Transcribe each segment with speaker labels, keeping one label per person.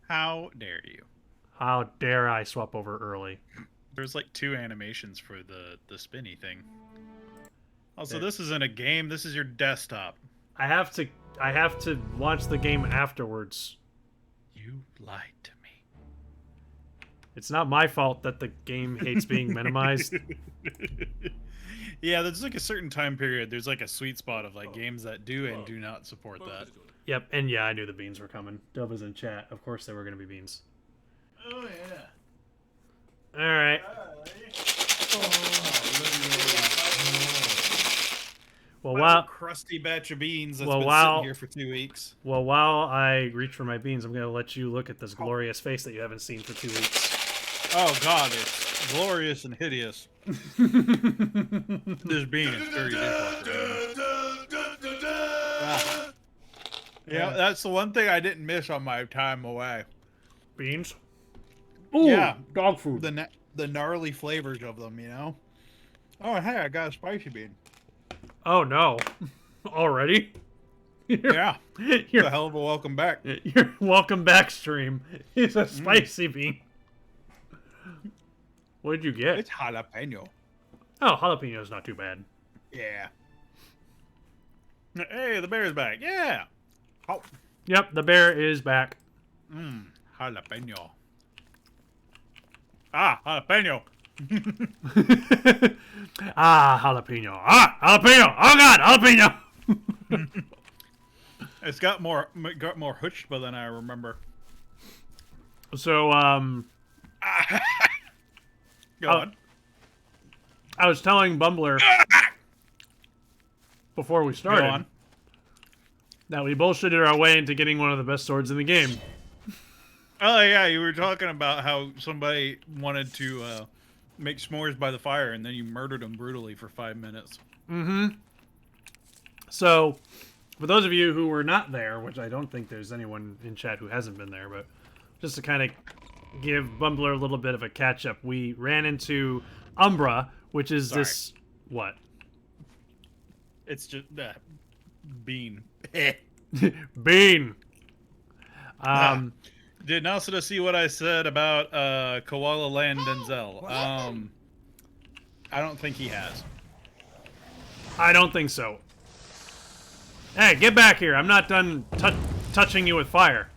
Speaker 1: How dare you?
Speaker 2: How dare I swap over early?
Speaker 1: There's like 2 animations for the spinny thing. Also,
Speaker 2: There-
Speaker 1: this isn't a game. This is your desktop.
Speaker 2: I have to launch the game afterwards.
Speaker 1: You lied to
Speaker 2: It's not my fault that the game hates being minimized.
Speaker 1: me. Yeah, there's like a certain time period. There's like a sweet spot of like games that do and do not support that.
Speaker 2: Yep, and yeah, I knew the beans were coming. Dove was in chat. Of course, there were going to be beans.
Speaker 1: Oh yeah.
Speaker 2: All right. Well,
Speaker 1: Wow, crusty batch of beans that's been sitting here for 2 weeks.
Speaker 2: while I reach for my beans, I'm going to let you look at this glorious face that you haven't seen for 2 weeks.
Speaker 1: Oh god, it's glorious and hideous. This bean is very different. Ah. Yeah, that's the one thing I didn't miss on my time away.
Speaker 2: Beans? Ooh,
Speaker 1: Yeah,
Speaker 2: dog food.
Speaker 1: the gnarly flavors of them, you know. Oh hey, I got a spicy bean.
Speaker 2: Oh no, already?
Speaker 1: Yeah, it's a hell of a welcome back.
Speaker 2: Your welcome back stream is a spicy bean. What did you get?
Speaker 1: It's jalapeno.
Speaker 2: Oh, jalapeno's not too bad.
Speaker 1: Yeah. Hey, the bear's back. Yeah. Oh.
Speaker 2: Yep, the bear is back.
Speaker 1: Jalapeno. Ah, jalapeno.
Speaker 2: Ah, jalapeno. Ah, jalapeno. Oh god, jalapeno.
Speaker 1: It's got more chutzpah than I remember.
Speaker 2: So,
Speaker 1: Go on.
Speaker 2: I was telling Bumbler before we
Speaker 1: Go
Speaker 2: started
Speaker 1: on.
Speaker 2: that we bullshitted our way into getting one of the best swords in the game.
Speaker 1: Oh yeah, you were talking about how somebody wanted to make s'mores by the fire, and then you murdered them brutally for 5 minutes.
Speaker 2: Mm-hmm. So, for those of you who were not there, which I don't think there's anyone in chat who hasn't been there, but just to kind of give Bumbler a little bit of a catch-up, we ran into Umbra, which is this... What?
Speaker 1: It's just bean.
Speaker 2: Bean!
Speaker 1: Did Nasida see what I said about Koala Land Denzel? I don't think he has.
Speaker 2: I don't think so. Hey, get back here. I'm not done touching you with fire.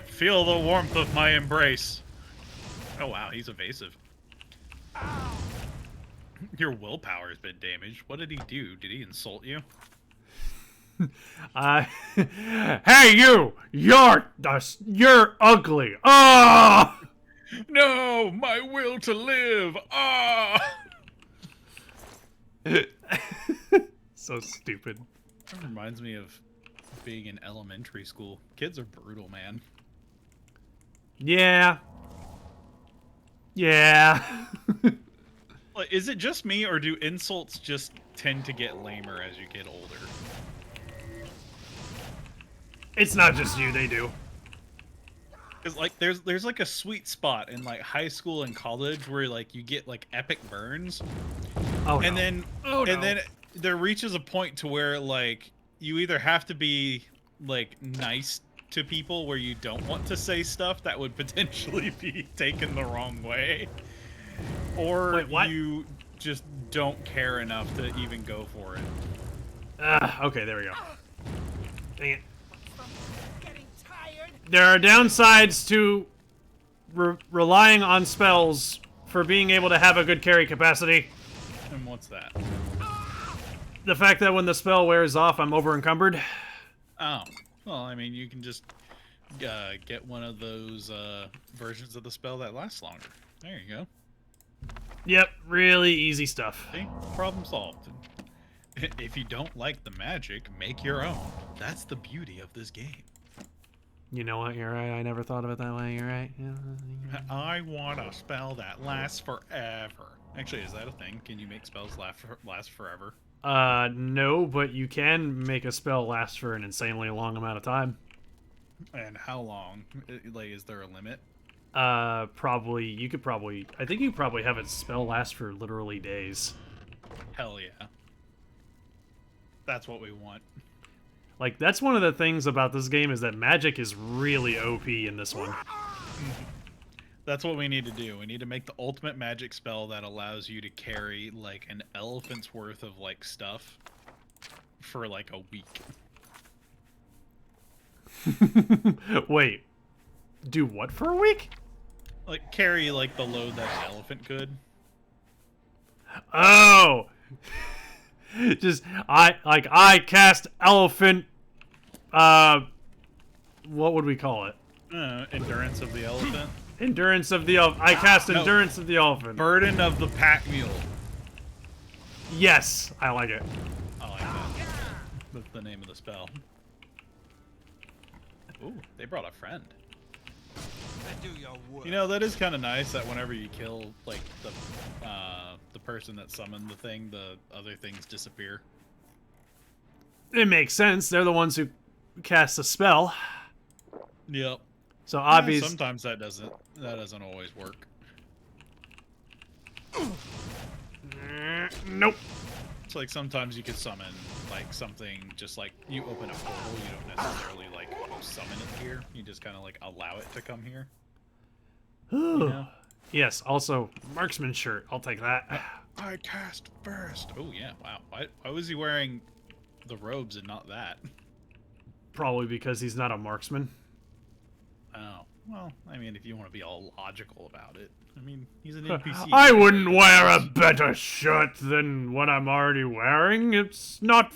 Speaker 1: Feel the warmth of my embrace. Oh wow, he's evasive. Your willpower has been damaged. What did he do? Did he insult you?
Speaker 2: Hey you! You're ugly. Oh!
Speaker 1: No, my will to live. Ah!
Speaker 2: So stupid.
Speaker 1: That reminds me of being in elementary school. Kids are brutal, man.
Speaker 2: Yeah. Yeah.
Speaker 1: Like, is it just me, or do insults just tend to get lamer as you get older?
Speaker 2: It's not just you, they do.
Speaker 1: Cause like there's like a sweet spot in like high school and college where like you get like epic burns,
Speaker 2: Oh,
Speaker 1: and
Speaker 2: no.
Speaker 1: then there reaches a point to where like you either have to be like nice to people where you don't want to say stuff that would potentially be taken the wrong way, or
Speaker 2: Wait, what?
Speaker 1: you just don't care enough to even go for it.
Speaker 2: Okay, there we go. Dang it. There are downsides to relying on spells for being able to have a good carry capacity.
Speaker 1: And what's that?
Speaker 2: The fact that when the spell wears off, I'm over encumbered.
Speaker 1: Oh, well, I mean, you can just get one of those versions of the spell that lasts longer. There you go.
Speaker 2: Yep, really easy stuff.
Speaker 1: See? Problem solved. If you don't like the magic, make your own. That's the beauty of this game.
Speaker 2: You know what? You're right. I never thought of it that way. You're right. Yeah.
Speaker 1: I want a spell that lasts forever. Actually, is that a thing? Can you make spells last forever?
Speaker 2: No, but you can make a spell last for an insanely long amount of time.
Speaker 1: And how long? Like, is there a limit?
Speaker 2: Probably. You could probably. I think you probably have a spell last for literally days.
Speaker 1: Hell yeah. That's what we want.
Speaker 2: Like, that's one of the things about this game is that magic is really OP in this one.
Speaker 1: That's what we need to do. We need to make the ultimate magic spell that allows you to carry like an elephant's worth of like stuff for like a week.
Speaker 2: Wait. Do what for a week?
Speaker 1: Like carry like the load that an elephant could.
Speaker 2: Oh. Just I cast elephant what would we call it?
Speaker 1: Endurance of the elephant.
Speaker 2: Endurance of the elephant. I cast endurance of the elephant.
Speaker 1: Burden of the pack mule.
Speaker 2: Yes, I like it.
Speaker 1: I like that. That's the name of the spell. Ooh, they brought a friend. You know, that is kind of nice that whenever you kill like the person that summoned the thing, the other things disappear.
Speaker 2: It makes sense. They're the ones who cast the spell.
Speaker 1: Yep.
Speaker 2: So obviously,
Speaker 1: sometimes that doesn't always work.
Speaker 2: Nope.
Speaker 1: It's like sometimes you could summon like something just like you open a portal, you don't necessarily like summon it here. You just kind of like allow it to come here. You know?
Speaker 2: Yes, also marksman shirt. I'll take that.
Speaker 1: I cast first. Oh yeah, wow. Why was he wearing the robes and not that?
Speaker 2: Probably because he's not a marksman.
Speaker 1: Oh, well, I mean, if you want to be all logical about it. I mean, he's an NPC.
Speaker 2: I wouldn't wear a better shirt than what I'm already wearing. It's not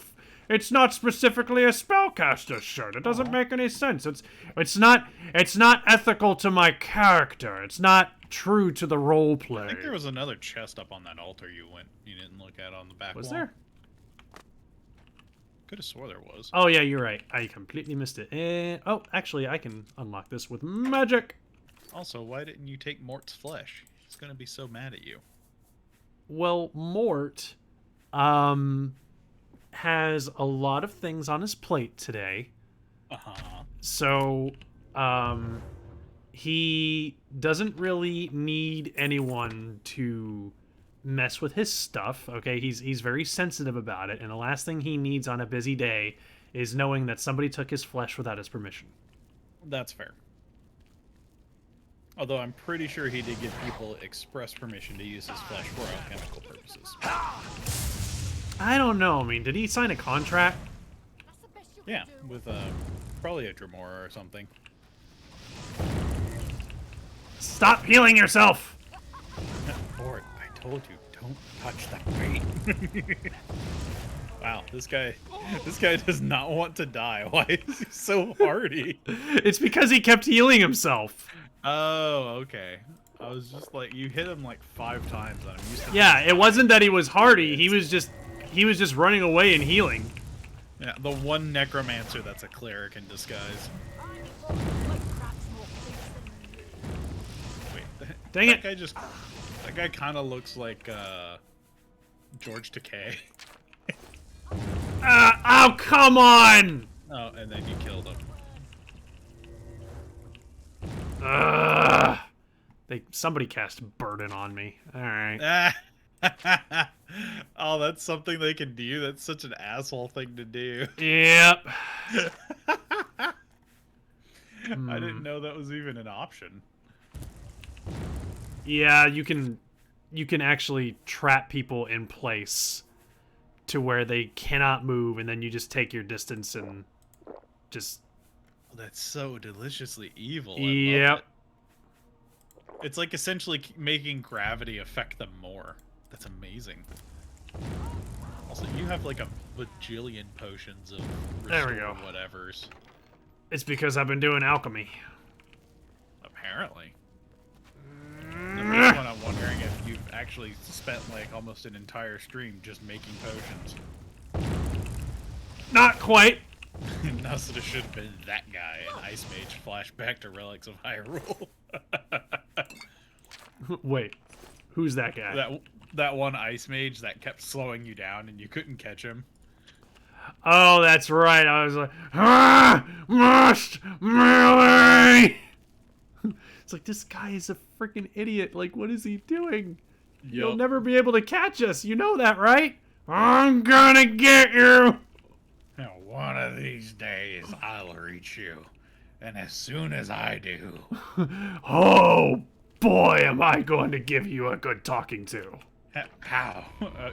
Speaker 2: specifically a spellcaster shirt. It doesn't make any sense. It's not ethical to my character. It's not true to the role play.
Speaker 1: I think there was another chest up on that altar you didn't look at on the back wall.
Speaker 2: Was there?
Speaker 1: Could have swore there was.
Speaker 2: Oh yeah, you're right. I completely missed it. And oh, actually, I can unlock this with magic.
Speaker 1: Also, why didn't you take Mort's flesh? He's gonna be so mad at you.
Speaker 2: Well, Mort, has a lot of things on his plate today. So, he doesn't really need anyone to mess with his stuff. Okay, he's very sensitive about it, and the last thing he needs on a busy day is knowing that somebody took his flesh without his permission.
Speaker 1: That's fair. Although I'm pretty sure he did give people express permission to use his flesh for alchemical purposes.
Speaker 2: I don't know. I mean, did he sign a contract?
Speaker 1: Yeah, with probably a Dremora or something.
Speaker 2: Stop healing yourself!
Speaker 1: Lord, I told you, don't touch that bait. Wow, this guy does not want to die. Why is he so hardy?
Speaker 2: It's because he kept healing himself.
Speaker 1: Oh, okay. I was just like, you hit him like 5 times on him.
Speaker 2: Yeah, it wasn't that he was hardy. He was just running away and healing.
Speaker 1: Yeah, the one necromancer that's a cleric in disguise. Wait,
Speaker 2: Dang it!
Speaker 1: That guy kind of looks like George Takei.
Speaker 2: Oh, come on!
Speaker 1: Oh, and then you killed him.
Speaker 2: Somebody cast burden on me. All right.
Speaker 1: Oh, that's something they can do. That's such an asshole thing to do.
Speaker 2: Yep.
Speaker 1: I didn't know that was even an option.
Speaker 2: Yeah, you can actually trap people in place to where they cannot move, and then you just take your distance and just...
Speaker 1: That's so deliciously evil.
Speaker 2: Yep.
Speaker 1: It's like essentially making gravity affect them more. That's amazing. Also, you have like a bajillion potions of
Speaker 2: there we go.
Speaker 1: Whatevers.
Speaker 2: It's because I've been doing alchemy.
Speaker 1: Apparently. At this point, I'm wondering if you've actually spent like almost an entire stream just making potions.
Speaker 2: Not quite.
Speaker 1: Nasuda should have been that guy, an Ice Mage flashback to Relics of Hyrule.
Speaker 2: Wait, who's that guy?
Speaker 1: That one Ice Mage that kept slowing you down and you couldn't catch him.
Speaker 2: Oh, that's right. I was like, must melee! It's like, this guy is a freaking idiot. Like, what is he doing? Yep. You'll never be able to catch us. You know that, right? I'm gonna get you!
Speaker 1: One of these days, I'll reach you. And as soon as I do...
Speaker 2: Oh, boy, am I going to give you a good talking to.
Speaker 1: How?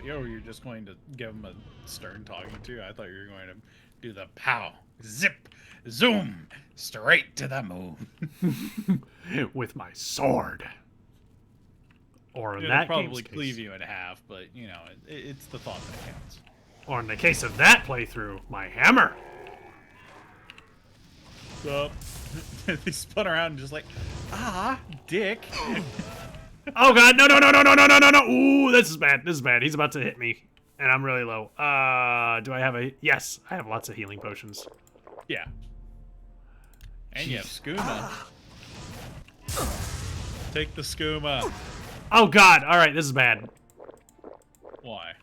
Speaker 1: You're just going to give him a stern talking to? I thought you were going to do the pow, zip, zoom, straight to the moon.
Speaker 2: With my sword. Or in
Speaker 1: It'll
Speaker 2: that
Speaker 1: probably
Speaker 2: game's
Speaker 1: cleave
Speaker 2: case.
Speaker 1: you in half, but, you know, it's the thought that counts.
Speaker 2: Or in the case of that playthrough, my hammer.
Speaker 1: So, he spun around and just like, dick.
Speaker 2: Oh god, no, no, no, no, no, no, no, no, no. Ooh, this is bad. This is bad. He's about to hit me. And I'm really low. Do I have a... Yes, I have lots of healing potions.
Speaker 1: Yeah. And you have skooma. Take the skooma.
Speaker 2: Oh god, alright, this is bad.
Speaker 1: Why?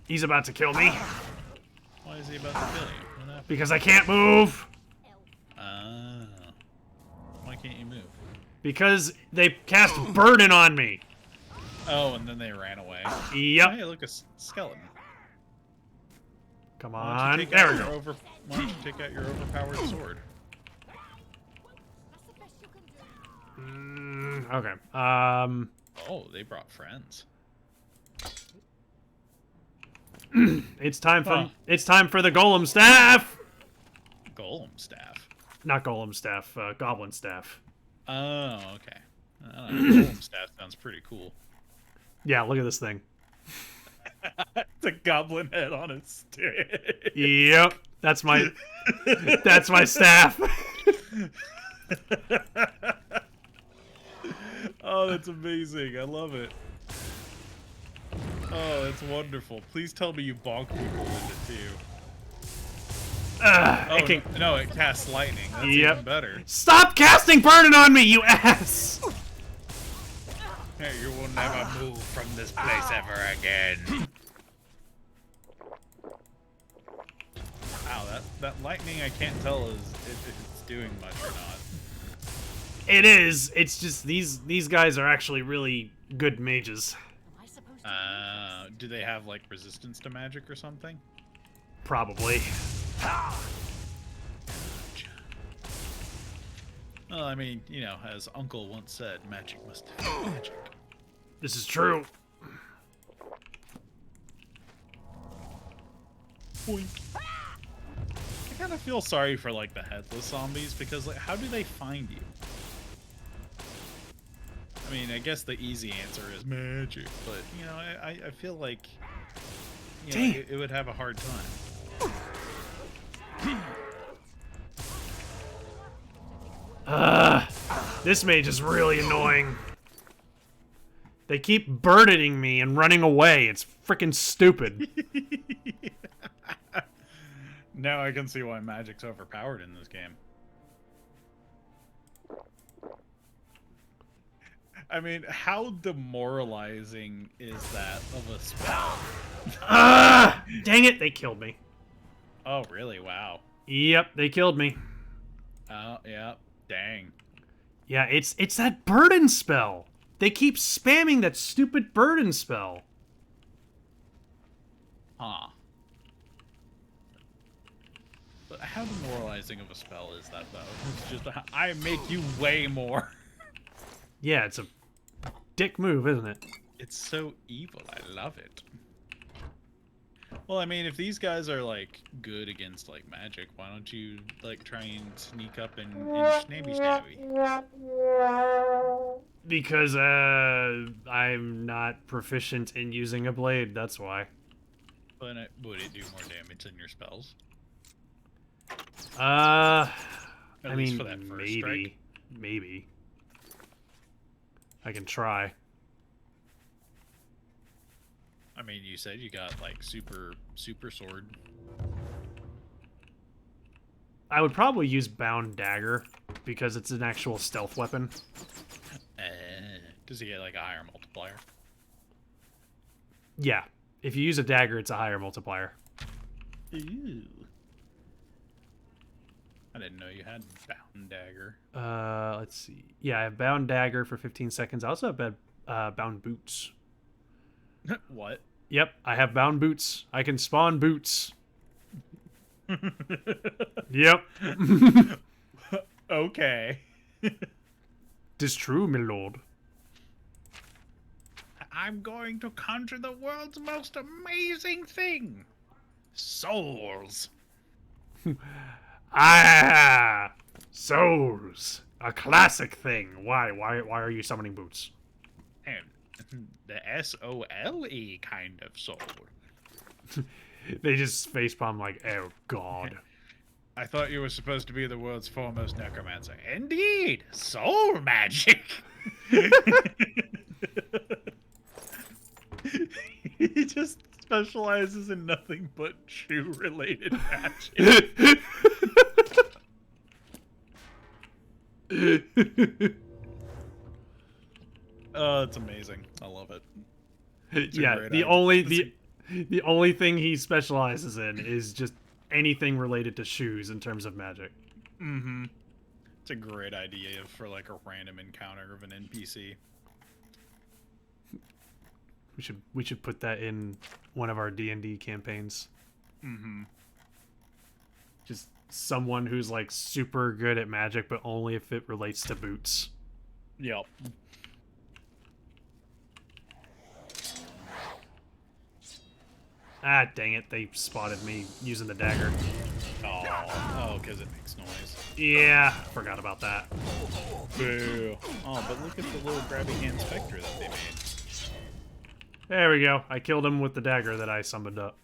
Speaker 2: He's about to kill me.
Speaker 1: Why is he about to kill you? What happened?
Speaker 2: Because I can't move.
Speaker 1: Why can't you move?
Speaker 2: Because they cast burden on me.
Speaker 1: Oh, and then they ran away.
Speaker 2: Yep.
Speaker 1: Hey, look, a skeleton.
Speaker 2: Come
Speaker 1: Why
Speaker 2: on.
Speaker 1: don't you take
Speaker 2: There
Speaker 1: out
Speaker 2: we
Speaker 1: your
Speaker 2: go.
Speaker 1: Why don't you take out your overpowered sword?
Speaker 2: Okay.
Speaker 1: Oh, they brought friends.
Speaker 2: It's time for the golem staff.
Speaker 1: Golem staff.
Speaker 2: Not golem staff, goblin staff.
Speaker 1: Oh, okay. Golem staff sounds pretty cool.
Speaker 2: Yeah, look at this thing.
Speaker 1: It's a goblin head on a stick.
Speaker 2: Yep, that's my staff.
Speaker 1: Oh, that's amazing. I love it. Oh, that's wonderful. Please tell me you bonk people with it too. Oh, no, it casts lightning. That's even better.
Speaker 2: Stop casting burden on me, you ass!
Speaker 1: Hey, you will never move from this place ever again. Wow, that lightning, I can't tell if it's doing much or not.
Speaker 2: It is. It's just these guys are actually really good mages.
Speaker 1: Do they have like resistance to magic or something?
Speaker 2: Probably.
Speaker 1: Well, I mean, you know, as Uncle once said, magic must defeat magic.
Speaker 2: This is true.
Speaker 1: Boink. I kind of feel sorry for like the headless zombies because like, how do they find you? I mean, I guess the easy answer is magic, but you know, I feel like you know, it would have a hard time.
Speaker 2: This mage is really annoying. They keep burdening me and running away. It's freaking stupid.
Speaker 1: Now I can see why magic's overpowered in this game. I mean, how demoralizing is that of a spell?
Speaker 2: Dang it, they killed me.
Speaker 1: Oh, really? Wow.
Speaker 2: Yep, they killed me.
Speaker 1: Oh, yeah. Dang.
Speaker 2: Yeah, it's that burden spell. They keep spamming that stupid burden spell.
Speaker 1: Huh. But how demoralizing of a spell is that, though? It's just, I make you way more.
Speaker 2: Yeah, it's a dick move, isn't it?
Speaker 1: It's so evil. I love it. Well, I mean, if these guys are, like, good against, like, magic, why don't you, like, try and sneak up and snabby-stabby?
Speaker 2: Because, I'm not proficient in using a blade, that's why.
Speaker 1: But would it do more damage than your spells?
Speaker 2: I
Speaker 1: At least
Speaker 2: mean,
Speaker 1: for that first strike?
Speaker 2: Maybe. I can try.
Speaker 1: I mean, you said you got, like, super sword.
Speaker 2: I would probably use Bound Dagger, because it's an actual stealth weapon.
Speaker 1: Does he get, like, a higher multiplier?
Speaker 2: Yeah. If you use a dagger, it's a higher multiplier.
Speaker 1: Ew. I didn't know you had Bound Dagger.
Speaker 2: Let's see. Yeah, I have Bound Dagger for 15 seconds. I also have Bound Boots.
Speaker 1: What?
Speaker 2: Yep, I have Bound Boots. I can spawn boots. Yep.
Speaker 1: Okay.
Speaker 2: "'Tis true, my lord."
Speaker 1: I'm going to conjure the world's most amazing thing. Souls.
Speaker 2: Ah, souls, a classic thing. Why are you summoning boots?
Speaker 1: And the S-O-L-E kind of soul.
Speaker 2: They just facepalm like, oh god.
Speaker 1: I thought you were supposed to be the world's foremost necromancer. Indeed, soul magic. He just specializes in nothing but shoe-related magic. Oh, it's amazing. I love it.
Speaker 2: Yeah, the only thing he specializes in is just anything related to shoes in terms of magic.
Speaker 1: Mm-hmm. It's a great idea for like a random encounter of an NPC.
Speaker 2: We should put that in one of our D&D campaigns.
Speaker 1: Mm-hmm.
Speaker 2: Just someone who's like super good at magic, but only if it relates to boots.
Speaker 1: Yep.
Speaker 2: Ah, dang it! They spotted me using the dagger.
Speaker 1: Oh, because it makes noise.
Speaker 2: Yeah, forgot about that.
Speaker 1: Boo. Oh, but look at the little grabby hand specter that they made.
Speaker 2: There we go. I killed him with the dagger that I summoned up.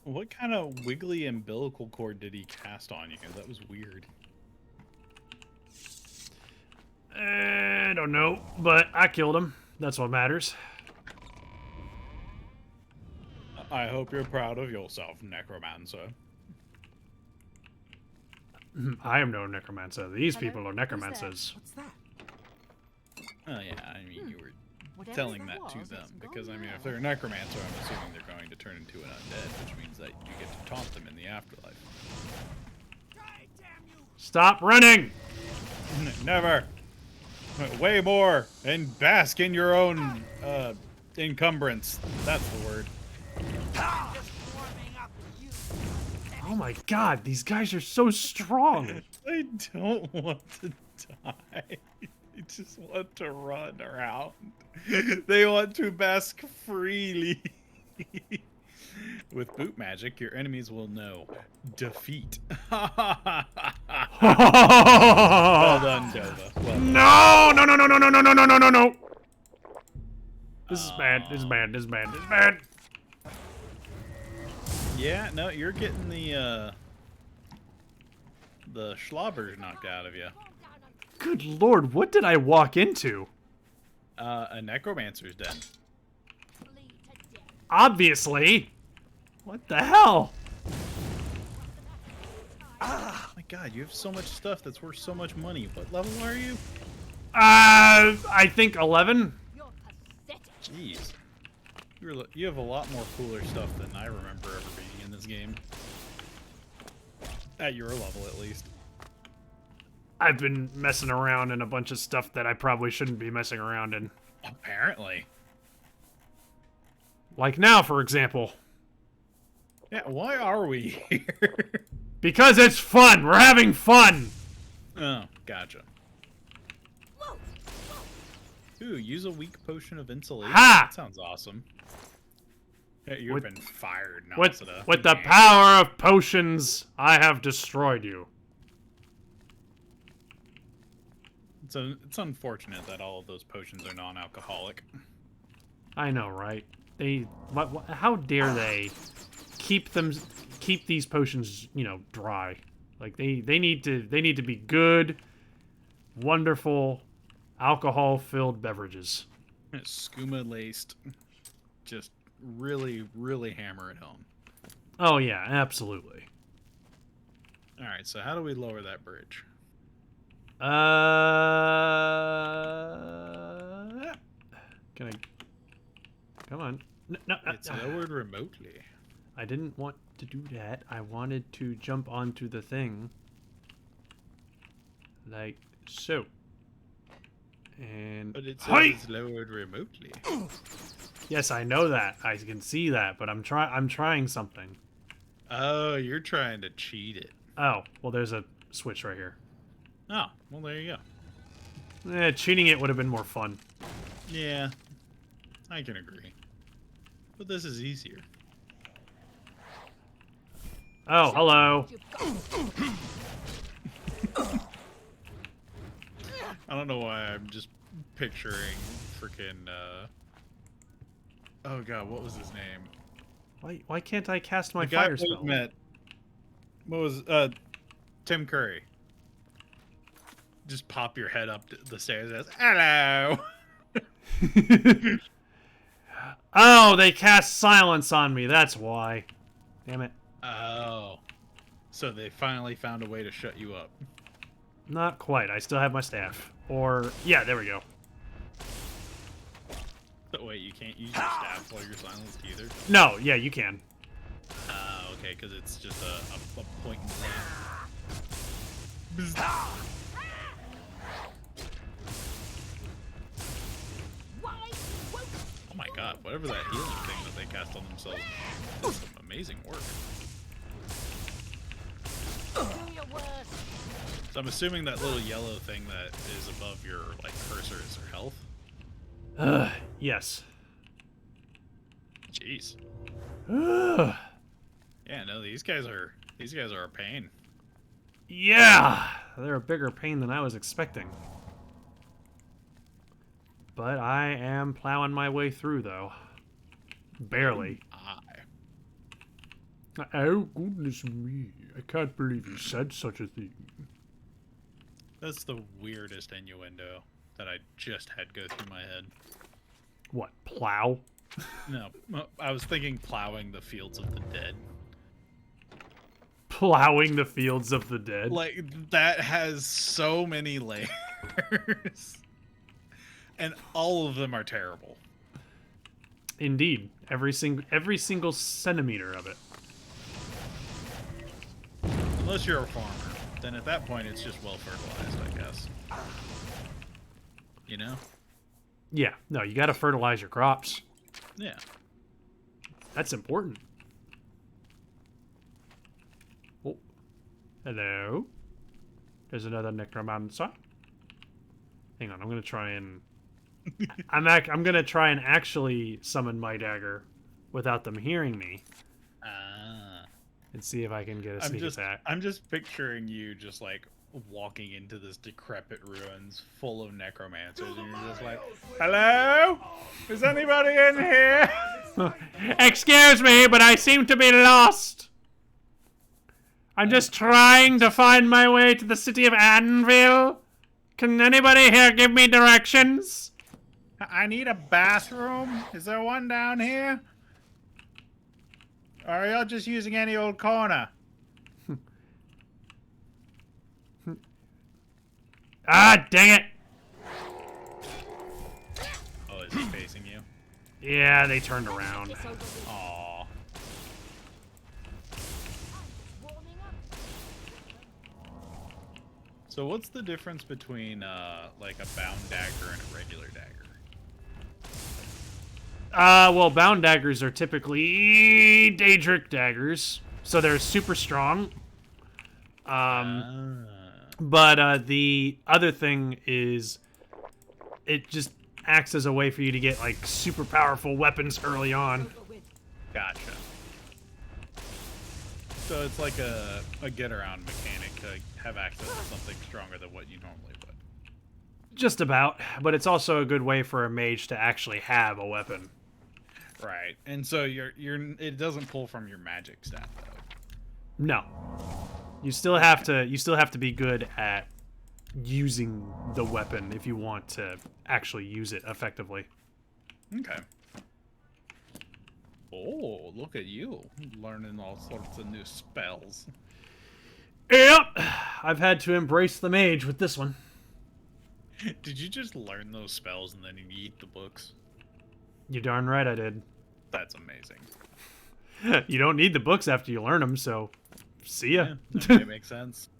Speaker 1: What kind of wiggly umbilical cord did he cast on you? That was weird.
Speaker 2: I don't know, but I killed him. That's what matters.
Speaker 1: I hope you're proud of yourself, Necromancer.
Speaker 2: I am no necromancer. These people are necromancers.
Speaker 3: What's that?
Speaker 1: Oh yeah, I mean, you were
Speaker 3: Whatever
Speaker 1: telling
Speaker 3: that
Speaker 1: that to
Speaker 3: was,
Speaker 1: them,
Speaker 3: it's
Speaker 1: because
Speaker 3: gone
Speaker 1: I mean,
Speaker 3: now.
Speaker 1: if they're a necromancer, I'm assuming they're going to turn into an undead, which means that you get to taunt them in the afterlife.
Speaker 2: Stop running!
Speaker 1: Never! Way more! And bask in your own, encumbrance. That's the word.
Speaker 2: Oh my god, these guys are so strong!
Speaker 1: They don't want to die. They just want to run around. They want to bask freely. With boot magic, your enemies will know defeat. Well done, Dova. Well done.
Speaker 2: No! No, no, no, no, no, no, no, no, no, no, no! This is bad, this is bad, this is bad, this is bad!
Speaker 1: Yeah, no, you're getting the schlobbers knocked out of you.
Speaker 2: Good lord, what did I walk into?
Speaker 1: A necromancer's den.
Speaker 2: Obviously! What the hell?
Speaker 1: Oh my god, you have so much stuff that's worth so much money. What level are you?
Speaker 2: I think 11?
Speaker 1: Jeez. You have a lot more cooler stuff than I remember ever being in this game. At your level, at least.
Speaker 2: I've been messing around in a bunch of stuff that I probably shouldn't be messing around in.
Speaker 1: Apparently.
Speaker 2: Like now, for example.
Speaker 1: Yeah, why are we here?
Speaker 2: Because it's fun! We're having fun!
Speaker 1: Oh, gotcha. Ooh, use a weak potion of insulation.
Speaker 2: Ha!
Speaker 1: That sounds awesome. Hey, you've been fired,
Speaker 2: With
Speaker 1: Nasada.
Speaker 2: the power of potions, I have destroyed you.
Speaker 1: It's unfortunate that all of those potions are non-alcoholic.
Speaker 2: I know, right? How dare they keep these potions, you know, dry? Like they need to be good, wonderful, alcohol-filled beverages.
Speaker 1: Skooma laced. Just really, really hammer it home.
Speaker 2: Oh yeah, absolutely.
Speaker 1: All right, so how do we lower that bridge?
Speaker 2: Can I? Come on. No,
Speaker 1: It's lowered remotely.
Speaker 2: I didn't want to do that. I wanted to jump onto the thing. Like so. And
Speaker 1: But it says
Speaker 2: Hi!
Speaker 1: it's lowered remotely.
Speaker 2: Yes, I know that. I can see that, but I'm trying something.
Speaker 1: Oh, you're trying to cheat it.
Speaker 2: Oh, well there's a switch right here.
Speaker 1: Oh, well, there you go.
Speaker 2: Cheating it would have been more fun.
Speaker 1: Yeah, I can agree. But this is easier.
Speaker 2: Oh, hello.
Speaker 1: I don't know why I'm just picturing freaking, oh god, what was his name?
Speaker 2: Why can't I cast my
Speaker 1: The guy
Speaker 2: fire
Speaker 1: we
Speaker 2: spell?
Speaker 1: met. What was, Tim Curry. Just pop your head up the stairs and hello!
Speaker 2: Oh, they cast silence on me. That's why. Damn it.
Speaker 1: Oh. So they finally found a way to shut you up.
Speaker 2: Not quite. I still have my staff. Or, yeah, there we go.
Speaker 1: But wait, you can't use your staff while you're silenced either?
Speaker 2: No, yeah, you can.
Speaker 1: Okay, because it's just a point and blank. Oh my god, whatever that healing thing that they cast on themselves did some amazing work. So I'm assuming that little yellow thing that is above your like cursor is their health.
Speaker 2: Yes.
Speaker 1: Jeez.
Speaker 2: Ugh.
Speaker 1: Yeah, no, these guys are a pain.
Speaker 2: Yeah, they're a bigger pain than I was expecting. But I am plowing my way through, though. Barely. Oh, goodness me. I can't believe you said such a thing.
Speaker 1: That's the weirdest innuendo that I just had go through my head.
Speaker 2: What, plow?
Speaker 1: No, I was thinking plowing the fields of the dead.
Speaker 2: Plowing the fields of the dead?
Speaker 1: Like, that has so many layers. And all of them are terrible.
Speaker 2: Indeed. Every single centimeter of it.
Speaker 1: Unless you're a farmer. Then at that point, it's just well fertilized, I guess. You know?
Speaker 2: Yeah, no, you gotta fertilize your crops.
Speaker 1: Yeah.
Speaker 2: That's important. Oh. Hello? There's another necromancer. Hang on, I'm gonna try and... I'm gonna try and actually summon my dagger without them hearing me. And see if I can get a sneak attack.
Speaker 1: I'm just picturing you just like walking into this decrepit ruins full of necromancers, and you're just like, "Hello, is anybody in here?"
Speaker 2: Excuse me, but I seem to be lost. I'm just trying to find my way to the city of Anvil. Can anybody here give me directions?
Speaker 1: I need a bathroom. Is there one down here? Or are y'all just using any old corner?
Speaker 2: Ah, dang it!
Speaker 1: Oh, is he facing you?
Speaker 2: Yeah, they turned around.
Speaker 1: Aww. So what's the difference between like a bound dagger and a regular dagger?
Speaker 2: Well, bound daggers are typically Daedric daggers, so they're super strong. But the other thing is, it just acts as a way for you to get like super powerful weapons early on.
Speaker 1: Gotcha. So it's like a get-around mechanic to have access to something stronger than what you normally would.
Speaker 2: Just about, but it's also a good way for a mage to actually have a weapon.
Speaker 1: Right, and so it doesn't pull from your magic stat though.
Speaker 2: No, you still have to be good at using the weapon if you want to actually use it effectively.
Speaker 1: Okay. Oh, look at you learning all sorts of new spells.
Speaker 2: Yep, I've had to embrace the mage with this one.
Speaker 1: Did you just learn those spells and then you eat the books?
Speaker 2: You're darn right I did.
Speaker 1: That's amazing.
Speaker 2: You don't need the books after you learn them, so see ya.
Speaker 1: Yeah, it makes sense.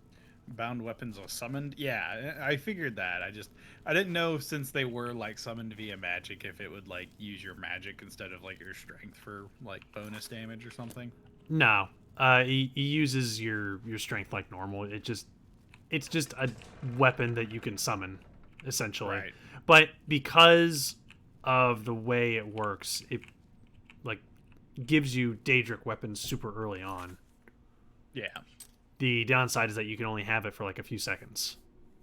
Speaker 1: Bound weapons are summoned? Yeah, I figured that. I didn't know, since they were like summoned via magic, if it would like use your magic instead of like your strength for like bonus damage or something.
Speaker 2: No, he uses your strength like normal. It just it's just a weapon that you can summon, essentially.
Speaker 1: Right.
Speaker 2: But because of the way it works, it like gives you Daedric weapons super early on.
Speaker 1: Yeah.
Speaker 2: The downside is that you can only have it for like a few seconds.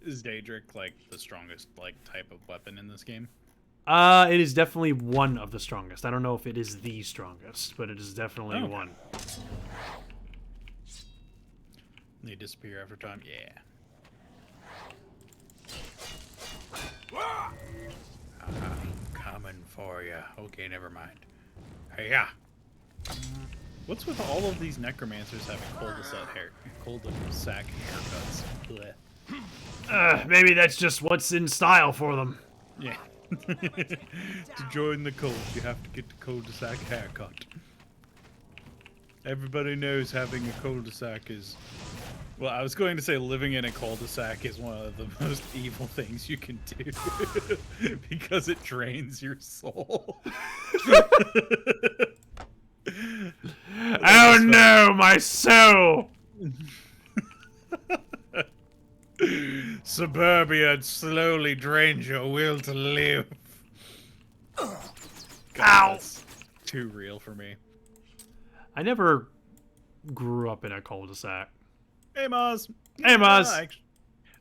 Speaker 1: Is Daedric like the strongest like type of weapon in this game?
Speaker 2: It is definitely one of the strongest. I don't know if it is the strongest, but it is definitely one.
Speaker 1: They disappear after time. Yeah. I'm coming for you. Okay, never mind. Hey, yeah. What's with all of these necromancers having cul-de-sac haircuts? Blech.
Speaker 2: Maybe that's just what's in style for them.
Speaker 1: Yeah. To join the cult, you have to get the cul-de-sac haircut. Everybody knows having a cul-de-sac is... Well, I was going to say living in a cul-de-sac is one of the most evil things you can do. Because it drains your soul.
Speaker 2: Oh no, my soul!
Speaker 1: Suburbia slowly drains your will to live. God,
Speaker 2: Ow!
Speaker 1: that's too real for me.
Speaker 2: I never grew up in a cul-de-sac.
Speaker 1: Hey, Maz.
Speaker 2: Hey, Maz.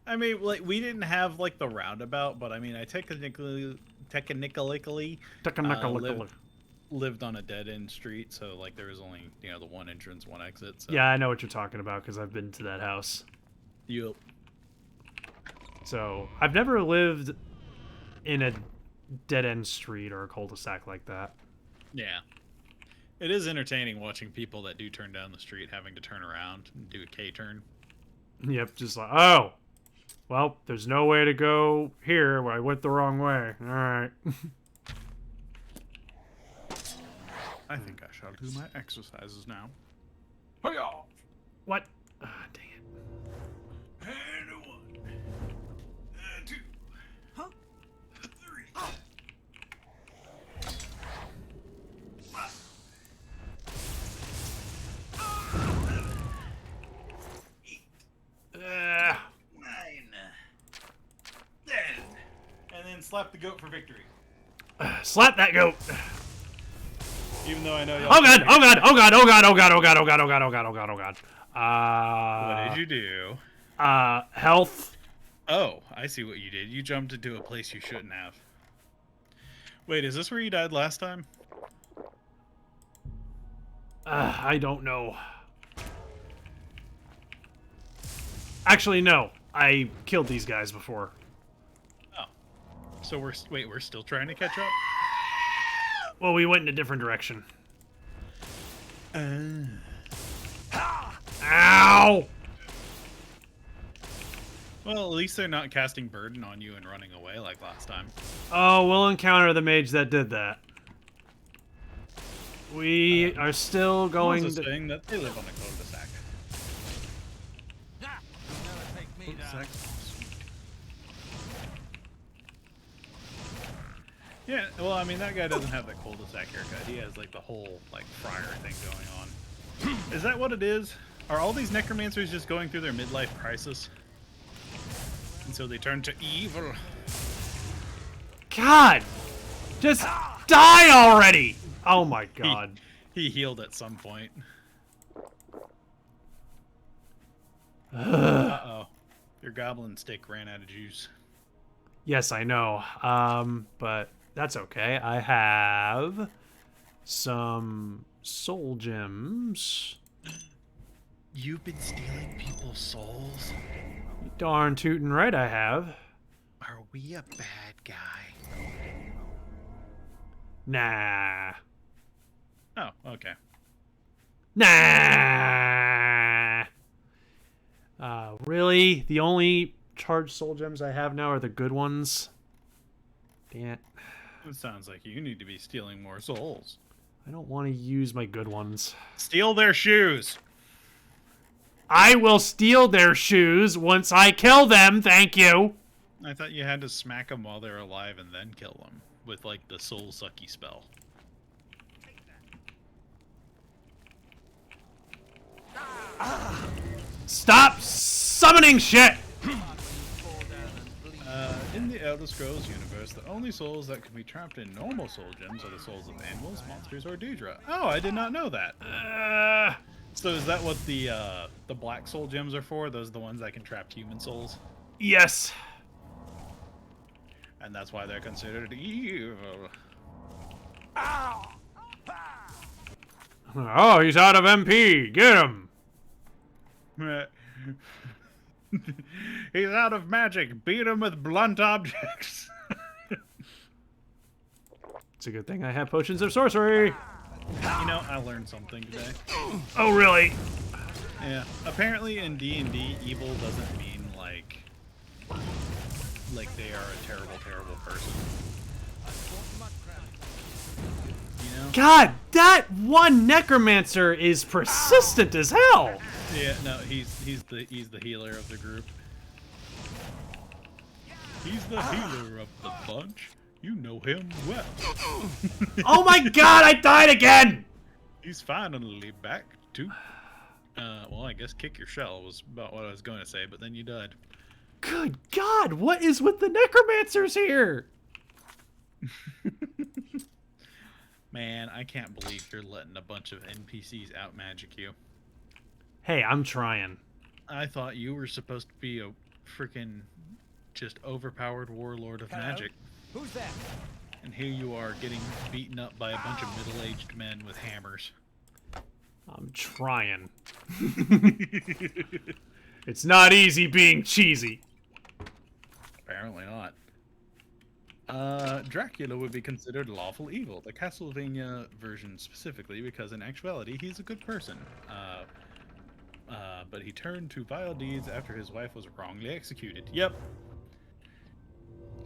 Speaker 1: I mean, like, we didn't have, like, the roundabout, but, I mean, I technically lived on a dead-end street, so, like, there was only, you know, the one entrance, one exit. So.
Speaker 2: Yeah, I know what you're talking about, because I've been to that house.
Speaker 1: Yup.
Speaker 2: So, I've never lived in a dead-end street or a cul-de-sac like that.
Speaker 1: Yeah. It is entertaining watching people that do turn down the street having to turn around and do a K-turn.
Speaker 2: Yep, just like, oh, well, there's no way to go here. I went the wrong way. All right.
Speaker 1: I think I shall do my exercises now.
Speaker 2: What? Dang it.
Speaker 1: And 1, and 2, 3.
Speaker 2: Uh,
Speaker 1: 9, 10, and then slap the goat for victory.
Speaker 2: slap that goat.
Speaker 1: Even though I know y'all.
Speaker 2: Oh god! Oh god! Oh god! Oh god! Oh god! Oh god! Oh god! Oh god! Oh god! Oh god! Oh god.
Speaker 1: What did you do?
Speaker 2: Health.
Speaker 1: Oh, I see what you did. You jumped into a place you shouldn't have. Wait, is this where you died last time?
Speaker 2: I don't know. Actually, no. I killed these guys before.
Speaker 1: Oh, so we're still trying to catch up.
Speaker 2: Well, we went in a different direction. Ow!
Speaker 1: Well, at least they're not casting burden on you and running away like last time.
Speaker 2: Oh, we'll encounter the mage that did that. We are still going
Speaker 1: to...
Speaker 2: to...
Speaker 1: saying that they live on a cul-de-sac. Yeah, well, I mean, that guy doesn't have the cul-de-sac haircut. He has, like, the whole, like, friar thing going on. Is that what it is? Are all these necromancers just going through their midlife crisis? And so they turn to evil?
Speaker 2: God! Just die already! Oh my god.
Speaker 1: He healed at some point. Uh-oh. Your goblin stick ran out of juice.
Speaker 2: Yes, I know. But that's okay. I have some soul gems.
Speaker 1: You've been stealing people's souls?
Speaker 2: Darn tootin' right I have.
Speaker 1: Are we a bad guy?
Speaker 2: Nah.
Speaker 1: Oh, okay.
Speaker 2: Nah. Really? The only charged soul gems I have now are the good ones? Dang it.
Speaker 1: It sounds like you need to be stealing more souls.
Speaker 2: I don't want to use my good ones.
Speaker 1: Steal their shoes!
Speaker 2: I will steal their shoes once I kill them, thank you!
Speaker 1: I thought you had to smack them while they're alive and then kill them. With, like, the soul sucky spell.
Speaker 2: Stop summoning shit!
Speaker 1: In the Elder Scrolls universe, the only souls that can be trapped in normal soul gems are the souls of animals, monsters, or Daedra. Oh, I did not know that. So is that what the black soul gems are for? Those are the ones that can trap human souls?
Speaker 2: Yes.
Speaker 1: And that's why they're considered evil.
Speaker 2: Oh, he's out of MP. Get him.
Speaker 1: He's out of magic. Beat him with blunt objects.
Speaker 2: It's a good thing I have potions of sorcery.
Speaker 1: You know, I learned something today.
Speaker 2: Oh, really?
Speaker 1: Yeah. Apparently in D&D, evil doesn't mean like they are a terrible, terrible person. You know?
Speaker 2: God, that one necromancer is persistent as hell.
Speaker 1: Yeah, no, he's the healer of the group. He's the healer of the bunch. You know him well.
Speaker 2: Oh my god, I died again!
Speaker 1: He's finally back to... well, I guess kick your shell was about what I was going to say, but then you died.
Speaker 2: Good god, what is with the necromancers here?
Speaker 1: Man, I can't believe you're letting a bunch of NPCs out-magic you.
Speaker 2: Hey, I'm trying.
Speaker 1: I thought you were supposed to be a freaking just overpowered warlord of magic.
Speaker 3: Who's that?
Speaker 1: And here you are getting beaten up by a bunch of middle-aged men with hammers.
Speaker 2: I'm trying. It's not easy being cheesy.
Speaker 1: Apparently not. Dracula would be considered lawful evil, the Castlevania version specifically, because in actuality he's a good person. But he turned to vile deeds after his wife was wrongly executed. Yep.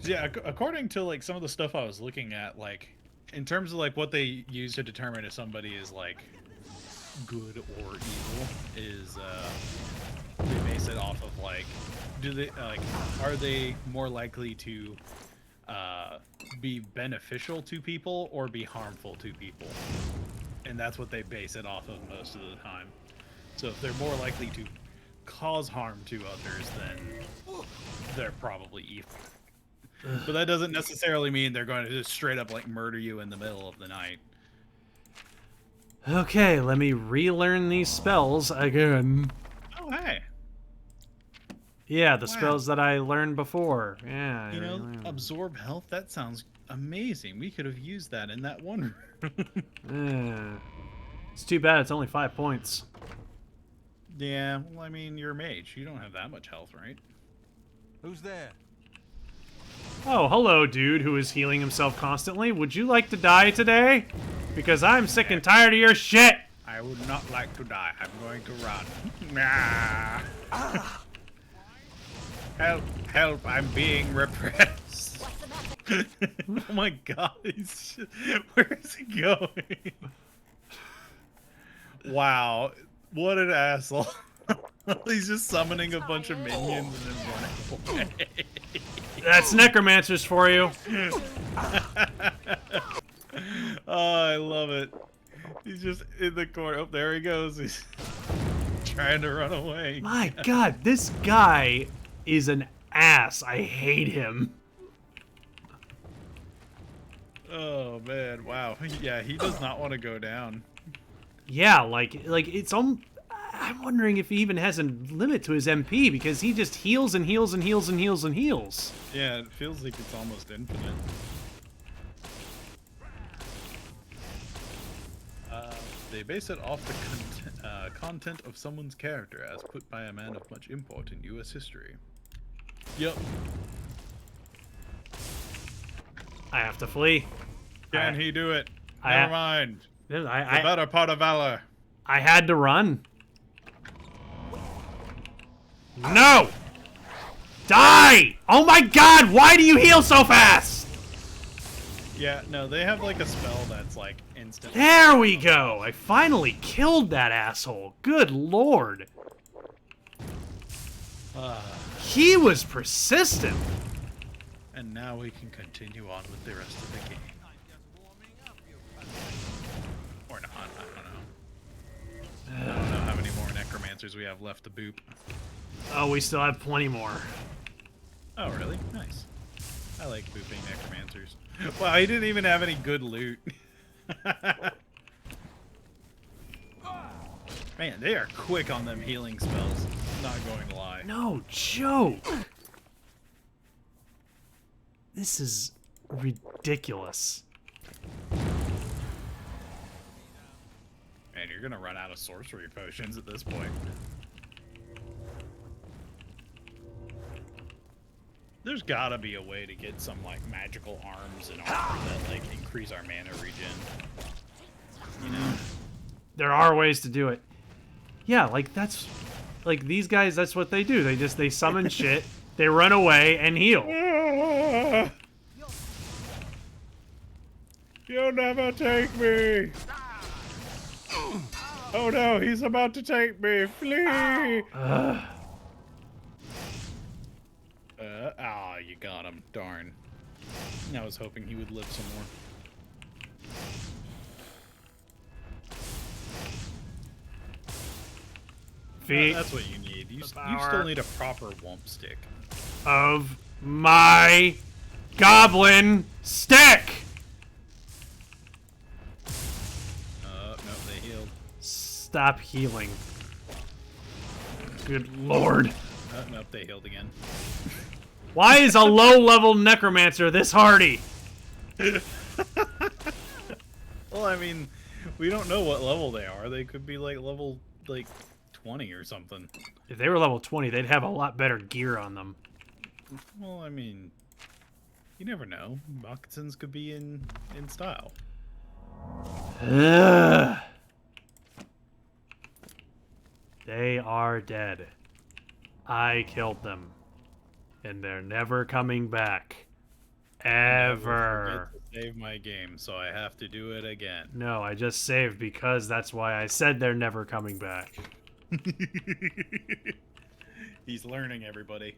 Speaker 1: Yeah, according to like some of the stuff I was looking at, like in terms of like what they use to determine if somebody is like good or evil, is they base it off of like, are they more likely to be beneficial to people or be harmful to people? And that's what they base it off of most of the time. So if they're more likely to cause harm to others, then they're probably evil. But that doesn't necessarily mean they're going to just straight up like murder you in the middle of the night.
Speaker 2: Okay, let me relearn these spells again.
Speaker 1: Oh, hey.
Speaker 2: Yeah, the spells that I learned before. Yeah.
Speaker 1: You know, absorb health, that sounds amazing. We could have used that in that one room.
Speaker 2: It's too bad it's only 5 points.
Speaker 1: Yeah, well, I mean, you're a mage. You don't have that much health, right?
Speaker 3: Who's there?
Speaker 2: Oh, hello, dude who is healing himself constantly. Would you like to die today? Because I'm sick and tired of your shit!
Speaker 1: I would not like to die. I'm going to run. Nah. Help, help, I'm being repressed. Oh my god, where is he going? Wow, what an asshole. He's just summoning a bunch of minions and then running away.
Speaker 2: That's necromancers for you.
Speaker 1: Oh, I love it. He's just in the corner. Oh, there he goes. He's trying to run away.
Speaker 2: My god, this guy is an ass. I hate him.
Speaker 1: Oh man, wow. Yeah, he does not want to go down.
Speaker 2: Yeah, like it's I'm wondering if he even has a limit to his MP because he just heals and heals and heals and heals and heals.
Speaker 1: Yeah, it feels like it's almost infinite. They base it off the content of someone's character as put by a man of much import in U.S. history. Yep.
Speaker 2: I have to flee.
Speaker 1: Can he do it? Never mind. The better part of valor.
Speaker 2: I had to run. No! Die! Oh my god, why do you heal so fast?
Speaker 1: Yeah, no, they have like a spell that's like instant.
Speaker 2: There we go! I finally killed that asshole. Good lord. He was persistent.
Speaker 1: And now we can continue on with the rest of the game. Or not, I don't know. I don't know how many more necromancers we have left to boop.
Speaker 2: Oh, we still have plenty more.
Speaker 1: Oh, really? Nice. I like booping necromancers. Well, he didn't even have any good loot. Man, they are quick on them healing spells. Not going to lie.
Speaker 2: No joke. This is ridiculous.
Speaker 1: Man, you're gonna run out of sorcery potions at this point. There's gotta be a way to get some, like, magical arms and armor that, like, increase our mana regen. You know?
Speaker 2: There are ways to do it. Yeah, like, that's... Like, these guys, that's what they do. They summon shit, they run away, and heal.
Speaker 1: You'll never take me! Oh no, he's about to take me! Flee! You got him. Darn. I was hoping he would live some more. That's what you need. You still need a proper wump stick.
Speaker 2: Of my goblin stick!
Speaker 1: No, they healed.
Speaker 2: Stop healing. Good lord.
Speaker 1: Nope, they healed again.
Speaker 2: Why is a low-level necromancer this hardy?
Speaker 1: Well, I mean, we don't know what level they are. They could be, like, level, like, 20 or something.
Speaker 2: If they were level 20, they'd have a lot better gear on them.
Speaker 1: Well, I mean, you never know. Moccasins could be in style.
Speaker 2: Ugh. They are dead. I killed them. And they're never coming back. Ever.
Speaker 1: I forget to save my game, so I have to do it again.
Speaker 2: No, I just saved because that's why I said they're never coming back.
Speaker 1: He's learning, everybody.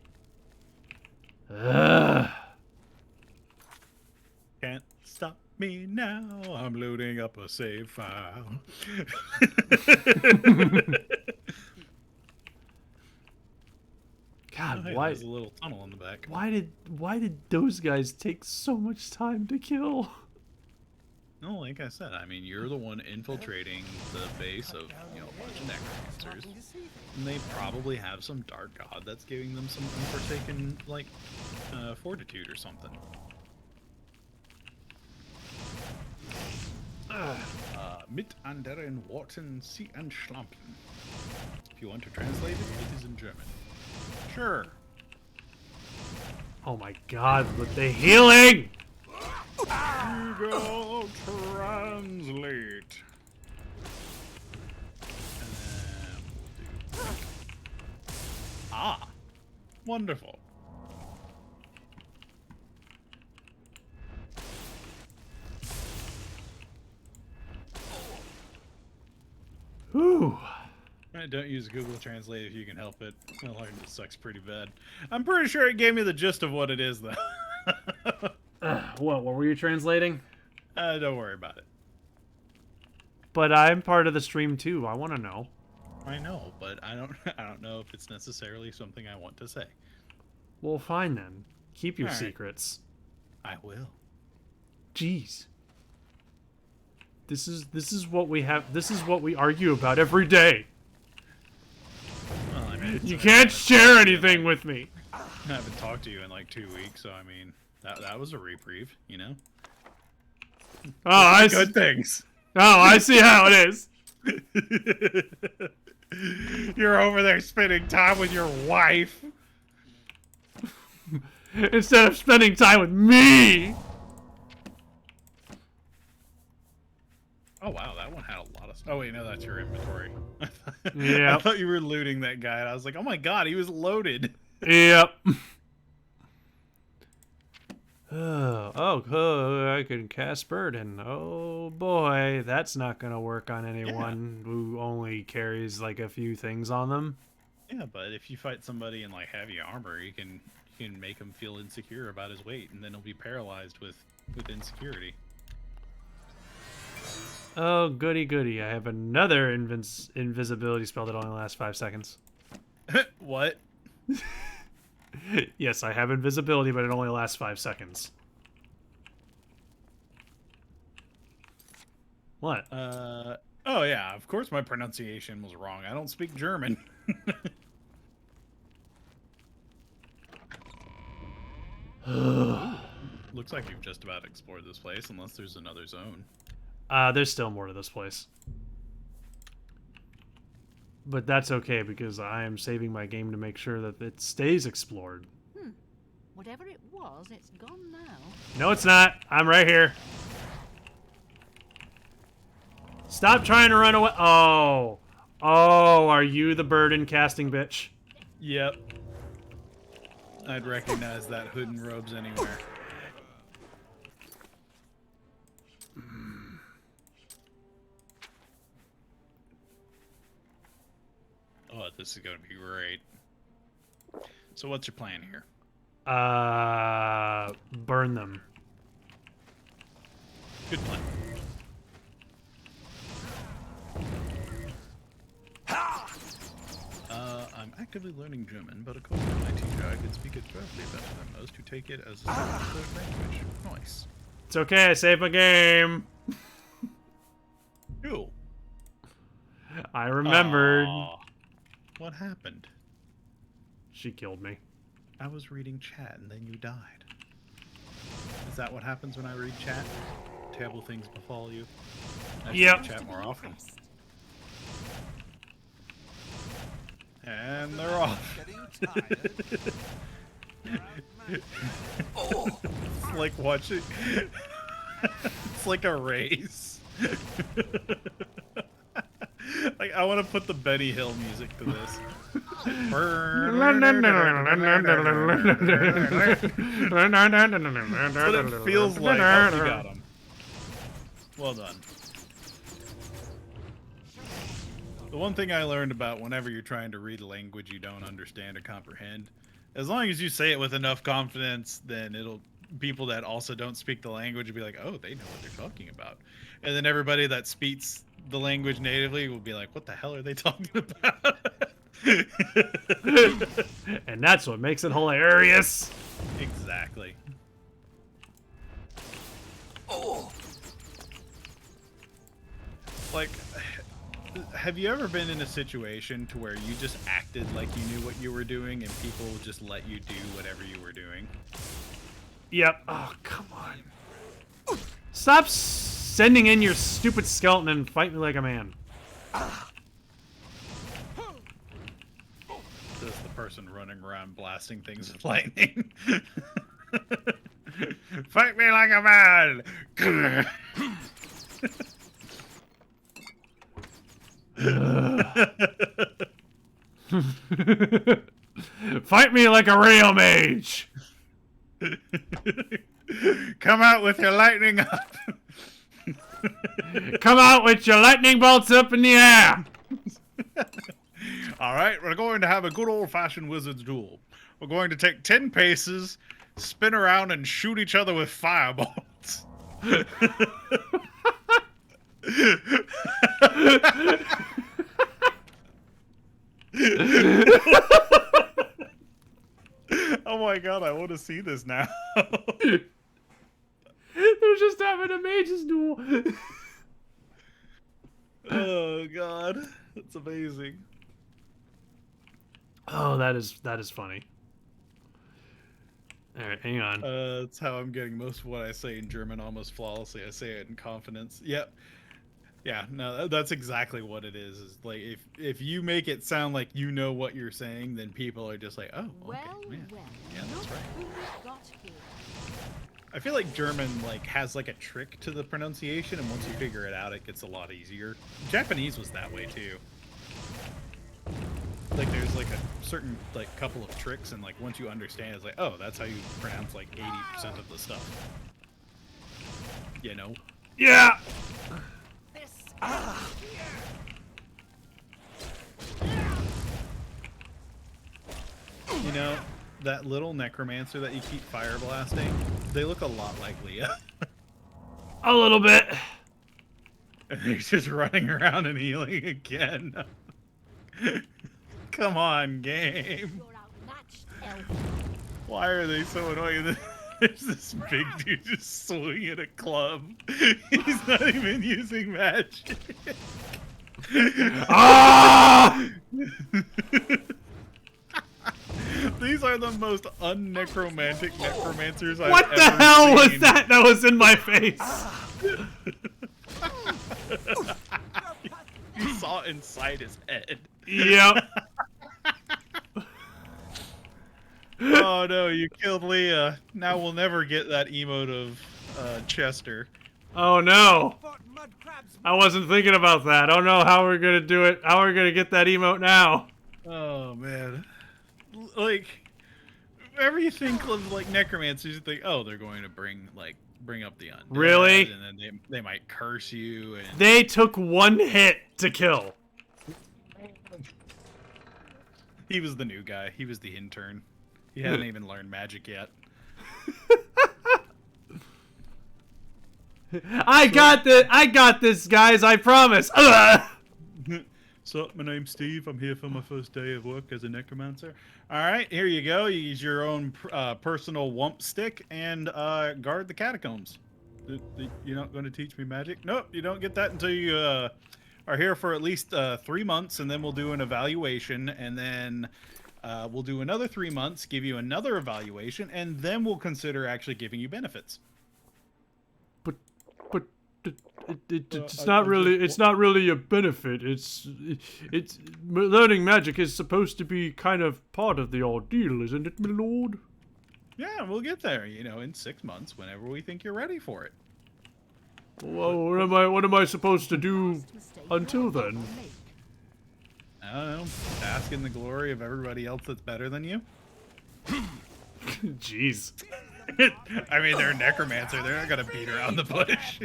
Speaker 2: Ugh.
Speaker 1: Can't stop me now. I'm loading up a save file.
Speaker 2: God,
Speaker 1: Oh, hey,
Speaker 2: why?
Speaker 1: there's a little tunnel in the back.
Speaker 2: Why did those guys take so much time to kill?
Speaker 1: No, like I said, I mean, you're the one infiltrating the base of, you know, a bunch of necromancers. And they probably have some dark god that's giving them some unforsaken, like, fortitude or something. Mit anderen Worten, sie entschlampen. If you want to translate it, it is in German. Sure.
Speaker 2: Oh my god, with the healing!
Speaker 1: Google Translate. And then we'll do... Ah! Wonderful.
Speaker 2: Whew.
Speaker 1: Don't use Google Translate if you can help it. Well, it sucks pretty bad. I'm pretty sure it gave me the gist of what it is, though.
Speaker 2: What were you translating?
Speaker 1: Don't worry about it.
Speaker 2: But I'm part of the stream too. I want to know.
Speaker 1: I know, but I don't know if it's necessarily something I want to say.
Speaker 2: Well, fine then. Keep your
Speaker 1: All right.
Speaker 2: secrets.
Speaker 1: I will.
Speaker 2: Jeez. This is what we have. This is what we argue about every day.
Speaker 1: Well, I mean,
Speaker 2: You can't share anything with me.
Speaker 1: I haven't talked to you in like 2 weeks, so I mean, that was a reprieve, you know.
Speaker 2: Oh, I see.
Speaker 1: Good things.
Speaker 2: Oh, I see how it is.
Speaker 1: You're over there spending time with your wife.
Speaker 2: Instead of spending time with me.
Speaker 1: Oh wow, that one had a lot of. Oh wait, no, that's your inventory.
Speaker 2: Yeah.
Speaker 1: I thought you were looting that guy, and I was like, oh my god, he was loaded.
Speaker 2: Yep. Oh, I can cast Burden. Oh boy, that's not gonna work on anyone who only carries like a few things on them.
Speaker 1: Yeah, but if you fight somebody in like heavy armor, you can make him feel insecure about his weight, and then he'll be paralyzed with insecurity.
Speaker 2: Oh, goody goody. I have another invisibility spell that only lasts 5 seconds.
Speaker 1: What?
Speaker 2: Yes, I have invisibility, but it only lasts 5 seconds. What?
Speaker 1: Oh yeah, of course my pronunciation was wrong. I don't speak German. Ooh, looks like you've just about explored this place, unless there's another zone.
Speaker 2: There's still more to this place. But that's okay, because I am saving my game to make sure that it stays explored.
Speaker 4: Whatever it was, it's gone now.
Speaker 2: No, it's not. I'm right here. Stop trying to run away. Oh. Oh, are you the burden casting bitch?
Speaker 1: Yep. I'd recognize that hood and robes anywhere. Oh, this is gonna be great. So what's your plan here?
Speaker 2: Burn them.
Speaker 1: Good plan. I'm actively learning German, but according to my teacher, I can speak it perfectly better than most who take it as a second or third language. Nice.
Speaker 2: It's okay, I saved my game.
Speaker 1: Cool.
Speaker 2: I remembered.
Speaker 1: Aw. What happened?
Speaker 2: She killed me.
Speaker 1: I was reading chat and then you died. Is that what happens when I read chat? Terrible things befall you? I should read chat more often. And they're off. It's like watching. It's like a race. Like, I want to put the Benny Hill music to this. That's what it feels like. Oh, you got him. Well done. The one thing I learned about whenever you're trying to read a language you don't understand or comprehend, as long as you say it with enough confidence, then people that also don't speak the language will be like, oh, they know what they're talking about. And then everybody that speaks the language natively will be like, what the hell are they talking about?
Speaker 2: And that's what makes it hilarious.
Speaker 1: Exactly.
Speaker 3: Oh.
Speaker 1: Like, have you ever been in a situation to where you just acted like you knew what you were doing and people just let you do whatever you were doing?
Speaker 2: Yep. Oh, come on. Stop sending in your stupid skeleton and fight me like a man.
Speaker 1: This is the person running around blasting things with lightning. Fight me like a man!
Speaker 2: Fight me like a real mage!
Speaker 1: Come out with your lightning up!
Speaker 2: Come out with your lightning bolts up in the air!
Speaker 1: Alright, we're going to have a good old-fashioned wizard's duel. We're going to take 10 paces, spin around, and shoot each other with fireballs. Oh my god, I want to see this now.
Speaker 2: They're just having a mage's duel.
Speaker 1: Oh god, that's amazing.
Speaker 2: Oh, that is funny. Alright, hang on.
Speaker 1: That's how I'm getting most of what I say in German almost flawlessly. I say it in confidence. Yep. Yeah, no, that's exactly what it is. Is like if you make it sound like you know what you're saying, then people are just like, oh, okay,
Speaker 4: Well,
Speaker 1: yeah,
Speaker 4: well.
Speaker 1: yeah, that's
Speaker 4: Look
Speaker 1: right.
Speaker 4: who we've got here.
Speaker 1: I feel like German like has like a trick to the pronunciation, and once you figure it out, it gets a lot easier. Japanese was that way too. Like there's like a certain like couple of tricks, and like once you understand, it's like, oh, that's how you pronounce like 80% of the stuff. You know?
Speaker 2: Yeah!
Speaker 1: You know, that little necromancer that you keep fire blasting, they look a lot like Leah.
Speaker 2: A little bit.
Speaker 1: And he's just running around and healing again. Come on, game.
Speaker 4: You're outmatched. hell.
Speaker 1: Why are they so annoying? There's this big dude just swinging a club. He's not even using magic.
Speaker 2: Ah!
Speaker 1: These are the most unnecromantic necromancers I've
Speaker 2: What
Speaker 1: ever
Speaker 2: the hell
Speaker 1: seen.
Speaker 2: was that? That was in my face.
Speaker 1: You saw inside his head.
Speaker 2: Yep.
Speaker 1: Oh no, you killed Leah. Now we'll never get that emote of Chester.
Speaker 2: Oh no.
Speaker 3: Fought mud crabs.
Speaker 2: I wasn't thinking about that. Oh no, how are we gonna do it? How are we gonna get that emote now?
Speaker 1: Oh man. Like, whenever you think of like necromancers, you think, oh, they're going to bring up the undead.
Speaker 2: Really?
Speaker 1: And then they might curse you and
Speaker 2: They took one hit to kill.
Speaker 1: he was the new guy. He was the intern. He hadn't even learned magic yet.
Speaker 2: I got this, guys. I promise.
Speaker 1: So, my name's Steve. I'm here for my first day of work as a necromancer. All right, here you go. You use your own personal wump stick and guard the catacombs. You're not going to teach me magic? Nope, you don't get that until you are here for at least 3 months, and then we'll do an evaluation, and then we'll do another 3 months, give you another evaluation, and then we'll consider actually giving you benefits.
Speaker 2: But it's not really a benefit. It's learning magic is supposed to be kind of part of the ordeal, isn't it, my lord?
Speaker 1: Yeah, we'll get there, in 6 months, whenever we think you're ready for it.
Speaker 2: Well, what am I supposed to do until then?
Speaker 1: I don't know, bask in the glory of everybody else that's better than you.
Speaker 2: Jeez.
Speaker 1: I mean, they're a necromancer. They're not gonna beat around the bush.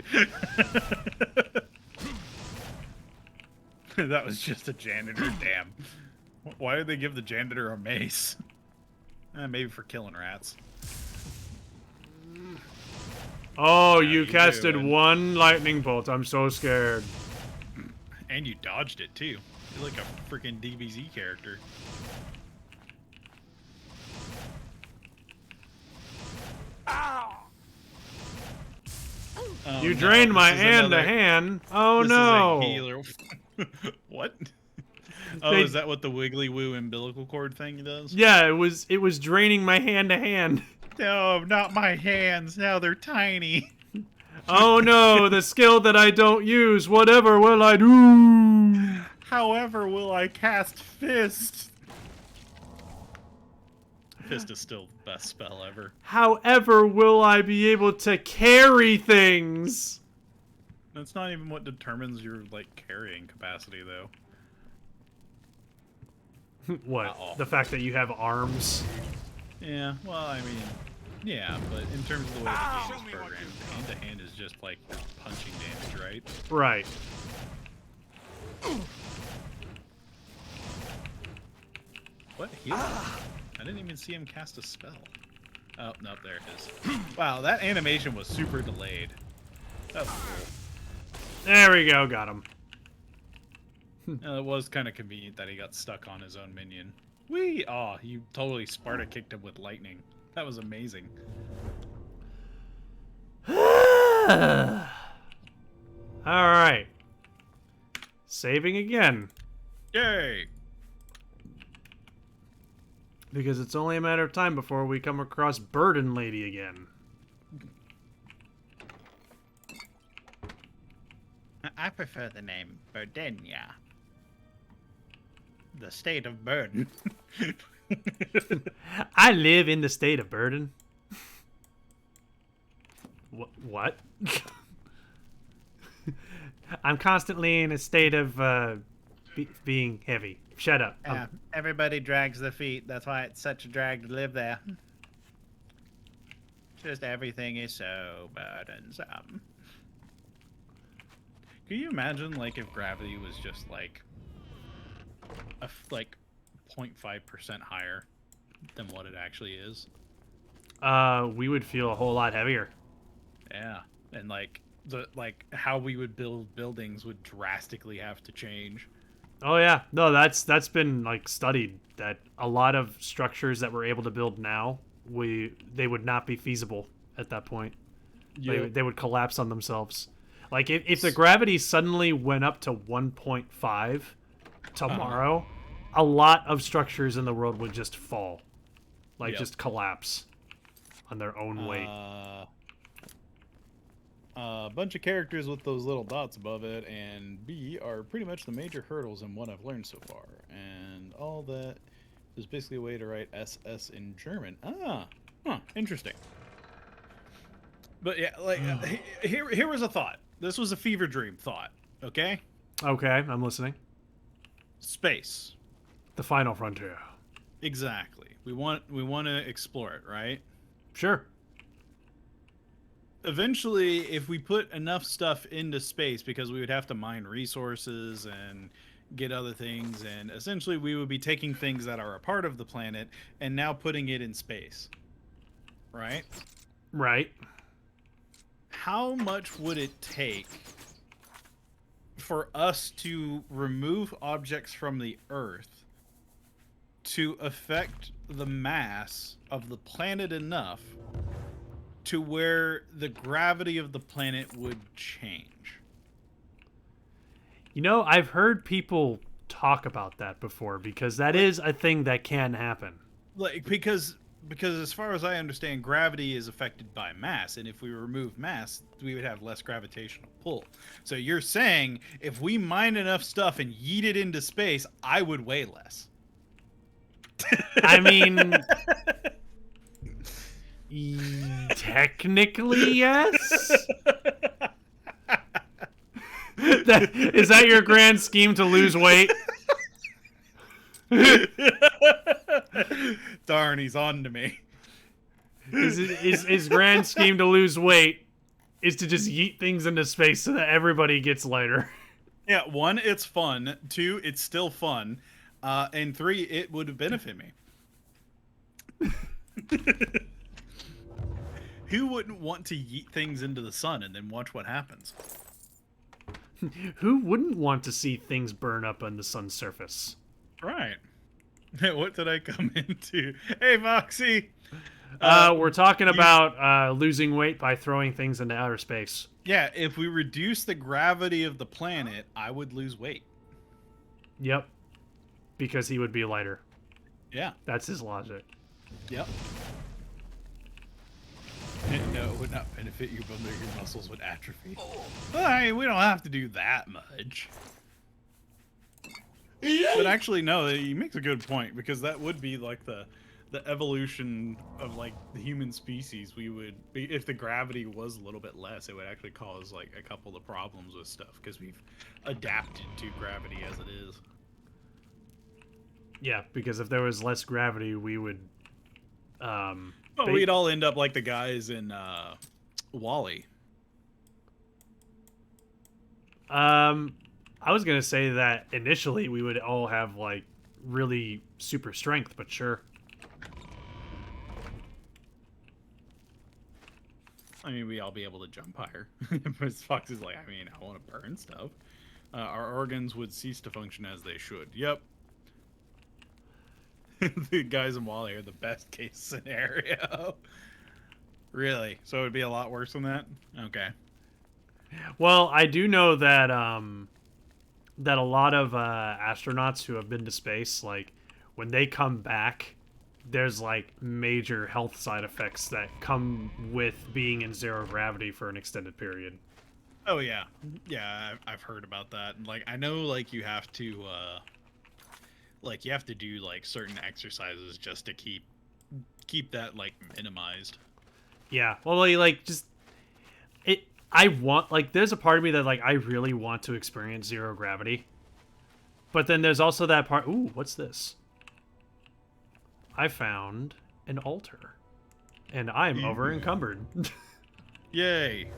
Speaker 1: That was just a janitor. Damn. Why did they give the janitor a mace? Maybe for killing rats.
Speaker 2: Oh,
Speaker 1: How
Speaker 2: you
Speaker 1: you
Speaker 2: casted
Speaker 1: doing?
Speaker 2: one lightning bolt. I'm so scared.
Speaker 1: And you dodged it too. You're like a freaking DBZ character. Oh,
Speaker 2: You
Speaker 1: no,
Speaker 2: drained my
Speaker 1: this is
Speaker 2: hand to
Speaker 1: another-
Speaker 2: hand. Oh
Speaker 1: this
Speaker 2: no.
Speaker 1: Is a healer. What? Oh,
Speaker 2: They-
Speaker 1: is that what the wiggly woo umbilical cord thing does?
Speaker 2: Yeah, it was draining my hand to hand.
Speaker 1: No, not my hands. Now they're tiny.
Speaker 2: Oh no, the skill that I don't use. Whatever will I do?
Speaker 1: However, will I cast Fist? Fist is still the best spell ever.
Speaker 2: However will I be able to carry things?
Speaker 1: That's not even what determines your carrying capacity, though.
Speaker 2: What?
Speaker 1: Uh-oh.
Speaker 2: The fact that you have arms?
Speaker 1: Yeah, well, I mean, yeah, but in terms of the way the game is programmed, hand to hand is just like punching damage, right?
Speaker 2: Right.
Speaker 1: What? Heal? I didn't even see him cast a spell. Oh, no, there it is. Wow, that animation was super delayed. That was cool.
Speaker 2: There we go, got him.
Speaker 1: It was kind of convenient that he got stuck on his own minion. Whee! Oh, you totally Sparta kicked him with lightning. That was amazing.
Speaker 2: Alright. Saving again.
Speaker 1: Yay!
Speaker 2: Because it's only a matter of time before we come across Burden Lady again.
Speaker 1: I prefer the name Burdenia. The state of burden.
Speaker 2: I live in the state of Burden. What? I'm constantly in a state of being heavy. Shut up.
Speaker 1: Yeah, everybody drags their feet. That's why it's such a drag to live there. Just everything is so burdensome. Can you imagine, if gravity was just, a 0.5% higher than what it actually is?
Speaker 2: We would feel a whole lot heavier.
Speaker 1: Yeah, and, how we would build buildings would drastically have to change.
Speaker 2: Oh yeah, no, that's been like studied that a lot of structures that we're able to build now, they would not be feasible at that point.
Speaker 1: Yeah.
Speaker 2: They would collapse on themselves. Like if the gravity suddenly went up to 1.5 tomorrow, a lot of structures in the world would just fall, like
Speaker 1: Yep.
Speaker 2: just collapse on their own weight.
Speaker 1: A bunch of characters with those little dots above it, and B are pretty much the major hurdles in what I've learned so far. And all that is basically a way to write SS in German. Interesting. But yeah, like here was a thought. This was a fever dream thought. Okay,
Speaker 2: Okay, I'm listening.
Speaker 1: space.
Speaker 2: The final frontier.
Speaker 1: Exactly. We want to explore it, right?
Speaker 2: Sure.
Speaker 1: Eventually, if we put enough stuff into space, because we would have to mine resources and get other things, and essentially we would be taking things that are a part of the planet and now putting it in space. Right?
Speaker 2: Right.
Speaker 1: How much would it take for us to remove objects from the Earth to affect the mass of the planet enough to where the gravity of the planet would change?
Speaker 2: You know, I've heard people talk about that before because that is a thing that can happen.
Speaker 1: Like because as far as I understand, gravity is affected by mass, and if we remove mass, we would have less gravitational pull. So you're saying if we mine enough stuff and yeet it into space, I would weigh less.
Speaker 2: I mean, technically, yes. Is that your grand scheme to lose weight?
Speaker 1: Darn, he's on to me.
Speaker 2: His grand scheme to lose weight is to just yeet things into space so that everybody gets lighter.
Speaker 1: Yeah, 1, it's fun. 2, it's still fun. And 3, it would benefit me. Who wouldn't want to yeet things into the sun and then watch what happens?
Speaker 2: Who wouldn't want to see things burn up on the sun's surface?
Speaker 1: Right. What did I come into? Hey, Foxy!
Speaker 2: We're talking about losing weight by throwing things into outer space.
Speaker 1: Yeah, if we reduce the gravity of the planet, I would lose weight.
Speaker 2: Yep. Because he would be lighter.
Speaker 1: Yeah.
Speaker 2: That's his logic.
Speaker 1: Yep. No, it would not benefit you, but your muscles would atrophy. Well, I mean, we don't have to do that much. But actually, no, he makes a good point, because that would be like the evolution of like the human species. We would be, if the gravity was a little bit less, it would actually cause like a couple of problems with stuff, because we've adapted to gravity as it is.
Speaker 2: Yeah, because if there was less gravity, we would.
Speaker 1: But we'd all end up like the guys in Wall-E.
Speaker 2: I was gonna say that initially we would all have like really super strength, but sure.
Speaker 1: I mean, we all be able to jump higher. But Fox is like, I mean, I want to burn stuff. Our organs would cease to function as they should. Yep. The guys in Wall-E are the best case scenario. Really? So it would be a lot worse than that? Okay.
Speaker 2: Well, I do know that that a lot of astronauts who have been to space, like when they come back, there's like major health side effects that come with being in zero gravity for an extended period.
Speaker 1: Oh yeah, yeah. I've heard about that. Like I know, like you have to do like certain exercises just to keep that like minimized.
Speaker 2: Yeah. Well, like just it. I want like there's a part of me that like I really want to experience zero gravity, but then there's also that part. Ooh, what's this? I found an altar, and I'm over encumbered.
Speaker 1: Yay!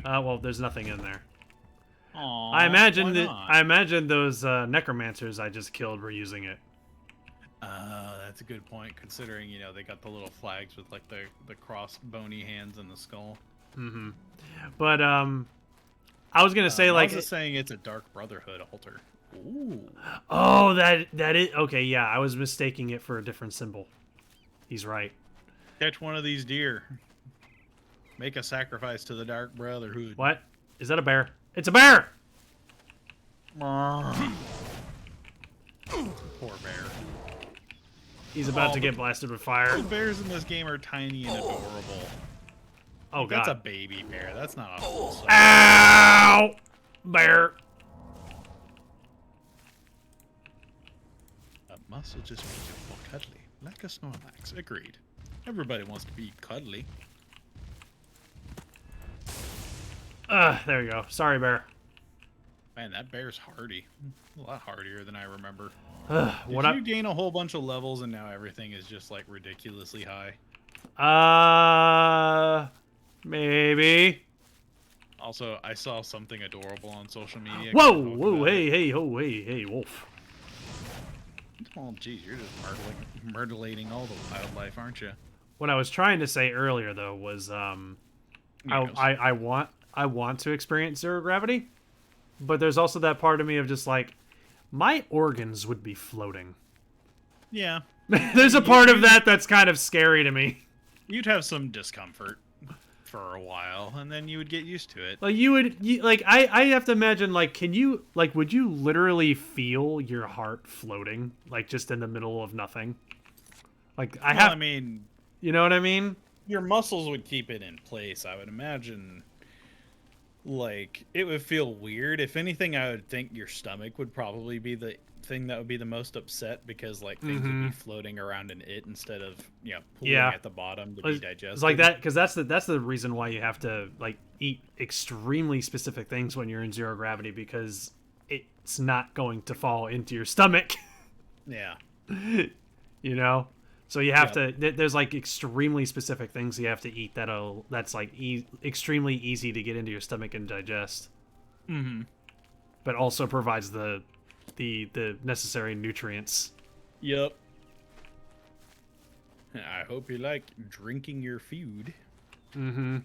Speaker 2: Well, there's nothing in there.
Speaker 1: Aww,
Speaker 2: I imagine
Speaker 1: why
Speaker 2: that.
Speaker 1: not?
Speaker 2: I imagine those necromancers I just killed were using it.
Speaker 1: That's a good point, considering, you know, they got the little flags with like the crossed bony hands and the skull.
Speaker 2: Mm-hmm. But I was gonna say
Speaker 1: I
Speaker 2: like.
Speaker 1: was just saying it's a Dark Brotherhood altar. Ooh.
Speaker 2: Oh, that is okay. Yeah, I was mistaking it for a different symbol. He's right.
Speaker 1: Catch one of these deer. Make a sacrifice to the Dark Brotherhood.
Speaker 2: What? Is that a bear? It's a bear!
Speaker 1: Poor bear.
Speaker 2: He's about
Speaker 1: Oh,
Speaker 2: to get blasted with fire.
Speaker 1: The bears in this game are tiny and adorable.
Speaker 2: Oh,
Speaker 1: That's a
Speaker 2: God.
Speaker 1: baby bear. That's not a full size.
Speaker 2: Ow! Bear.
Speaker 1: A muscle just beautiful, cuddly, like a Snorlax. Agreed. Everybody wants to be cuddly.
Speaker 2: There we go. Sorry, bear.
Speaker 1: Man, that bear's hardy. A lot hardier than I remember.
Speaker 2: What
Speaker 1: Did you gain a whole bunch of levels and now everything is just like ridiculously high?
Speaker 2: Maybe.
Speaker 1: Also, I saw something adorable on social media.
Speaker 2: Whoa!
Speaker 1: Can I talk
Speaker 2: Whoa!
Speaker 1: about
Speaker 2: Hey!
Speaker 1: it?
Speaker 2: Hey! Oh! Hey! Hey! Wolf.
Speaker 1: Oh, geez, you're just murdering all the wildlife, aren't you?
Speaker 2: What I was trying to say earlier, though, was
Speaker 1: Yes.
Speaker 2: I want to experience zero gravity, but there's also that part of me of just like, my organs would be floating.
Speaker 1: Yeah,
Speaker 2: There's a part of that that's kind of scary to me.
Speaker 1: you'd have some discomfort for a while, and then you would get used to it.
Speaker 2: Like I have to imagine, like, would you literally feel your heart floating, like, just in the middle of nothing? Like,
Speaker 1: I mean,
Speaker 2: you know what I mean?
Speaker 1: your muscles would keep it in place, I would imagine. Like, it would feel weird. If anything, I would think your stomach would probably be the thing that would be the most upset, because like things would be floating around in it instead of pooling at the bottom to be digested.
Speaker 2: It's like that because that's the reason why you have to like eat extremely specific things when you're in zero gravity, because it's not going to fall into your stomach.
Speaker 1: Yeah.
Speaker 2: You know, so you have to. There's like extremely specific things you have to eat that's like extremely easy to get into your stomach and digest.
Speaker 1: Mm-hmm.
Speaker 2: But also provides the necessary nutrients.
Speaker 1: Yep. I hope you like drinking your food.
Speaker 2: Mm-hmm.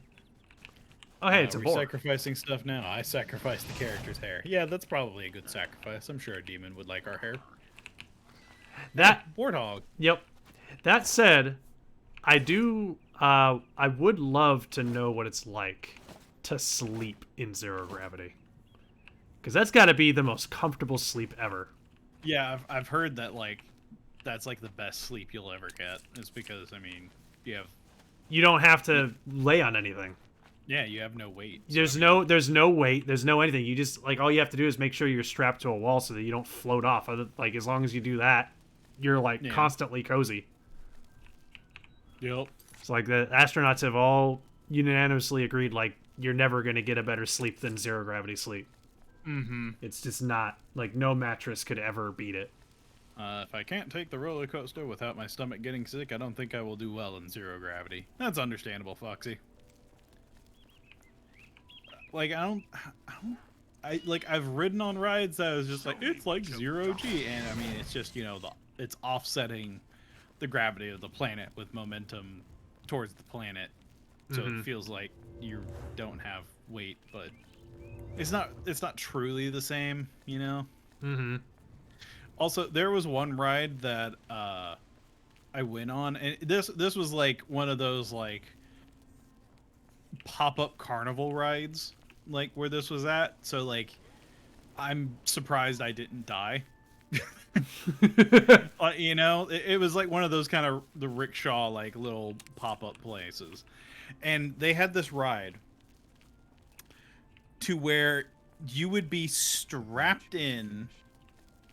Speaker 2: Oh, hey, it's a
Speaker 1: we're
Speaker 2: boar.
Speaker 1: sacrificing stuff now. I sacrificed the character's hair. Yeah, that's probably a good sacrifice. I'm sure a demon would like our hair.
Speaker 2: That
Speaker 1: Warthog.
Speaker 2: Yep. That said, I would love to know what it's like to sleep in zero gravity. Because that's got to be the most comfortable sleep ever.
Speaker 1: Yeah, I've heard that that's like the best sleep you'll ever get. It's because
Speaker 2: You don't have to lay on anything.
Speaker 1: you have no weight.
Speaker 2: There's no weight. There's no anything. You just like all you have to do is make sure you're strapped to a wall so that you don't float off. Like as long as you do that, you're like constantly cozy.
Speaker 1: Yep.
Speaker 2: So like the astronauts have all unanimously agreed like you're never gonna get a better sleep than zero gravity sleep.
Speaker 1: Mm-hmm.
Speaker 2: It's just not like no mattress could ever beat it.
Speaker 1: If I can't take the roller coaster without my stomach getting sick, I don't think I will do well in zero gravity. That's understandable, Foxy. Like I've ridden on rides that was just like it's like zero G, and I mean it's just it's offsetting the gravity of the planet with momentum towards the planet, so it feels like you don't have weight, but it's not truly the same,
Speaker 2: Mm-hmm.
Speaker 1: Also, there was one ride that I went on, and this was like one of those like pop-up carnival rides, like where this was at. So like, I'm surprised I didn't die. It was like one of those kind of the rickshaw like little pop-up places, and they had this ride to where you would be strapped in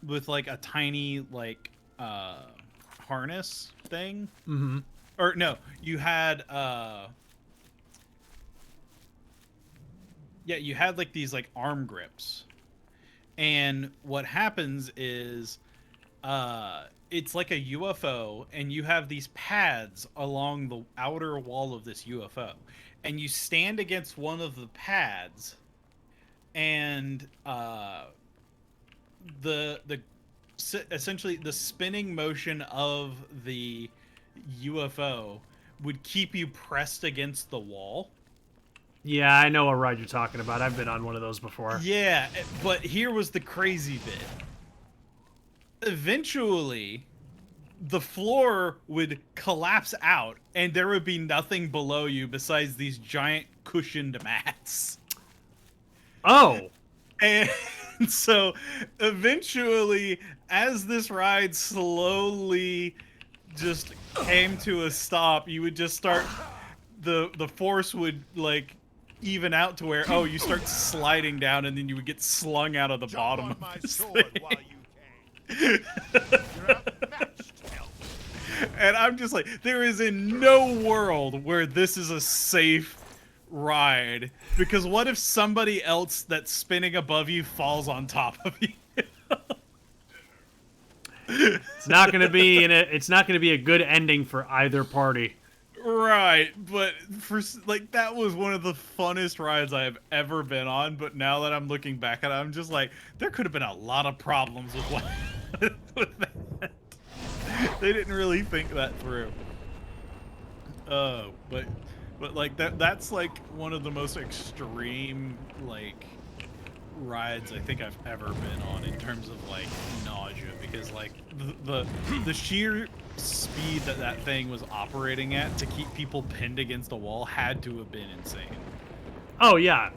Speaker 1: with like a tiny like harness thing.
Speaker 2: Mm-hmm.
Speaker 1: Or no, you had you had like these like arm grips, and what happens is it's like a UFO, and you have these pads along the outer wall of this UFO, and you stand against one of the pads, and essentially the spinning motion of the UFO would keep you pressed against the wall.
Speaker 2: Yeah, I know what ride you're talking about. I've been on one of those before.
Speaker 1: Yeah, but here was the crazy bit. Eventually, the floor would collapse out, and there would be nothing below you besides these giant cushioned mats.
Speaker 2: Oh!
Speaker 1: And so, eventually, as this ride slowly just came to a stop, you would just start... The force would, like, even out to where, oh, you start sliding down, and then you would get slung out of the bottom of
Speaker 3: my
Speaker 1: this
Speaker 3: sword
Speaker 1: thing.
Speaker 3: while you can. You're outmatched, help.
Speaker 1: And I'm just like, there is in no world where this is a safe ride. Because what if somebody else that's spinning above you falls on top of you?
Speaker 2: It's not gonna be it's not gonna be a good ending for either party.
Speaker 1: Right, but like that was one of the funnest rides I have ever been on. But now that I'm looking back at it, I'm just like, there could have been a lot of problems with what with that. They didn't really think that through. But like that's like one of the most extreme like rides I think I've ever been on in terms of like nausea, because like the sheer speed that thing was operating at to keep people pinned against the wall had to have been insane.
Speaker 2: Oh yeah,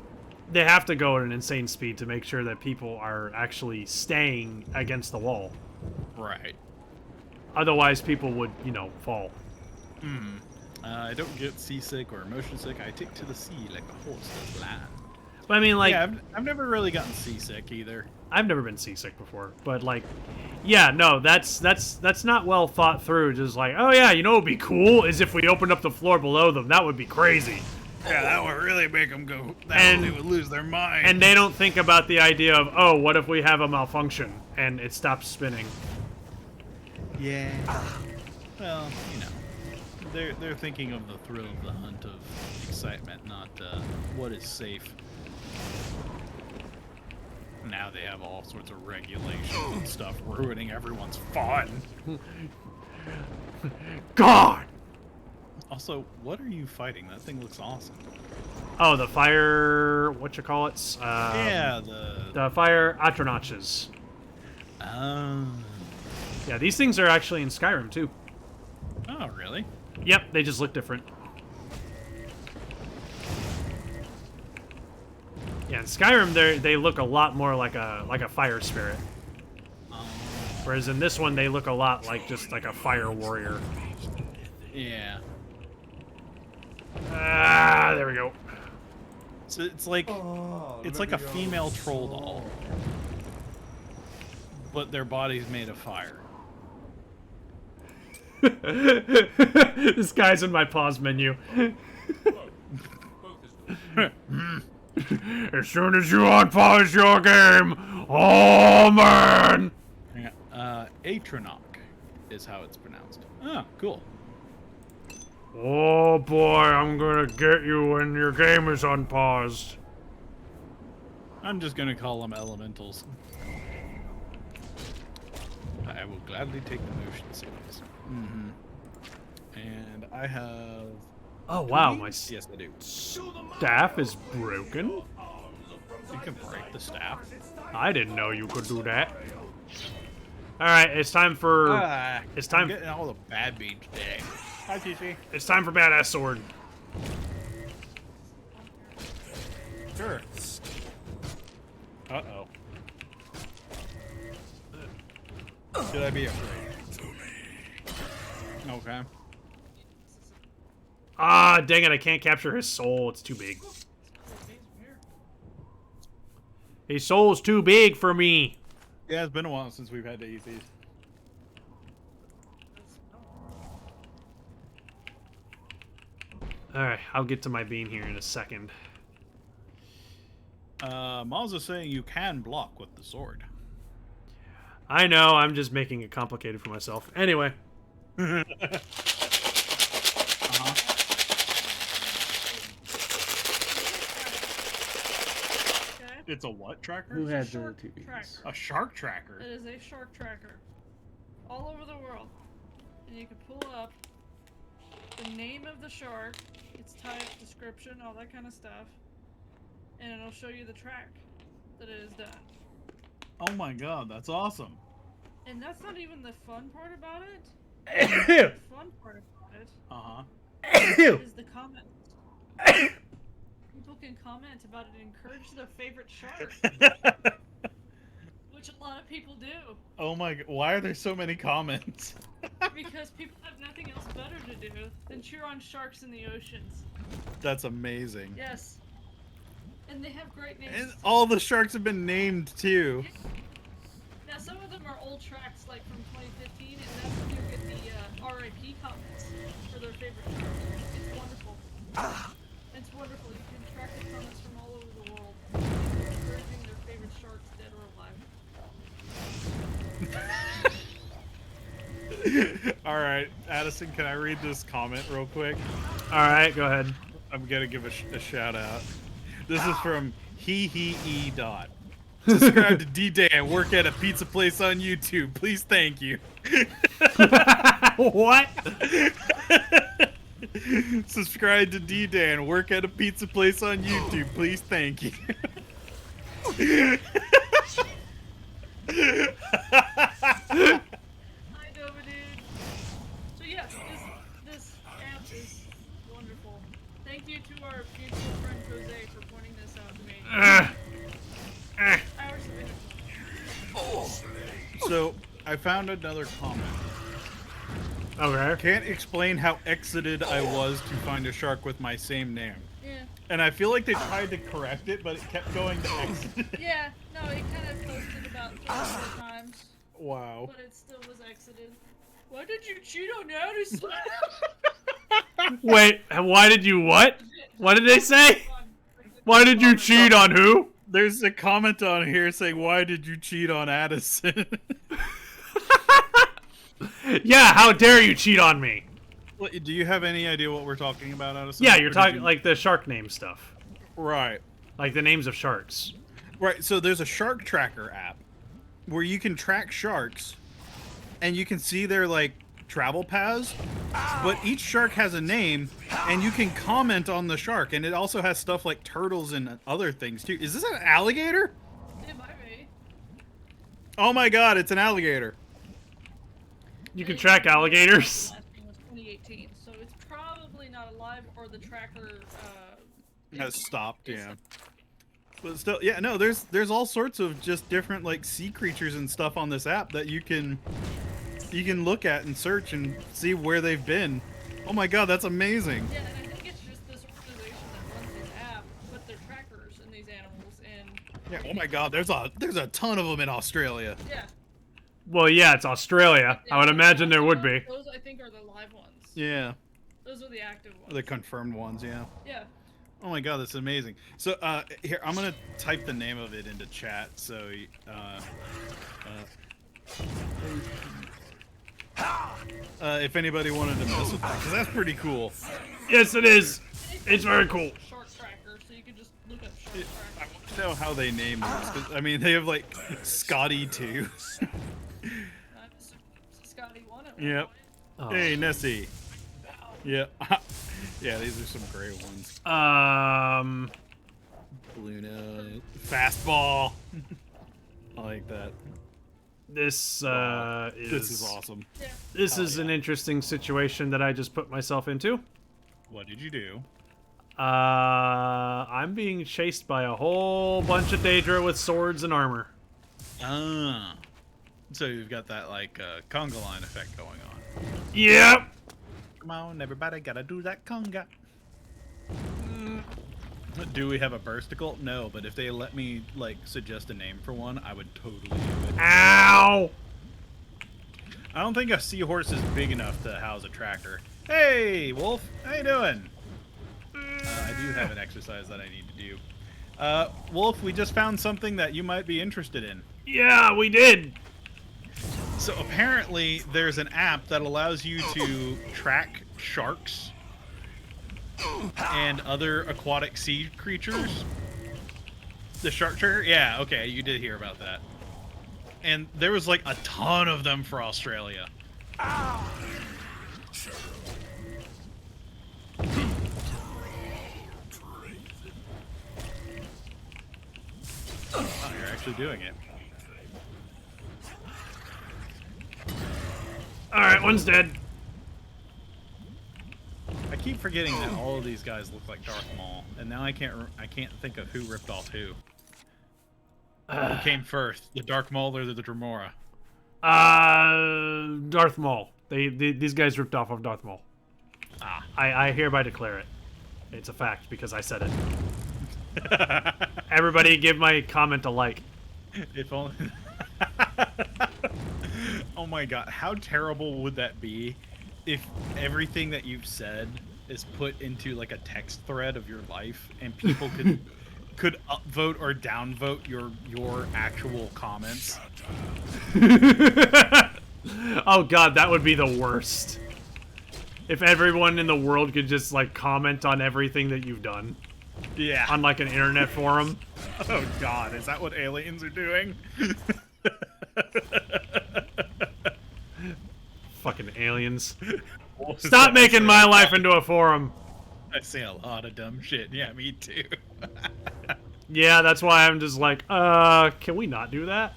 Speaker 2: they have to go at an insane speed to make sure that people are actually staying against the wall.
Speaker 1: Right.
Speaker 2: Otherwise, people would, you know, fall.
Speaker 1: I don't get seasick or motion sick. I take to the sea like a horse does land.
Speaker 2: But I mean, like,
Speaker 1: Yeah, I've never really gotten seasick either.
Speaker 2: I've never been seasick before, but like, yeah, no, that's not well thought through. Just like, oh yeah, you know what'd be cool is if we opened up the floor below them. That would be crazy.
Speaker 1: Yeah, that would really make them go. They would lose their mind.
Speaker 2: And they don't think about the idea of, oh, what if we have a malfunction and it stops spinning?
Speaker 1: Yeah. Well, you know, they're thinking of the thrill of the hunt, of excitement, not what is safe. Now they have all sorts of regulations and stuff ruining everyone's fun.
Speaker 2: God!
Speaker 1: Also, what are you fighting? That thing looks awesome.
Speaker 2: Oh, the fire... whatchamacallits?
Speaker 1: Yeah,
Speaker 2: The fire Atronachs. Yeah, these things are actually in Skyrim, too.
Speaker 1: Oh, really?
Speaker 2: Yep, they just look different. Yeah, in Skyrim, they look a lot more like a fire spirit. Whereas in this one, they look a lot like just like a fire warrior.
Speaker 1: Yeah.
Speaker 2: Ah, there we go.
Speaker 1: So it's like a female troll doll, but their body's made of fire.
Speaker 2: This guy's in my pause menu. As soon as you unpause your game, oh man!
Speaker 1: Yeah, Atronach is how it's pronounced. Oh, cool.
Speaker 2: Oh boy, I'm gonna get you when your game is unpaused.
Speaker 1: I'm just gonna call them elementals. I will gladly take the motion series. And I have...
Speaker 2: Oh wow, my
Speaker 1: Yes, I do.
Speaker 2: staff is broken?
Speaker 1: You can break the staff.
Speaker 2: I didn't know you could do that. Alright, it's time for... it's time...
Speaker 1: I'm getting all the bad beans today. Hi, TC.
Speaker 2: It's time for Badass Sword.
Speaker 1: Sure. Uh-oh. Should I be afraid? Okay.
Speaker 2: Ah, dang it, I can't capture his soul. It's too big. His soul's too big for me.
Speaker 1: Yeah, it's been a while since we've had to eat these.
Speaker 2: Alright, I'll get to my bean here in a second.
Speaker 1: Miles is saying you can block with the sword.
Speaker 2: I know, I'm just making it complicated for myself. Anyway.
Speaker 1: It's a what tracker?
Speaker 5: Who had the
Speaker 6: Shark
Speaker 5: two beans?
Speaker 6: tracker.
Speaker 1: A shark tracker.
Speaker 6: It is a shark tracker. All over the world. And you can pull up
Speaker 5: the name of the shark, its type, description, all that kind of stuff, and it'll show you the track that it is done.
Speaker 1: Oh my god, that's awesome.
Speaker 5: And that's not even the fun part about it. The fun part about it is the comments. People can comment about it and encourage their favorite shark, which a lot of people do.
Speaker 1: Oh my god, why are there so many comments?
Speaker 5: Because people have nothing else better to do than cheer on sharks in the oceans.
Speaker 1: That's amazing.
Speaker 5: Yes. And they have great names.
Speaker 1: And all the sharks have been named too.
Speaker 5: Now, some of them are old tracks, like from 2015, and that's when you get the RIP comments for their favorite sharks. It's wonderful. It's wonderful. You can track the comments from all over the world, encouraging their favorite sharks, dead or alive.
Speaker 1: Alright, Addison, can I read this comment real quick?
Speaker 2: Alright, go ahead.
Speaker 1: I'm gonna give a shout out. This is from he dot. Subscribe to D-Day and work at a pizza place on YouTube. Please, thank you.
Speaker 2: What?
Speaker 1: Subscribe to D-Day and work at a pizza place on YouTube. Please, thank you.
Speaker 5: I know, dude. So yes, this app is wonderful. Thank you to our mutual friend Jose for pointing this out to me. Hours of energy.
Speaker 1: So, I found another comment.
Speaker 2: Okay.
Speaker 1: Can't explain how exited I was to find a shark with my same name.
Speaker 5: Yeah.
Speaker 1: And I feel like they tried to correct it, but it kept going to exit.
Speaker 5: Yeah. No, it kind of posted about 3 or 4 times,
Speaker 1: Wow.
Speaker 5: but it still was exited. Why did you cheat on Addison?
Speaker 2: Wait, why did you what? What did they say? Why did you cheat on who?
Speaker 1: There's a comment on here saying, "Why did you cheat on Addison?"
Speaker 2: Yeah, how dare you cheat on me?
Speaker 1: Do you have any idea what we're talking about, Addison?
Speaker 2: Yeah,
Speaker 1: Or
Speaker 2: you're
Speaker 1: did
Speaker 2: talking
Speaker 1: you-
Speaker 2: like the shark name stuff.
Speaker 1: Right.
Speaker 2: Like the names of sharks.
Speaker 1: Right, so there's a shark tracker app where you can track sharks and you can see their like travel paths, but each shark has a name and you can comment on the shark, and it also has stuff like turtles and other things too. Is this an alligator?
Speaker 5: It might be.
Speaker 1: Oh my god, it's an alligator.
Speaker 2: You can track alligators.
Speaker 5: Last thing was 2018, so it's probably not alive, or the tracker
Speaker 1: Has stopped, yeah. But still, yeah, no, there's all sorts of just different like sea creatures and stuff on this app that you can look at and search and see where they've been. Oh my god, that's amazing.
Speaker 5: Yeah, and I think it's just this organization that runs this app, put their trackers in these animals, and
Speaker 1: Yeah, oh my god, there's a ton of them in Australia.
Speaker 5: yeah.
Speaker 2: Well, yeah, it's Australia. I would imagine there would be.
Speaker 5: Those I think are the live ones.
Speaker 1: Yeah,
Speaker 5: Those are the active ones.
Speaker 1: the confirmed ones, yeah.
Speaker 5: Yeah.
Speaker 1: Oh my god, that's amazing. So, here, I'm gonna type the name of it into chat, so, if anybody wanted to mess with that, because that's pretty cool.
Speaker 2: Yes, it is. It's very cool.
Speaker 5: Shark tracker, so you can just look up shark
Speaker 1: I
Speaker 5: tracker.
Speaker 1: want to know how they name this, 'cause, I mean, they have, like, Scotty, too.
Speaker 5: Scotty won it.
Speaker 1: Yep.
Speaker 2: Oh.
Speaker 1: Hey, Nessie. Yep. Yeah, these are some great ones. Blue note. Fastball. I like that.
Speaker 2: This
Speaker 1: This is awesome.
Speaker 5: Yeah.
Speaker 2: This
Speaker 1: Hell
Speaker 2: is
Speaker 1: yeah.
Speaker 2: an interesting situation that I just put myself into.
Speaker 1: What did you do?
Speaker 2: I'm being chased by a whole bunch of Daedra with swords and armor.
Speaker 1: Ah. So you've got that, like, conga line effect going on.
Speaker 2: Yep.
Speaker 1: Come on, everybody gotta do that conga. Do we have a bursticle? No, but if they let me, like, suggest a name for one, I would totally do it.
Speaker 2: Ow.
Speaker 1: I don't think a seahorse is big enough to house a tractor. Hey, Wolf, how you doing? I do have an exercise that I need to do. Wolf, we just found something that you might be interested in.
Speaker 2: Yeah, we did.
Speaker 1: So apparently there's an app that allows you to track sharks and other aquatic sea creatures. The shark tracker? Yeah, okay, you did hear about that. And there was like a ton of them for Australia. actually doing it.
Speaker 2: All right, one's dead.
Speaker 1: I keep forgetting that all of these guys look like Darth Maul, and now I can't think of who ripped off who. Who came first, the Dark Maul or the Dremora?
Speaker 2: Darth Maul. These guys ripped off of Darth Maul.
Speaker 1: Ah.
Speaker 2: I hereby declare it. It's a fact because I said it. Everybody give my comment a like.
Speaker 1: If only. Oh my god, how terrible would that be if everything that you've said is put into like a text thread of your life and people could upvote or downvote your actual comments?
Speaker 2: Oh god, that would be the worst. If everyone in the world could just like comment on everything that you've done.
Speaker 1: Yeah.
Speaker 2: On like an internet forum.
Speaker 1: Oh god, is that what aliens are doing?
Speaker 2: Fucking aliens. Stop making my life into a forum.
Speaker 1: I say a lot of dumb shit. Yeah, me too.
Speaker 2: Yeah, that's why I'm just like, can we not do that?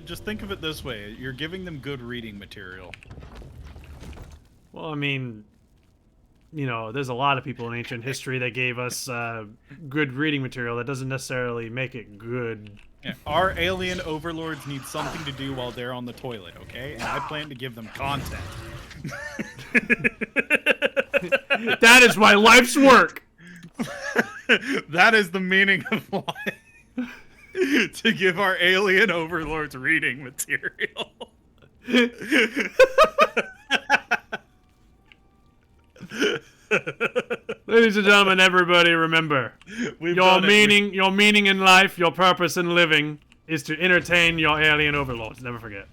Speaker 1: Just think of it this way. You're giving them good reading material.
Speaker 2: Well, I mean, you know, there's a lot of people in ancient history that gave us good reading material. That doesn't necessarily make it good.
Speaker 1: Yeah, our alien overlords need something to do while they're on the toilet, okay? And I plan to give them content.
Speaker 2: That is my life's work.
Speaker 1: That is the meaning of life. To give our alien overlords reading material.
Speaker 2: Ladies and gentlemen, everybody remember, your meaning in life, your purpose in living is to entertain your alien overlords. Never forget.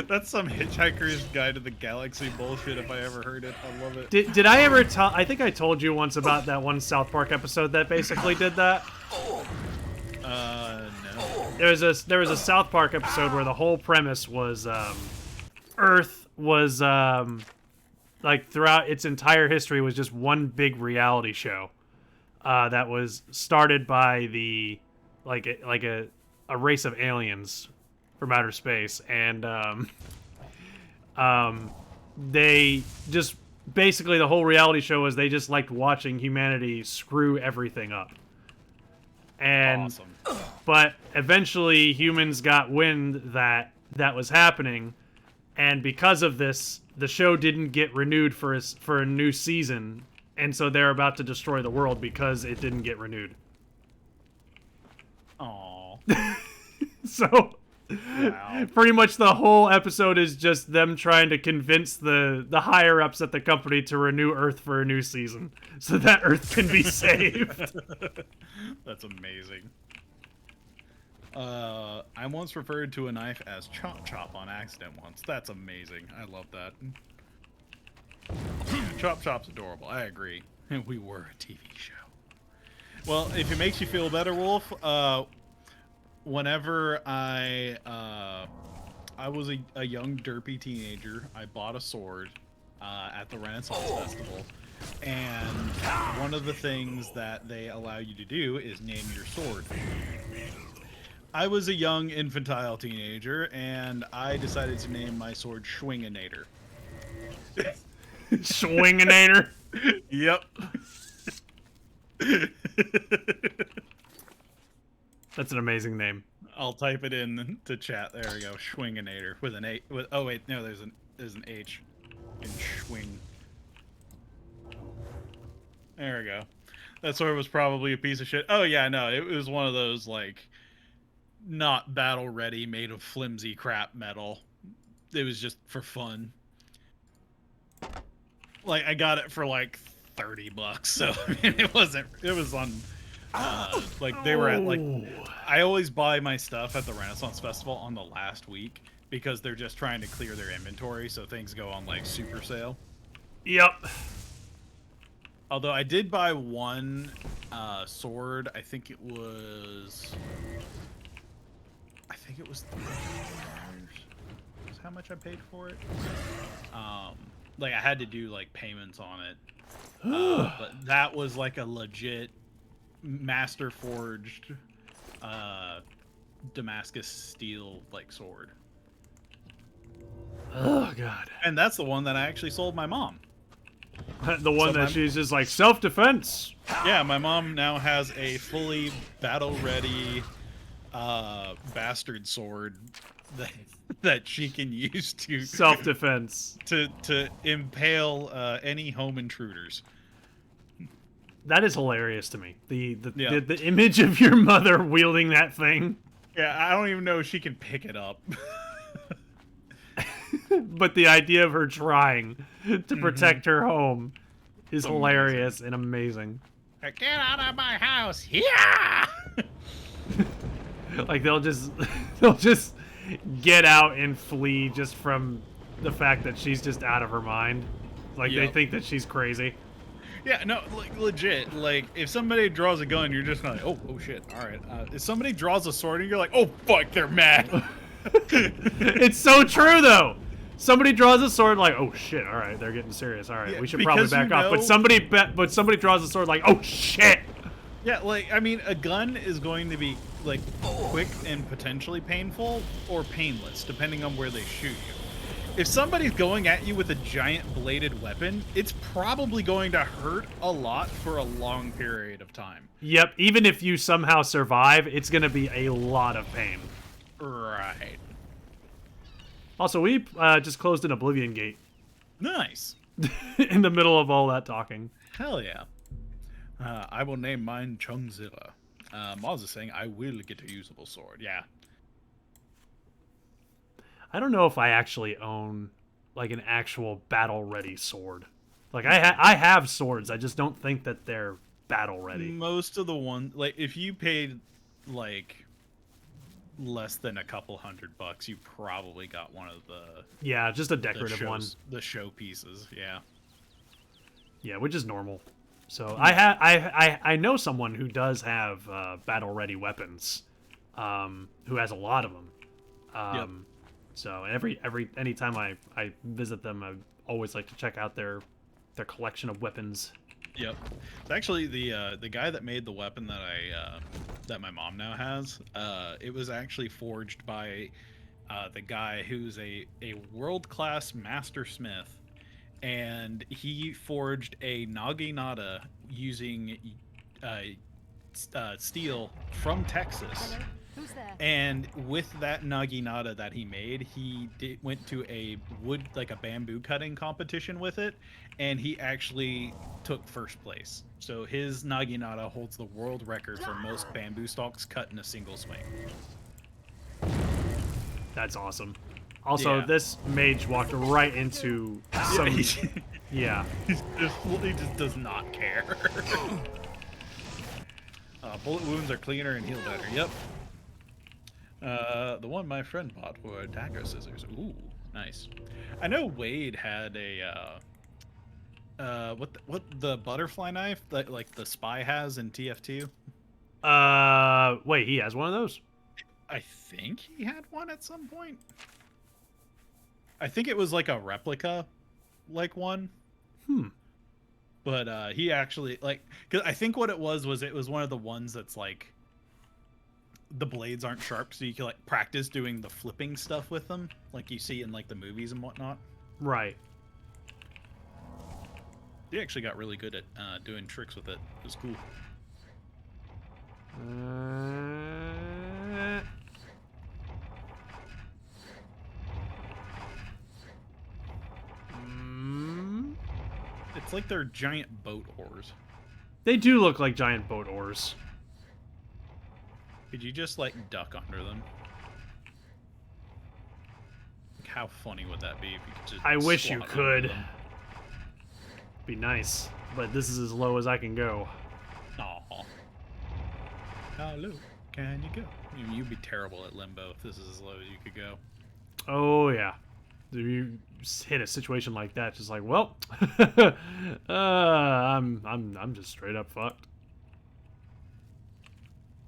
Speaker 1: That's some Hitchhiker's Guide to the Galaxy bullshit if I ever heard it. I love it.
Speaker 2: Did I ever tell? I think I told you once about that one South Park episode that basically did that.
Speaker 1: No.
Speaker 2: There was a South Park episode where the whole premise was Earth was like throughout its entire history was just one big reality show that was started by the like a race of aliens from outer space, and they just basically the whole reality show was they just liked watching humanity screw everything up. And
Speaker 1: Awesome.
Speaker 2: but eventually humans got wind that that was happening, and because of this the show didn't get renewed for a new season, and so they're about to destroy the world because it didn't get renewed.
Speaker 1: Aww.
Speaker 2: So
Speaker 1: Wow.
Speaker 2: pretty much the whole episode is just them trying to convince the higher ups at the company to renew Earth for a new season so that Earth can be saved.
Speaker 1: That's amazing. I once referred to a knife as Chop Chop on accident once. That's amazing. I love that. Yeah, Chop Chop's adorable. I agree. We were a TV show. Well, if it makes you feel better, Wolf, whenever I was a young derpy teenager, I bought a sword at the Renaissance Festival, and one of the things that they allow you to do is name your sword. I was a young infantile teenager, and I decided to name my sword Schwinginator.
Speaker 2: Swinginator.
Speaker 1: Yep.
Speaker 2: That's an amazing name.
Speaker 1: I'll type it in to chat. There we go. Schwinginator with an A. With, oh wait, no, there's an H in Schwing. There we go. That sword was probably a piece of shit. Oh yeah, no, it was one of those like not battle ready, made of flimsy crap metal. It was just for fun. Like I got it for like $30, so I mean, it was on. Like they were at like. I always buy my stuff at the Renaissance Festival on the last week because they're just trying to clear their inventory, so things go on like super sale.
Speaker 2: Yep.
Speaker 1: Although I did buy one sword, I think it was $3. That's how much I paid for it. Like I had to do like payments on it, but that was like a legit master forged Damascus steel like sword.
Speaker 2: Oh god.
Speaker 1: And that's the one that I actually sold my mom.
Speaker 2: The one
Speaker 1: So
Speaker 2: that
Speaker 1: my-
Speaker 2: she's just like self-defense.
Speaker 1: Yeah, my mom now has a fully battle-ready bastard sword that she can use to
Speaker 2: Self-defense.
Speaker 1: to impale any home intruders.
Speaker 2: That is hilarious to me. The
Speaker 1: Yeah.
Speaker 2: the image of your mother wielding that thing,
Speaker 1: Yeah, I don't even know if she can pick it up.
Speaker 2: but the idea of her trying to
Speaker 1: Mm-hmm.
Speaker 2: protect her home is hilarious and amazing.
Speaker 1: Get out of my house! Yeah!
Speaker 2: Like they'll just get out and flee just from the fact that she's just out of her mind. Like they
Speaker 1: Yep.
Speaker 2: think that she's crazy.
Speaker 1: Yeah, no, like legit. Like if somebody draws a gun, you're just like, oh shit, all right. If somebody draws a sword, and you're like, oh fuck, they're mad.
Speaker 2: It's so true though. Somebody draws a sword like, oh shit, all right, they're getting serious. All right,
Speaker 1: Yeah,
Speaker 2: we should probably
Speaker 1: because
Speaker 2: back
Speaker 1: you
Speaker 2: off. But
Speaker 1: know-
Speaker 2: somebody draws a sword like, oh shit.
Speaker 1: Yeah, like I mean, a gun is going to be like quick and potentially painful, or painless, depending on where they shoot you. If somebody's going at you with a giant bladed weapon, it's probably going to hurt a lot for a long period of time.
Speaker 2: Yep, even if you somehow survive, it's gonna be a lot of pain.
Speaker 1: Right.
Speaker 2: Also, we just closed an Oblivion gate
Speaker 1: Nice.
Speaker 2: in the middle of all that talking.
Speaker 1: Hell yeah. I will name mine Chungzilla. Moz is saying I will get a usable sword. Yeah.
Speaker 2: I don't know if I actually own like an actual battle-ready sword. Like I have swords, I just don't think that they're battle-ready.
Speaker 1: Most of the one, like if you paid like less than a couple $100, you probably got one of the
Speaker 2: Yeah, just a decorative one.
Speaker 1: the show pieces. Yeah.
Speaker 2: Yeah, which is normal. So I know someone who does have battle-ready weapons, who has a lot of them.
Speaker 1: Yep.
Speaker 2: So anytime I visit them, I always like to check out their collection of weapons.
Speaker 1: Yep. It's actually the guy that made the weapon that that my mom now has. It was actually forged by the guy who's a world-class master smith, and he forged a naginata using steel from Texas.
Speaker 4: Hello? Who's there?
Speaker 1: And with that naginata that he made, he went to a bamboo cutting competition with it, and he actually took first place. So his naginata holds the world record for most bamboo stalks cut in a single swing.
Speaker 2: That's awesome. Also,
Speaker 1: Yeah.
Speaker 2: this mage walked right into some. Yeah.
Speaker 1: He just does not care. Bullet wounds are cleaner and heal better. Yep. The one my friend bought were dagger scissors. Ooh, nice. I know Wade had a what the butterfly knife that like the spy has in TF2.
Speaker 2: Wait, he has one of those?
Speaker 1: I think he had one at some point. I think it was like a replica, like one. But he actually like, cause I think what it was one of the ones that's like the blades aren't sharp, so you can like practice doing the flipping stuff with them, like you see in like the movies and whatnot.
Speaker 2: Right.
Speaker 1: He actually got really good at doing tricks with it. It was cool. It's like they're giant boat oars.
Speaker 2: They do look like giant boat oars.
Speaker 1: Could you just like duck under them? Like, how funny would that be if you could just?
Speaker 2: I wish you
Speaker 1: squat
Speaker 2: could.
Speaker 1: under them?
Speaker 2: Be nice, but this is as low as I can go.
Speaker 1: Aw. How low can you go? I mean, you'd be terrible at limbo if this is as low as you could go.
Speaker 2: Oh yeah. If you hit a situation like that, just like, well, I'm just straight up fucked.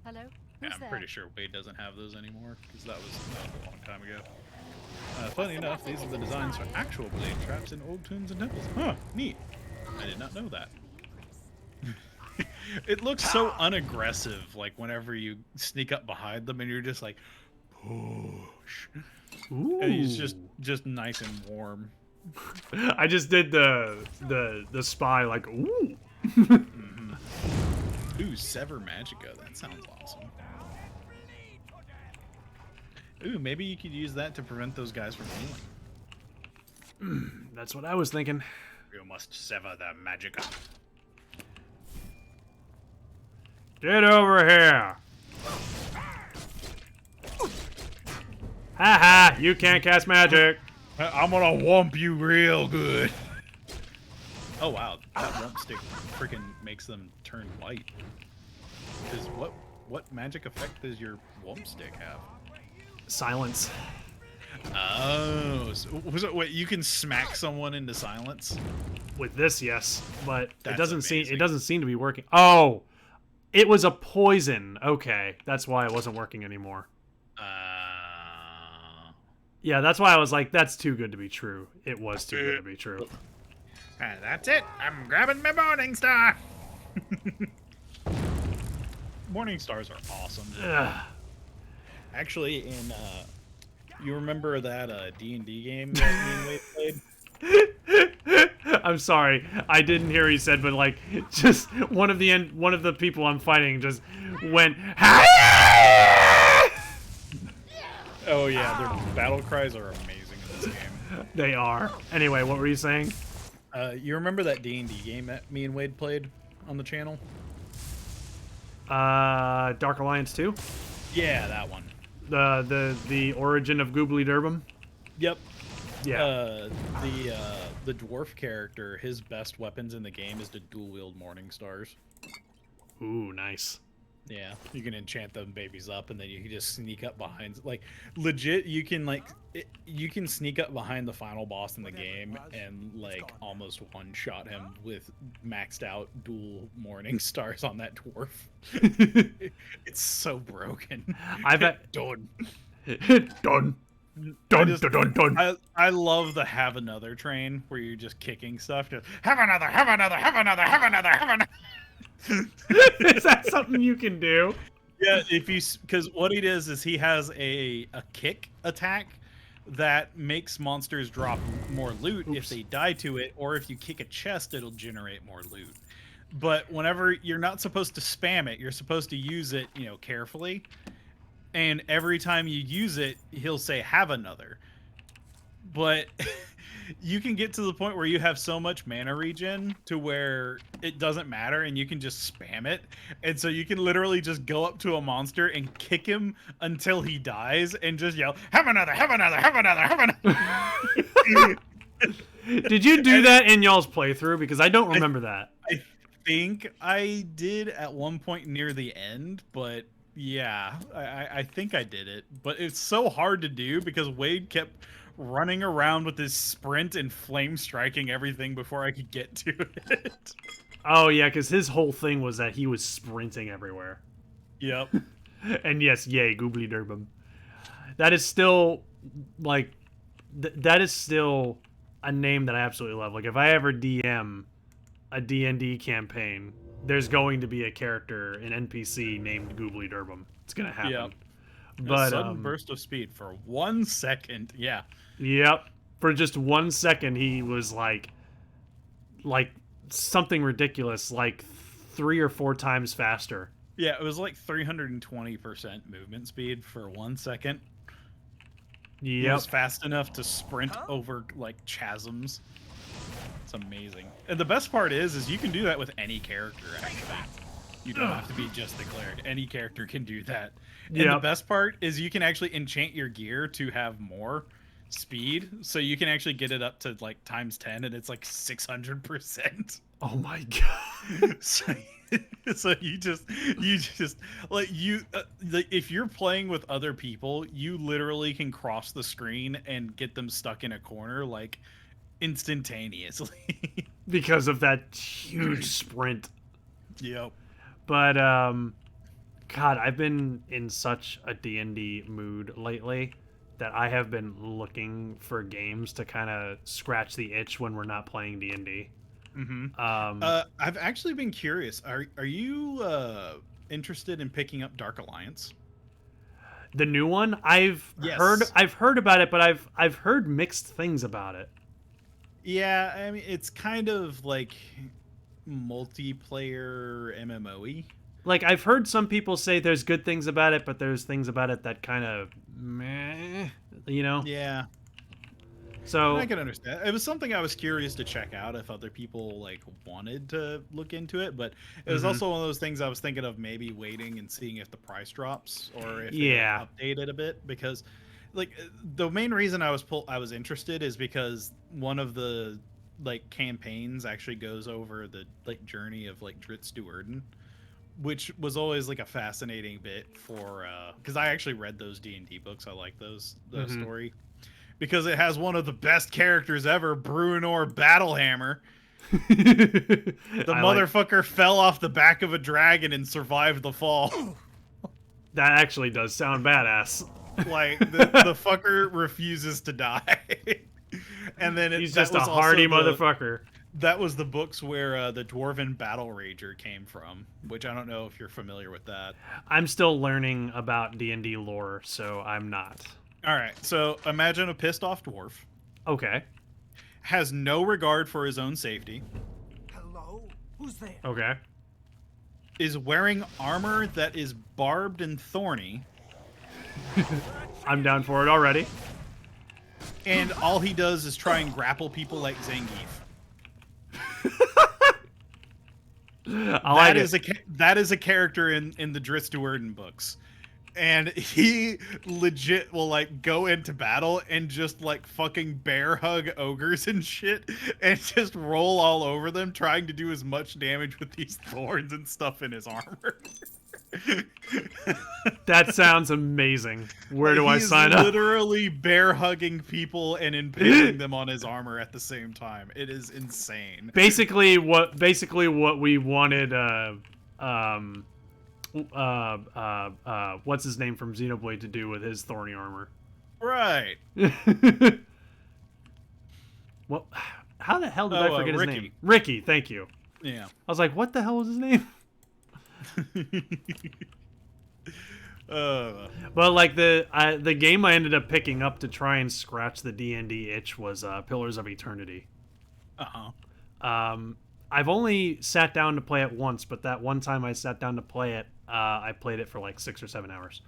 Speaker 4: Hello?
Speaker 1: Yeah,
Speaker 4: Who's
Speaker 1: I'm
Speaker 4: there?
Speaker 1: pretty sure Wade doesn't have those anymore because that was a long time ago. Funny enough, these are the designs for actual blade traps in old tombs and temples. Huh, neat. I did not know that. It looks so unaggressive, like whenever you sneak up behind them and you're just like, push.
Speaker 2: Ooh.
Speaker 1: And he's just nice and warm.
Speaker 2: I just did the spy like ooh.
Speaker 1: Ooh, Sever Magica. That sounds awesome. Ooh, maybe you could use that to prevent those guys from healing.
Speaker 2: That's what I was thinking.
Speaker 1: You must sever the Magica.
Speaker 2: Get over here. Haha, you can't cast magic.
Speaker 1: I'm gonna whomp you real good. Oh wow, that whomp stick freaking makes them turn white. Because what magic effect does your whomp stick have?
Speaker 2: Silence.
Speaker 1: Oh, so, was it? Wait, you can smack someone into silence?
Speaker 2: With this, yes, but
Speaker 1: That's
Speaker 2: it doesn't
Speaker 1: amazing.
Speaker 2: seem to be working. Oh, it was a poison. Okay, that's why it wasn't working anymore. Yeah, that's why I was like, that's too good to be true. It was too good to be true.
Speaker 1: That's it. I'm grabbing my morning star. Morning stars are awesome.
Speaker 2: Ugh.
Speaker 1: Actually, you remember that D&D game that me and Wade played?
Speaker 2: I'm sorry, I didn't hear what he said, but like, just one of the people I'm fighting just went.
Speaker 1: Oh yeah, their battle cries are amazing in this game.
Speaker 2: They are. Anyway, what were you saying?
Speaker 1: You remember that D&D game that me and Wade played on the channel?
Speaker 2: Dark Alliance 2?
Speaker 1: Yeah, that one.
Speaker 2: The origin of Goobly Durbum?
Speaker 1: Yep.
Speaker 2: Yeah.
Speaker 1: The dwarf character, his best weapons in the game is to dual wield morning stars.
Speaker 2: Ooh, nice.
Speaker 1: Yeah, you can enchant them babies up, and then you can just sneak up behind. Like, legit, you can you can sneak up behind the final boss in the game and like almost one-shot him with maxed out dual morning stars on that dwarf. It's so broken.
Speaker 2: I've had
Speaker 1: done.
Speaker 2: done. Dun, dun, dun, dun.
Speaker 1: I love the have another train where you're just kicking stuff. Just have another, have another, have another, have another, have another.
Speaker 2: Is that something you can do?
Speaker 1: Yeah, because what he does is he has a kick attack that makes monsters drop more loot if they die to it, or if you kick a chest, it'll generate more loot. But whenever you're not supposed to spam it, you're supposed to use it, carefully. And every time you use it, he'll say have another. But you can get to the point where you have so much mana regen to where it doesn't matter and you can just spam it. And so you can literally just go up to a monster and kick him until he dies and just yell, have another, have another, have another, have another.
Speaker 2: Did you do that in y'all's playthrough? Because I don't remember that.
Speaker 1: I think I did at one point near the end, but yeah, I think I did it. But it's so hard to do because Wade kept running around with his sprint and flame striking everything before I could get to it.
Speaker 2: Oh yeah, because his whole thing was that he was sprinting everywhere.
Speaker 1: Yep.
Speaker 2: And yes, yay, Goobly Durbum. That is still like that is still a name that I absolutely love. Like if I ever DM a D&D campaign, there's going to be a character, an NPC named Goobly Durbum. It's gonna happen.
Speaker 1: Yep.
Speaker 2: But
Speaker 1: a sudden burst of speed for 1 second. Yeah.
Speaker 2: Yep. For just 1 second, he was like something ridiculous, like 3 or 4 times faster.
Speaker 1: Yeah, it was like 320% movement speed for 1 second. He
Speaker 2: Yep.
Speaker 1: was fast enough to sprint over like chasms. It's amazing. And the best part is you can do that with any character, actually. You don't have to be just the cleric. Any character can do that. And the best part is you can actually enchant your gear to have more speed. So you can actually get it up to like times 10 and it's like 600%.
Speaker 2: Oh my god.
Speaker 1: So you just like if you're playing with other people, you literally can cross the screen and get them stuck in a corner like instantaneously.
Speaker 2: Because of that huge sprint.
Speaker 1: Yep.
Speaker 2: But god, I've been in such a D&D mood lately that I have been looking for games to kind of scratch the itch when we're not playing D&D.
Speaker 1: I've actually been curious. Are you interested in picking up Dark Alliance?
Speaker 2: The new one,
Speaker 1: Yes.
Speaker 2: I've heard about it, but I've heard mixed things about it.
Speaker 1: Yeah, I mean it's kind of like multiplayer MMOE.
Speaker 2: Like, I've heard some people say there's good things about it, but there's things about it that kind of meh, you know.
Speaker 1: Yeah,
Speaker 2: So
Speaker 1: I can understand. It was something I was curious to check out if other people like wanted to look into it, but it was also one of those things I was thinking of maybe waiting and seeing if the price drops or if they
Speaker 2: yeah,
Speaker 1: like, update it a bit because like the main reason I was interested is because one of the like campaigns actually goes over the like journey of like Dritz Duerden, which was always like a fascinating bit for because I actually read those D&D books. I like those story because it has one of the best characters ever, Bruenor Battlehammer. The motherfucker fell off the back of a dragon and survived the fall.
Speaker 2: That actually does sound badass.
Speaker 1: Like the fucker refuses to die. And then
Speaker 2: He's just a hardy motherfucker.
Speaker 1: That was the books where the Dwarven Battle Rager came from, which I don't know if you're familiar with that.
Speaker 2: I'm still learning about D&D lore, so I'm not.
Speaker 1: All right, so imagine a pissed off dwarf.
Speaker 2: Okay.
Speaker 1: Has no regard for his own safety.
Speaker 3: Hello? Who's there?
Speaker 2: Okay.
Speaker 1: Is wearing armor that is barbed and thorny.
Speaker 2: I'm down for it already.
Speaker 1: And all he does is try and grapple people like Zangief. That is a character in the Dritz Duerden books. And he legit will like go into battle and just like fucking bear hug ogres and shit and just roll all over them trying to do as much damage with these thorns and stuff in his armor.
Speaker 2: That sounds amazing. Where do I sign up?
Speaker 1: He's literally bear hugging people and impaling them on his armor at the same time. It is insane.
Speaker 2: Basically what we wanted what's his name from Xenoblade to do with his thorny armor.
Speaker 1: Right.
Speaker 2: Well, how the hell did I forget his
Speaker 1: Ricky.
Speaker 2: name? Ricky, thank you.
Speaker 1: Yeah.
Speaker 2: I was like, what the hell was his name? Well, like the game I ended up picking up to try and scratch the D&D itch was Pillars of Eternity. I've only sat down to play it once, but that one time I sat down to play it, I played it for like 6 or 7 hours.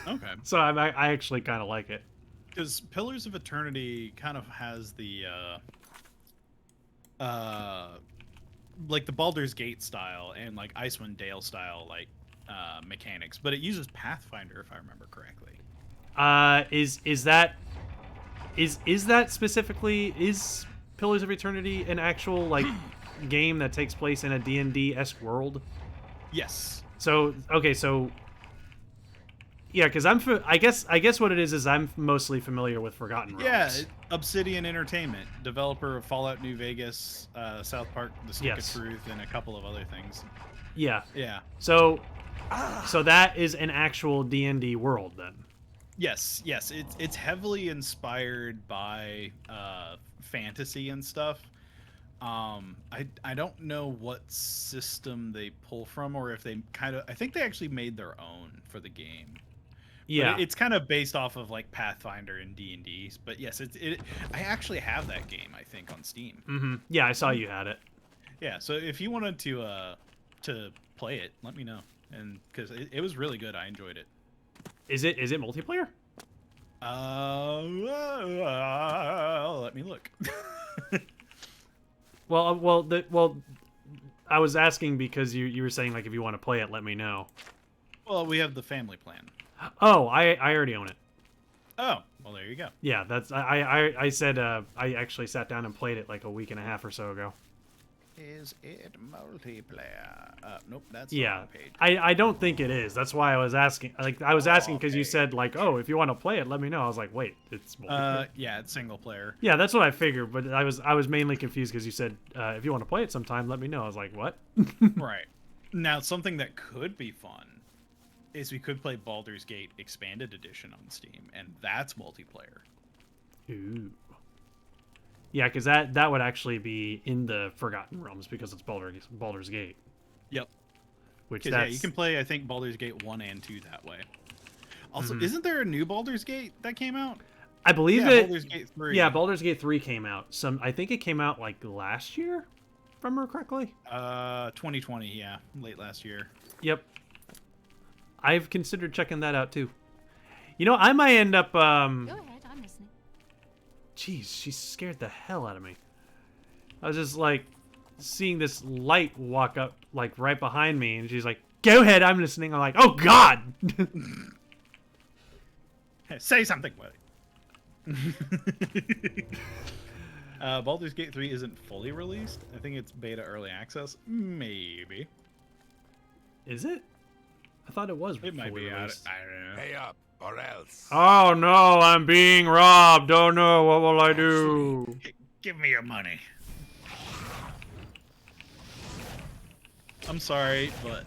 Speaker 1: Okay.
Speaker 2: So I actually kind of like it.
Speaker 1: Because Pillars of Eternity kind of has the like the Baldur's Gate style and like Icewind Dale style like mechanics, but it uses Pathfinder if I remember correctly.
Speaker 2: Is that specifically, is Pillars of Eternity an actual like game that takes place in a D&D-esque world?
Speaker 1: Yes.
Speaker 2: So okay, so yeah, because I guess what it is I'm mostly familiar with Forgotten Realms.
Speaker 1: Yeah, Obsidian Entertainment, developer of Fallout New Vegas, South Park, The Stick
Speaker 2: Yes.
Speaker 1: of Truth, and a couple of other things.
Speaker 2: Yeah.
Speaker 1: Yeah.
Speaker 2: So that is an actual D&D world then.
Speaker 1: Yes, it's heavily inspired by fantasy and stuff. I don't know what system they pull from, or if they I think they actually made their own for the game.
Speaker 2: Yeah,
Speaker 1: but it's kind of based off of like Pathfinder and D&D. But yes, I actually have that game, I think, on Steam.
Speaker 2: Mm-hmm. Yeah, I saw you had it.
Speaker 1: Yeah, so if you wanted to play it, let me know, and because it was really good, I enjoyed it.
Speaker 2: Is it multiplayer?
Speaker 1: Let me look.
Speaker 2: Well, I was asking because you were saying like if you want to play it, let me know.
Speaker 1: Well, we have the family plan.
Speaker 2: Oh, I already own it.
Speaker 1: Oh, well, there you go.
Speaker 2: Yeah, that's I said I actually sat down and played it like a week and a half or so ago.
Speaker 1: Is it multiplayer? Nope, that's
Speaker 2: Yeah,
Speaker 1: the page.
Speaker 2: I don't think it is. That's why I was asking. Like I was asking because you said like, oh, if you want to play it, let me know. I was like, wait, it's multiplayer.
Speaker 1: Yeah, it's single player.
Speaker 2: Yeah, that's what I figured. But I was mainly confused because you said if you want to play it sometime, let me know. I was like, what?
Speaker 1: Right. Now, something that could be fun is we could play Baldur's Gate Expanded Edition on Steam, and that's multiplayer.
Speaker 2: Ooh. Yeah, because that would actually be in the Forgotten Realms because it's Baldur's Gate.
Speaker 1: Yep.
Speaker 2: Which
Speaker 1: Because yeah, you can play I think Baldur's Gate 1 and 2 that way. Also, isn't there a new Baldur's Gate that came out?
Speaker 2: I believe
Speaker 1: Yeah,
Speaker 2: it.
Speaker 1: Baldur's Gate 3.
Speaker 2: Yeah, Baldur's Gate 3 came out. I think it came out like last year, if I remember correctly.
Speaker 1: 2020, yeah, late last year.
Speaker 2: Yep. I've considered checking that out too. You know, I might end up.
Speaker 4: Go ahead, I'm listening.
Speaker 2: Jeez, she scared the hell out of me. I was just like seeing this light walk up like right behind me, and she's like, "Go ahead, I'm listening." I'm like, "Oh God!"
Speaker 1: Hey, say something, buddy. Baldur's Gate 3 isn't fully released. I think it's beta early access. Maybe.
Speaker 2: Is it? I thought it was.
Speaker 1: It might
Speaker 2: fully
Speaker 1: be out.
Speaker 2: released.
Speaker 1: I don't know.
Speaker 3: Pay up or else.
Speaker 2: Oh no, I'm being robbed. Oh no, what will I do?
Speaker 1: Give me your money. I'm sorry, but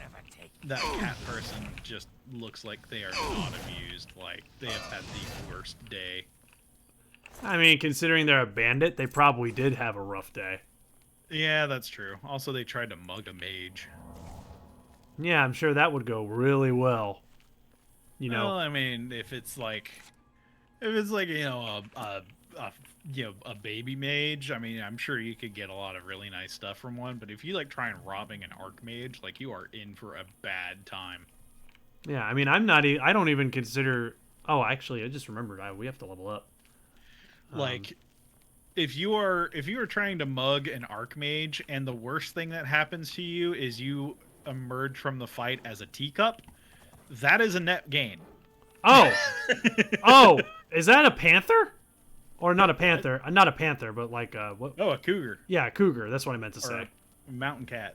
Speaker 1: that cat person just looks like they are not amused. Like, they have had the worst day.
Speaker 2: I mean, considering they're a bandit, they probably did have a rough day.
Speaker 1: Yeah, that's true. Also, they tried to mug a mage.
Speaker 2: Yeah, I'm sure that would go really well. You know,
Speaker 1: Well, I mean, if it's like you know a baby mage, I mean, I'm sure you could get a lot of really nice stuff from one. But if you like try and robbing an archmage, like you are in for a bad time.
Speaker 2: yeah. I mean, I'm not. I don't even consider. Oh, actually, I just remembered. We have to level up.
Speaker 1: Like, if you are trying to mug an archmage, and the worst thing that happens to you is you emerge from the fight as a teacup, that is a net gain.
Speaker 2: Oh, oh, is that a panther? Or not a panther? Not a panther, but like what?
Speaker 1: Oh, a cougar.
Speaker 2: Yeah, a cougar. That's what I meant to
Speaker 1: Or
Speaker 2: say.
Speaker 1: a mountain cat.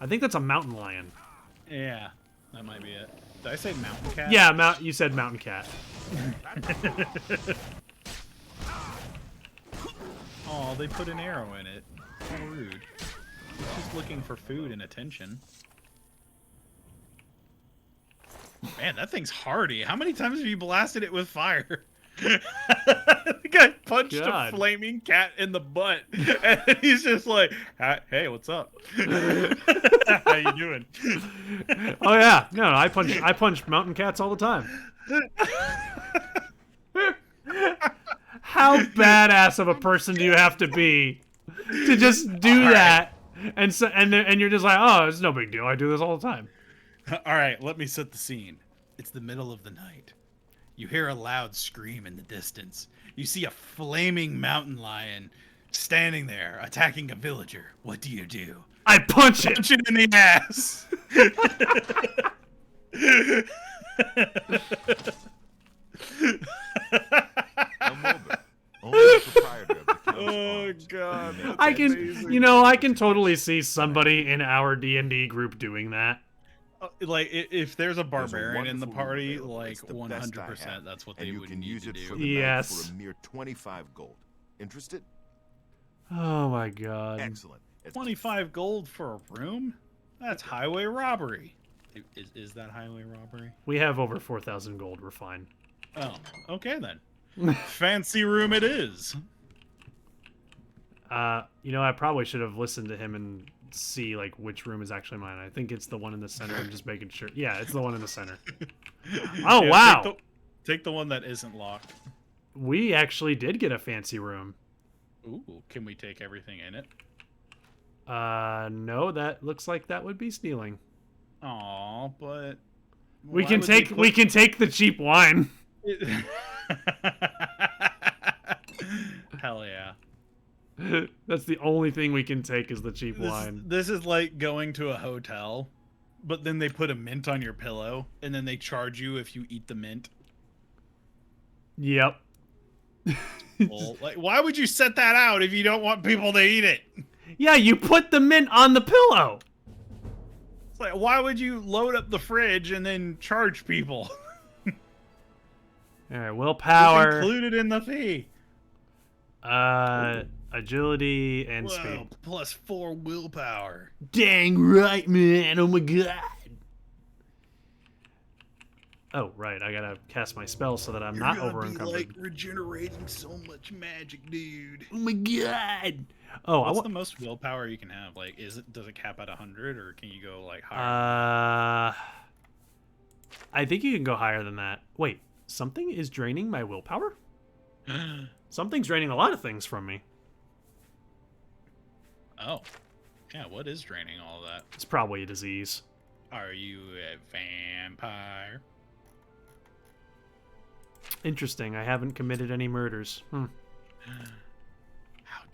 Speaker 2: I think that's a mountain lion.
Speaker 1: Yeah, that might be it. Did I say mountain cat?
Speaker 2: Yeah, you said mountain cat.
Speaker 1: Oh, they put an arrow in it. How rude. It's just looking for food and attention. Man, that thing's hardy. How many times have you blasted it with fire? The guy punched
Speaker 2: God.
Speaker 1: a flaming cat in the butt, and he's just like, "Hey, what's up? How you doing?"
Speaker 2: Oh yeah, no, I punch mountain cats all the time. How badass of a person do you have to be to just do that? And you're just like, oh, it's no big deal. I do this all the time.
Speaker 1: All right, let me set the scene. It's the middle of the night. You hear a loud scream in the distance. You see a flaming mountain lion standing there attacking a villager. What do you do?
Speaker 2: I punch it.
Speaker 1: Punch it in the ass.
Speaker 3: No moment. Only the proprietor of the council
Speaker 1: Oh
Speaker 3: owns.
Speaker 1: God! that's
Speaker 2: I can,
Speaker 1: amazing.
Speaker 2: I can totally see somebody in our D&D group doing that.
Speaker 1: Like if there's a
Speaker 3: There's a
Speaker 1: barbarian in the
Speaker 3: wonderful
Speaker 1: party,
Speaker 3: room
Speaker 1: like
Speaker 3: available. It's the best I
Speaker 1: 100%,
Speaker 3: have,
Speaker 1: that's what
Speaker 3: and
Speaker 1: they
Speaker 3: you
Speaker 1: would
Speaker 3: can
Speaker 1: need
Speaker 3: use
Speaker 1: to
Speaker 3: it
Speaker 1: do.
Speaker 3: for the
Speaker 2: Yes.
Speaker 3: night for a mere 25 gold. Interested?
Speaker 2: Oh my god.
Speaker 3: Excellent. It's
Speaker 1: 25 gold for a room? That's highway robbery. Is that highway robbery?
Speaker 2: We have over 4,000 gold. We're fine.
Speaker 1: Oh, okay then. Fancy room it is.
Speaker 2: I probably should have listened to him and see like which room is actually mine. I think it's the one in the center. I'm just making sure. Yeah, it's the one in the center. Oh
Speaker 1: Yeah,
Speaker 2: wow.
Speaker 1: Take the one that isn't locked.
Speaker 2: We actually did get a fancy room.
Speaker 1: Ooh, can we take everything in it?
Speaker 2: No, that looks like that would be stealing.
Speaker 1: Aw, but
Speaker 2: We
Speaker 1: why
Speaker 2: can
Speaker 1: would they
Speaker 2: take we can take the cheap wine.
Speaker 1: Hell yeah.
Speaker 2: That's the only thing we can take is the cheap wine.
Speaker 1: This is like going to a hotel, but then they put a mint on your pillow, and then they charge you if you eat the mint.
Speaker 2: Yep.
Speaker 1: Well, like, why would you set that out if you don't want people to eat it?
Speaker 2: Yeah, you put the mint on the pillow.
Speaker 1: It's like, why would you load up the fridge and then charge people?
Speaker 2: All right,
Speaker 1: It's
Speaker 2: willpower,
Speaker 1: included in the fee.
Speaker 2: agility, and
Speaker 1: Whoa,
Speaker 2: speed.
Speaker 1: plus 4 willpower.
Speaker 2: Dang right, man. Oh my god. Oh, right. I gotta cast my spell so that I'm not over encumbered.
Speaker 1: regenerating so much magic, dude.
Speaker 2: Oh my god! Oh,
Speaker 1: What's the most willpower you can have? Like, does it cap at 100, or can you go like higher?
Speaker 2: I think you can go higher than that. Wait, something is draining my willpower? Something's draining a lot of things from me.
Speaker 1: Oh, yeah. What is draining all of that?
Speaker 2: It's probably a disease.
Speaker 1: Are you a vampire?
Speaker 2: Interesting. I haven't committed any murders.
Speaker 1: How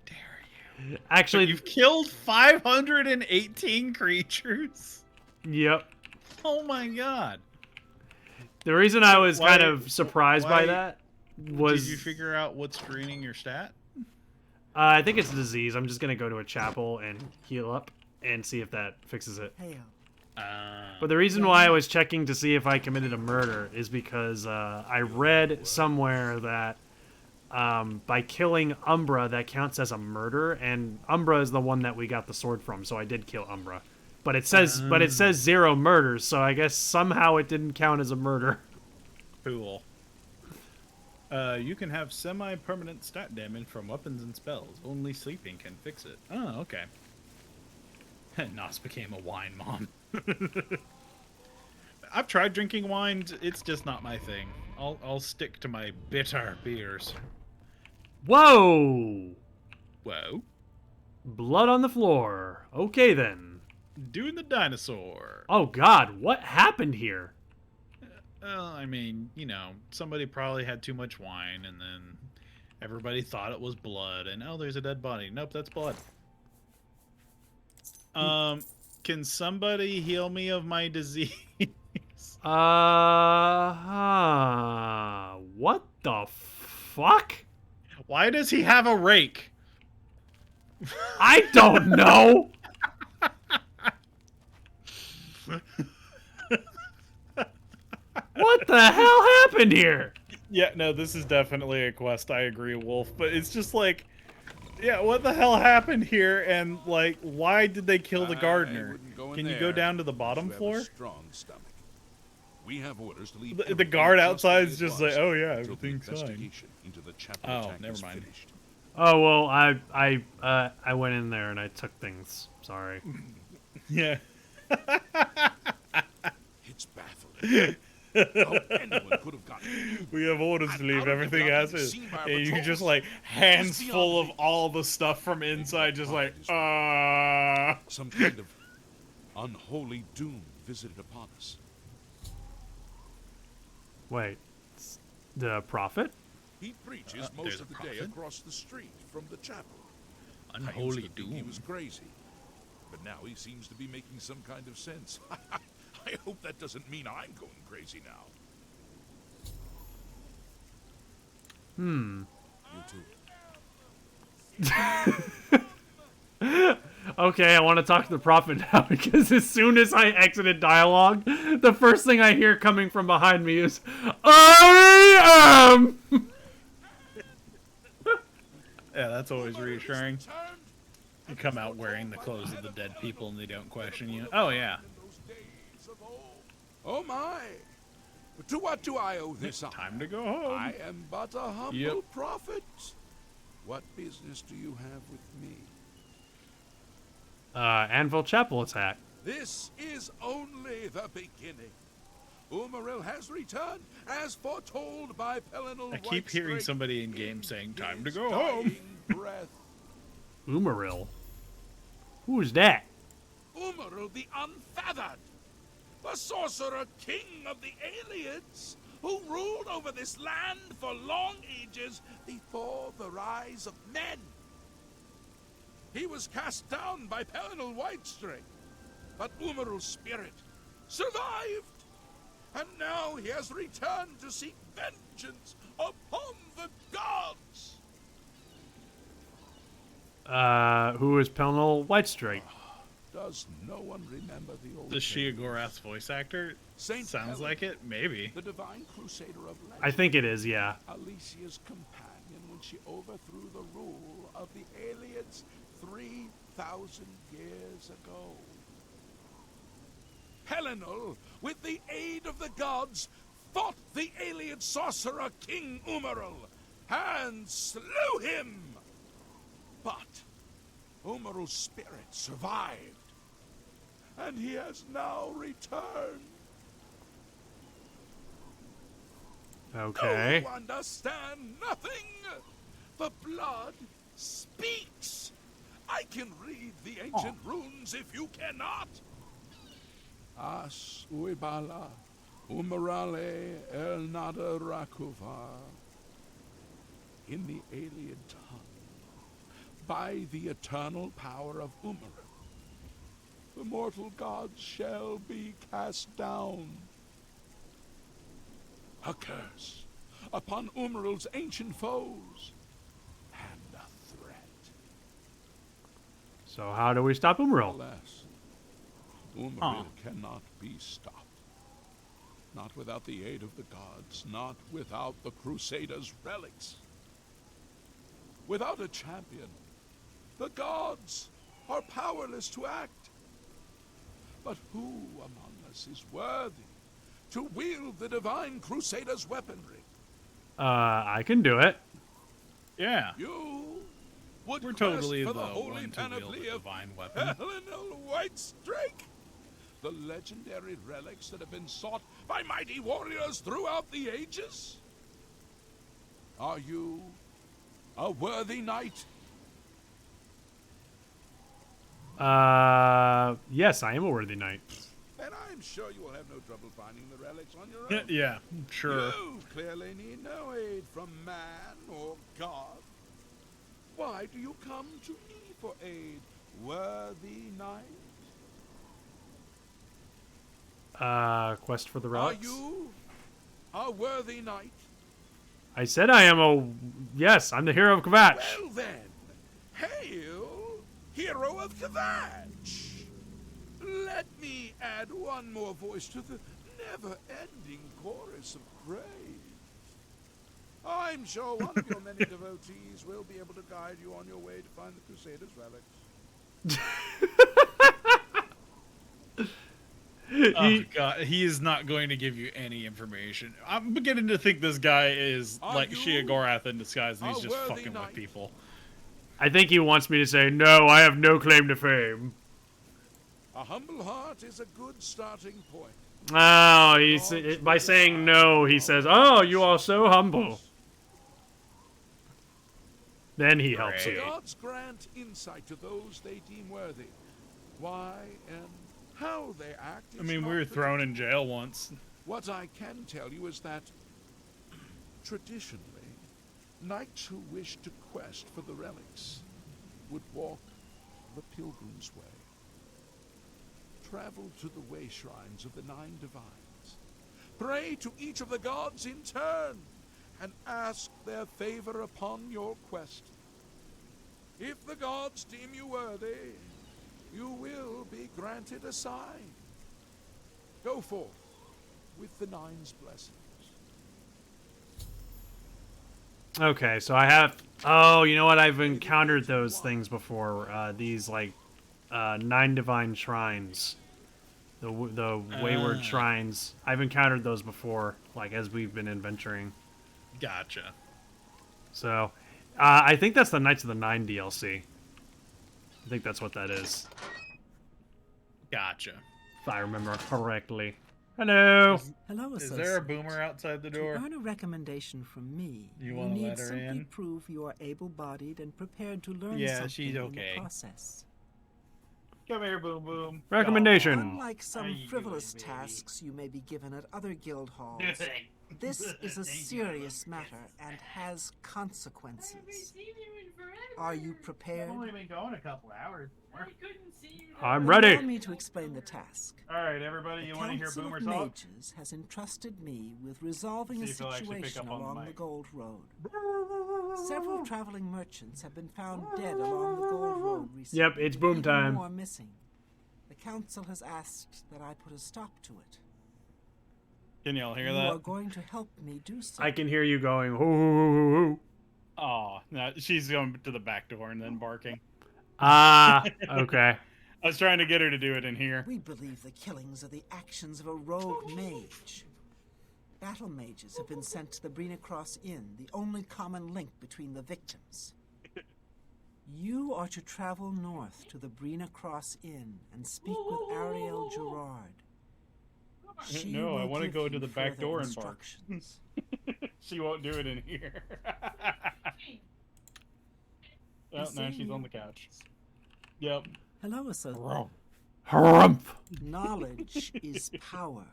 Speaker 1: dare you?
Speaker 2: Actually,
Speaker 1: You've killed 518 creatures.
Speaker 2: Yep.
Speaker 1: Oh my god.
Speaker 2: The reason I was
Speaker 1: Why-
Speaker 2: kind of surprised by
Speaker 1: why-
Speaker 2: that was...
Speaker 1: Did you figure out what's draining your stat?
Speaker 2: I think it's a disease. I'm just going to go to a chapel and heal up and see if that fixes it. But the reason why I was checking to see if I committed a murder is because I read somewhere that by killing Umbra, that counts as a murder, and Umbra is the one that we got the sword from, so I did kill Umbra. But it says 0 murders, so I guess somehow it didn't count as a murder.
Speaker 1: Cool. You can have semi-permanent stat damage from weapons and spells. Only sleeping can fix it. Oh, okay. Nos became a wine mom. I've tried drinking wine. It's just not my thing. I'll stick to my bitter beers.
Speaker 2: Whoa!
Speaker 1: Whoa.
Speaker 2: Blood on the floor. Okay, then.
Speaker 1: Doing the dinosaur.
Speaker 2: Oh, God. What happened here?
Speaker 1: Well, I mean, you know, somebody probably had too much wine, and then everybody thought it was blood, and oh, there's a dead body. Nope, that's blood. Can somebody heal me of my disease?
Speaker 2: What the fuck?
Speaker 1: Why does he have a rake?
Speaker 2: I don't know. What the hell happened here?
Speaker 1: Yeah, no, this is definitely a quest. I agree, Wolf. But it's just like, yeah, what the hell happened here? And like, why did they kill the gardener? Can you go down to the bottom floor?
Speaker 3: We have orders to leave
Speaker 1: The guard outside is just like, oh yeah, everything's fine. Oh, never mind.
Speaker 2: Oh well, I went in there and I took things. Sorry.
Speaker 1: Yeah.
Speaker 3: It's baffling. How anyone could have gotten it.
Speaker 1: We have orders to leave
Speaker 3: Out of
Speaker 1: everything
Speaker 3: the
Speaker 1: as
Speaker 3: building,
Speaker 1: is.
Speaker 3: seen by
Speaker 1: And you
Speaker 3: patrols.
Speaker 1: just like hands
Speaker 3: It's
Speaker 1: full of
Speaker 3: beyond
Speaker 1: all the stuff from inside, just like,
Speaker 3: Some kind of unholy doom visited upon us.
Speaker 2: Wait, the prophet?
Speaker 3: He preaches most
Speaker 1: there's
Speaker 3: of
Speaker 1: a
Speaker 3: the day
Speaker 1: prophet?
Speaker 3: across the street from the chapel. I used
Speaker 1: Unholy
Speaker 3: to think he
Speaker 1: doom.
Speaker 3: was crazy, but now he seems to be making some kind of sense. I hope that doesn't mean I'm going crazy now. You too.
Speaker 2: Okay, I want to talk to the prophet now because as soon as I exited dialogue, the first thing I hear coming from behind me is, I am!
Speaker 1: Yeah, that's always reassuring. You come out wearing the clothes of the dead people and they don't question you. Oh, yeah.
Speaker 3: Oh my! To what do I owe this honor?
Speaker 1: Time to go home.
Speaker 3: I am but a humble
Speaker 1: Yep.
Speaker 3: prophet. What business do you have with me?
Speaker 2: Anvil Chapel attack.
Speaker 3: This is only the beginning. Umaril has returned, as foretold by Pelinal
Speaker 1: I keep hearing
Speaker 3: Whitestrake
Speaker 1: somebody in game saying, time to
Speaker 3: his
Speaker 1: go home.
Speaker 3: dying breath.
Speaker 2: Umaril. Who's that?
Speaker 3: Umaril the Unfeathered, the sorcerer king of the Aliens, who ruled over this land for long ages before the rise of men. He was cast down by Pelinal Whitestrake, but Umaril's spirit survived, and now he has returned to seek vengeance upon the gods.
Speaker 2: Who is Pelnal Whitestrake?
Speaker 3: Does no one remember the old
Speaker 1: The Shia
Speaker 3: tales?
Speaker 1: Gorath's voice actor?
Speaker 3: Saint
Speaker 1: Sounds
Speaker 3: Helen,
Speaker 1: like it? Maybe.
Speaker 3: the divine crusader of legend.
Speaker 2: I think it is, yeah.
Speaker 3: Alicia's companion when she overthrew the rule of the aliens 3,000 years ago. Pelinal, with the aid of the gods, fought the alien sorcerer King Umaril and slew him. But Umaril's spirit survived, and he has now returned.
Speaker 2: Okay.
Speaker 3: You understand nothing. The blood speaks. I can read the ancient runes if you cannot. As uibala, umarale el nada rakuva. In the alien tongue, by the eternal power of Umaril, the mortal gods shall be cast down. A curse upon Umaril's ancient foes, and a threat.
Speaker 2: So how do we stop Umaril?
Speaker 3: Alas, Umaril cannot be stopped. Not without the aid of the gods, not without the Crusaders' relics. Without a champion, the gods are powerless to act. But who among us is worthy to wield the divine Crusaders' weaponry?
Speaker 2: I can do it.
Speaker 1: Yeah.
Speaker 3: You would
Speaker 1: We're
Speaker 3: quest
Speaker 1: totally
Speaker 3: for
Speaker 1: the
Speaker 3: the holy
Speaker 1: one to wield
Speaker 3: panoply
Speaker 1: a
Speaker 3: of
Speaker 1: divine weapon.
Speaker 3: Helenel Whitestrake? The legendary relics that have been sought by mighty warriors throughout the ages? Are you a worthy knight?
Speaker 2: Yes, I am a worthy knight.
Speaker 3: Then I'm sure you will have no trouble finding the relics on your own.
Speaker 1: Yeah, sure.
Speaker 3: You clearly need no aid from man or God. Why do you come to me for aid, worthy knight?
Speaker 2: Quest for the
Speaker 3: Are
Speaker 2: relics.
Speaker 3: you a worthy knight?
Speaker 2: I said I am a... Yes, I'm the hero of Kvatch.
Speaker 3: Well then, hail, hero of Kvatch! Let me add one more voice to the never-ending chorus of praise. I'm sure one of your many devotees will be able to guide you on your way to find the Crusaders' relics.
Speaker 1: Oh god, he is not going to give you any information. I'm beginning to think this guy is
Speaker 3: Are
Speaker 1: like
Speaker 3: you
Speaker 1: Shia Gorath in disguise, and he's
Speaker 3: a
Speaker 1: just
Speaker 3: worthy
Speaker 1: fucking
Speaker 3: knight?
Speaker 1: with people.
Speaker 2: I think he wants me to say, no, I have no claim to fame.
Speaker 3: A humble heart is a good starting point.
Speaker 2: Oh, by saying no, he says, oh, you are so humble. Then he helps
Speaker 1: Great.
Speaker 2: you.
Speaker 3: Gods grant insight to those they deem worthy. Why and how they act is
Speaker 1: I mean, we
Speaker 3: not
Speaker 1: were thrown in
Speaker 3: predictable.
Speaker 1: jail once.
Speaker 3: What I can tell you is that, traditionally, knights who wish to quest for the relics would walk the pilgrim's way. Travel to the way shrines of the 9 divines. Pray to each of the gods in turn, and ask their favor upon your quest. If the gods deem you worthy, you will be granted a sign. Go forth with the 9's blessings.
Speaker 2: Okay, so I have... Oh, you know what? I've encountered those things before. These, like, 9 divine shrines. The wayward shrines. I've encountered those before, like, as we've been adventuring.
Speaker 1: Gotcha.
Speaker 2: So, I think that's the Knights of the Nine DLC. I think that's what that is.
Speaker 1: Gotcha.
Speaker 2: If I remember correctly. Hello!
Speaker 6: Hello,
Speaker 1: Is
Speaker 6: associate.
Speaker 1: there a boomer outside the
Speaker 6: To
Speaker 1: door?
Speaker 6: earn a recommendation from me,
Speaker 1: You
Speaker 6: you
Speaker 1: wanna
Speaker 6: need
Speaker 1: let her
Speaker 6: simply
Speaker 1: in?
Speaker 6: prove you are able-bodied and prepared to learn
Speaker 1: Yeah,
Speaker 6: something
Speaker 1: she's
Speaker 6: in
Speaker 1: okay.
Speaker 6: the process.
Speaker 1: Come here, boom boom.
Speaker 2: Recommendation.
Speaker 6: Unlike
Speaker 1: How
Speaker 6: some
Speaker 1: you
Speaker 6: frivolous
Speaker 1: doing, baby?
Speaker 6: tasks you may be given at other guild halls, this is a serious matter and has consequences. Are you prepared?
Speaker 1: been going a couple hours.
Speaker 2: I'm
Speaker 6: Allow
Speaker 2: ready!
Speaker 6: me to explain the task.
Speaker 1: All right, everybody, you
Speaker 6: The
Speaker 1: want to hear
Speaker 6: Council
Speaker 1: Boomer
Speaker 6: of
Speaker 1: talk?
Speaker 6: Mages has entrusted me with resolving a
Speaker 1: See if he'll actually pick
Speaker 6: situation
Speaker 1: up on the
Speaker 6: along the
Speaker 1: mic.
Speaker 6: Gold Road. Several traveling merchants have been found dead along the Gold Road recently.
Speaker 2: Yep, it's boom
Speaker 6: Even
Speaker 2: time.
Speaker 6: more missing. The council has asked that I put a stop to it.
Speaker 1: Can y'all hear
Speaker 6: You
Speaker 1: that?
Speaker 6: are going to help me do so.
Speaker 2: I can hear you going, hoo hoo hoo hoo hoo.
Speaker 1: Oh, no, she's going to the back door and then barking.
Speaker 2: Ah, okay.
Speaker 1: I was trying to get her to do it in here.
Speaker 6: We believe the killings are the actions of a rogue mage. Battle mages have been sent to the Brina Cross Inn, the only common link between the victims. You are to travel north to the Brina Cross Inn and speak with Ariel Gerard. She
Speaker 1: No, I
Speaker 6: will
Speaker 1: want to
Speaker 6: give
Speaker 1: go
Speaker 6: you
Speaker 1: to the back
Speaker 6: further
Speaker 1: door and bark.
Speaker 6: instructions.
Speaker 1: She won't do it in here. Oh, now she's on the couch. Yep.
Speaker 6: Hello, associate.
Speaker 2: Harumph!
Speaker 6: Knowledge is power.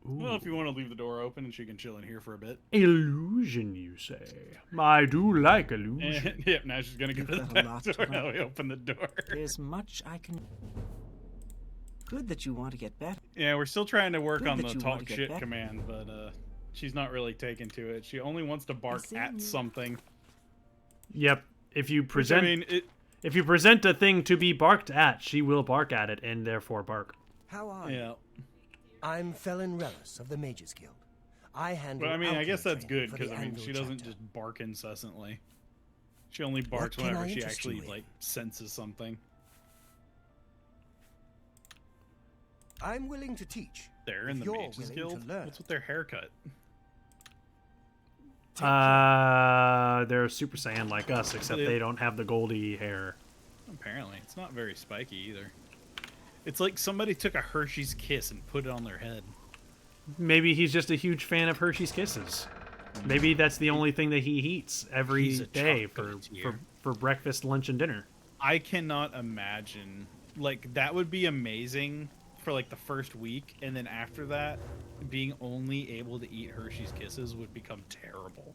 Speaker 1: Well, if you want to leave the door open and she can chill in here for a bit.
Speaker 2: Illusion, you say? I do like illusion.
Speaker 1: Yep, now she's gonna go to the
Speaker 6: You've got a
Speaker 1: back
Speaker 6: lot to
Speaker 1: door.
Speaker 6: learn.
Speaker 1: Now we open the door.
Speaker 6: There's much I can... Good that you want to get better.
Speaker 1: Yeah, we're still trying to work
Speaker 6: Good
Speaker 1: on
Speaker 6: that
Speaker 1: the
Speaker 6: you want
Speaker 1: talk
Speaker 6: to get
Speaker 1: shit
Speaker 6: better.
Speaker 1: command, but she's not really taken to it. She only wants to bark
Speaker 6: see
Speaker 1: at
Speaker 6: you.
Speaker 1: something.
Speaker 2: Yep. If you
Speaker 1: Which,
Speaker 2: present,
Speaker 1: I mean,
Speaker 2: if you present a thing to be barked at, she will bark at it and therefore bark.
Speaker 7: How are you?
Speaker 1: yeah.
Speaker 7: I'm Felon Relis of the Mages Guild. I handle.
Speaker 1: But I mean, I guess
Speaker 7: outlaw
Speaker 1: that's
Speaker 7: training
Speaker 1: good
Speaker 7: for
Speaker 1: because
Speaker 7: the
Speaker 1: I mean,
Speaker 7: Andal
Speaker 1: she doesn't
Speaker 7: chapter.
Speaker 1: just bark incessantly. She only barks
Speaker 7: can
Speaker 1: whenever
Speaker 7: I
Speaker 1: she
Speaker 7: interest you
Speaker 1: actually
Speaker 7: in?
Speaker 1: like senses something.
Speaker 7: I'm willing to teach.
Speaker 1: They're in
Speaker 7: If
Speaker 1: the
Speaker 7: you're
Speaker 1: Mages
Speaker 7: willing to
Speaker 1: Guild.
Speaker 7: learn.
Speaker 1: What's with their haircut?
Speaker 2: They're Super Saiyan like us, except they don't have the goldy hair.
Speaker 1: Apparently, it's not very spiky either. It's like somebody took a Hershey's Kiss and put it on their head.
Speaker 2: Maybe he's just a huge fan of Hershey's Kisses. Maybe that's the only thing that he eats every
Speaker 1: He's a
Speaker 2: day for,
Speaker 1: chocolatier.
Speaker 2: for breakfast, lunch, and dinner.
Speaker 1: I cannot imagine. Like, that would be amazing for like the first week, and then after that, being only able to eat Hershey's Kisses would become terrible.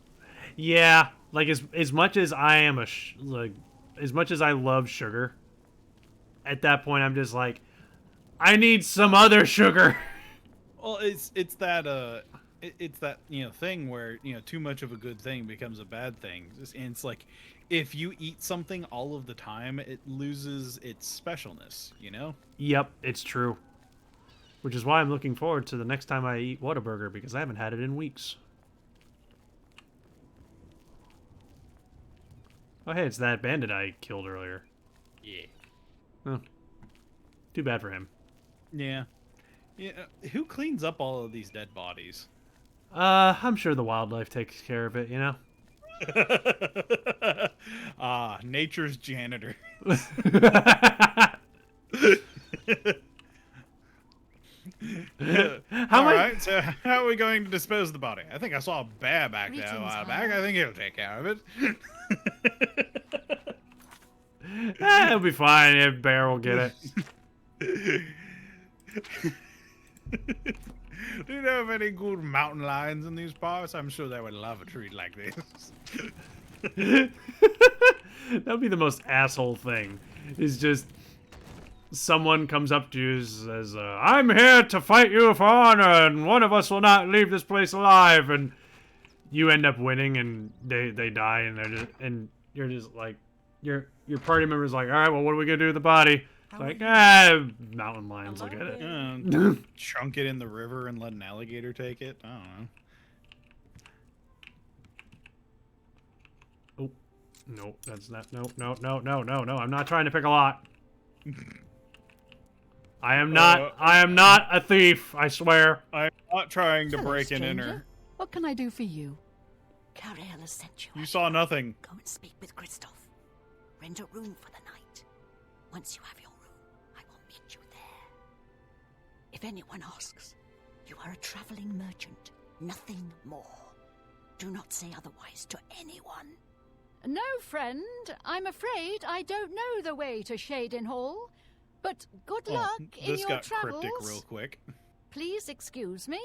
Speaker 2: Yeah, like as much as I am as much as I love sugar, at that point I'm just like, I need some other sugar.
Speaker 1: Well, it's that it's that thing where too much of a good thing becomes a bad thing, and it's like if you eat something all of the time, it loses its specialness.
Speaker 2: Yep, it's true. Which is why I'm looking forward to the next time I eat Whataburger, because I haven't had it in weeks. Oh hey, it's that bandit I killed earlier.
Speaker 1: Yeah.
Speaker 2: Oh. Too bad for him.
Speaker 1: Yeah. Who cleans up all of these dead bodies?
Speaker 2: I'm sure the wildlife takes care of it, you know?
Speaker 1: Nature's janitor.
Speaker 2: How
Speaker 1: Alright, so how are we going to dispose of the body? I think I saw a bear back there a
Speaker 4: Greetings,
Speaker 1: while back. I think he'll take care of it.
Speaker 2: It'll be fine. If Bear will get it.
Speaker 1: Do you know of any good mountain lions in these parts? I'm sure they would love a treat like this.
Speaker 2: That would be the most asshole thing. Is just someone comes up to you and says, "I'm here to fight you for honor, and one of us will not leave this place alive." And you end up winning, and they die, and you're just like, your party member's like, "All right, well, what are we gonna do with the body?" It's like, mountain lions will get it.
Speaker 1: Chunk it in the river and let an alligator take it? I don't know.
Speaker 2: Oh, no, that's not. No. I'm not trying to pick a lot. I am not a thief, I swear.
Speaker 1: I'm not trying to
Speaker 4: Hello,
Speaker 1: break and
Speaker 4: stranger.
Speaker 1: enter.
Speaker 4: What can I do for you? Cariel has sent you.
Speaker 1: You saw nothing.
Speaker 4: Go and speak with Christoph. Rent a room for the night. Once you have your room, I will meet you there. If anyone asks, you are a traveling merchant, nothing more. Do not say otherwise to anyone.
Speaker 8: No, friend. I'm afraid I don't know the way to Shaden Hall. But good luck in
Speaker 1: This
Speaker 8: your
Speaker 1: got
Speaker 8: travels.
Speaker 1: cryptic real quick.
Speaker 8: Please excuse me.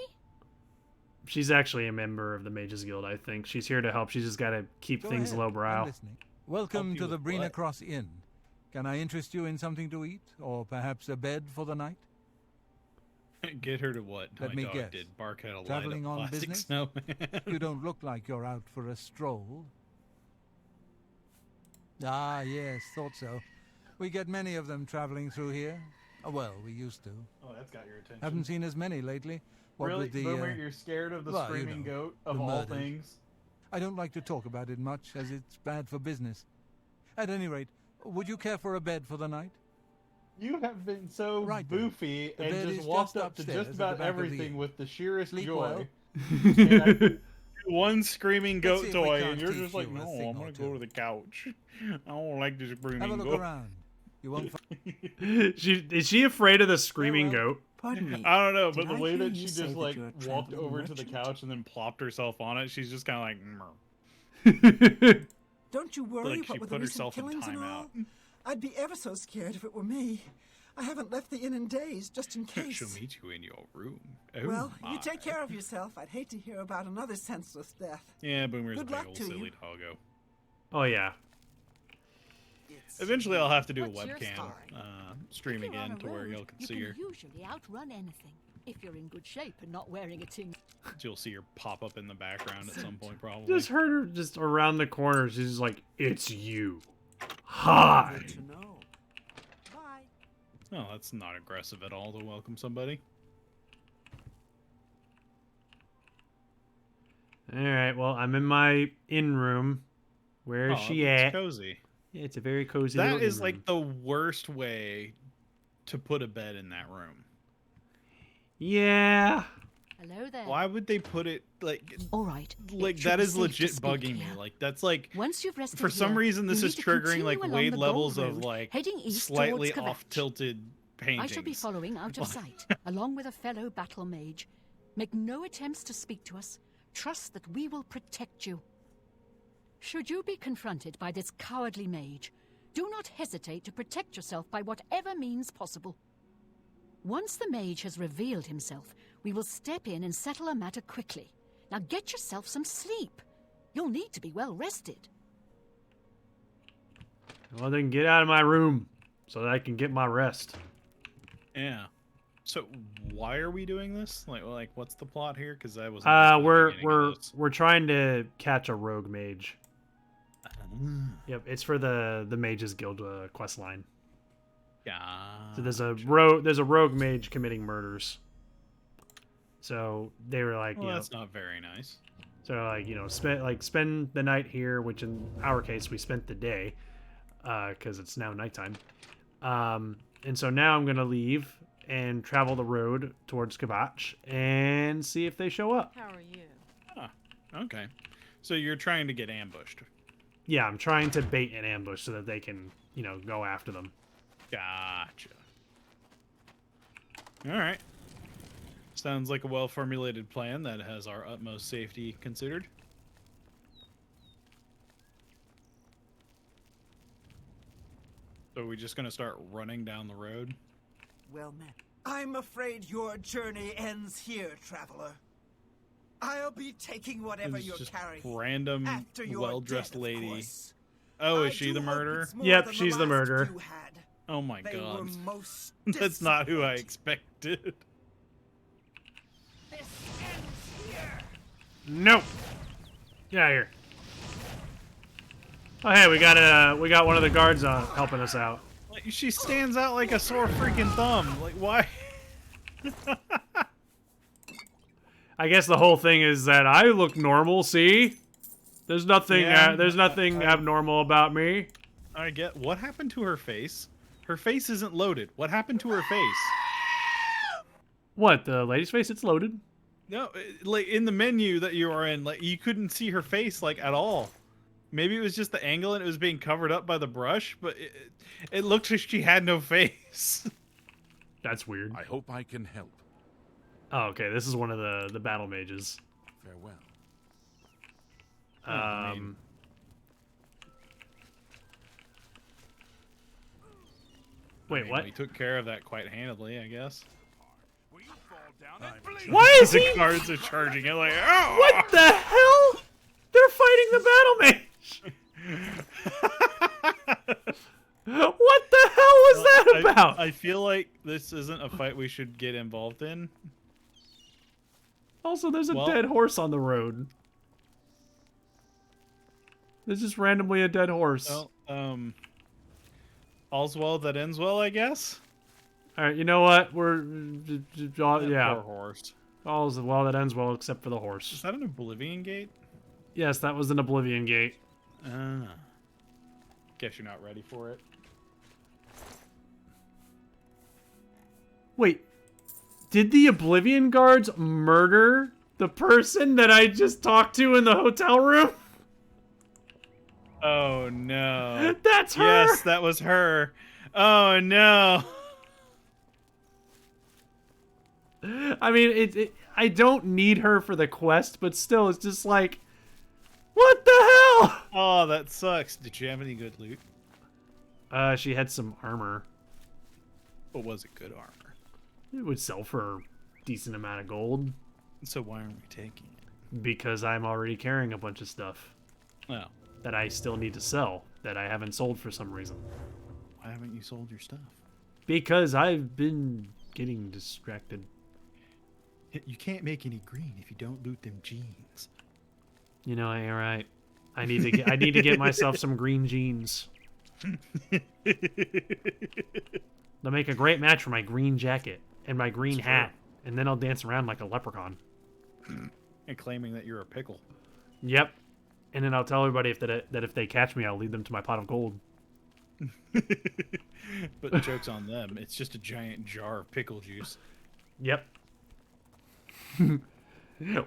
Speaker 2: She's actually a member of the Mages Guild, I think. She's here to help. She's just got to keep
Speaker 9: Go
Speaker 2: things
Speaker 9: ahead.
Speaker 2: lowbrow.
Speaker 9: I'm listening. Welcome
Speaker 1: Help you
Speaker 9: to the
Speaker 1: with
Speaker 9: Brina
Speaker 1: what?
Speaker 9: Cross Inn. Can I interest you in something to eat, or perhaps a bed for the night?
Speaker 1: Get her to what?
Speaker 9: Let
Speaker 1: My
Speaker 9: me
Speaker 1: dog
Speaker 9: guess.
Speaker 1: did bark at a
Speaker 9: Traveling
Speaker 1: light
Speaker 9: on
Speaker 1: of plastic
Speaker 9: business?
Speaker 1: snowman.
Speaker 9: You don't look like you're out for a stroll. Ah, yes, thought so. We get many of them traveling through here. Well, we used to.
Speaker 1: Oh, that's got your attention.
Speaker 9: Haven't seen as many lately. What
Speaker 1: really,
Speaker 9: with the,
Speaker 1: Boomer, you're scared of the
Speaker 9: well, you
Speaker 1: screaming
Speaker 9: know,
Speaker 1: goat of
Speaker 9: the
Speaker 1: all
Speaker 9: murders.
Speaker 1: things?
Speaker 9: I don't like to talk about it much, as it's bad for business. At any rate, would you care for a bed for the night?
Speaker 1: You have been so
Speaker 9: Right then.
Speaker 1: boofy
Speaker 9: The
Speaker 1: and
Speaker 9: bed
Speaker 1: just
Speaker 9: is
Speaker 1: walked
Speaker 9: just
Speaker 1: up to
Speaker 9: upstairs
Speaker 1: just
Speaker 9: at the
Speaker 1: about
Speaker 9: back of the
Speaker 1: everything
Speaker 9: inn.
Speaker 1: with the sheerest
Speaker 9: Sleep
Speaker 1: joy.
Speaker 9: well.
Speaker 1: And I do one screaming
Speaker 9: Let's
Speaker 1: goat
Speaker 9: see if we
Speaker 1: toy,
Speaker 9: can't
Speaker 1: and you're
Speaker 9: teach
Speaker 1: just like,
Speaker 9: you a
Speaker 1: no,
Speaker 9: thing
Speaker 1: I'm
Speaker 9: or
Speaker 1: gonna go
Speaker 9: two.
Speaker 1: to the couch. I don't like this
Speaker 9: Have a
Speaker 1: screaming
Speaker 9: look
Speaker 1: goat.
Speaker 9: around. You won't find
Speaker 2: Is she afraid of the screaming
Speaker 6: Farewell.
Speaker 2: goat?
Speaker 6: Pardon me.
Speaker 1: I don't know, but
Speaker 6: Did
Speaker 1: the
Speaker 6: I
Speaker 1: way
Speaker 6: hear
Speaker 1: that
Speaker 6: you
Speaker 1: she
Speaker 6: say
Speaker 1: just
Speaker 6: that
Speaker 1: like
Speaker 6: you're a
Speaker 1: walked
Speaker 6: traveling
Speaker 1: over to the
Speaker 6: merchant?
Speaker 1: couch and then plopped herself on it, she's just kind of like, "Mrr."
Speaker 6: Don't you worry
Speaker 1: Like she
Speaker 6: what with the
Speaker 1: put
Speaker 6: recent
Speaker 1: herself in
Speaker 6: killings and all.
Speaker 1: timeout.
Speaker 6: I'd be ever so scared if it were me. I haven't left the inn in days, just in case.
Speaker 1: She'll meet you in your room. Oh
Speaker 6: Well,
Speaker 1: my.
Speaker 6: you take care of yourself. I'd hate to hear about another senseless death.
Speaker 1: Yeah, Boomer's a
Speaker 6: Good
Speaker 1: big
Speaker 6: luck
Speaker 1: old
Speaker 6: to
Speaker 1: silly
Speaker 6: you.
Speaker 1: doggo.
Speaker 2: Oh yeah.
Speaker 1: Eventually, I'll have to do a
Speaker 8: What's your
Speaker 1: webcam
Speaker 8: story?
Speaker 1: stream
Speaker 8: If you're on
Speaker 1: again
Speaker 8: a
Speaker 1: to where
Speaker 8: road,
Speaker 1: y'all can
Speaker 8: you
Speaker 1: see her.
Speaker 8: usually outrun anything if you're in good shape and not wearing a tin.
Speaker 1: You'll see her pop up in the background at some point, probably.
Speaker 2: Just heard her just around the corner. She's just like, "It's you." Hi.
Speaker 6: Good to know. Bye.
Speaker 1: Oh, that's not aggressive at all to welcome somebody.
Speaker 2: All right. Well, I'm in my inn room. Where is
Speaker 1: Oh,
Speaker 2: she
Speaker 1: it's
Speaker 2: at?
Speaker 1: cozy.
Speaker 2: Yeah, it's a very cozy.
Speaker 1: That
Speaker 2: little
Speaker 1: is
Speaker 2: inn
Speaker 1: like
Speaker 2: room.
Speaker 1: the worst way to put a bed in that room.
Speaker 2: Yeah.
Speaker 8: Hello there.
Speaker 1: Why would they put it like
Speaker 4: All right.
Speaker 1: like
Speaker 4: it should
Speaker 1: that
Speaker 4: be
Speaker 1: is
Speaker 4: safe to
Speaker 1: legit
Speaker 4: speak
Speaker 1: bugging me.
Speaker 4: here.
Speaker 1: Like that's like
Speaker 4: Once you've rested
Speaker 1: for some
Speaker 4: here,
Speaker 1: reason this
Speaker 4: you
Speaker 1: is
Speaker 4: need to
Speaker 1: triggering like
Speaker 4: continue along
Speaker 1: Wade
Speaker 4: the
Speaker 1: levels
Speaker 4: Gold
Speaker 1: of
Speaker 4: Road,
Speaker 1: like
Speaker 4: heading east
Speaker 1: slightly
Speaker 4: towards
Speaker 1: off
Speaker 4: Kvatch.
Speaker 1: tilted
Speaker 4: I
Speaker 1: paintings.
Speaker 4: shall be following out of sight, along with a fellow battle mage. Make no attempts to speak to us. Trust that we will protect you. Should you be confronted by this cowardly mage, do not hesitate to protect yourself by whatever means possible. Once the mage has revealed himself, we will step in and settle a matter quickly. Now get yourself some sleep. You'll need to be well rested.
Speaker 2: Well, then get out of my room so that I can get my rest.
Speaker 1: Yeah. So why are we doing this? Like what's the plot here? Because I was.
Speaker 2: We're trying to catch a rogue mage. Yep, it's for the Mages Guild quest line.
Speaker 1: Yeah.
Speaker 2: So there's a rogue mage committing murders. So they were like,
Speaker 1: Well,
Speaker 2: you know,
Speaker 1: that's not very nice.
Speaker 2: so like, you know, spend the night here, which in our case we spent the day, because it's now nighttime. And so now I'm gonna leave and travel the road towards Kvatch and see if they show up.
Speaker 8: How are you?
Speaker 1: Huh. Okay. So you're trying to get ambushed.
Speaker 2: Yeah, I'm trying to bait an ambush so that they can, you know, go after them.
Speaker 1: Gotcha. All right. Sounds like a well-formulated plan that has our utmost safety considered. So are we just gonna start running down the road?
Speaker 6: Well met. I'm afraid your journey ends here, traveler. I'll be taking whatever
Speaker 1: It's
Speaker 6: you're
Speaker 1: just
Speaker 6: carrying.
Speaker 1: random,
Speaker 6: After you're
Speaker 1: well-dressed
Speaker 6: dead, of
Speaker 1: lady.
Speaker 6: course.
Speaker 1: Oh,
Speaker 6: I
Speaker 1: is she
Speaker 6: do
Speaker 1: the
Speaker 6: hope
Speaker 1: murderer?
Speaker 6: it's more
Speaker 2: Yep,
Speaker 6: than
Speaker 2: she's the
Speaker 6: last
Speaker 2: murderer.
Speaker 6: you had.
Speaker 1: Oh my
Speaker 6: They
Speaker 1: god.
Speaker 6: were most
Speaker 1: That's not who I
Speaker 6: disappointing.
Speaker 1: expected.
Speaker 6: This ends here.
Speaker 2: Nope. Get out of here. Oh hey, we got one of the guards helping us out.
Speaker 1: Like, she stands out like a sore freaking thumb. Like, why?
Speaker 2: I guess the whole thing is that I look normal. See, there's nothing.
Speaker 1: Yeah,
Speaker 2: There's nothing abnormal about me.
Speaker 1: I get. What happened to her face? Her face isn't loaded. What happened to her face?
Speaker 2: What, the lady's face? It's loaded.
Speaker 1: No, like in the menu that you are in, like you couldn't see her face like at all. Maybe it was just the angle and it was being covered up by the brush, but it looked like she had no face.
Speaker 2: That's weird.
Speaker 3: I hope I can help.
Speaker 2: Oh, okay. This is one of the battle mages.
Speaker 3: Farewell.
Speaker 1: I mean-
Speaker 2: Wait,
Speaker 1: I mean,
Speaker 2: what?
Speaker 1: We took care of that quite handily, I guess.
Speaker 3: Will you fall down and bleed?
Speaker 2: Why is
Speaker 1: The
Speaker 2: he?
Speaker 1: guards are charging it like, oh!
Speaker 2: What the hell? They're fighting the battle mage. What the hell was that about?
Speaker 1: I feel like this isn't a fight we should get involved in.
Speaker 2: Also, there's a
Speaker 1: Well-
Speaker 2: dead horse on the road. There's just randomly a dead horse.
Speaker 1: Well, all's well that ends well, I guess.
Speaker 2: All right, you know what? We're
Speaker 1: Poor
Speaker 2: yeah.
Speaker 1: horse.
Speaker 2: All's well that ends well, except for the
Speaker 1: Is
Speaker 2: horse.
Speaker 1: that an Oblivion gate?
Speaker 2: Yes, that was an Oblivion gate.
Speaker 1: Ah. Guess you're not ready for it.
Speaker 2: Wait, did the Oblivion guards murder the person that I just talked to in the hotel room?
Speaker 1: Oh no.
Speaker 2: That's her.
Speaker 1: Yes, that was her. Oh no.
Speaker 2: I mean, I don't need her for the quest, but still, it's just like, what the hell?
Speaker 1: Oh, that sucks. Did you have any good loot?
Speaker 2: She had some armor.
Speaker 1: But was it good armor?
Speaker 2: It would sell for a decent amount of gold.
Speaker 1: So why aren't we taking it?
Speaker 2: Because I'm already carrying a bunch of stuff
Speaker 1: Oh.
Speaker 2: that I still need to sell that I haven't sold for some reason.
Speaker 1: Why haven't you sold your stuff?
Speaker 2: Because I've been getting distracted.
Speaker 1: You can't make any green if you don't loot them jeans.
Speaker 2: You know, you're right. I need to get myself some green jeans. They'll make a great match for my green jacket and my green hat, and then I'll dance around like a leprechaun.
Speaker 1: And claiming that you're a pickle.
Speaker 2: Yep. And then I'll tell everybody that if they catch me, I'll lead them to my pot of gold.
Speaker 1: But joke's on them. It's just a giant jar of pickle juice.
Speaker 2: Yep.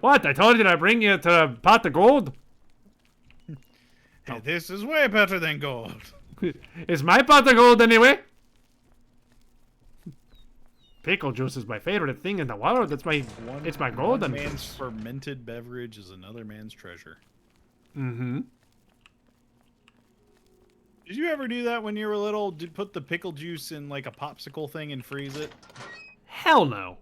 Speaker 2: What? I told you to bring you to a pot of gold?
Speaker 1: Hey, this is way better than gold.
Speaker 2: It's my pot of gold anyway. Pickle juice is my favorite thing in the world. It's my golden.
Speaker 1: One man's fermented beverage is another man's treasure.
Speaker 2: Mm-hmm.
Speaker 1: Did you ever do that when you were little? Did put the pickle juice in like a popsicle thing and freeze it?
Speaker 2: Hell no.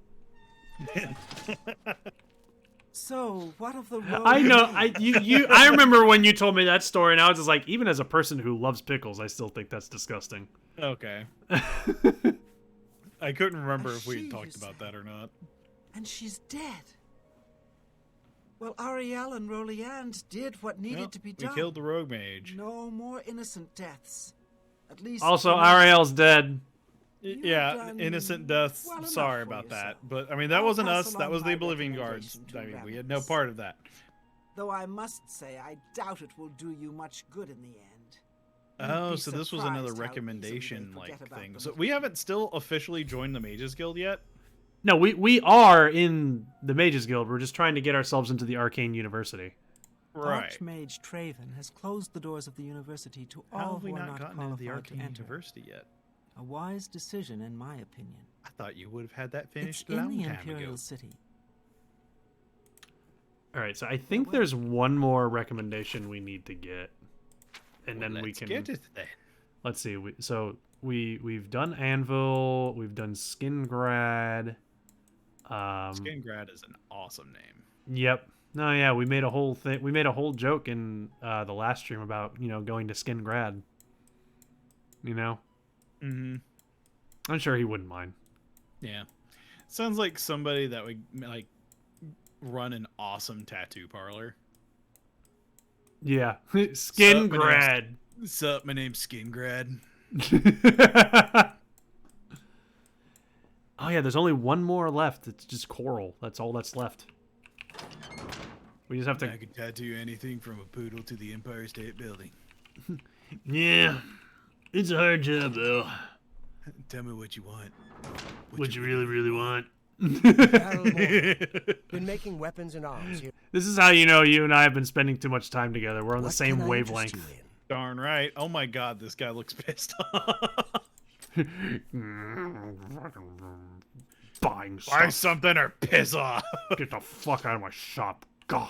Speaker 6: So, what of the road?
Speaker 2: I know. I remember when you told me that story, and I was just like, even as a person who loves pickles, I still think that's disgusting.
Speaker 1: Okay. I couldn't remember if we had talked about that or not.
Speaker 6: And she's dead. Well, Ariel and Roliand did what needed to be done.
Speaker 1: We killed the rogue mage.
Speaker 6: No more innocent deaths. At least.
Speaker 2: Also, Ariel's dead.
Speaker 1: Yeah, innocent deaths.
Speaker 6: well
Speaker 1: Sorry
Speaker 6: enough for
Speaker 1: about that.
Speaker 6: yourself.
Speaker 1: But, I mean, that
Speaker 6: I'll
Speaker 1: wasn't
Speaker 6: pass
Speaker 1: us.
Speaker 6: along
Speaker 1: That was the
Speaker 6: my
Speaker 1: Oblivion guards.
Speaker 6: recommendation to
Speaker 1: I mean, we had no
Speaker 6: Ravenous.
Speaker 1: part of that.
Speaker 6: Though I must say, I doubt it will do you much good in the end. You'd
Speaker 1: Oh,
Speaker 6: be
Speaker 1: so this was another
Speaker 6: surprised how
Speaker 1: recommendation
Speaker 6: easily they
Speaker 1: like
Speaker 6: forget about
Speaker 1: thing.
Speaker 6: them.
Speaker 1: So we haven't still officially joined the Mages Guild yet?
Speaker 2: No, we are in the Mages Guild. We're just trying to get ourselves into the Arcane University.
Speaker 1: Right.
Speaker 6: Archmage Traven has closed the doors of the university to
Speaker 1: How
Speaker 6: all
Speaker 1: have we
Speaker 6: who are
Speaker 1: not
Speaker 6: not
Speaker 1: gotten into the
Speaker 6: qualified to
Speaker 1: Arcane
Speaker 6: enter.
Speaker 1: University yet?
Speaker 6: A wise decision, in my opinion.
Speaker 1: I thought you would have had that
Speaker 6: It's
Speaker 1: finished a
Speaker 6: in
Speaker 1: long
Speaker 6: the
Speaker 1: time
Speaker 6: Imperial
Speaker 1: ago.
Speaker 6: City.
Speaker 2: All right, so I think there's one more recommendation we need to get, and then we
Speaker 1: Let's
Speaker 2: can
Speaker 1: get it then.
Speaker 2: Let's see. We've done Anvil. We've done Skingrad.
Speaker 1: Skingrad is an awesome name.
Speaker 2: Yep. No, yeah, we made a whole thing. We made a whole joke in the last stream about going to Skingrad.
Speaker 1: Mm-hmm.
Speaker 2: I'm sure he wouldn't mind.
Speaker 1: Yeah. Sounds like somebody that would like run an awesome tattoo parlor.
Speaker 2: Yeah, Skingrad.
Speaker 1: Sup, my name's Skingrad.
Speaker 2: Oh yeah, there's only one more left. It's just coral. That's all that's left. We just have to.
Speaker 1: I could tattoo anything from a poodle to the Empire State Building.
Speaker 2: Yeah, it's a hard job though.
Speaker 1: Tell me what you want.
Speaker 2: What you really want.
Speaker 7: Been making weapons and arms here.
Speaker 2: This is how you know you and I have been spending too much time together. We're on the
Speaker 7: What
Speaker 2: same
Speaker 7: can I interest
Speaker 2: wavelength.
Speaker 7: you in?
Speaker 1: Darn right. Oh my god, this guy looks pissed off.
Speaker 2: Buying
Speaker 1: Buy
Speaker 2: stuff.
Speaker 1: something or piss off.
Speaker 2: Get the fuck out of my shop. God.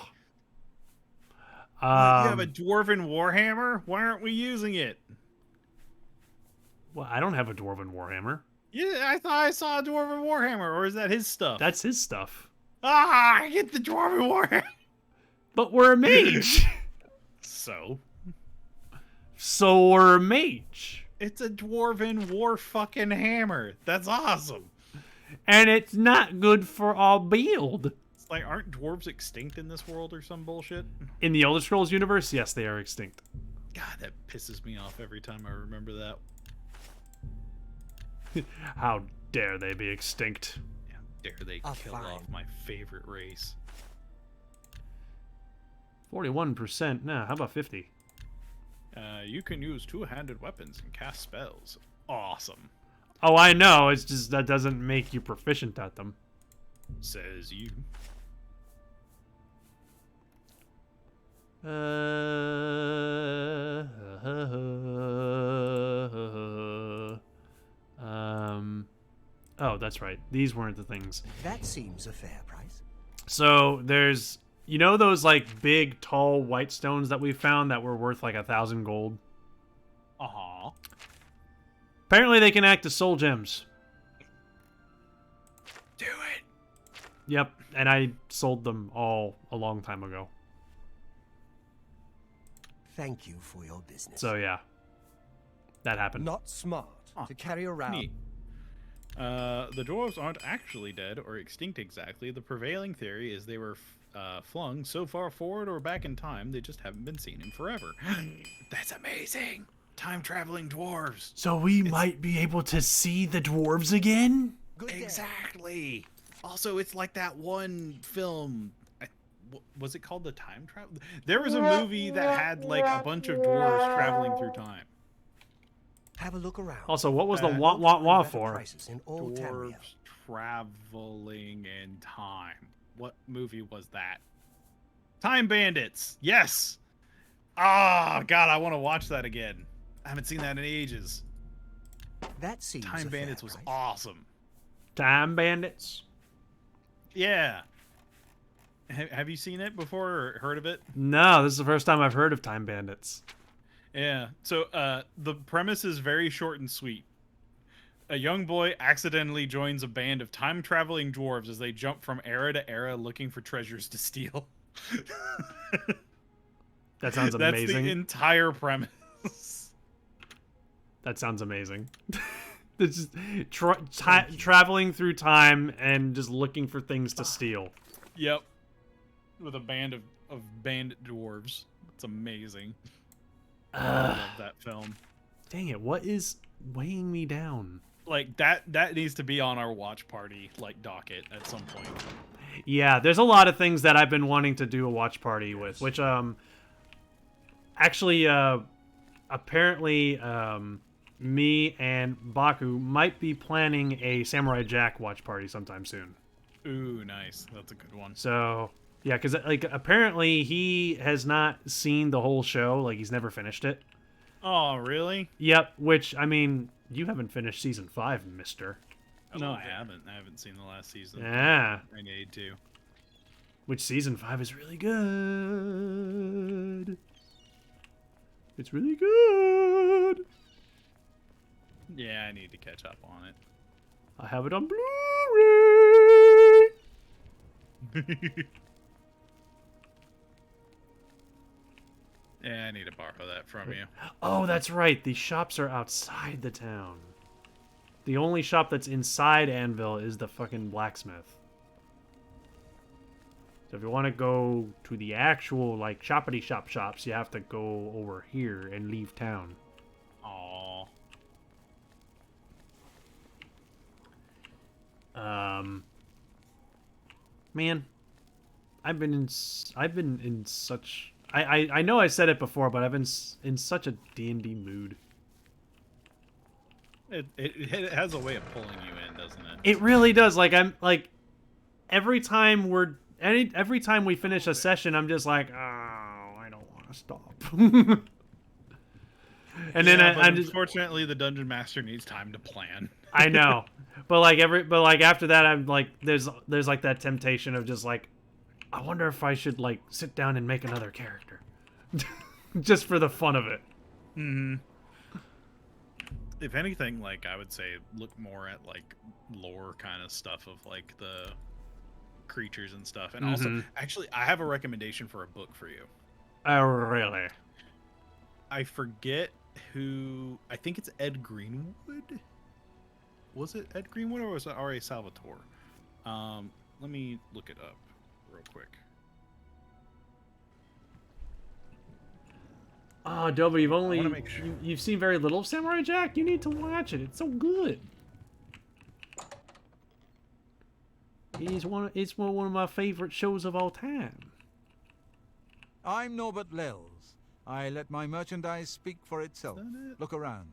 Speaker 1: You have a dwarven warhammer? Why aren't we using it?
Speaker 2: Well, I don't have a dwarven warhammer.
Speaker 1: Yeah, I thought I saw a dwarven warhammer, or is that his stuff?
Speaker 2: That's his stuff.
Speaker 1: I get the dwarven warhammer.
Speaker 2: But we're a mage.
Speaker 1: So
Speaker 2: We're a mage.
Speaker 1: it's a dwarven war fucking hammer. That's awesome.
Speaker 2: And it's not good for our build.
Speaker 1: It's like, aren't dwarves extinct in this world or some bullshit?
Speaker 2: In the Elder Scrolls universe, yes, they are extinct.
Speaker 1: God, that pisses me off every time I remember that.
Speaker 2: How dare they be extinct?
Speaker 1: How dare they kill
Speaker 7: fine.
Speaker 1: off my favorite race?
Speaker 2: 41%. Nah, how about 50?
Speaker 1: You can use two-handed weapons and cast spells. Awesome.
Speaker 2: Oh, I know. It's just that doesn't make you proficient at them.
Speaker 1: Says you.
Speaker 2: Oh, that's right. These weren't the things.
Speaker 7: That seems a fair price.
Speaker 2: So there's, you know, those like big, tall white stones that we found that were worth like 1,000 gold. Apparently, they can act as soul gems.
Speaker 1: Do it.
Speaker 2: Yep, and I sold them all a long time ago.
Speaker 7: Thank you for your business.
Speaker 2: So yeah, that happened.
Speaker 7: Not smart to carry around.
Speaker 1: Neat. The dwarves aren't actually dead or extinct exactly. The prevailing theory is they were flung so far forward or back in time they just haven't been seen in forever. That's amazing. Time-traveling dwarves.
Speaker 2: So we might be able to see the dwarves again?
Speaker 1: Exactly. Also, it's like that one film. Was it called The Time Travel? There was a movie that had like a bunch of dwarves traveling through time.
Speaker 7: Have a look around.
Speaker 2: Also, what was the wah for?
Speaker 1: Dwarves traveling in time. What movie was that? Time Bandits. Yes. Ah, God, I want to watch that again. I haven't seen that in ages.
Speaker 7: That seems
Speaker 1: Time Bandits was
Speaker 7: price.
Speaker 1: awesome.
Speaker 2: Time Bandits?
Speaker 1: Yeah. Have you seen it before or heard of it?
Speaker 2: No, this is the first time I've heard of Time Bandits.
Speaker 1: Yeah. So the premise is very short and sweet. A young boy accidentally joins a band of time-traveling dwarves as they jump from era to era looking for treasures to steal.
Speaker 2: That sounds amazing.
Speaker 1: That's the entire premise.
Speaker 2: That sounds amazing. It's just traveling through time and just looking for things to steal.
Speaker 1: Yep. With a band of bandit dwarves. It's amazing. I love that film.
Speaker 2: Dang it, what is weighing me down?
Speaker 1: Like, that needs to be on our watch party, like, docket at some point.
Speaker 2: Yeah, there's a lot of things that I've been wanting to do a watch party with, which, actually, apparently, me and Baku might be planning a Samurai Jack watch party sometime soon.
Speaker 1: Ooh, nice. That's a good one.
Speaker 2: So, yeah, because, like, apparently he has not seen the whole show. Like, he's never finished it.
Speaker 1: Oh, really?
Speaker 2: Yep, which, I mean, you haven't finished Season 5, mister.
Speaker 1: No, I haven't. I haven't seen the last season.
Speaker 2: Yeah.
Speaker 1: I need to.
Speaker 2: Which Season 5 is really good. It's really good.
Speaker 1: Yeah, I need to catch up on it.
Speaker 2: I have it on Blu-ray.
Speaker 1: Yeah, I need to borrow that from you.
Speaker 2: Oh, that's right. The shops are outside the town. The only shop that's inside Anvil is the fucking blacksmith. So if you want to go to the actual, like, shoppity shop shops, you have to go over here and leave town.
Speaker 1: Aww.
Speaker 2: Man, I've been in such... I know I said it before, but I've been in such a D&D mood.
Speaker 1: It has a way of pulling you in, doesn't it?
Speaker 2: It really does. Like, I'm like, every time we finish a session, I'm just like, oh, I don't want to stop. And then I'm just,
Speaker 1: unfortunately, the dungeon master needs time to plan.
Speaker 2: I know, but after that, I'm like, there's like that temptation of just like, I wonder if I should like sit down and make another character, just for the fun of it.
Speaker 1: Mm-hmm. If anything, like, I would say look more at like lore kind of stuff of like the creatures and stuff. And also, actually, I have a recommendation for a book for you.
Speaker 2: Oh, really?
Speaker 1: I forget who. I think it's Ed Greenwood. Was it Ed Greenwood or was it R.A. Salvatore? Let me look it up real quick.
Speaker 2: Oh, Dobby, you've seen very little of Samurai Jack. You need to watch it. It's so good. It's one of my favorite shows of all time.
Speaker 9: I'm Norbert Lels. I let my merchandise speak for itself. Look around.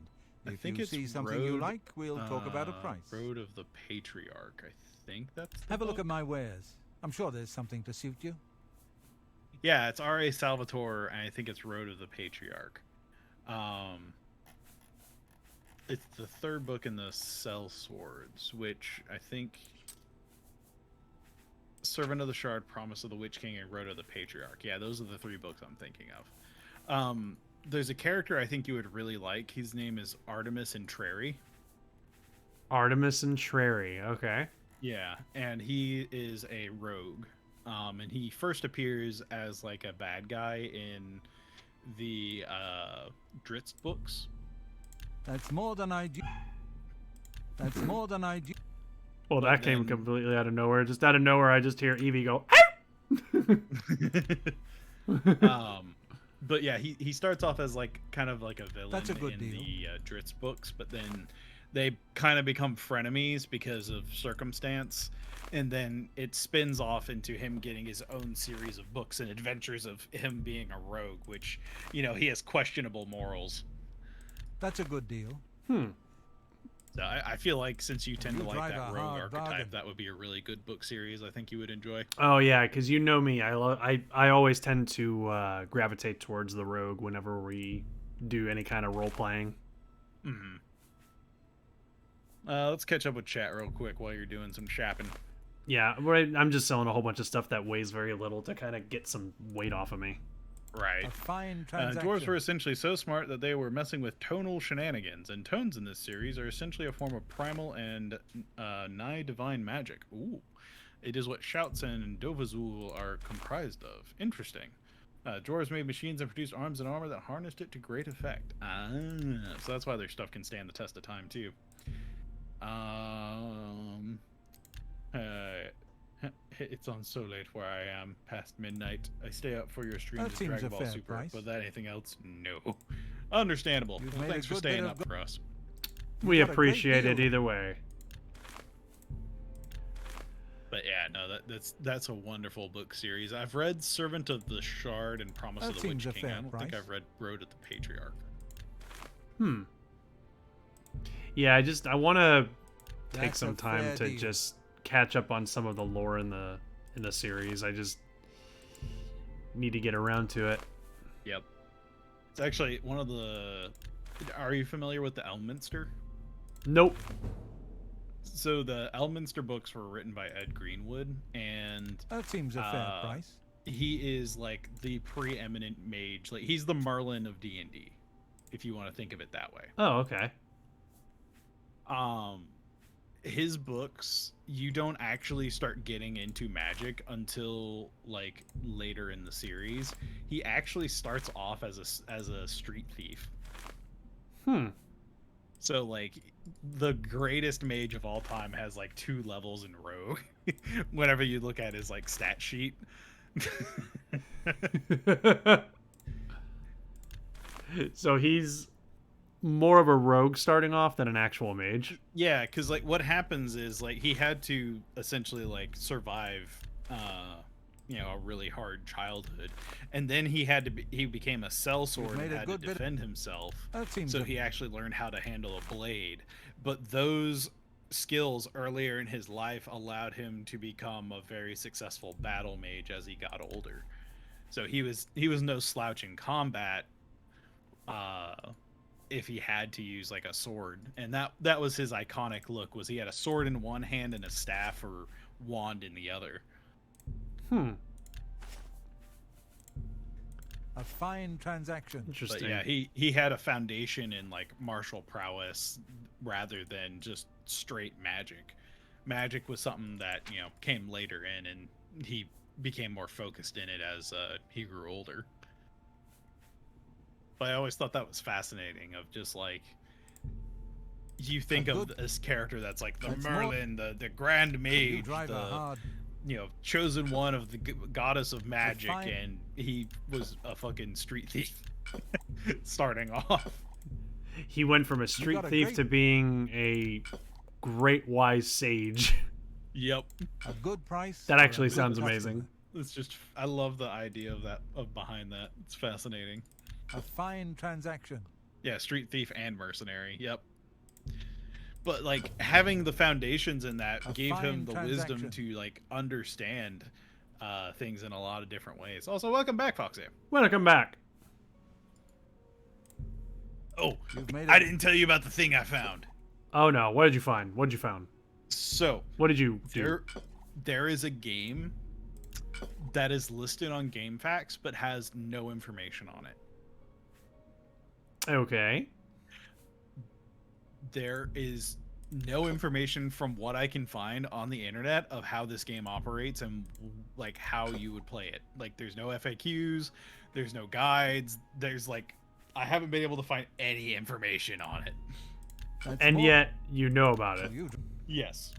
Speaker 9: If
Speaker 1: think
Speaker 9: you
Speaker 1: it's
Speaker 9: see something you
Speaker 1: Road,
Speaker 9: like, we'll talk about a price.
Speaker 1: Road of the Patriarch. I think that's the
Speaker 9: Have a look
Speaker 1: book.
Speaker 9: at my wares. I'm sure there's something to suit you.
Speaker 1: Yeah, it's R.A. Salvatore, and I think it's Road of the Patriarch. It's the third book in the Cell Swords, which I think Servant of the Shard, Promise of the Witch King, and Road of the Patriarch. Yeah, those are the three books I'm thinking of. There's a character I think you would really like. His name is Artemis Entreri.
Speaker 2: Artemis Entreri. Okay.
Speaker 1: Yeah, and he is a rogue. And he first appears as like a bad guy in the Dritz books.
Speaker 9: That's more than I do. That's more than I do.
Speaker 2: Well, that came
Speaker 1: then-
Speaker 2: completely out of nowhere. Just out of nowhere, I just hear Evie go,
Speaker 1: But yeah, he starts off as like kind of like a villain
Speaker 9: That's a good
Speaker 1: in
Speaker 9: deal.
Speaker 1: the Dritz books, but then they kind of become frenemies because of circumstance, and then it spins off into him getting his own series of books and adventures of him being a rogue, which, you know, he has questionable morals.
Speaker 9: That's a good deal.
Speaker 1: So I feel like since you tend
Speaker 9: You
Speaker 1: to like
Speaker 9: drive
Speaker 1: that
Speaker 9: a
Speaker 1: rogue
Speaker 9: hard
Speaker 1: archetype,
Speaker 9: bargain.
Speaker 1: that would be a really good book series. I think you would enjoy.
Speaker 2: oh yeah, because you know me. I always tend to gravitate towards the rogue whenever we do any kind of role playing.
Speaker 1: Let's catch up with chat real quick while you're doing some shopping.
Speaker 2: Yeah, I'm just selling a whole bunch of stuff that weighs very little to kind of get some weight off of me.
Speaker 1: Right.
Speaker 9: A fine transaction.
Speaker 1: Dwarves were essentially so smart that they were messing with tonal shenanigans, and tones in this series are essentially a form of primal and nigh divine magic. Ooh. It is what shouts and dovazul are comprised of. Interesting. Dwarves made machines and produced arms and armor that harnessed it to great effect. So that's why their stuff can stand the test of time, too. It's on so late where I am, past midnight. I stay up for your streams
Speaker 9: That
Speaker 1: of
Speaker 9: seems
Speaker 1: Dragon
Speaker 9: a
Speaker 1: Ball
Speaker 9: fair
Speaker 1: Super,
Speaker 9: price.
Speaker 1: but that anything else? No. Understandable.
Speaker 9: You've
Speaker 1: Well,
Speaker 9: made a
Speaker 1: thanks for
Speaker 9: good bit
Speaker 1: staying
Speaker 9: of
Speaker 1: up
Speaker 9: go-
Speaker 1: for us.
Speaker 2: We
Speaker 9: got a great
Speaker 2: appreciate it
Speaker 9: deal.
Speaker 2: either way.
Speaker 1: But yeah, no, that's a wonderful book series. I've read Servant of the Shard and Promise
Speaker 9: That
Speaker 1: of the Witch
Speaker 9: seems a
Speaker 1: King.
Speaker 9: fair
Speaker 1: I don't think
Speaker 9: price.
Speaker 1: I've read Road of the Patriarch.
Speaker 2: Yeah, I want to take
Speaker 9: That's
Speaker 2: some
Speaker 9: a
Speaker 2: time
Speaker 9: fair
Speaker 2: to
Speaker 9: deal.
Speaker 2: just catch up on some of the lore in the series. I just need to get around to it.
Speaker 1: Yep. It's actually one of the... Are you familiar with the Elminster?
Speaker 2: Nope.
Speaker 1: So the Elminster books were written by Ed Greenwood, and
Speaker 9: That seems a fair price.
Speaker 1: he is like the preeminent mage. Like, he's the Merlin of D&D, if you want to think of it that way.
Speaker 2: Oh, okay.
Speaker 1: His books, you don't actually start getting into magic until like later in the series. He actually starts off as a street thief. So like the greatest mage of all time has like 2 levels in rogue. Whenever you look at his like stat sheet.
Speaker 2: So he's more of a rogue starting off than an actual mage.
Speaker 1: Yeah, because like what happens is like he had to essentially like survive a really hard childhood, and then he became a sellsword and
Speaker 9: made a
Speaker 1: had to
Speaker 9: good bit of-
Speaker 1: defend himself.
Speaker 9: That seems
Speaker 1: So
Speaker 9: a-
Speaker 1: he actually learned how to handle a blade, but those skills earlier in his life allowed him to become a very successful battle mage as he got older. So he was no slouch in combat if he had to use like a sword, and that was his iconic look. Was he had a sword in one hand and a staff or wand in the other.
Speaker 9: A fine transaction.
Speaker 1: But
Speaker 2: Interesting.
Speaker 1: yeah, he had a foundation in like martial prowess rather than just straight magic. Magic was something that, came later in, and he became more focused in it as he grew older. But I always thought that was fascinating, of just like, you think
Speaker 9: A
Speaker 1: of
Speaker 9: good-
Speaker 1: this character that's like the
Speaker 9: That's more-
Speaker 1: Merlin, the Grand
Speaker 9: You
Speaker 1: Mage,
Speaker 9: drive a
Speaker 1: the
Speaker 9: hard.
Speaker 1: chosen one of the goddess of magic,
Speaker 9: fine-
Speaker 1: and he was a fucking street thief starting off.
Speaker 2: He went from a street
Speaker 9: got a
Speaker 2: thief
Speaker 9: great-
Speaker 2: to being a great wise sage.
Speaker 1: Yep.
Speaker 9: A good price.
Speaker 2: That
Speaker 9: for a
Speaker 2: actually
Speaker 9: good
Speaker 2: sounds
Speaker 9: customer.
Speaker 2: amazing.
Speaker 1: It's just, I love the idea of behind that. It's fascinating.
Speaker 9: A fine transaction.
Speaker 1: Yeah, street thief and mercenary. Yep. But like having the foundations in that
Speaker 9: A
Speaker 1: gave him
Speaker 9: fine
Speaker 1: the wisdom
Speaker 9: transaction.
Speaker 1: to like understand things in a lot of different ways. Also, welcome back, Foxy.
Speaker 2: Welcome back.
Speaker 1: Oh,
Speaker 9: You've made
Speaker 1: I
Speaker 9: it.
Speaker 1: didn't tell you about the thing I found.
Speaker 2: Oh no, what did you find? What did you found?
Speaker 1: So
Speaker 2: What did you do?
Speaker 1: there is a game that is listed on GameFAQs but has no information on it.
Speaker 2: Okay.
Speaker 1: There is no information from what I can find on the internet of how this game operates and like how you would play it. Like there's no FAQs, there's no guides, there's like I haven't been able to find any information on it.
Speaker 9: That's
Speaker 2: And
Speaker 9: more
Speaker 2: yet you know about it.
Speaker 9: for you.
Speaker 1: Yes.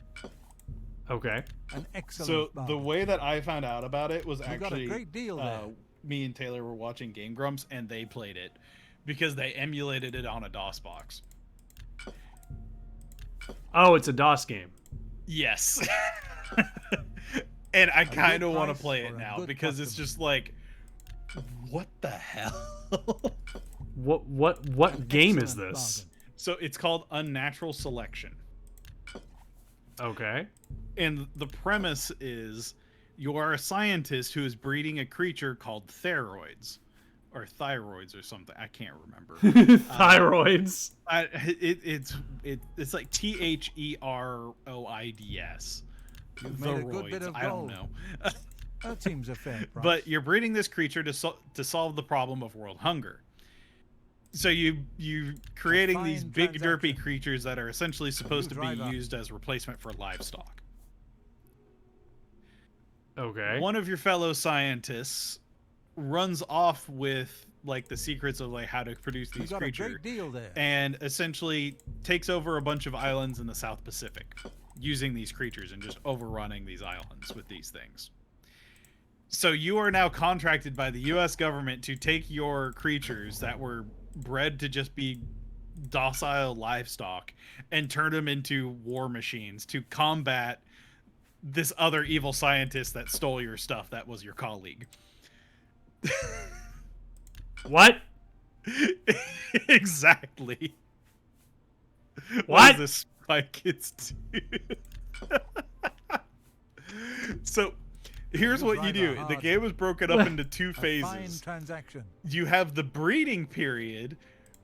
Speaker 2: Okay.
Speaker 9: An excellent
Speaker 1: So the
Speaker 9: bargain.
Speaker 1: way that I found out about it was
Speaker 9: You got a
Speaker 1: actually
Speaker 9: great deal there.
Speaker 1: me and Taylor were watching Game Grumps and they played it because they emulated it on a DOS box.
Speaker 2: Oh, it's a DOS game.
Speaker 1: Yes. And I
Speaker 9: good
Speaker 1: kind of want to
Speaker 9: price
Speaker 1: play
Speaker 9: for
Speaker 1: it
Speaker 9: a
Speaker 1: now
Speaker 9: good
Speaker 1: because it's
Speaker 9: customer.
Speaker 1: just like, what the hell?
Speaker 2: What
Speaker 9: An
Speaker 2: game is
Speaker 9: excellent
Speaker 2: this?
Speaker 9: bargain.
Speaker 1: So it's called Unnatural Selection.
Speaker 2: Okay.
Speaker 1: And the premise is you are a scientist who is breeding a creature called theroids. Or thyroids or something. I can't remember.
Speaker 2: Thyroids.
Speaker 1: It's like THEROIDS.
Speaker 9: You've made a good bit
Speaker 1: Thoroids.
Speaker 9: of
Speaker 1: I don't
Speaker 9: gold.
Speaker 1: know.
Speaker 9: That seems a fair price.
Speaker 1: But you're breeding this creature to solve the problem of world hunger. So you creating these
Speaker 9: fine
Speaker 1: big derpy
Speaker 9: transaction.
Speaker 1: creatures that are essentially supposed to be
Speaker 9: drive up.
Speaker 1: used as replacement for livestock.
Speaker 2: Okay.
Speaker 1: One of your fellow scientists runs off with like the secrets of like how to produce
Speaker 9: you
Speaker 1: these
Speaker 9: got a
Speaker 1: creatures
Speaker 9: great deal there.
Speaker 1: and essentially takes over a bunch of islands in the South Pacific using these creatures and just overrunning these islands with these things. So you are now contracted by the US government to take your creatures that were bred to just be docile livestock and turn them into war machines to combat this other evil scientist that stole your stuff that was your colleague.
Speaker 2: What?
Speaker 1: Exactly.
Speaker 2: What?
Speaker 1: is this Spy Kids do? So here's what you do. The game is broken up into two
Speaker 9: A fine
Speaker 1: phases.
Speaker 9: transaction.
Speaker 1: You have the breeding period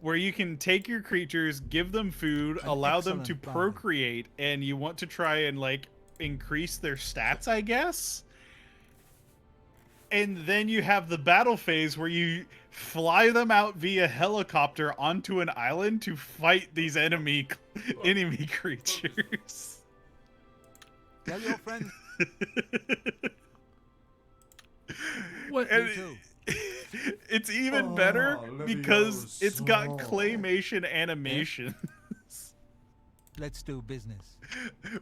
Speaker 1: where you can take your creatures, give them food,
Speaker 9: An
Speaker 1: allow them to
Speaker 9: excellent bargain.
Speaker 1: procreate, and you want to try and like increase their stats, I guess. And then you have the battle phase where you fly them out via helicopter onto an island to fight these enemy creatures.
Speaker 9: Tell your friends.
Speaker 2: What?
Speaker 1: And
Speaker 9: Me too.
Speaker 1: it's even better because it's got claymation animation.
Speaker 9: Let's do business.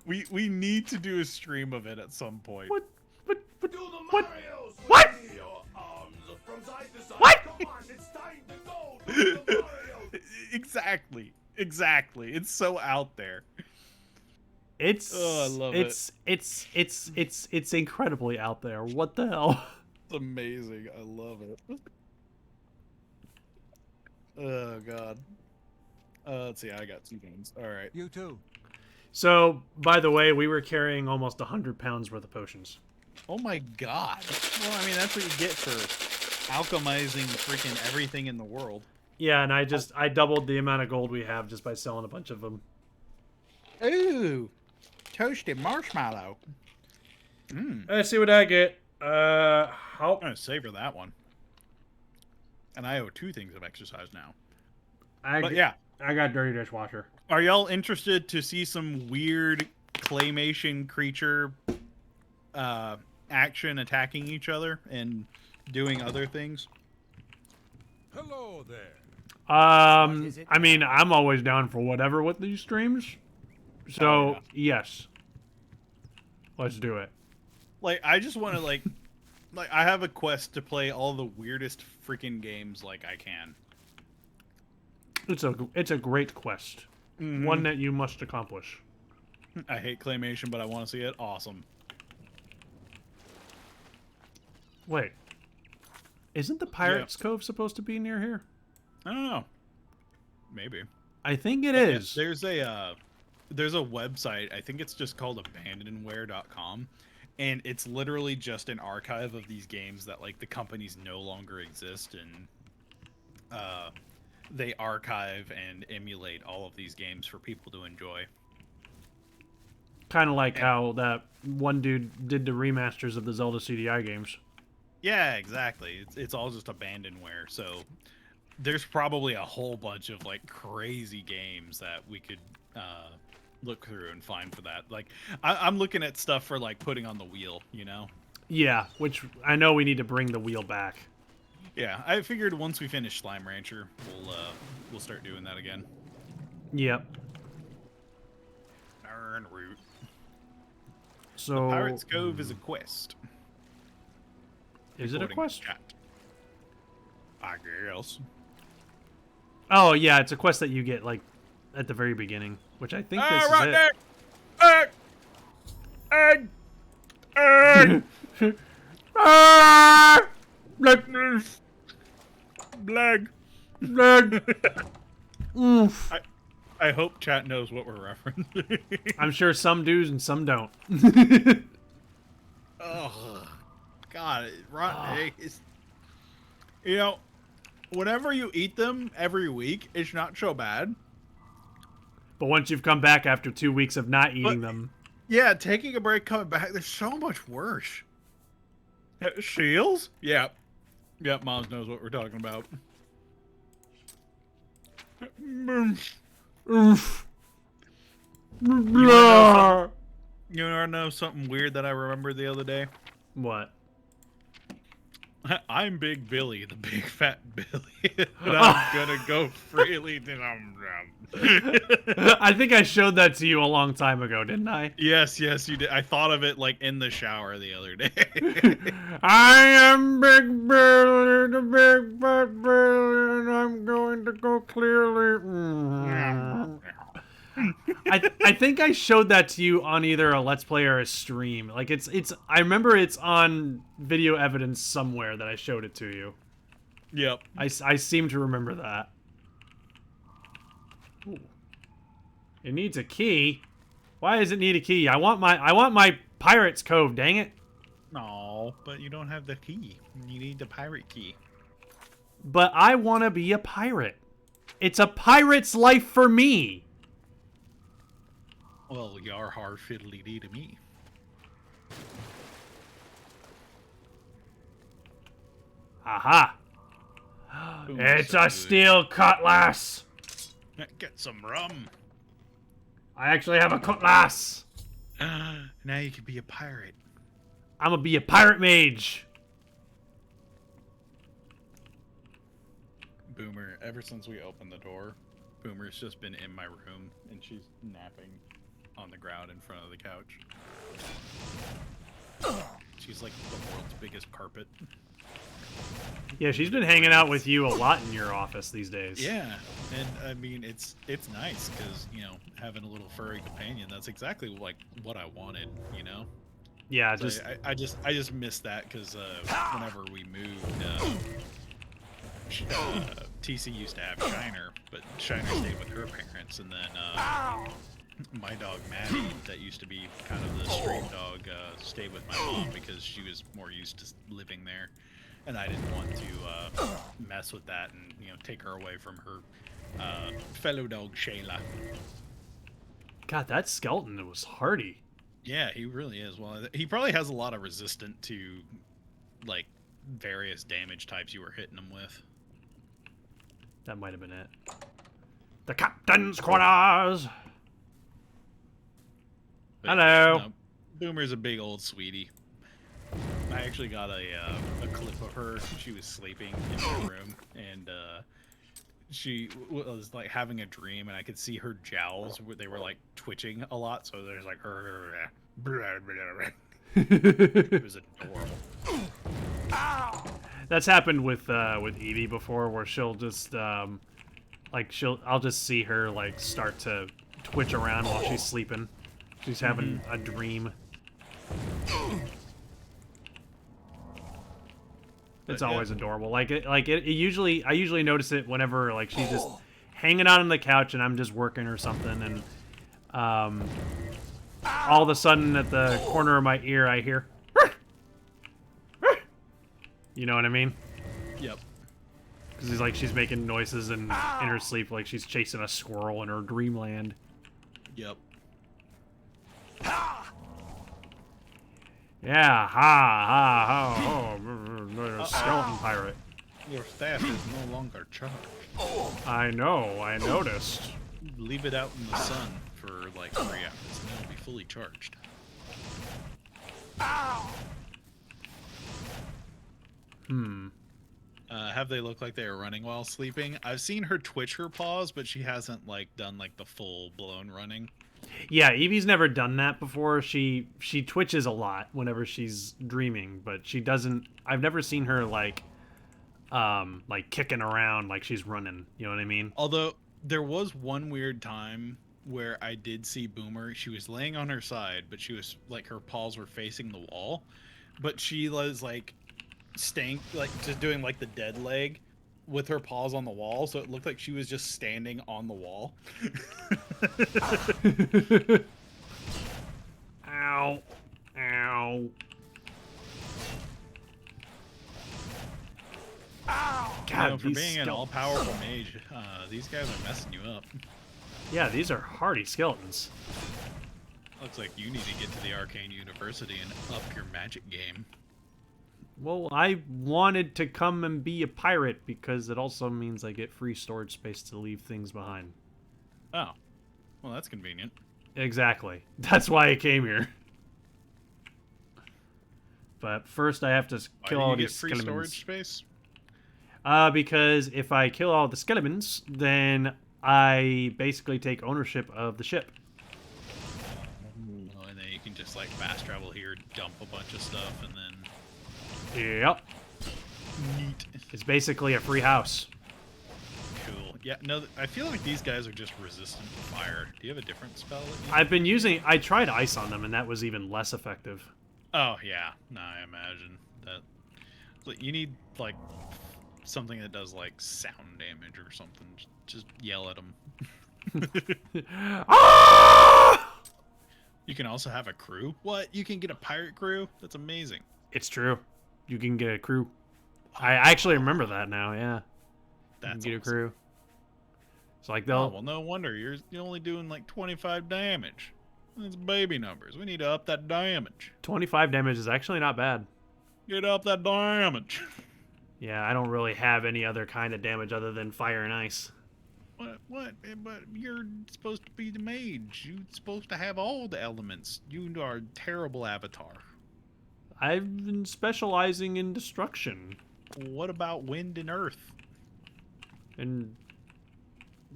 Speaker 1: We need to do a stream of it at some point.
Speaker 2: What?
Speaker 10: Do the
Speaker 2: What?
Speaker 10: Marios with
Speaker 2: What?
Speaker 10: your arms from side to side.
Speaker 2: What?
Speaker 10: Come on, it's time to go. Do the Marios.
Speaker 1: Exactly. It's so out there.
Speaker 2: It's
Speaker 1: Oh, I love
Speaker 2: it's incredibly out there. What the hell?
Speaker 1: It's amazing. I love it. Oh god. Let's see. I got 2 games. All right.
Speaker 9: You too.
Speaker 2: So, by the way, we were carrying almost 100 pounds worth of potions.
Speaker 1: Oh my god. Well, I mean, that's what you get for alchemizing freaking everything in the world.
Speaker 2: Yeah, and I doubled the amount of gold we have just by selling a bunch of them.
Speaker 1: Ooh, toasted marshmallow.
Speaker 2: Let's see what I get. How?
Speaker 1: I'm gonna savor that one. And I owe 2 things of exercise now. But yeah,
Speaker 2: I got dirty dishwasher.
Speaker 1: are y'all interested to see some weird claymation creature action attacking each other and doing other things?
Speaker 3: Hello there.
Speaker 2: I mean, I'm always down for whatever with these streams. So,
Speaker 1: Oh, yeah.
Speaker 2: yes. Let's do it.
Speaker 1: Like, I just want to like I have a quest to play all the weirdest freaking games like I can.
Speaker 2: It's a great quest.
Speaker 1: Mhm.
Speaker 2: One that you must accomplish.
Speaker 1: I hate claymation, but I want to see it. Awesome.
Speaker 2: Wait. Isn't the Pirates Cove supposed to be near here?
Speaker 1: I don't know. Maybe.
Speaker 2: I think it
Speaker 1: Yeah,
Speaker 2: is.
Speaker 1: there's a website. I think it's just called abandonware.com, and it's literally just an archive of these games that like the companies no longer exist, and they archive and emulate all of these games for people to enjoy.
Speaker 2: Kind of like how that one dude did the remasters of the Zelda CDI games.
Speaker 1: Yeah, exactly. It's all just abandonware. So there's probably a whole bunch of like crazy games that we could look through and find for that. Like I'm looking at stuff for like putting on the wheel, you know?
Speaker 2: Yeah, which I know we need to bring the wheel back.
Speaker 1: Yeah, I figured once we finish Slime Rancher, we'll start doing that again.
Speaker 2: Yep.
Speaker 1: Darn root.
Speaker 2: So
Speaker 1: Pirate's Cove is a quest.
Speaker 2: Is it a
Speaker 1: according to
Speaker 2: quest?
Speaker 1: chat. I guess.
Speaker 2: Oh yeah, it's a quest that you get like at the very beginning, which I think this
Speaker 1: right
Speaker 2: is it.
Speaker 1: Blag.
Speaker 2: Blag. Oof.
Speaker 1: I hope chat knows what we're referencing.
Speaker 2: I'm sure some do and some don't.
Speaker 1: Oh, God, rotten eggs. You know, whenever you eat them every week, it's not so bad.
Speaker 2: But once you've come back after 2 weeks of not eating them,
Speaker 1: Yeah, taking a break, coming back, they're so much worse. Shields? Yeah. Yep, Moms knows what we're talking about.
Speaker 2: oof.
Speaker 1: You wanna know something weird that I remembered the other day?
Speaker 2: What?
Speaker 1: I'm Big Billy, the big fat Billy. And I'm gonna go freely to
Speaker 2: I think I showed that to you a long time ago, didn't I?
Speaker 1: Yes, you did. I thought of it like in the shower the other day.
Speaker 2: I am Big Billy, the big fat Billy, and I'm going to go clearly. I think I showed that to you on either a Let's Play or a stream. Like it's I remember it's on video evidence somewhere that I showed it to you.
Speaker 1: Yep.
Speaker 2: I seem to remember that. Ooh. It needs a key. Why does it need a key? I want my Pirate's Cove, dang it.
Speaker 1: No, but you don't have the key. You need the pirate key.
Speaker 2: But I want to be a pirate. It's a pirate's life for me.
Speaker 1: Well, you're hard fiddly dee to me.
Speaker 2: Aha.
Speaker 1: Ooh,
Speaker 2: It's
Speaker 1: so
Speaker 2: a
Speaker 1: good.
Speaker 2: steel cutlass.
Speaker 1: Get some rum.
Speaker 2: I actually have a cutlass.
Speaker 1: Now you can be a pirate.
Speaker 2: I'm gonna be a pirate mage.
Speaker 1: Boomer, ever since we opened the door, Boomer's just been in my room, and she's napping on the ground in front of the couch. She's like the world's biggest carpet.
Speaker 2: Yeah, she's been hanging out with you a lot in your office these days.
Speaker 1: Yeah, and I mean it's nice because you know having a little furry companion. That's exactly like what I wanted. You know.
Speaker 2: Yeah,
Speaker 1: So
Speaker 2: just
Speaker 1: I just missed that because whenever we moved, TC used to have Shiner, but Shiner stayed with her parents, and then my dog Maddie, that used to be kind of the street dog, stayed with my mom because she was more used to living there, and I didn't want to mess with that and take her away from her fellow dog Shayla.
Speaker 2: God, that skeleton was hardy.
Speaker 1: Yeah, he really is. Well, he probably has a lot of resistant to like various damage types you were hitting him with.
Speaker 2: That might have been it. The captain's quarters.
Speaker 1: But,
Speaker 2: Hello.
Speaker 1: no, Boomer's a big old sweetie. I actually got a clip of her. She was sleeping in her room, and she was like having a dream, and I could see her jowls. They were like twitching a lot, so there's like her. It was adorable.
Speaker 2: That's happened with Evie before, where she'll just I'll just see her like start to twitch around while she's sleeping. She's having a dream. It's always adorable. I usually notice it whenever like she's just hanging out on the couch and I'm just working or something, and all of a sudden at the corner of my ear I hear, you know what I mean?
Speaker 1: Yep.
Speaker 2: Because she's making noises in her sleep like she's chasing a squirrel in her dreamland.
Speaker 1: Yep.
Speaker 2: Yeah, ha, skeleton pirate.
Speaker 1: Your staff is no longer charged.
Speaker 2: I know, I noticed.
Speaker 1: Leave it out in the sun for like 3 hours, and it'll be fully charged. Have they looked like they were running while sleeping? I've seen her twitch her paws, but she hasn't like done like the full blown running.
Speaker 2: Yeah, Evie's never done that before. She twitches a lot whenever she's dreaming, but she doesn't. I've never seen her like kicking around like she's running. You know what I mean?
Speaker 1: Although there was one weird time where I did see Boomer. She was laying on her side, but she was like her paws were facing the wall, but she was like staying like just doing like the dead leg with her paws on the wall, so it looked like she was just standing on the wall.
Speaker 2: Ow. Ow. God,
Speaker 1: For
Speaker 2: these
Speaker 1: being an all-powerful mage, these guys are messing you up.
Speaker 2: Yeah, these are hardy skeletons.
Speaker 1: Looks like you need to get to the Arcane University and up your magic game.
Speaker 2: Well, I wanted to come and be a pirate because it also means I get free storage space to leave things behind.
Speaker 1: Oh. Well, that's convenient.
Speaker 2: Exactly. That's why I came here. But first I have to kill all these
Speaker 1: free
Speaker 2: skeletons.
Speaker 1: storage space?
Speaker 2: Because if I kill all the skeletons, then I basically take ownership of the ship.
Speaker 1: Oh, and then you can just like fast travel here, dump a bunch of stuff, and then...
Speaker 2: Yep.
Speaker 1: Neat.
Speaker 2: It's basically a free house.
Speaker 1: Cool. Yeah, no, I feel like these guys are just resistant to fire. Do you have a different spell that you...
Speaker 2: I've been using... I tried ice on them, and that was even less effective.
Speaker 1: Oh, yeah. No, I imagine that... But you need, like, something that does, like, sound damage or something. Just yell at them.
Speaker 2: Ah!
Speaker 1: You can also have a crew? What? You can get a pirate crew? That's amazing.
Speaker 2: It's true. You can get a crew. I actually remember that now, yeah.
Speaker 1: That's
Speaker 2: you can get
Speaker 1: awesome.
Speaker 2: a crew. It's like they'll...
Speaker 1: Oh, well, no wonder. You're only doing, like, 25 damage. That's baby numbers. We need to up that damage.
Speaker 2: 25 damage is actually not bad.
Speaker 1: Get up that damage.
Speaker 2: Yeah, I don't really have any other kind of damage other than fire and ice.
Speaker 1: What? But you're supposed to be the mage. You're supposed to have all the elements. You are a terrible avatar.
Speaker 2: I've been specializing in destruction.
Speaker 1: What about wind and earth?
Speaker 2: And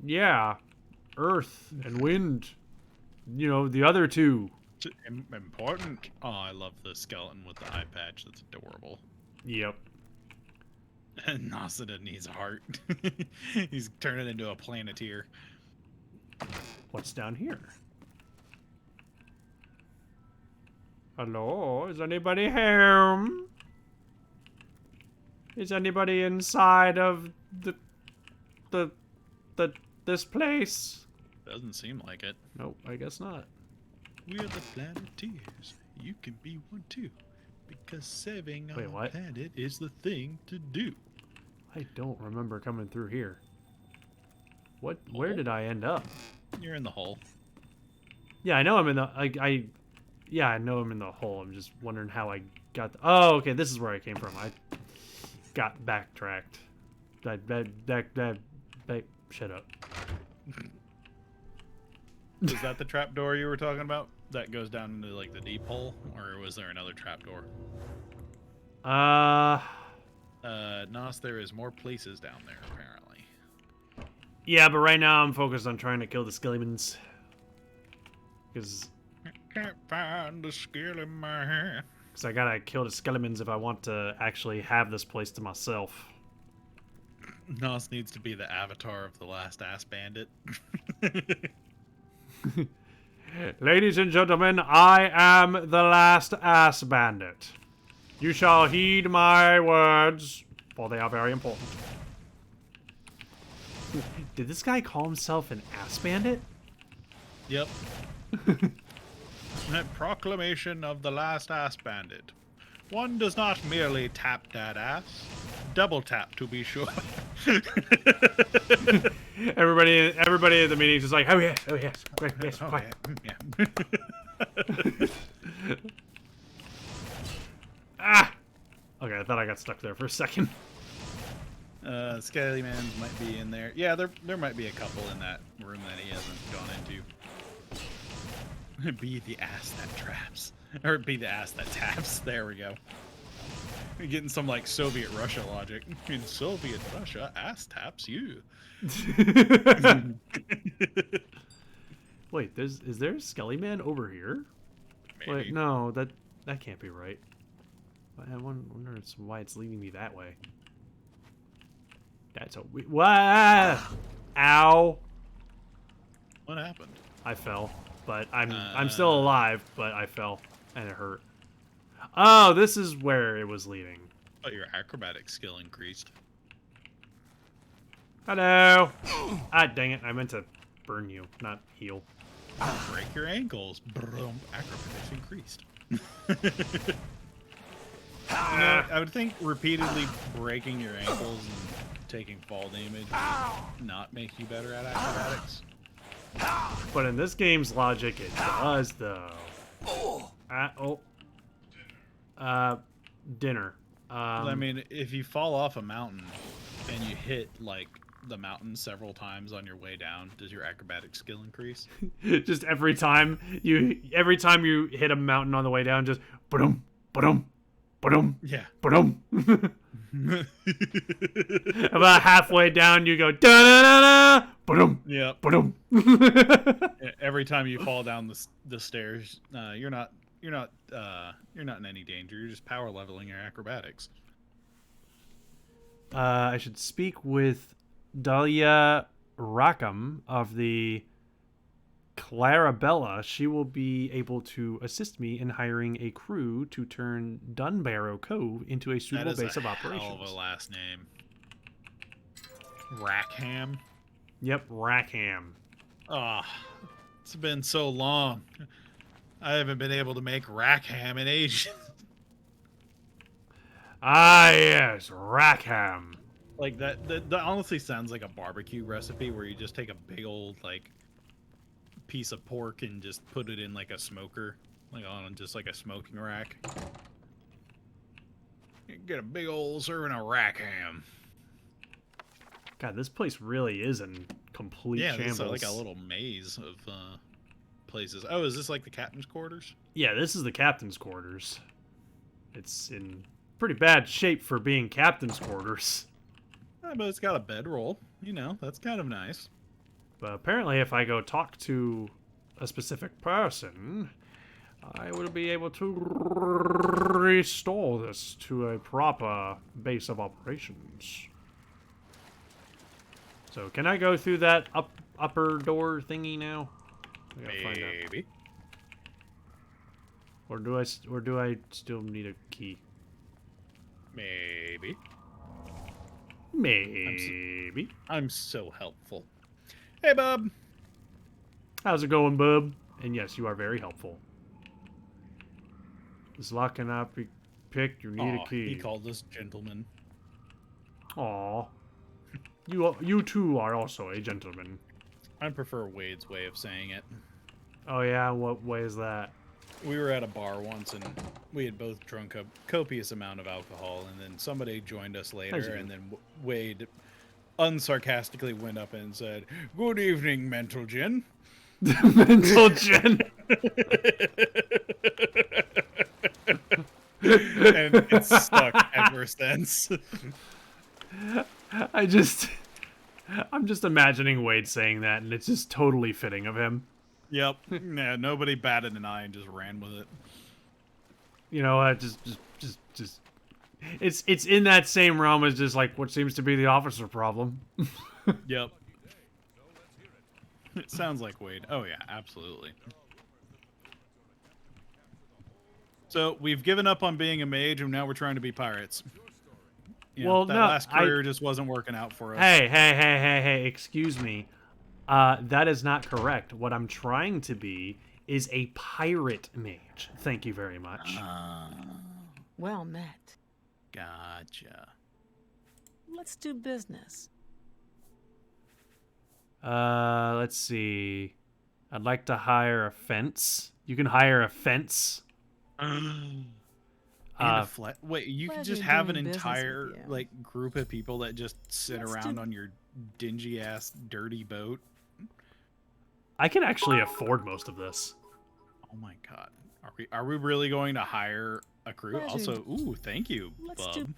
Speaker 2: yeah, earth and wind. You know, the other two.
Speaker 1: It's important. Oh, I love the skeleton with the eye patch. That's adorable.
Speaker 2: Yep.
Speaker 1: And Nasada needs a heart. He's turning into a planeteer.
Speaker 2: What's down here? Hello? Is anybody home? Is anybody inside of this place?
Speaker 1: Doesn't seem like it.
Speaker 2: Nope, I guess not.
Speaker 1: We're the planeteers. You can be one too. Because saving
Speaker 2: Wait,
Speaker 1: our
Speaker 2: what?
Speaker 1: planet is the thing to do.
Speaker 2: I don't remember coming through here. What? Where did I end up?
Speaker 1: You're in the hole.
Speaker 2: Yeah, I know I'm in the... Yeah, I know I'm in the hole. I'm just wondering how I got... Oh, okay, this is where I came from. I got backtracked. Shut up.
Speaker 1: Was that the trapdoor you were talking about? That goes down into, like, the deep hole? Or was there another trapdoor? Nos, there is more places down there, apparently.
Speaker 2: Yeah, but right now I'm focused on trying to kill the skeletons. Because...
Speaker 1: Can't find the skill in my hand.
Speaker 2: Because I gotta kill the skeletons if I want to actually have this place to myself.
Speaker 1: Nos needs to be the avatar of the last ass bandit.
Speaker 2: Ladies and gentlemen, I am the last ass bandit. You shall heed my words, for they are very important. Did this guy call himself an ass bandit?
Speaker 1: Yep. That proclamation of the last ass bandit. One does not merely tap that ass. Double tap, to be sure.
Speaker 2: Everybody at the meeting is just like, oh yes, quick, yes,
Speaker 1: Oh,
Speaker 2: quick.
Speaker 1: yeah.
Speaker 2: Ah! Okay, I thought I got stuck there for a second.
Speaker 1: Scallymans might be in there. Yeah, there might be a couple in that room that he hasn't gone into. Be the ass that traps. Or be the ass that taps. There we go. You're getting some like Soviet Russia logic. In Soviet Russia, ass taps you.
Speaker 2: Wait, is there a Skelly Man over here?
Speaker 1: Maybe.
Speaker 2: Wait, no, that can't be right. I wonder why it's leading me that way. That's a what? Ow!
Speaker 1: What happened?
Speaker 2: I fell, but I'm still alive, but I fell and it hurt. Oh, this is where it was leading.
Speaker 1: Oh, your acrobatic skill increased.
Speaker 2: Hello. Ah, dang it! I meant to burn you, not heal.
Speaker 1: Break your ankles. Brum. Acrobatics increased. You know, I would think repeatedly breaking your ankles and taking fall damage would not make you better at acrobatics.
Speaker 2: But in this game's logic, it does, though. Dinner.
Speaker 1: I mean, if you fall off a mountain and you hit, like, the mountain several times on your way down, does your acrobatic skill increase?
Speaker 2: Just every time you hit a mountain on the way down, just ba-dum, ba-dum, ba-dum,
Speaker 1: Yeah.
Speaker 2: ba-dum. About halfway down, you go da-da-da-da, ba-dum,
Speaker 1: Yep.
Speaker 2: ba-dum.
Speaker 1: Every time you fall down the stairs, you're not in any danger. You're just power leveling your acrobatics.
Speaker 2: I should speak with Dahlia Rackham of the Clarabella. She will be able to assist me in hiring a crew to turn Dunbarrow Cove into a suitable base of operations.
Speaker 1: Hell of a last name. Rackham.
Speaker 2: Yep, Rackham.
Speaker 1: Ah, it's been so long. I haven't been able to make Rackham in ages.
Speaker 2: Ah, yes, Rackham.
Speaker 1: Like that honestly sounds like a barbecue recipe where you just take a big old like piece of pork and just put it in like a smoker, like on just like a smoking rack. You get a big old serving of Rackham.
Speaker 2: God, this place really is in complete shambles.
Speaker 1: Yeah, it's like a little maze of places. Oh, is this like the captain's quarters?
Speaker 2: Yeah, this is the captain's quarters. It's in pretty bad shape for being captain's quarters.
Speaker 1: But it's got a bedroll. You know, that's kind of nice.
Speaker 2: But apparently if I go talk to a specific person, I will be able to restore this to a proper base of operations. So can I go through that upper door thingy now? I gotta find out.
Speaker 1: Maybe.
Speaker 2: Or do I still need a key?
Speaker 1: Maybe.
Speaker 2: Maybe.
Speaker 1: I'm so helpful. Hey, bub.
Speaker 2: How's it going, bub? And yes, you are very helpful. This lock cannot be picked. You need a key.
Speaker 1: He called us gentlemen.
Speaker 2: Aw. You too are also a gentleman.
Speaker 1: I prefer Wade's way of saying it.
Speaker 2: Oh yeah, what way is that?
Speaker 1: We were at a bar once, and we had both drunk a copious amount of alcohol, and then somebody joined us later, and then Wade unsarcastically went up and said, "Good evening, mental gin."
Speaker 2: Mental gin.
Speaker 1: And it's stuck ever since.
Speaker 2: I'm just imagining Wade saying that, and it's just totally fitting of him.
Speaker 1: Yep. Yeah, nobody batted an eye and just ran with it.
Speaker 2: You know what? Just. It's in that same realm as just like what seems to be the officer problem.
Speaker 1: Yep. It sounds like Wade. Oh yeah, absolutely. So we've given up on being a mage, and now we're trying to be pirates. You know,
Speaker 2: Well,
Speaker 1: that
Speaker 2: no,
Speaker 1: last career just wasn't working out for us.
Speaker 2: Hey, excuse me. That is not correct. What I'm trying to be is a pirate mage. Thank you very much.
Speaker 11: Well met.
Speaker 1: Gotcha.
Speaker 11: Let's do business.
Speaker 2: Let's see. I'd like to hire a fence. You can hire a fence.
Speaker 1: Wait, you can
Speaker 11: Pleasure
Speaker 1: just have an
Speaker 11: doing business
Speaker 1: entire
Speaker 11: with you.
Speaker 1: like group of people that just sit
Speaker 11: Let's
Speaker 1: around
Speaker 11: do-
Speaker 1: on your dingy ass dirty boat.
Speaker 2: I can actually afford most of this.
Speaker 1: Oh my god. Are we really going to hire a crew?
Speaker 11: Pleasure.
Speaker 1: Also, ooh, thank you,
Speaker 11: Let's
Speaker 1: Bub.
Speaker 11: do-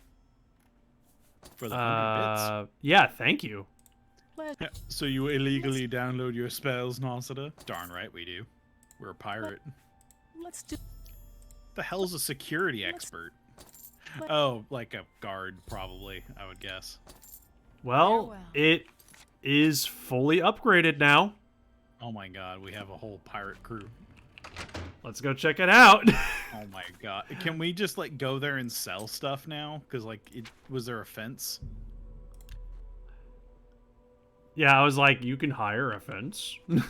Speaker 1: For the 100
Speaker 2: Yeah, thank you.
Speaker 1: bits. Yeah, so you illegally download your spells, Nosita? Darn right we do. We're a pirate.
Speaker 11: Let's do.
Speaker 1: The hell's a security expert? Oh, like a guard, probably, I would guess.
Speaker 2: Well,
Speaker 8: Farewell.
Speaker 2: it is fully upgraded now.
Speaker 1: Oh my god, we have a whole pirate crew.
Speaker 2: Let's go check it out.
Speaker 1: Oh my god. Can we just, like, go there and sell stuff now? Because, like, was there a fence?
Speaker 2: Yeah, I was like, you can hire a fence. I've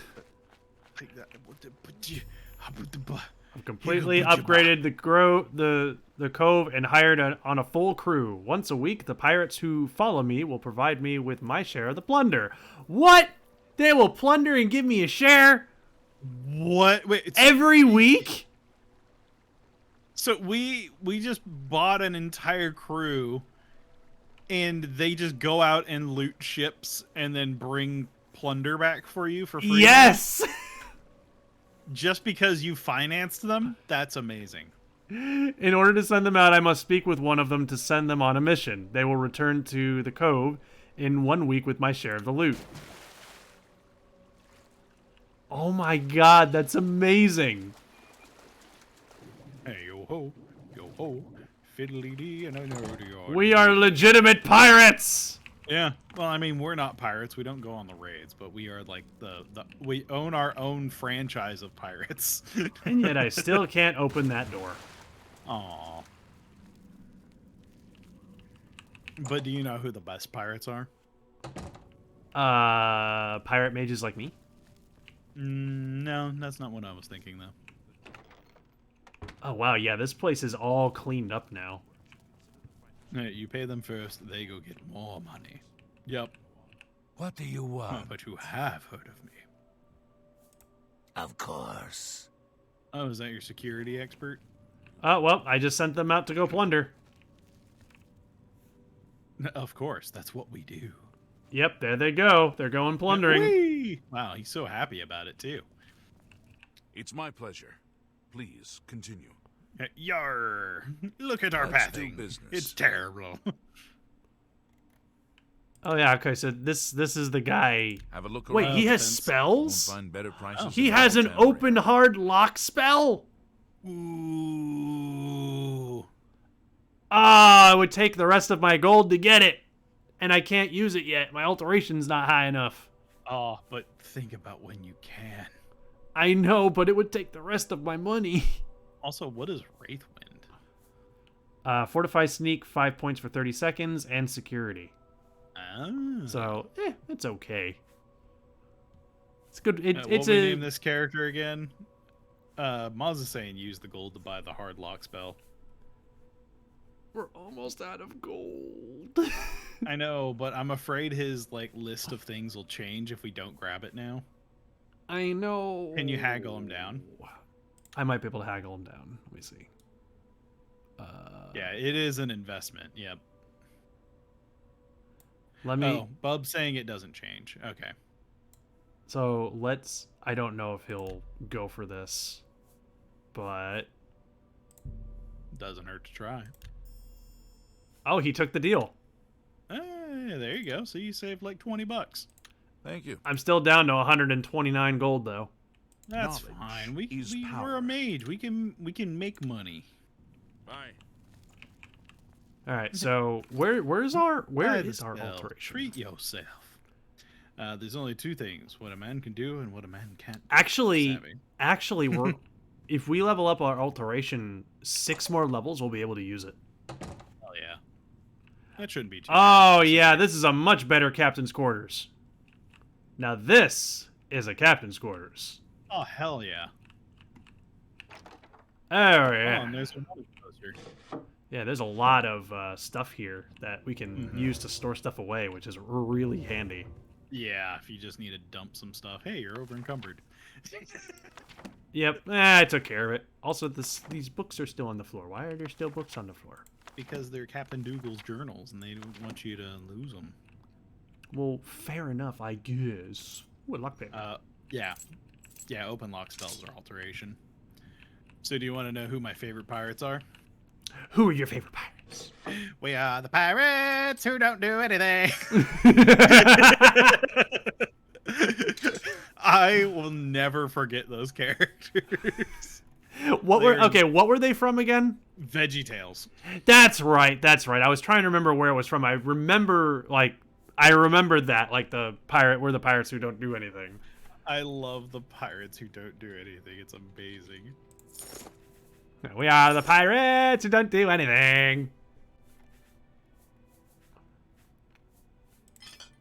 Speaker 2: completely upgraded the cove and hired on a full crew. Once a week, the pirates who follow me will provide me with my share of the plunder. What? They will plunder and give me a share?
Speaker 1: What? Wait,
Speaker 2: Every week?
Speaker 1: so we just bought an entire crew, and they just go out and loot ships and then bring plunder back for you for free?
Speaker 2: Yes!
Speaker 1: Just because you financed them? That's amazing.
Speaker 2: In order to send them out, I must speak with one of them to send them on a mission. They will return to the cove in 1 week with my share of the loot. Oh my god, that's amazing.
Speaker 1: Hey, yo ho, fiddly dee, and I know you are.
Speaker 2: We are legitimate pirates!
Speaker 1: Yeah, well, I mean, we're not pirates. We don't go on the raids, but we are like we own our own franchise of pirates.
Speaker 2: And yet I still can't open that door.
Speaker 1: Aww. But do you know who the best pirates are?
Speaker 2: Pirate mages like me?
Speaker 1: No, that's not what I was thinking, though.
Speaker 2: Oh wow, yeah, this place is all cleaned up now.
Speaker 1: Hey, you pay them first, they go get more money. Yep.
Speaker 3: What do you want?
Speaker 1: But you have heard of me.
Speaker 7: Of course.
Speaker 1: Oh, is that your security expert?
Speaker 2: Oh, well, I just sent them out to go plunder.
Speaker 1: Of course, that's what we do.
Speaker 2: Yep, there they go. They're going plundering.
Speaker 1: Whee! Wow, he's so happy about it, too.
Speaker 3: It's my pleasure. Please continue.
Speaker 1: Yar! Look at our
Speaker 3: Let's do
Speaker 1: pathing.
Speaker 3: business.
Speaker 1: It's terrible.
Speaker 2: Oh yeah, okay, so this is the guy.
Speaker 3: Have a look
Speaker 2: Wait,
Speaker 3: around.
Speaker 2: he has
Speaker 1: fence.
Speaker 2: spells?
Speaker 3: Won't find better prices
Speaker 2: He
Speaker 3: in
Speaker 2: has an
Speaker 3: Alexandria.
Speaker 2: open hard lock spell?
Speaker 1: Ooh.
Speaker 2: Ah, it would take the rest of my gold to get it. And I can't use it yet. My alteration's not high enough.
Speaker 1: Oh, but think about when you can.
Speaker 2: I know, but it would take the rest of my money.
Speaker 1: Also, what is Wraithwind?
Speaker 2: Fortify Sneak, 5 points for 30 seconds, and Security.
Speaker 1: Ah.
Speaker 2: So, it's okay. It's good.
Speaker 1: What
Speaker 2: It's
Speaker 1: we
Speaker 2: a...
Speaker 1: name this character again? Maz is saying use the gold to buy the hard lock spell.
Speaker 2: We're almost out of gold.
Speaker 1: I know, but I'm afraid his like list of things will change if we don't grab it now.
Speaker 2: I know.
Speaker 1: Can you haggle him down?
Speaker 2: I might be able to haggle him down. Let me see.
Speaker 1: Yeah, it is an investment. Yep.
Speaker 2: Let me...
Speaker 1: Oh, Bub's saying it doesn't change. Okay.
Speaker 2: So, let's... I don't know if he'll go for this, but...
Speaker 1: Doesn't hurt to try.
Speaker 2: Oh, he took the deal.
Speaker 1: There you go. So you saved like $20.
Speaker 3: Thank you.
Speaker 2: I'm still down to 129 gold, though.
Speaker 1: That's
Speaker 3: Knowledge
Speaker 1: fine.
Speaker 3: is
Speaker 1: We're
Speaker 3: power.
Speaker 1: a mage. We can make money.
Speaker 3: Bye.
Speaker 2: All right, so where is our
Speaker 1: Buy the
Speaker 2: alteration?
Speaker 1: spell. Treat yourself. There's only two things: what a man can do and what a man can't do.
Speaker 2: Actually, we're if we level up our alteration 6 more levels, we'll be able to use it.
Speaker 1: Oh yeah. That shouldn't be too
Speaker 2: Oh,
Speaker 1: bad.
Speaker 2: yeah, this is a much better captain's quarters. Now this is a captain's quarters.
Speaker 1: Oh, hell yeah.
Speaker 2: Oh,
Speaker 1: Oh,
Speaker 2: yeah.
Speaker 1: and there's another poster.
Speaker 2: Yeah, there's a lot of stuff here that we can use to store stuff away, which is really handy.
Speaker 1: Yeah, if you just need to dump some stuff. Hey, you're over encumbered.
Speaker 2: Yep, I took care of it. Also, these books are still on the floor. Why are there still books on the floor?
Speaker 1: Because they're Captain Dougal's journals, and they don't want you to lose them.
Speaker 2: Well, fair enough, I guess. Ooh, a lockpick.
Speaker 1: Yeah. Yeah, open lock spells are alteration. So do you want to know who my favorite pirates are?
Speaker 2: Who are your favorite pirates?
Speaker 1: We are the pirates who don't do anything. I will never forget those characters.
Speaker 2: What were they from again?
Speaker 1: VeggieTales.
Speaker 2: That's right. I was trying to remember where it was from. I remembered that, like we're the pirates who don't do anything.
Speaker 1: I love the pirates who don't do anything. It's amazing.
Speaker 2: We are the pirates who don't do anything.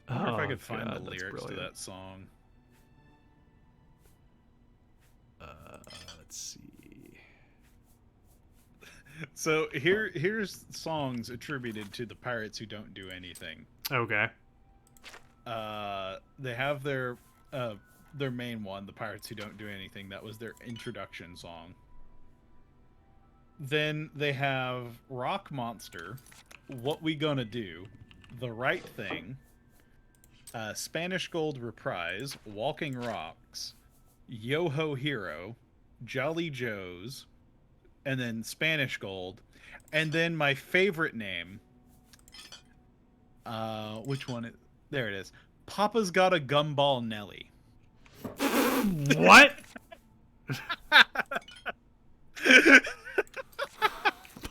Speaker 1: I wonder if I could find the lyrics to that song.
Speaker 2: Let's see.
Speaker 1: So here's songs attributed to the pirates who don't do anything.
Speaker 2: Okay.
Speaker 1: They have their main one, the pirates who don't do anything. That was their introduction song. Then they have Rock Monster, What We Gonna Do, The Right Thing, Spanish Gold Reprise, Walking Rocks, Yo-Ho Hero, Jolly Joe's, and then Spanish Gold, and then my favorite name, which one? There it is. Papa's Got a Gumball Nelly.
Speaker 2: What?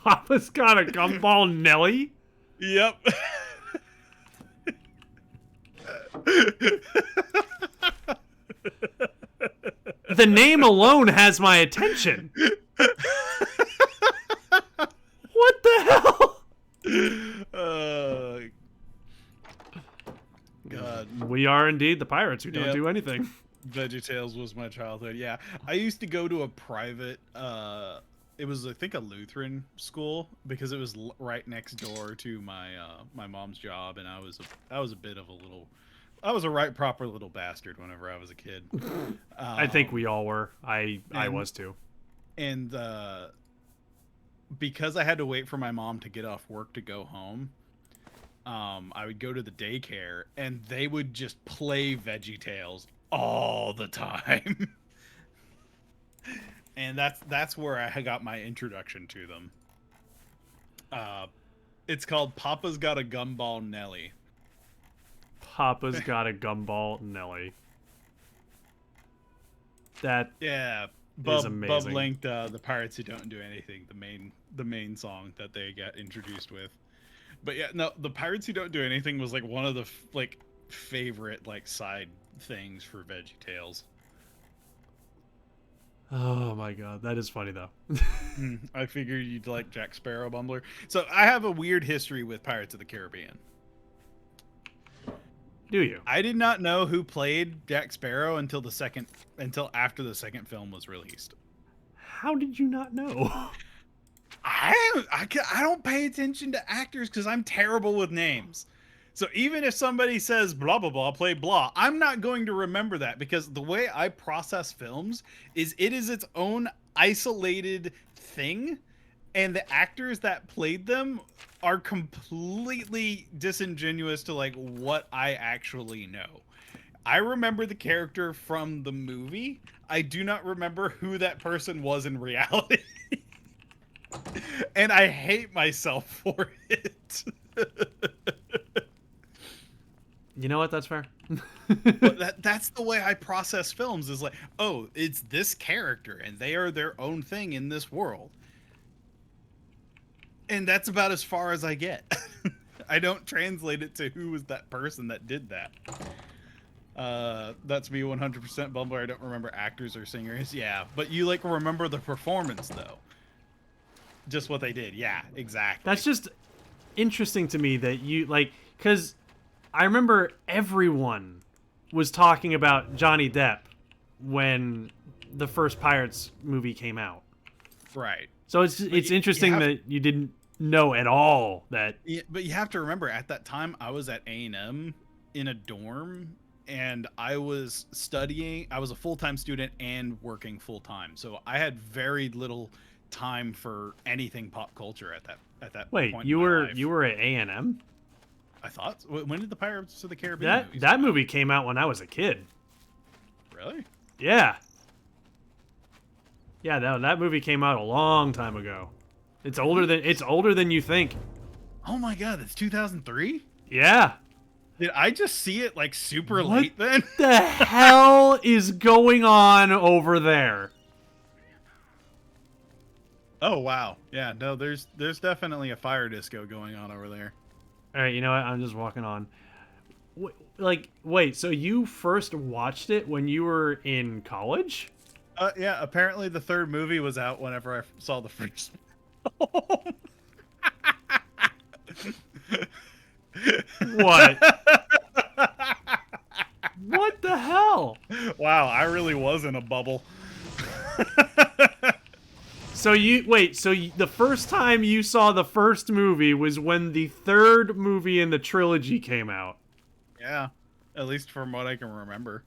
Speaker 2: Papa's Got a Gumball Nelly?
Speaker 1: Yep.
Speaker 2: The name alone has my attention. What the hell?
Speaker 1: God.
Speaker 2: We are indeed the pirates who don't do anything.
Speaker 1: VeggieTales was my childhood. Yeah, I used to go to a private. It was, I think, a Lutheran school because it was right next door to my my mom's job, and I was a bit of a little. I was a right proper little bastard whenever I was a kid.
Speaker 2: I think we all were. I was too.
Speaker 1: And because I had to wait for my mom to get off work to go home, I would go to the daycare, and they would just play VeggieTales all the time. And that's where I got my introduction to them. It's called Papa's Got a Gumball Nelly.
Speaker 2: Papa's Got a Gumball Nelly. That is amazing.
Speaker 1: Bub linked the Pirates Who Don't Do Anything, the main song that they got introduced with. But yeah, no, the Pirates Who Don't Do Anything was like one of the favorite side things for VeggieTales.
Speaker 2: Oh my god, that is funny though.
Speaker 1: I figured you'd like Jack Sparrow, Bumbler. So I have a weird history with Pirates of the Caribbean.
Speaker 2: Do you?
Speaker 1: I did not know who played Jack Sparrow until after the second film was released.
Speaker 2: How did you not know?
Speaker 1: I don't pay attention to actors because I'm terrible with names. So even if somebody says blah blah blah, play blah, I'm not going to remember that because the way I process films is it is its own isolated thing, and the actors that played them are completely disingenuous to what I actually know. I remember the character from the movie. I do not remember who that person was in reality. And I hate myself for it.
Speaker 2: You know what? That's fair.
Speaker 1: But that's the way I process films is oh, it's this character and they are their own thing in this world. And that's about as far as I get. I don't translate it to who was that person that did that. That's me 100% Bumbler. I don't remember actors or singers. Yeah, but you remember the performance though. Just what they did. Yeah, exactly.
Speaker 2: That's just interesting to me that you like, because I remember everyone was talking about Johnny Depp when the first Pirates movie came out.
Speaker 1: Right.
Speaker 2: So it's interesting that you didn't know at all that.
Speaker 1: Yeah, but you have to remember, at that time, I was at A&M in a dorm, and I was studying. I was a full-time student and working full-time, so I had very little time for anything pop culture at that
Speaker 2: Wait,
Speaker 1: point.
Speaker 2: you
Speaker 1: in my
Speaker 2: were
Speaker 1: life.
Speaker 2: you were at A&M?
Speaker 1: I thought. When did the Pirates of the Caribbean movies
Speaker 2: That
Speaker 1: come out?
Speaker 2: movie came out when I was a kid.
Speaker 1: Really?
Speaker 2: Yeah. Yeah, that movie came out a long time ago. It's older than you think.
Speaker 1: Oh my god, it's 2003?
Speaker 2: Yeah.
Speaker 1: Did I just see it like super late then?
Speaker 2: What the hell is going on over there?
Speaker 1: Oh wow. Yeah, no, there's definitely a fire disco going on over there.
Speaker 2: All right, you know what? I'm just walking on. Wait, so you first watched it when you were in college?
Speaker 1: Yeah, apparently the third movie was out whenever I saw the first.
Speaker 2: What? What the hell?
Speaker 1: Wow, I really was in a bubble.
Speaker 2: So the first time you saw the first movie was when the third movie in the trilogy came out.
Speaker 1: Yeah, at least from what I can remember.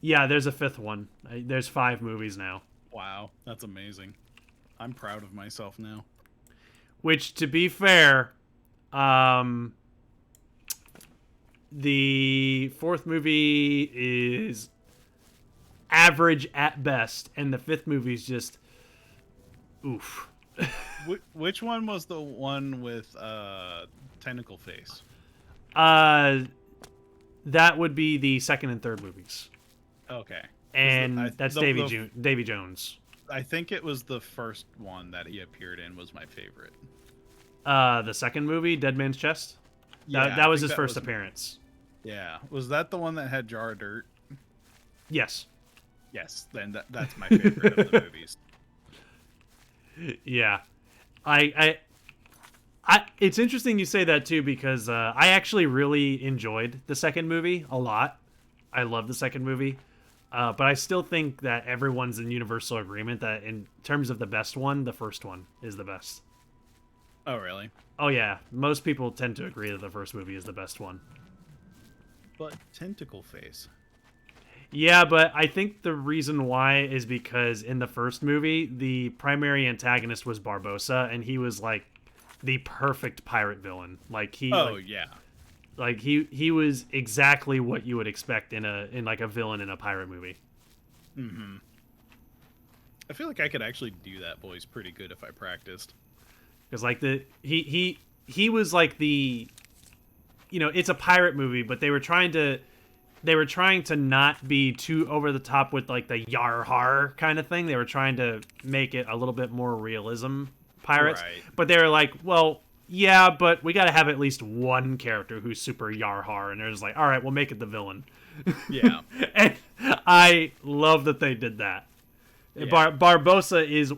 Speaker 2: Yeah, there's a fifth one. There's 5 movies now.
Speaker 1: Wow, that's amazing. I'm proud of myself now.
Speaker 2: Which, to be fair, the fourth movie is average at best, and the fifth movie is just oof.
Speaker 1: Which one was the one with tentacle face?
Speaker 2: That would be the second and third movies.
Speaker 1: Okay.
Speaker 2: And that's Davy Jones.
Speaker 1: I think it was the first one that he appeared in was my favorite.
Speaker 2: The second movie, Dead Man's Chest?
Speaker 1: Yeah,
Speaker 2: that was his first appearance.
Speaker 1: Yeah. Was that the one that had Jar of Dirt?
Speaker 2: Yes.
Speaker 1: Yes, then that's my favorite of the movies.
Speaker 2: Yeah. It's interesting you say that too, because I actually really enjoyed the second movie a lot. I love the second movie. But I still think that everyone's in universal agreement that in terms of the best one, the first one is the best.
Speaker 1: Oh, really?
Speaker 2: Oh, yeah. Most people tend to agree that the first movie is the best one.
Speaker 1: But tentacle face.
Speaker 2: Yeah, but I think the reason why is because in the first movie, the primary antagonist was Barbossa, and he was like the perfect pirate villain.
Speaker 1: Yeah.
Speaker 2: Like he was exactly what you would expect in a villain in a pirate movie.
Speaker 1: Mm-hmm. I feel like I could actually do that voice pretty good if I practiced.
Speaker 2: Because like he was like the, it's a pirate movie, but they were trying to not be too over the top with like the yar har kind of thing. They were trying to make it a little bit more realism pirates.
Speaker 1: Right.
Speaker 2: But they were like, well, yeah, but we got to have at least one character who's super yar har, and they're just like, all right, we'll make it the villain.
Speaker 1: Yeah.
Speaker 2: And I love that they did that. Yeah. Barbossa is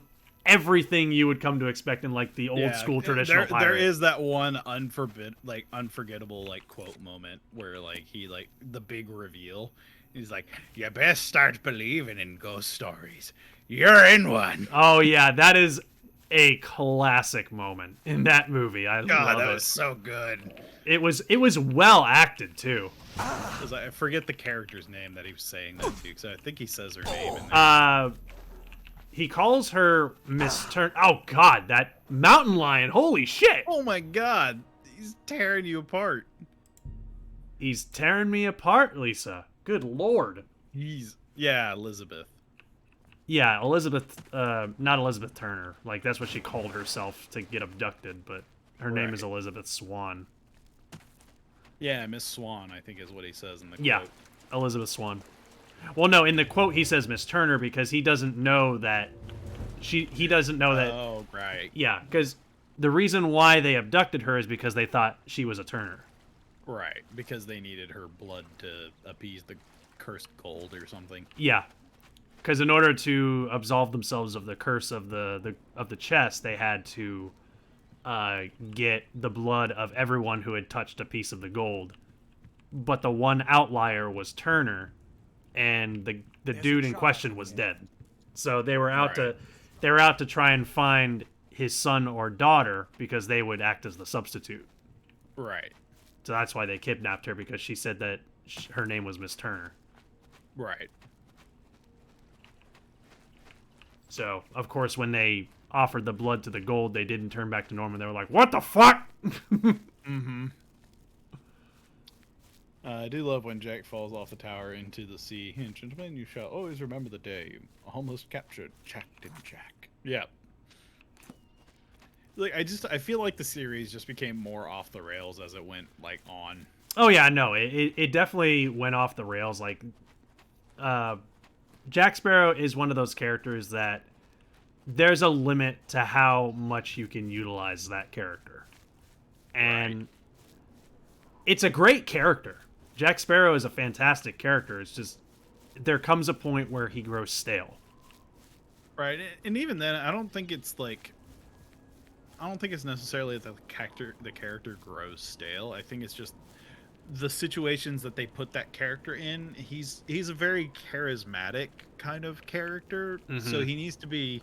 Speaker 2: everything you would come to expect in like the old school traditional pirate.
Speaker 1: There is that one unforgettable like quote moment where like he like the big reveal. He's like, "You best start believing in ghost stories. You're in one."
Speaker 2: Oh yeah, that is a classic moment in that movie. I love
Speaker 1: that
Speaker 2: it.
Speaker 1: was so good.
Speaker 2: It was well acted too.
Speaker 1: I forget the character's name that he was saying that to, because I think he says her name in there.
Speaker 2: He calls her Miss Turn. Oh God, that mountain lion! Holy shit!
Speaker 1: Oh my God, he's tearing you apart.
Speaker 2: He's tearing me apart, Lisa. Good Lord.
Speaker 1: Elizabeth.
Speaker 2: Yeah, Elizabeth. Not Elizabeth Turner. Like that's what she called herself to get abducted, but her name is Elizabeth Swan.
Speaker 1: Yeah, Miss Swan, I think is what he says in the quote.
Speaker 2: Yeah, Elizabeth Swan. Well, no, in the quote he says Miss Turner because he doesn't know that he doesn't know that.
Speaker 1: Oh, right.
Speaker 2: Yeah, because the reason why they abducted her is because they thought she was a Turner.
Speaker 1: Right, because they needed her blood to appease the cursed cold or something.
Speaker 2: Yeah. because in order to absolve themselves of the curse of the chest, they had to get the blood of everyone who had touched a piece of the gold. But the one outlier was Turner, and the dude in question was dead. So they were out to try and find his son or daughter because they would act as the substitute.
Speaker 1: Right.
Speaker 2: So that's why they kidnapped her, because she said that her name was Miss Turner.
Speaker 1: Right.
Speaker 2: So, of course, when they offered the blood to the gold, they didn't turn back to normal. They were like, what the fuck?
Speaker 1: Mm-hmm. I do love when Jack falls off the tower into the sea. And gentlemen, you shall always remember the day you almost captured Captain Jack. Yeah. Like, I feel like the series just became more off the rails as it went, like, on.
Speaker 2: Oh, yeah, no, it definitely went off the rails. Like, Jack Sparrow is one of those characters that there's a limit to how much you can utilize that character. And it's a great character. Jack Sparrow is a fantastic character. It's just, there comes a point where he grows stale.
Speaker 1: Right, and even then, I don't think it's necessarily that the character grows stale. I think it's just the situations that they put that character in. He's a very charismatic kind of character, so he needs to be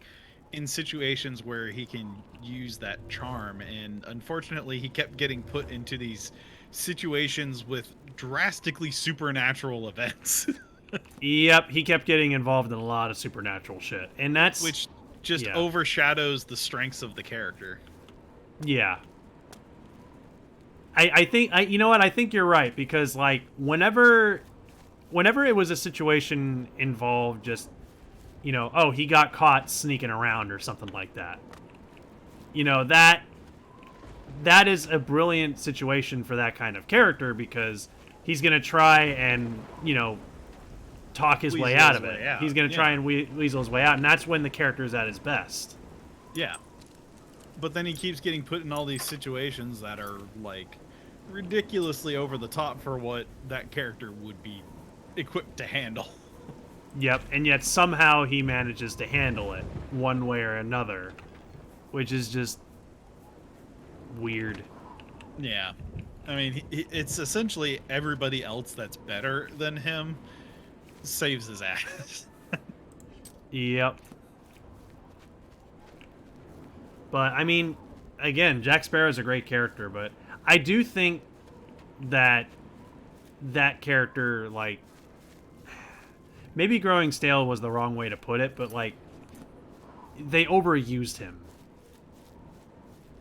Speaker 1: in situations where he can use that charm. And unfortunately, he kept getting put into these situations with drastically supernatural events.
Speaker 2: Yep, he kept getting involved in a lot of supernatural shit, and that's
Speaker 1: which just overshadows the strengths of the character.
Speaker 2: Yeah. I think you know what, I think you're right, because like whenever it was a situation involved just, you know, oh, he got caught sneaking around or something like that. You know, that is a brilliant situation for that kind of character, because he's going to try and, you know, talk his way out of it. He's going to try and weasel his way out, and that's when the character is at his best.
Speaker 1: Yeah. But then he keeps getting put in all these situations that are, like, ridiculously over the top for what that character would be equipped to handle.
Speaker 2: Yep, and yet somehow he manages to handle it one way or another, which is just weird.
Speaker 1: Yeah. I mean, it's essentially everybody else that's better than him saves his ass.
Speaker 2: Yep. But, I mean, again, Jack Sparrow is a great character, but I do think that character, like, maybe growing stale was the wrong way to put it, but, like, they overused him.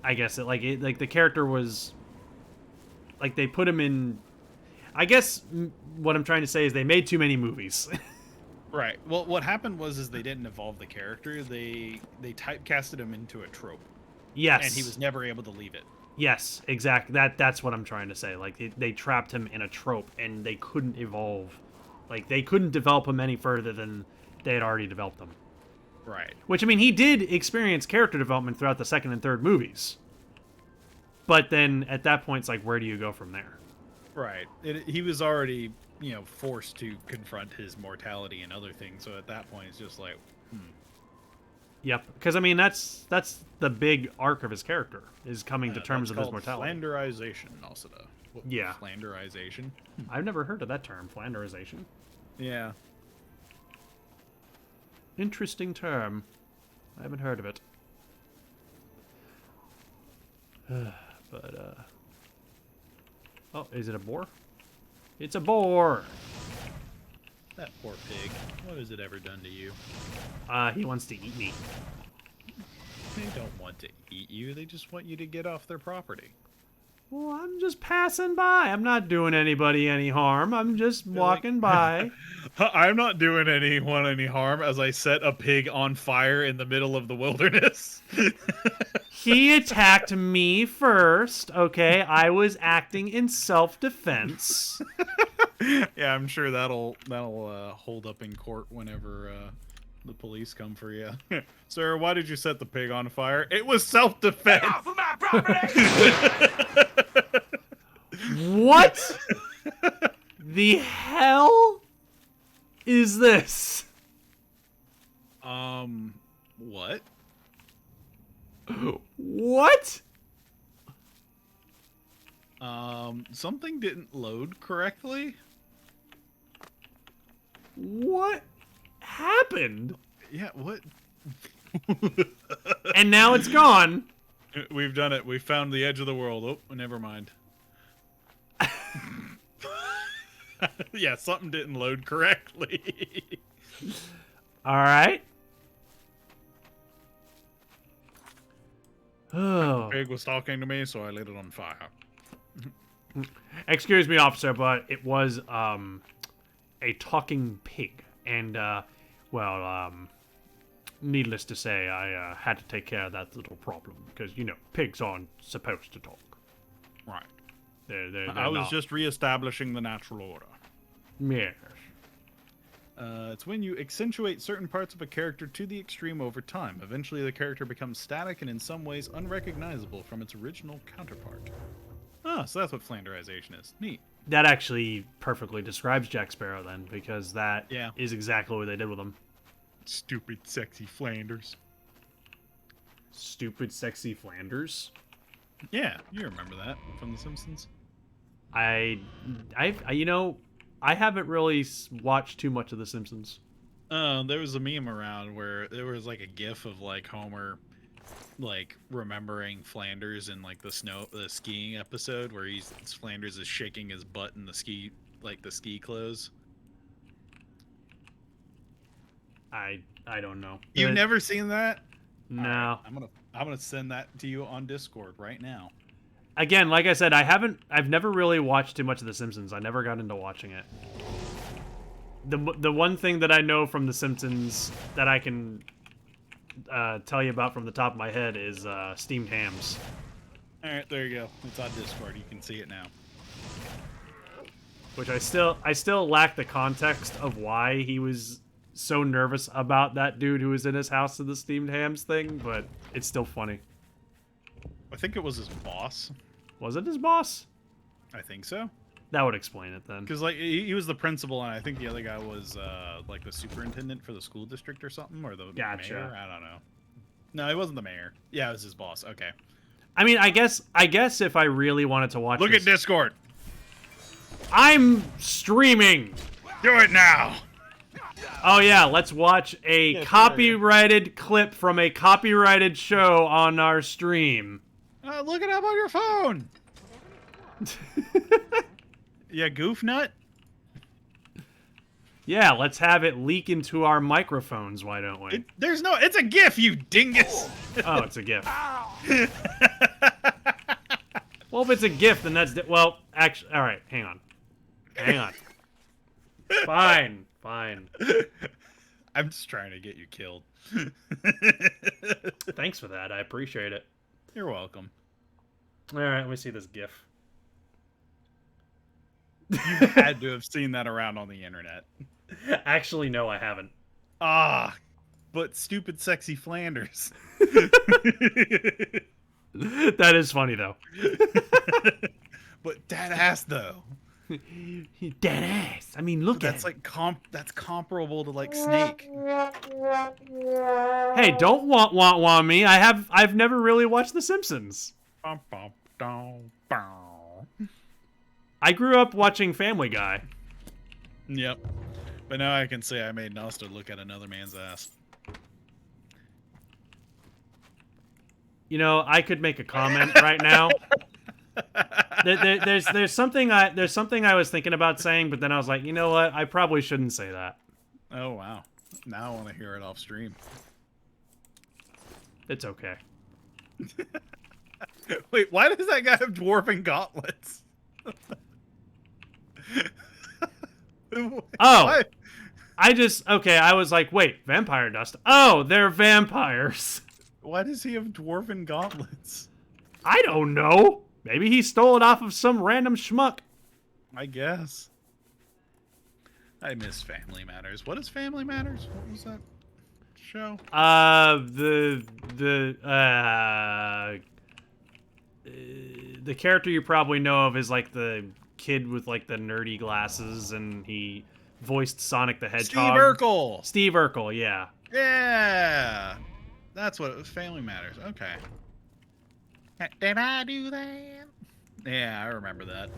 Speaker 2: I guess the character was, like, they put him in, I guess what I'm trying to say is they made too many movies.
Speaker 1: Right. Well, what happened was they didn't evolve the character. They typecasted him into a trope.
Speaker 2: Yes.
Speaker 1: And he was never able to leave it.
Speaker 2: Yes, exactly. That's what I'm trying to say. Like, they trapped him in a trope, and they couldn't evolve. Like, they couldn't develop him any further than they had already developed him.
Speaker 1: Right.
Speaker 2: Which, I mean, he did experience character development throughout the second and third movies. But then, at that point, it's like, where do you go from there?
Speaker 1: Right. He was already, you know, forced to confront his mortality and other things. So at that point, it's just like,
Speaker 2: Yep. Because, I mean, that's the big arc of his character, is coming to terms with his mortality.
Speaker 1: Flanderization, also.
Speaker 2: Yeah.
Speaker 1: Flanderization.
Speaker 2: I've never heard of that term, flanderization.
Speaker 1: Yeah.
Speaker 2: Interesting term. I haven't heard of it. But, oh, is it a boar? It's a boar!
Speaker 1: That poor pig. What has it ever done to you?
Speaker 2: He wants to eat me.
Speaker 1: They don't want to eat you. They just want you to get off their property.
Speaker 2: Well, I'm just passing by. I'm not doing anybody any harm. I'm just walking by.
Speaker 1: I'm not doing anyone any harm as I set a pig on fire in the middle of the wilderness.
Speaker 2: He attacked me first, okay? I was acting in self-defense.
Speaker 1: Yeah, I'm sure that'll hold up in court whenever the police come for you. Sir, why did you set the pig on fire? It was self-defense.
Speaker 10: Get off of my property!
Speaker 2: What the hell is this?
Speaker 1: What?
Speaker 2: What?
Speaker 1: Something didn't load correctly.
Speaker 2: What happened?
Speaker 1: Yeah, what?
Speaker 2: And now it's gone.
Speaker 1: We've done it. We found the edge of the world. Oh, never mind. Yeah, something didn't load correctly.
Speaker 2: All right. Oh.
Speaker 1: Pig was talking to me, so I lit it on fire.
Speaker 2: Excuse me, officer, but it was a talking pig, and needless to say, I had to take care of that little problem because you know pigs aren't supposed to talk.
Speaker 1: Right.
Speaker 2: They're
Speaker 1: I was
Speaker 2: not.
Speaker 1: just reestablishing the natural order.
Speaker 2: Yes.
Speaker 1: It's when you accentuate certain parts of a character to the extreme over time. Eventually, the character becomes static and in some ways unrecognizable from its original counterpart. Ah, so that's what flanderization is. Neat.
Speaker 2: That actually perfectly describes Jack Sparrow then, because that
Speaker 1: Yeah.
Speaker 2: is exactly what they did with him.
Speaker 1: Stupid, sexy Flanders.
Speaker 2: Stupid, sexy Flanders.
Speaker 1: Yeah, you remember that from The Simpsons.
Speaker 2: You know, I haven't really watched too much of The Simpsons.
Speaker 1: There was a meme around where there was like a gif of like Homer like remembering Flanders in like the skiing episode where Flanders is shaking his butt in the ski clothes.
Speaker 2: I don't know.
Speaker 1: You've never seen that?
Speaker 2: No.
Speaker 1: Right, I'm gonna send that to you on Discord right now.
Speaker 2: Again, like I said, I've never really watched too much of The Simpsons. I never got into watching it. The one thing that I know from The Simpsons that I can tell you about from the top of my head is steamed hams.
Speaker 1: All right, there you go. It's on Discord. You can see it now.
Speaker 2: Which I still lack the context of why he was so nervous about that dude who was in his house to the steamed hams thing, but it's still funny.
Speaker 1: I think it was his boss.
Speaker 2: Was it his boss?
Speaker 1: I think so.
Speaker 2: That would explain it then.
Speaker 1: Because like he was the principal, and I think the other guy was like the superintendent for the school district or something, or the mayor. I don't know. No, it wasn't the mayor. Yeah, it was his boss. Okay.
Speaker 2: I mean, I guess if I really wanted to watch
Speaker 1: Look
Speaker 2: this,
Speaker 1: at Discord.
Speaker 2: I'm streaming.
Speaker 1: Do it now.
Speaker 2: Oh yeah, let's watch a copyrighted clip from a copyrighted show on our stream.
Speaker 1: Look it up on your phone. Yeah, goof nut.
Speaker 2: Yeah, let's have it leak into our microphones. Why don't we?
Speaker 1: It's a GIF, you dingus.
Speaker 2: Oh, it's a GIF. Well, if it's a GIF, then that's well. Actually, all right. Hang on. Fine.
Speaker 1: I'm just trying to get you killed.
Speaker 2: Thanks for that. I appreciate it.
Speaker 1: You're welcome.
Speaker 2: All right, let me see this GIF.
Speaker 1: You had to have seen that around on the internet.
Speaker 2: Actually, no, I haven't.
Speaker 1: But stupid, sexy Flanders.
Speaker 2: That is funny though.
Speaker 1: But dead ass though.
Speaker 2: Dead ass. I mean, look
Speaker 1: that's
Speaker 2: at it.
Speaker 1: like that's comparable to like Snake.
Speaker 2: Hey, don't want me. I've never really watched The Simpsons. I grew up watching Family Guy.
Speaker 1: Yep. But now I can say I made Nosta look at another man's ass.
Speaker 2: You know, I could make a comment right now. There's something I was thinking about saying, but then I was like, you know what? I probably shouldn't say that.
Speaker 1: Oh wow! Now I want to hear it off stream.
Speaker 2: It's okay.
Speaker 1: Wait, why does that guy have dwarven gauntlets?
Speaker 2: Oh,
Speaker 1: Why?
Speaker 2: I was like, wait, vampire dust. Oh, they're vampires.
Speaker 1: Why does he have dwarven gauntlets?
Speaker 2: I don't know. Maybe he stole it off of some random schmuck.
Speaker 1: I guess. I miss Family Matters. What is Family Matters? What was that show?
Speaker 2: The character you probably know of is like the kid with like the nerdy glasses, and he voiced Sonic the Hedgehog.
Speaker 1: Steve Urkel.
Speaker 2: Steve Urkel, yeah.
Speaker 1: Yeah. That's what it was. Family Matters. Okay. Did I do that? Yeah, I remember that.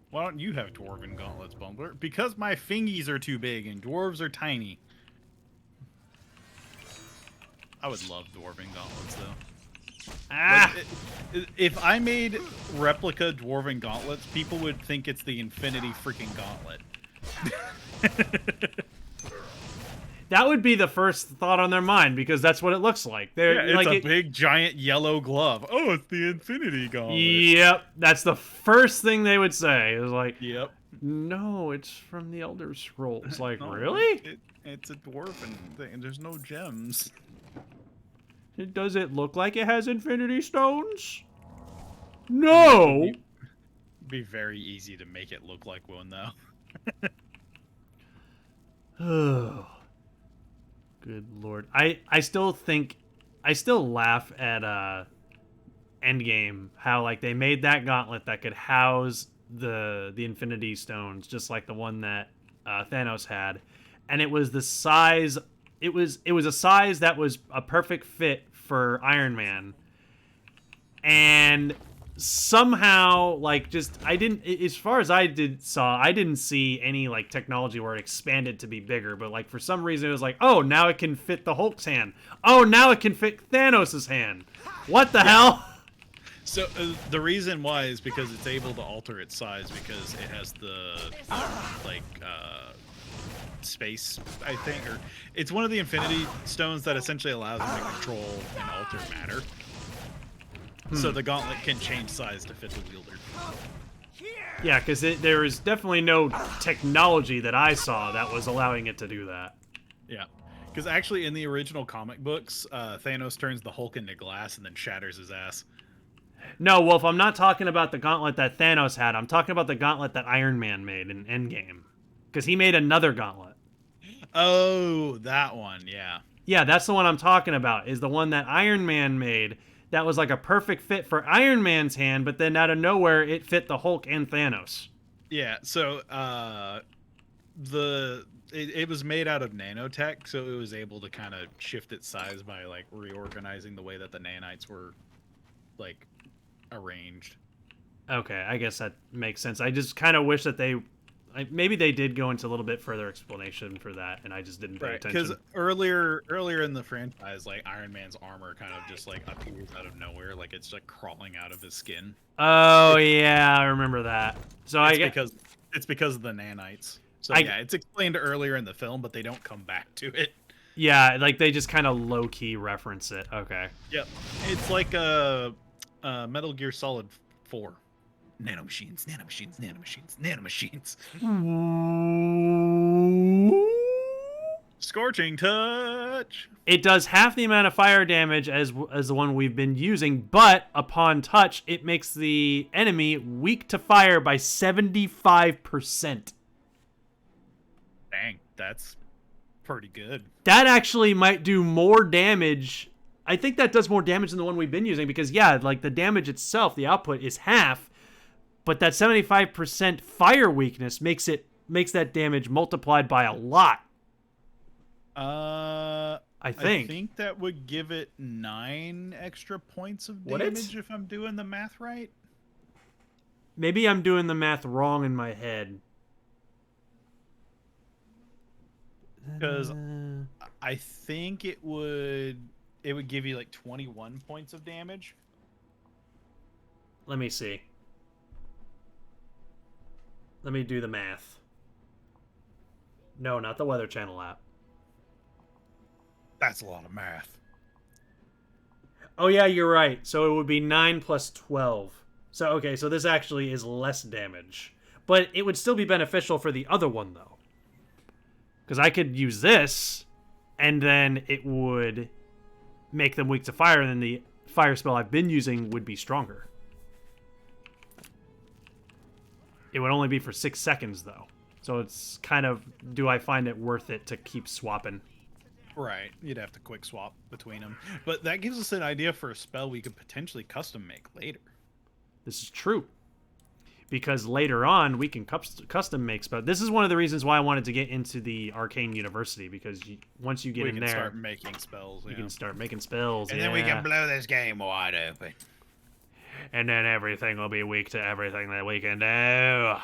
Speaker 1: Why don't you have Dwarven Gauntlets, Bumbler? Because my fingies are too big and dwarves are tiny. I would love Dwarven Gauntlets, though.
Speaker 2: Ah!
Speaker 1: Like, if I made replica Dwarven Gauntlets, people would think it's the Infinity freaking Gauntlet.
Speaker 2: That would be the first thought on their mind, because that's what it looks like.
Speaker 1: Yeah, it's
Speaker 2: like
Speaker 1: a big, giant yellow glove. Oh, it's the Infinity Gauntlet.
Speaker 2: Yep, that's the first thing they would say. It was like,
Speaker 1: yep.
Speaker 2: No, it's from the Elder Scrolls. Like,
Speaker 1: No,
Speaker 2: really?
Speaker 1: It's a dwarven thing. There's no gems.
Speaker 2: Does it look like it has Infinity Stones? No!
Speaker 1: It'd be very easy to make it look like one, though.
Speaker 2: Oh. Good lord. I still laugh at Endgame, how like they made that gauntlet that could house the Infinity Stones, just like the one that Thanos had, and it was the size. It was a size that was a perfect fit for Iron Man, and somehow like just as far as I didn't see any like technology where it expanded to be bigger, but like for some reason it was like, oh, now it can fit the Hulk's hand. Oh, now it can fit Thanos's hand. What the hell?
Speaker 1: So the reason why is because it's able to alter its size because it has the space, I think, or it's one of the Infinity Stones that essentially allows them to control and alter matter. So the gauntlet can change size to fit the wielder.
Speaker 2: Yeah, because there is definitely no technology that I saw that was allowing it to do that.
Speaker 1: Yeah, because actually in the original comic books, Thanos turns the Hulk into glass and then shatters his ass.
Speaker 2: No, Wolf, I'm not talking about the gauntlet that Thanos had. I'm talking about the gauntlet that Iron Man made in Endgame. Because he made another gauntlet.
Speaker 1: Oh, that one, yeah.
Speaker 2: Yeah, that's the one I'm talking about, is the one that Iron Man made that was like a perfect fit for Iron Man's hand, but then out of nowhere, it fit the Hulk and Thanos.
Speaker 1: Yeah, so it was made out of nanotech, so it was able to kind of shift its size by like reorganizing the way that the nanites were like arranged.
Speaker 2: Okay, I guess that makes sense. I just kind of wish that maybe they did go into a little bit further explanation for that, and I just didn't pay attention.
Speaker 1: Because earlier in the franchise, like Iron Man's armor kind of just like appears out of nowhere, like it's like crawling out of his skin.
Speaker 2: Oh yeah, I remember that. So
Speaker 1: it's because of the nanites. So yeah, it's explained earlier in the film, but they don't come back to it.
Speaker 2: Yeah, like they just kind of low key reference it. Okay.
Speaker 1: Yep, it's like a Metal Gear Solid 4. Nanomachines, nanomachines, nanomachines, nanomachines. Scorching touch.
Speaker 2: It does half the amount of fire damage as the one we've been using, but upon touch, it makes the enemy weak to fire by 75%.
Speaker 1: Dang, that's pretty good.
Speaker 2: That actually might do more damage. I think that does more damage than the one we've been using because, yeah, like the damage itself, the output is half. But that 75% fire weakness makes that damage multiplied by a lot. I think
Speaker 1: that would give it 9 extra points of damage if I'm doing the math right.
Speaker 2: Maybe I'm doing the math wrong in my head.
Speaker 1: Because I think it would give you like 21 points of damage.
Speaker 2: Let me see. Let me do the math. No, not the Weather Channel app.
Speaker 1: That's a lot of math.
Speaker 2: Oh, yeah, you're right. So it would be 9 plus 12. So, okay, so this actually is less damage. But it would still be beneficial for the other one, though. Because I could use this, and then it would make them weak to fire, and then the fire spell I've been using would be stronger. It would only be for 6 seconds, though. So it's kind of, do I find it worth it to keep swapping?
Speaker 1: Right. You'd have to quick swap between them. But that gives us an idea for a spell we could potentially custom make later.
Speaker 2: This is true. because later on we can custom make spells. This is one of the reasons why I wanted to get into the Arcane University, because once you get in there,
Speaker 1: start making spells.
Speaker 2: you can start making spells,
Speaker 1: and then we can blow this game wide open.
Speaker 2: And then everything will be weak to everything that we can do.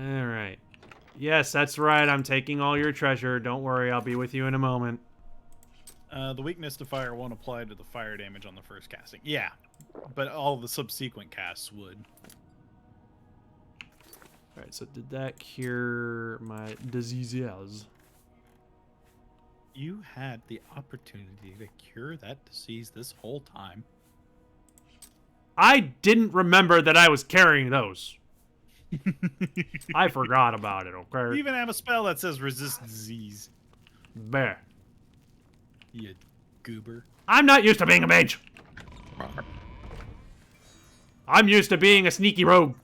Speaker 2: Alright. Yes, that's right. I'm taking all your treasure. Don't worry, I'll be with you in a moment.
Speaker 1: The weakness to fire won't apply to the fire damage on the first casting. Yeah, but all the subsequent casts would.
Speaker 2: Alright, so did that cure my diseases?
Speaker 1: You had the opportunity to cure that disease this whole time.
Speaker 2: I didn't remember that I was carrying those. I forgot about it, okay?
Speaker 1: You even have a spell that says resist disease.
Speaker 2: Bear.
Speaker 1: You goober.
Speaker 2: I'm not used to being a mage. I'm used to being a sneaky rogue.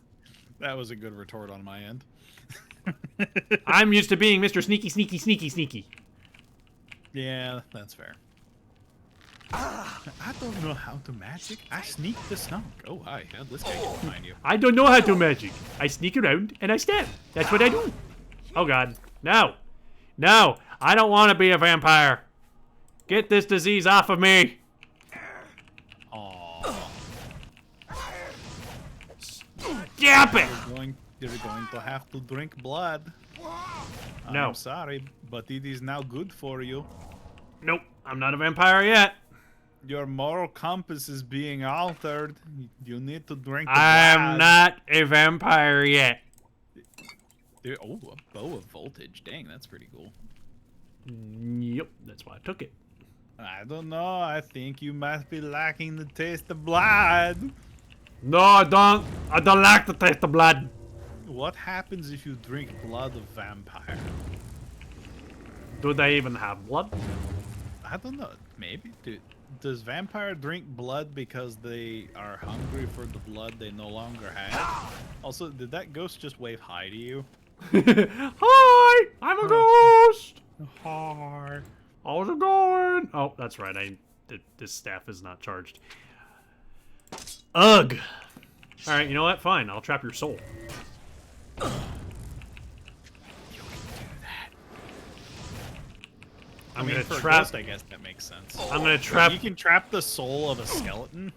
Speaker 1: That was a good retort on my end.
Speaker 2: I'm used to being Mr. Sneaky, Sneaky, Sneaky, Sneaky.
Speaker 1: Yeah, that's fair. I don't know how to magic. I sneak the snunk. Oh, hi. How'd this guy get behind you?
Speaker 2: I don't know how to magic. I sneak around and I stab. That's what I do. Oh, God. No. No. I don't want to be a vampire. Get this disease off of me.
Speaker 1: Aww.
Speaker 2: Stop it.
Speaker 1: You're going to have to drink blood.
Speaker 2: No.
Speaker 1: I'm sorry, but it is now good for you.
Speaker 2: Nope. I'm not a vampire yet.
Speaker 1: Your moral compass is being altered. You need to drink the
Speaker 2: I'm
Speaker 1: blood.
Speaker 2: not a vampire yet.
Speaker 1: Dude, oh, a bow of voltage. Dang, that's pretty cool.
Speaker 2: Yep, that's why I took it.
Speaker 1: I don't know. I think you might be lacking the taste of blood.
Speaker 2: No, I don't. I don't like the taste of blood.
Speaker 1: What happens if you drink blood of vampire?
Speaker 2: Do they even have blood?
Speaker 1: I don't know. Maybe. Does vampire drink blood because they are hungry for the blood they no longer have? Also, did that ghost just wave hi to you?
Speaker 2: Hi! I'm a ghost!
Speaker 1: Hi.
Speaker 2: How's it going? Oh, that's right. This staff is not charged. Ugh. Alright, you know what? Fine. I'll trap your soul. I'm gonna trap.
Speaker 1: Ghost, I guess that makes sense.
Speaker 2: I'm gonna trap.
Speaker 1: You can trap the soul of a skeleton.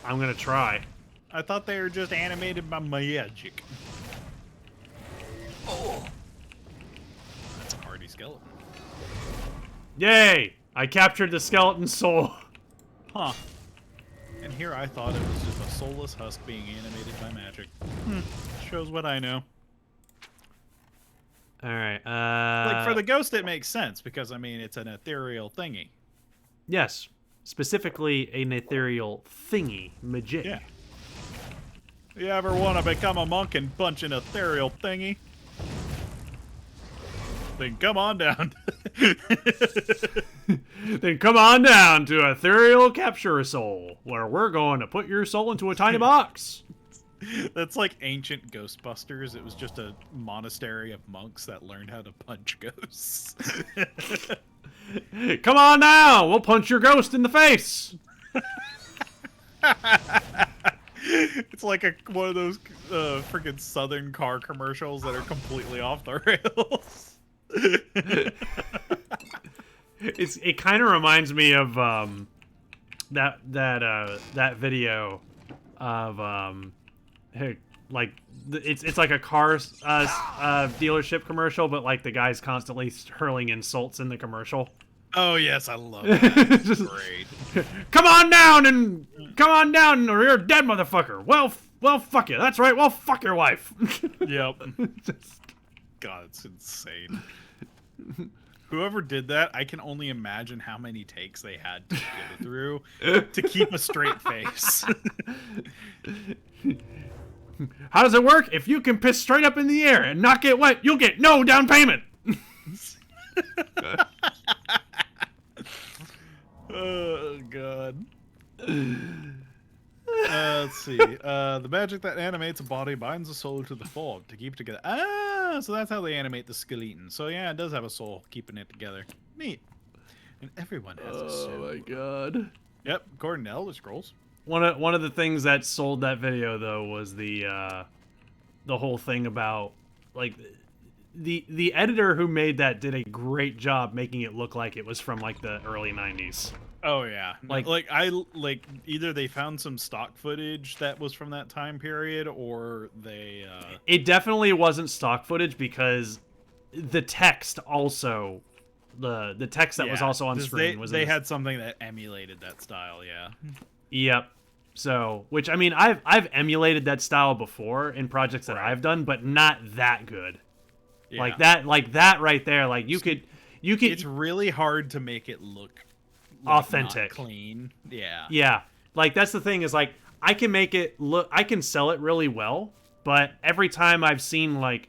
Speaker 2: I'm gonna try.
Speaker 1: I thought they were just animated by magic. Oh, that's a hardy skeleton.
Speaker 2: Yay! I captured the skeleton soul.
Speaker 1: Huh. And here I thought it was just a soulless husk being animated by magic. Shows what I know.
Speaker 2: Alright,
Speaker 1: like, for the ghost, it makes sense, because, I mean, it's an ethereal thingy.
Speaker 2: Yes. Specifically, an ethereal thingy. Magic.
Speaker 1: Yeah. You ever want to become a monk and punch an ethereal thingy? Then come on down.
Speaker 2: Then come on down to Ethereal Capture a Soul, where we're going to put your soul into a tiny box.
Speaker 1: That's like ancient Ghostbusters. It was just a monastery of monks that learned how to punch ghosts.
Speaker 2: Come on now, we'll punch your ghost in the face.
Speaker 1: It's like one of those freaking Southern car commercials that are completely off the rails.
Speaker 2: It kind of reminds me of that video of like it's like a car dealership commercial, but like the guy's constantly hurling insults in the commercial.
Speaker 1: Oh yes, I love that. Great.
Speaker 2: Come on down, or you're a dead motherfucker. Well, fuck you. That's right. Well, fuck your wife.
Speaker 1: Yep. God, it's insane. Whoever did that, I can only imagine how many takes they had to go through to keep a straight face.
Speaker 2: How does it work? If you can piss straight up in the air and not get wet, you'll get no down payment.
Speaker 1: Oh, God. Let's see. The magic that animates a body binds a soul to the form to keep it together. Ah, so that's how they animate the skeleton. So yeah, it does have a soul keeping it together. Neat. And everyone has a sword.
Speaker 2: Oh my god.
Speaker 1: Yep, according to Elder Scrolls.
Speaker 2: One of the things that sold that video though was the whole thing about like the editor who made that did a great job making it look like it was from like the early 90s.
Speaker 1: Oh yeah,
Speaker 2: Like
Speaker 1: either they found some stock footage that was from that time period, or they.
Speaker 2: It definitely wasn't stock footage because the text also, the text that was also on screen was.
Speaker 1: They had something that emulated that style, yeah.
Speaker 2: Yep. So, which I mean, I've emulated that style before in projects that I've done, but not that good.
Speaker 1: Yeah.
Speaker 2: Like that right there. Like you could.
Speaker 1: It's really hard to make it look
Speaker 2: authentic,
Speaker 1: not clean. Yeah.
Speaker 2: Yeah. Like that's the thing is like I can make it look. I can sell it really well, but every time I've seen like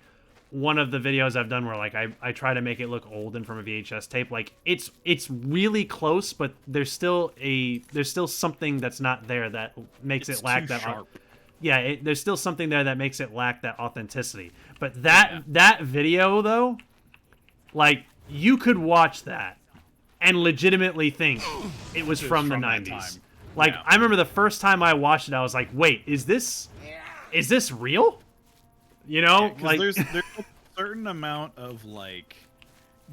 Speaker 2: one of the videos I've done where like I try to make it look olden from a VHS tape, like it's really close, but there's still something that's not there that makes it lack that
Speaker 1: sharp.
Speaker 2: Yeah, there's still something there that makes it lack that authenticity. But that video though, like you could watch that and legitimately think it was from the 90s. Like I remember the first time I watched it, I was like, "Wait, is this real?" You know,
Speaker 1: like there's a certain amount of like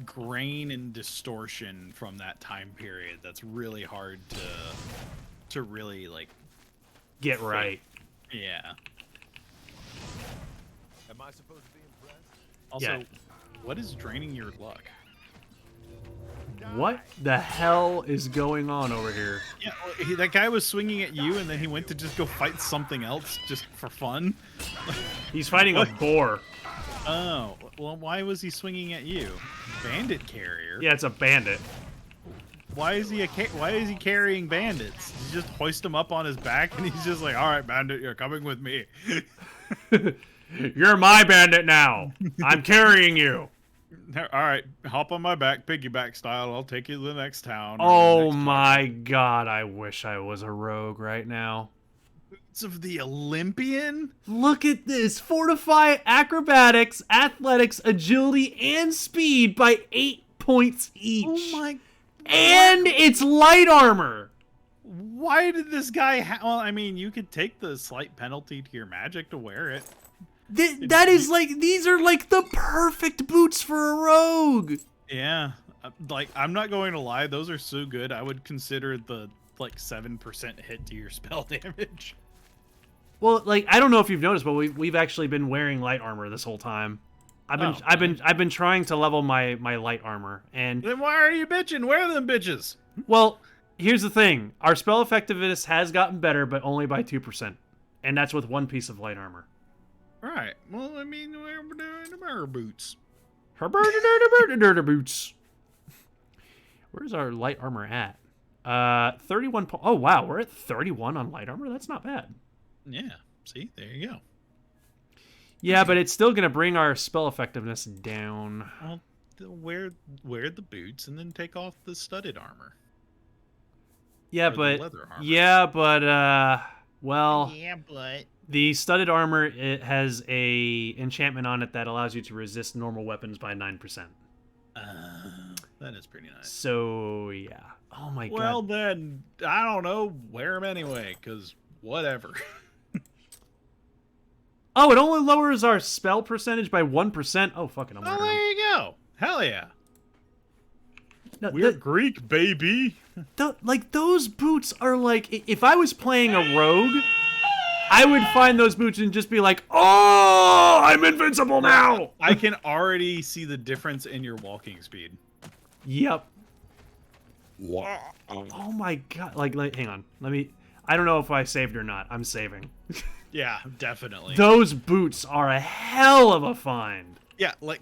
Speaker 1: grain and distortion from that time period that's really hard to really like
Speaker 2: get right.
Speaker 1: Yeah.
Speaker 3: Am I supposed to be impressed?
Speaker 1: Also, what is draining your luck?
Speaker 2: What the hell is going on over here?
Speaker 1: Yeah, that guy was swinging at you, and then he went to just go fight something else just for fun.
Speaker 2: He's fighting a boar.
Speaker 1: Oh, well, why was he swinging at you? Bandit carrier?
Speaker 2: Yeah, it's a bandit.
Speaker 1: Why is he carrying bandits? You just hoist him up on his back, and he's just like, "All right, bandit, you're coming with me."
Speaker 2: You're my bandit now. I'm carrying you.
Speaker 1: All right, hop on my back, piggyback style. I'll take you to the next town.
Speaker 2: Oh my god, I wish I was a rogue right now.
Speaker 1: Boots of the Olympian?
Speaker 2: Look at this. Fortify acrobatics, athletics, agility, and speed by 8 points each.
Speaker 1: Oh my...
Speaker 2: And it's light armor.
Speaker 1: Why did this guy well, I mean, you could take the slight penalty to your magic to wear it.
Speaker 2: That is like, these are like the perfect boots for a rogue.
Speaker 1: Yeah. Like, I'm not going to lie, those are so good, I would consider the, like, 7% hit to your spell damage.
Speaker 2: Well, like, I don't know if you've noticed, but we've actually been wearing light armor this whole time. I've been trying to level my light armor, and
Speaker 1: then why are you bitching? Wear them bitches.
Speaker 2: Well, here's the thing: our spell effectiveness has gotten better, but only by 2%, and that's with one piece of light armor.
Speaker 1: Right. Well, I mean, we're doing our boots.
Speaker 2: Boots. Where's our light armor at? 31. Oh wow, we're at 31 on light armor. That's not bad.
Speaker 1: Yeah. See, there you go.
Speaker 2: Yeah, but it's still gonna bring our spell effectiveness down.
Speaker 1: Well, wear the boots and then take off the studded armor.
Speaker 2: Yeah, but well. Yeah, but the studded armor, it has a enchantment on it that allows you to resist normal weapons by 9%.
Speaker 1: That is pretty nice.
Speaker 2: So yeah. Oh my god.
Speaker 1: Well then, I don't know. Wear them anyway, cause whatever.
Speaker 2: Oh, it only lowers our spell percentage by 1%. Oh, fucking! I'm wearing them.
Speaker 1: There you go. Hell yeah.
Speaker 2: No,
Speaker 1: we're Greek, baby.
Speaker 2: Like those boots are like, if I was playing a rogue, I would find those boots and just be like, "Oh, I'm invincible now."
Speaker 1: I can already see the difference in your walking speed.
Speaker 2: Yep. Wow. Oh my god! Like, hang on. I don't know if I saved or not. I'm saving.
Speaker 1: Yeah, definitely.
Speaker 2: Those boots are a hell of a find.
Speaker 1: Yeah, like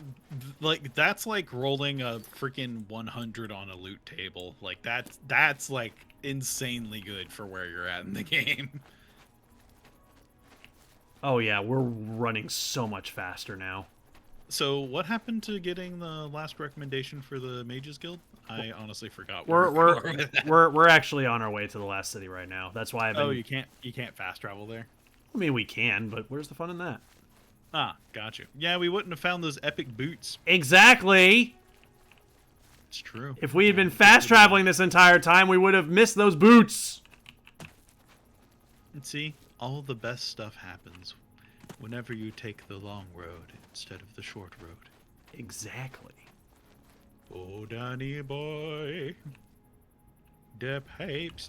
Speaker 1: that's like rolling a freaking 100 on a loot table. Like that's like insanely good for where you're at in the game.
Speaker 2: Oh yeah, we're running so much faster now.
Speaker 1: So what happened to getting the last recommendation for the Mages Guild? I honestly forgot.
Speaker 2: We're actually on our way to the last city right now. That's why I've been...
Speaker 1: Oh, you can't fast travel there?
Speaker 2: I mean, we can, but where's the fun in that?
Speaker 1: Ah, got you. Yeah, we wouldn't have found those epic boots.
Speaker 2: Exactly.
Speaker 1: It's true.
Speaker 2: If we had been fast traveling this entire time, we would have missed those boots.
Speaker 1: And see, all the best stuff happens whenever you take the long road instead of the short road.
Speaker 2: Exactly.
Speaker 1: Oh, Danny boy, the pipes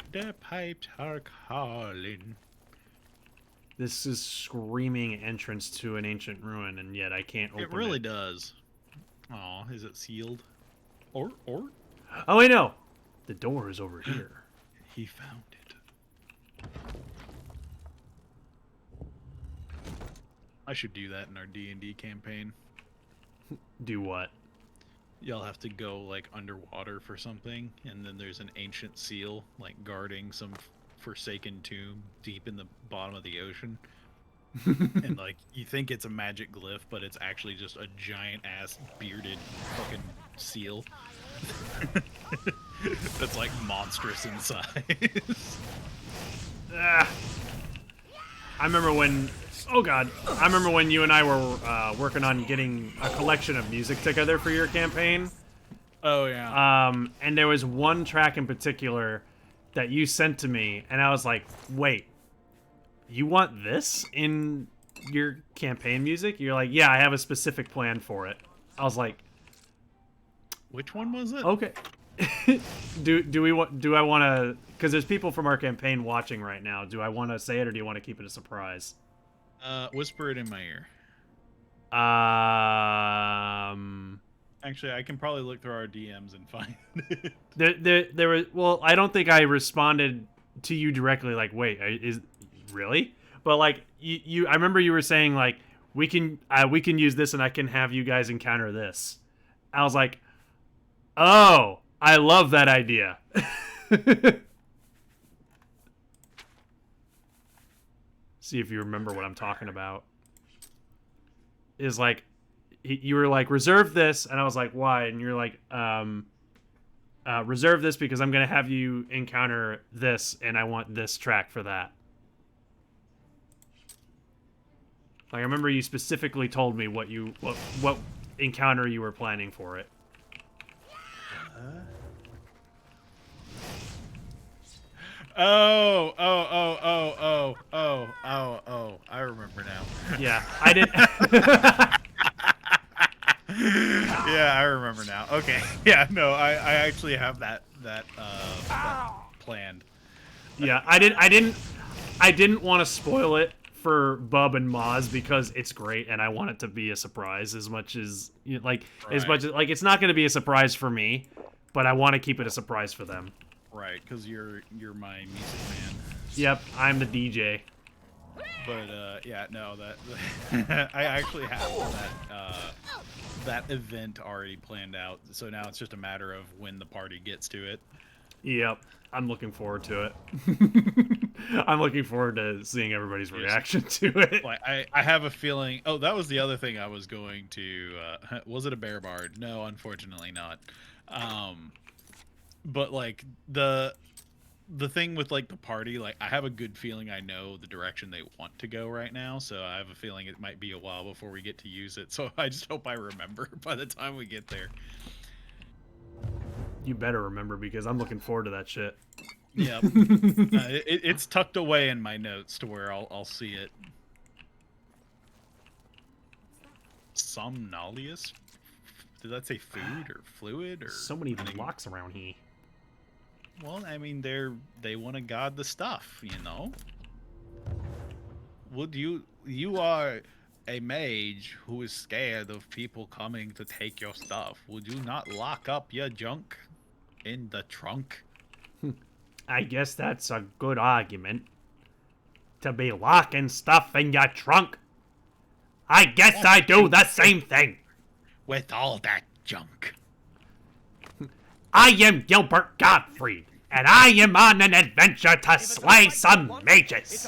Speaker 1: are calling.
Speaker 2: This is screaming entrance to an ancient ruin, and yet I can't open it.
Speaker 1: It really does. Aw, is it sealed? Or?
Speaker 2: Oh, wait, no. The door is over here.
Speaker 1: He found it. I should do that in our D&D campaign.
Speaker 2: Do what?
Speaker 1: Y'all have to go, like, underwater for something, and then there's an ancient seal, like, guarding some forsaken tomb deep in the bottom of the ocean. And, like, you think it's a magic glyph, but it's actually just a giant-ass, bearded fucking seal. That's, like, monstrous in size.
Speaker 2: I remember when... Oh, God. I remember when you and I were working on getting a collection of music together for your campaign.
Speaker 1: Oh, yeah.
Speaker 2: And there was one track in particular that you sent to me, and I was like, wait, you want this in your campaign music? You're like, yeah, I have a specific plan for it. I was like...
Speaker 1: Which one was it?
Speaker 2: Okay. Do I want to... Because there's people from our campaign watching right now. Do I want to say it, or do you want to keep it a surprise?
Speaker 1: Whisper it in my ear. Actually, I can probably look through our DMs and find it.
Speaker 2: There was... Well, I don't think I responded to you directly, like, wait, is... Really? But, like, you I remember you were saying, like, we can use this and I can have you guys encounter this. I was like, oh, I love that idea. See if you remember what I'm talking about. Is like, you were like, reserve this, and I was like, why? And you're like, reserve this because I'm gonna have you encounter this, and I want this track for that. Like, I remember you specifically told me what encounter you were planning for it.
Speaker 1: Oh, I remember now.
Speaker 2: Yeah, I didn't...
Speaker 1: Yeah, I remember now. Okay. Yeah, no, I actually have that planned.
Speaker 2: Yeah, I didn't want to spoil it for Bub and Maz because it's great and I want it to be a surprise as much as as much as it's not going to be a surprise for me, but I want to keep it a surprise for them.
Speaker 1: Right, because you're my music man.
Speaker 2: Yep, I'm the DJ.
Speaker 1: But yeah, no, that I actually have that event already planned out. So now it's just a matter of when the party gets to it.
Speaker 2: Yep, I'm looking forward to it. I'm looking forward to seeing everybody's reaction to it.
Speaker 1: Like I have a feeling. Oh, that was the other thing I was going to. Was it a bear bard? No, unfortunately not. But like the thing with like the party, like I have a good feeling I know the direction they want to go right now, so I have a feeling it might be a while before we get to use it. So I just hope I remember by the time we get there.
Speaker 2: You better remember because I'm looking forward to that shit.
Speaker 1: Yeah, it's tucked away in my notes to where I'll see it. Somnolius? Did that say food or fluid or
Speaker 2: so many locks around here?
Speaker 1: Well, I mean, they want to guard the stuff, you know. Would you are a mage who is scared of people coming to take your stuff. Would you not lock up your junk in the trunk?
Speaker 2: I guess that's a good argument. To be locking stuff in your trunk. I guess I do the same thing.
Speaker 1: With all that junk.
Speaker 2: I am Gilbert Gottfried, and I am on an adventure to slay some mages.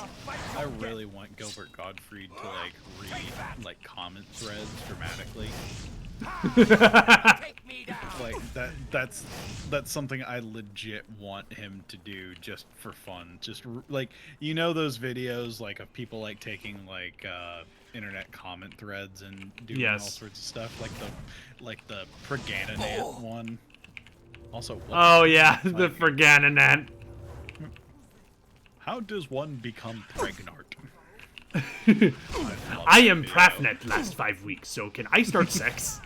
Speaker 1: I really want Gilbert Gottfried to like read like comment threads dramatically. Like that's something I legit want him to do just for fun. Just like, you know, those videos like of people like taking like internet comment threads and doing all sorts of stuff, like the Pragananant one. Also, what
Speaker 2: Oh yeah,
Speaker 1: the
Speaker 2: the Forganinant.
Speaker 1: How does one become pregnant?
Speaker 2: I am Prafnet last 5 weeks, so can I start sex?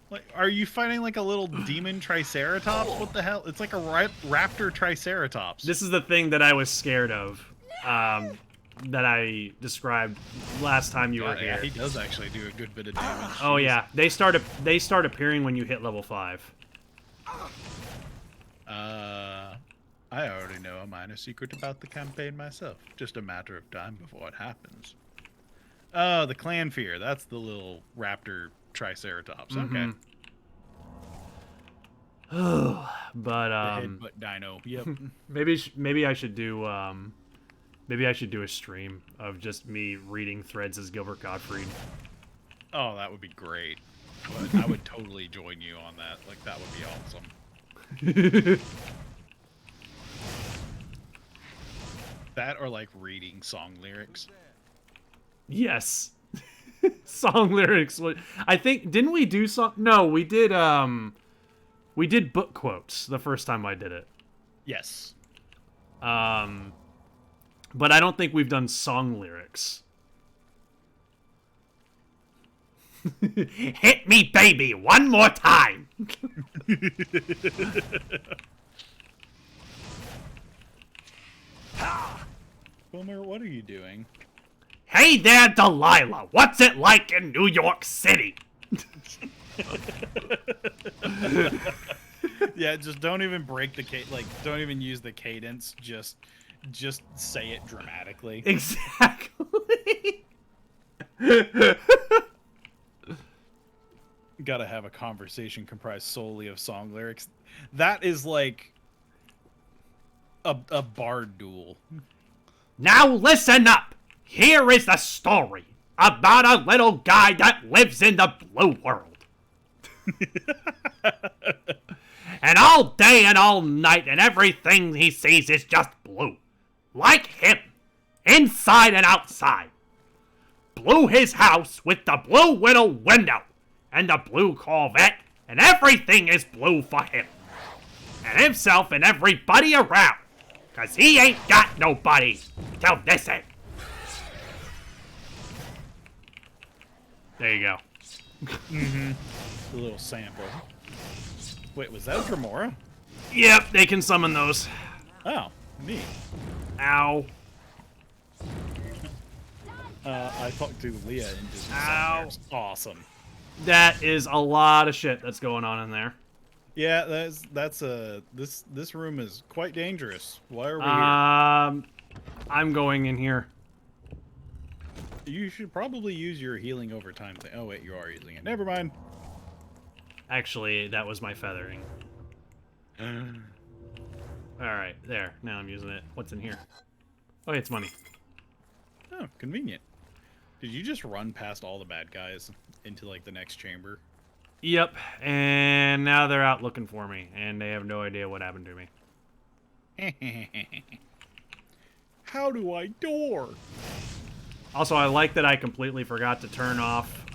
Speaker 1: Like, are you fighting like a little demon triceratops? What the hell? It's like a raptor triceratops.
Speaker 2: This is the thing that I was scared of, that I described last time you were here.
Speaker 1: Yeah, he does actually do a good bit of damage.
Speaker 2: Oh yeah, they start appearing when you hit level 5.
Speaker 1: I already know a minor secret about the campaign myself. Just a matter of time before it happens. Oh, the clan fear. That's the little raptor triceratops. Okay.
Speaker 2: But
Speaker 1: The headbutt dino. Yep.
Speaker 2: maybe I should do maybe I should do a stream of just me reading threads as Gilbert Gottfried.
Speaker 1: Oh, that would be great. I would totally join you on that. Like, that would be awesome. That or like reading song lyrics.
Speaker 2: Yes. Song lyrics. I think, didn't we do song? No, we did book quotes the first time I did it.
Speaker 1: Yes.
Speaker 2: But I don't think we've done song lyrics. Hit me, baby, one more time.
Speaker 1: Boomer, what are you doing?
Speaker 2: Hey there, Delilah. What's it like in New York City?
Speaker 1: Yeah, just don't even break the don't even use the cadence. Just say it dramatically.
Speaker 2: Exactly.
Speaker 1: Gotta have a conversation comprised solely of song lyrics. That is like a bard duel.
Speaker 2: Now listen up. Here is the story about a little guy that lives in the blue world. And all day and all night and everything he sees is just blue. Like him. Inside and outside. Blue his house with the blue little window. And the blue Corvette. And everything is blue for him. And himself and everybody around. 'Cause he ain't got nobody till this end. There you go.
Speaker 1: A little sample. Wait, was that Dremora?
Speaker 2: Yep, they can summon those.
Speaker 1: Oh, neat.
Speaker 2: Ow.
Speaker 1: I talked to Leah and did some
Speaker 2: Ow.
Speaker 1: sound. Awesome.
Speaker 2: That is a lot of shit that's going on in there.
Speaker 1: Yeah, this room is quite dangerous. Why are we here?
Speaker 2: I'm going in here.
Speaker 1: You should probably use your healing over time thing. Oh wait, you are using it. Never mind.
Speaker 2: Actually, that was my feathering. Alright, there. Now I'm using it. What's in here? Oh, it's money.
Speaker 1: Oh, convenient. Did you just run past all the bad guys into like the next chamber?
Speaker 2: Yep, and now they're out looking for me, and they have no idea what happened to me.
Speaker 1: How do I door?
Speaker 2: Also, I like that I completely forgot to turn off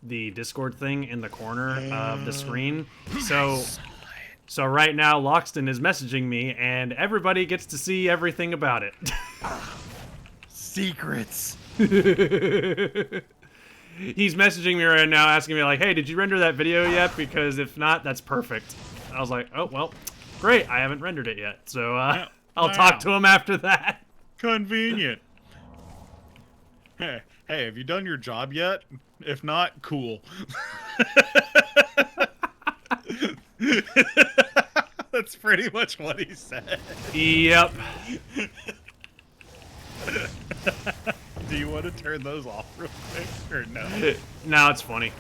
Speaker 2: the Discord thing in the corner of the screen. So right now, Loxton is messaging me, and everybody gets to see everything about it.
Speaker 1: Secrets.
Speaker 2: He's messaging me right now, asking me like, "Hey, did you render that video yet? Because if not, that's perfect." I was like, "Oh well, great. I haven't rendered it yet, so I'll talk to him after that."
Speaker 1: Convenient. Hey, have you done your job yet? If not, cool. That's pretty much what he said.
Speaker 2: Yep.
Speaker 1: Do you want to turn those off real quick, or no?
Speaker 2: No, it's funny.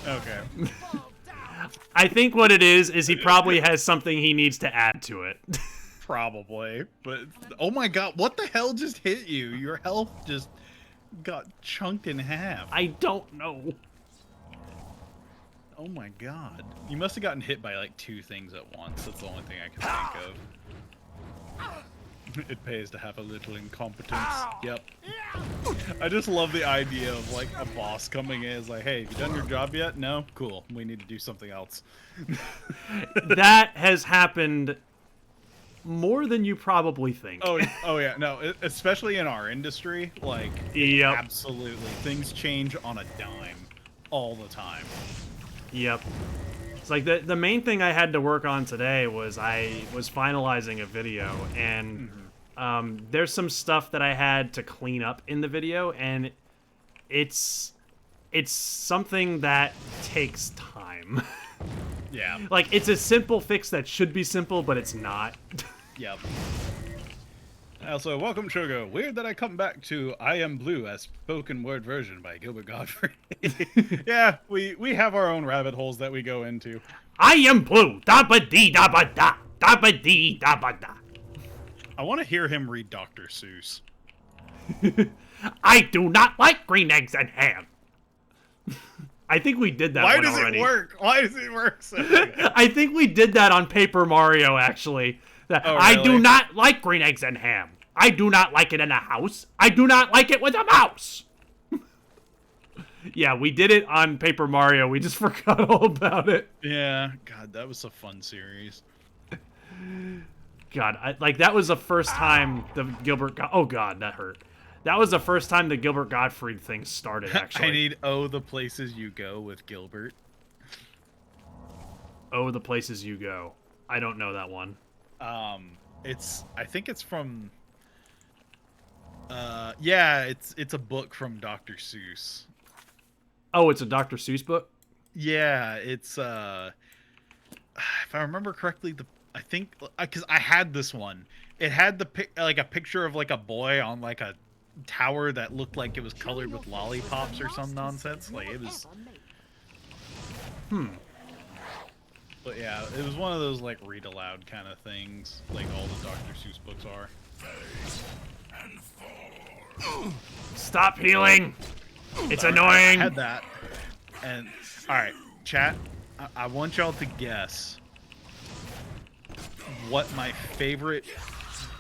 Speaker 1: Okay.
Speaker 2: I think what it is he probably has something he needs to add to it.
Speaker 1: Probably, but oh my god, what the hell just hit you? Your health just got chunked in half.
Speaker 2: I don't know.
Speaker 1: Oh my god. You must have gotten hit by like 2 things at once. That's the only thing I can think It pays to have a little incompetence. Yep. I just love the idea of like a boss coming in is like, hey, have you done your job yet? No? Cool. We need to do something else.
Speaker 2: That has happened more than you probably think.
Speaker 1: Oh yeah. No, especially in our industry, like,
Speaker 2: Yep.
Speaker 1: absolutely. Things change on a dime all the time.
Speaker 2: Yep. It's like the main thing I had to work on today was I was finalizing a video, and there's some stuff that I had to clean up in the video, and it's something that takes time.
Speaker 1: Yeah.
Speaker 2: Like, it's a simple fix that should be simple, but it's not.
Speaker 1: Yep. Also, welcome, Shogo. Weird that I come back to I Am Blue as spoken word version by Gilbert Godfrey. Yeah, we have our own rabbit holes that we go into.
Speaker 2: I am blue. Da ba dee da ba da. Da ba dee da ba da.
Speaker 1: I want to hear him read Dr. Seuss.
Speaker 2: I do not like green eggs and ham. I think we did that
Speaker 1: Why
Speaker 2: one
Speaker 1: does
Speaker 2: already.
Speaker 1: it work? Why does it work so good?
Speaker 2: I think we did that on Paper Mario, actually.
Speaker 1: Oh,
Speaker 2: I do
Speaker 1: really?
Speaker 2: not like green eggs and ham. I do not like it in a house. I do not like it with a mouse. Yeah, we did it on Paper Mario. We just forgot all about it.
Speaker 1: Yeah, God, that was a fun series.
Speaker 2: God, that was the first time the Gilbert... Oh, God, that hurt. That was the first time the Gilbert Gottfried thing started, actually.
Speaker 1: I need Oh, the Places You Go with Gilbert.
Speaker 2: Oh, the Places You Go. I don't know that one.
Speaker 1: I think it's from... yeah, it's a book from Dr. Seuss.
Speaker 2: Oh, it's a Dr. Seuss book?
Speaker 1: Yeah, it's, if I remember correctly, I think, because I had this one. It had a picture of, like, a boy on, like, a tower that looked like it was colored with lollipops or some nonsense. Like, it was... But yeah, it was one of those, like, read aloud kind of things, like all the Dr. Seuss books are.
Speaker 2: Stop healing! It's
Speaker 1: I
Speaker 2: annoying!
Speaker 1: had that. And, alright, chat, I want y'all to guess what my favorite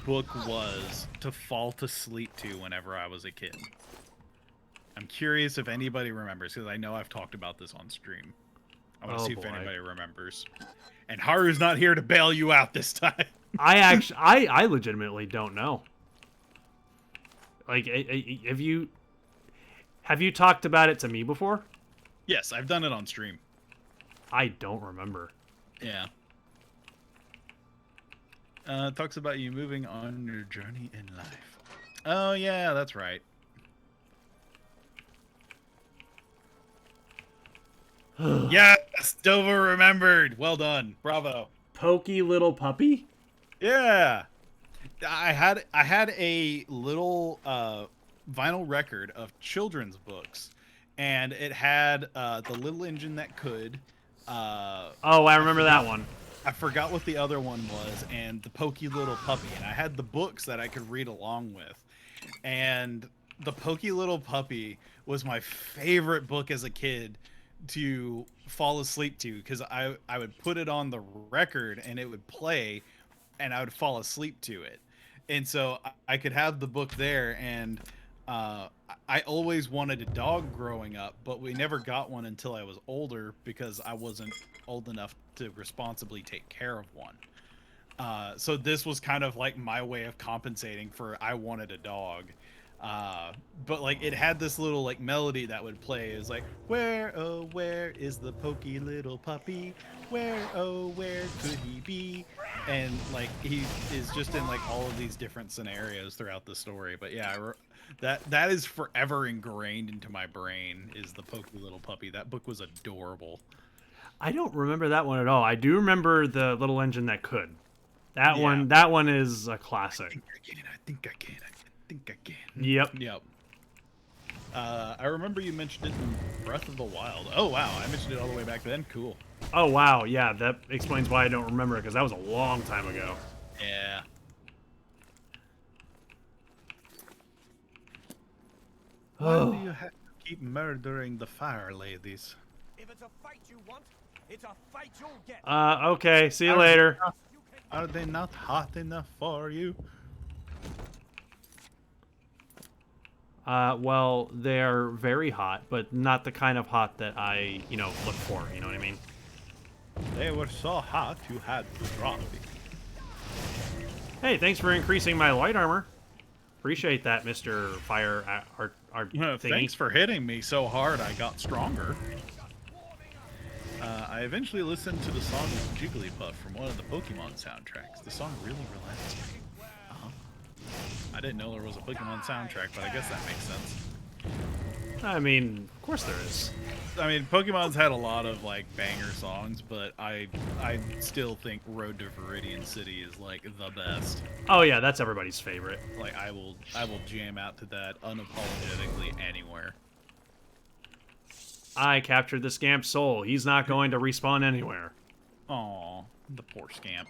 Speaker 1: book was to fall to sleep to whenever I was a kid. I'm curious if anybody remembers, because I know I've talked about this on stream. I want to see if anybody remembers. And Haru's not here to bail you out this time.
Speaker 2: I legitimately don't know. Like, have you talked about it to me before?
Speaker 1: Yes, I've done it on stream.
Speaker 2: I don't remember.
Speaker 1: Yeah. It talks about you moving on your journey in life. Oh, yeah, that's right. Yes, Dover remembered. Well done. Bravo.
Speaker 2: Pokey little puppy?
Speaker 1: Yeah. I had a little vinyl record of children's books, and it had The Little Engine That Could.
Speaker 2: Oh, I remember that one.
Speaker 1: I forgot what the other one was, and The Pokey Little Puppy. And I had the books that I could read along with. And The Pokey Little Puppy was my favorite book as a kid to fall asleep to, because I would put it on the record and it would play and I would fall asleep to it. And so I could have the book there, and I always wanted a dog growing up, but we never got one until I was older because I wasn't old enough to responsibly take care of one. So this was kind of like my way of compensating for I wanted a dog. But like it had this little like melody that would play. It's like, where, oh, where is the pokey little puppy? Where, oh, where could he be? And like he is just in like all of these different scenarios throughout the story. But yeah, that is forever ingrained into my brain, is the pokey little puppy. That book was adorable.
Speaker 2: I don't remember that one at all. I do remember The Little Engine That Could. That one is a classic.
Speaker 1: I think I can.
Speaker 2: Yep.
Speaker 1: I remember you mentioned it in Breath of the Wild. Oh wow, I mentioned it all the way back then. Cool.
Speaker 2: Oh wow, yeah, that explains why I don't remember it, because that was a long time ago.
Speaker 1: Yeah. Why do you have to keep murdering the fire ladies?
Speaker 10: If it's a fight you want, it's a fight you'll get.
Speaker 2: Okay, see you later.
Speaker 1: Are they not hot enough for you?
Speaker 2: Well, they're very hot, but not the kind of hot that I, look for. You know what I mean?
Speaker 1: They were so hot you had to drop me.
Speaker 2: Hey, thanks for increasing my light armor. Appreciate that, Mr. Fire Art thingy.
Speaker 1: Thanks for hitting me so hard I got stronger. I eventually listened to the song of Jigglypuff from one of the Pokemon soundtracks. The song really relaxed me. I didn't know there was a Pokemon soundtrack, but I guess that makes sense.
Speaker 2: I mean, of course there is.
Speaker 1: I mean, Pokemon's had a lot of like banger songs, but I still think Road to Viridian City is like the best.
Speaker 2: Oh yeah, that's everybody's favorite.
Speaker 1: Like I will jam out to that unapologetically anywhere.
Speaker 2: I captured the Scamp's soul. He's not going to respawn anywhere.
Speaker 1: Aw, the poor Scamp.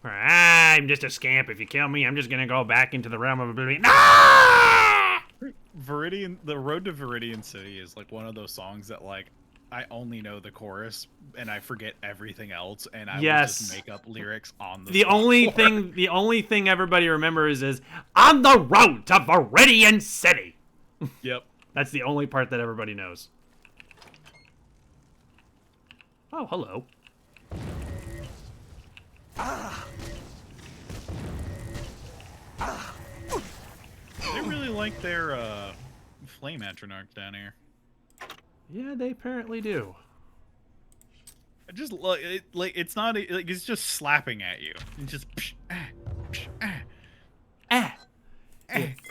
Speaker 2: I'm just a scamp. If you kill me, I'm just gonna go back into the realm of Oblivion. Ah!
Speaker 1: The Road to Viridian City is like one of those songs that like I only know the chorus and I forget everything else, and I will just make up lyrics on the
Speaker 2: only thing everybody remembers is "On the road to Viridian City."
Speaker 1: Yep.
Speaker 2: That's the only part that everybody knows. Oh, hello.
Speaker 1: They really like their flame atronach down here.
Speaker 2: Yeah, they apparently do.
Speaker 1: I just like it's not like it's just slapping at you. It's just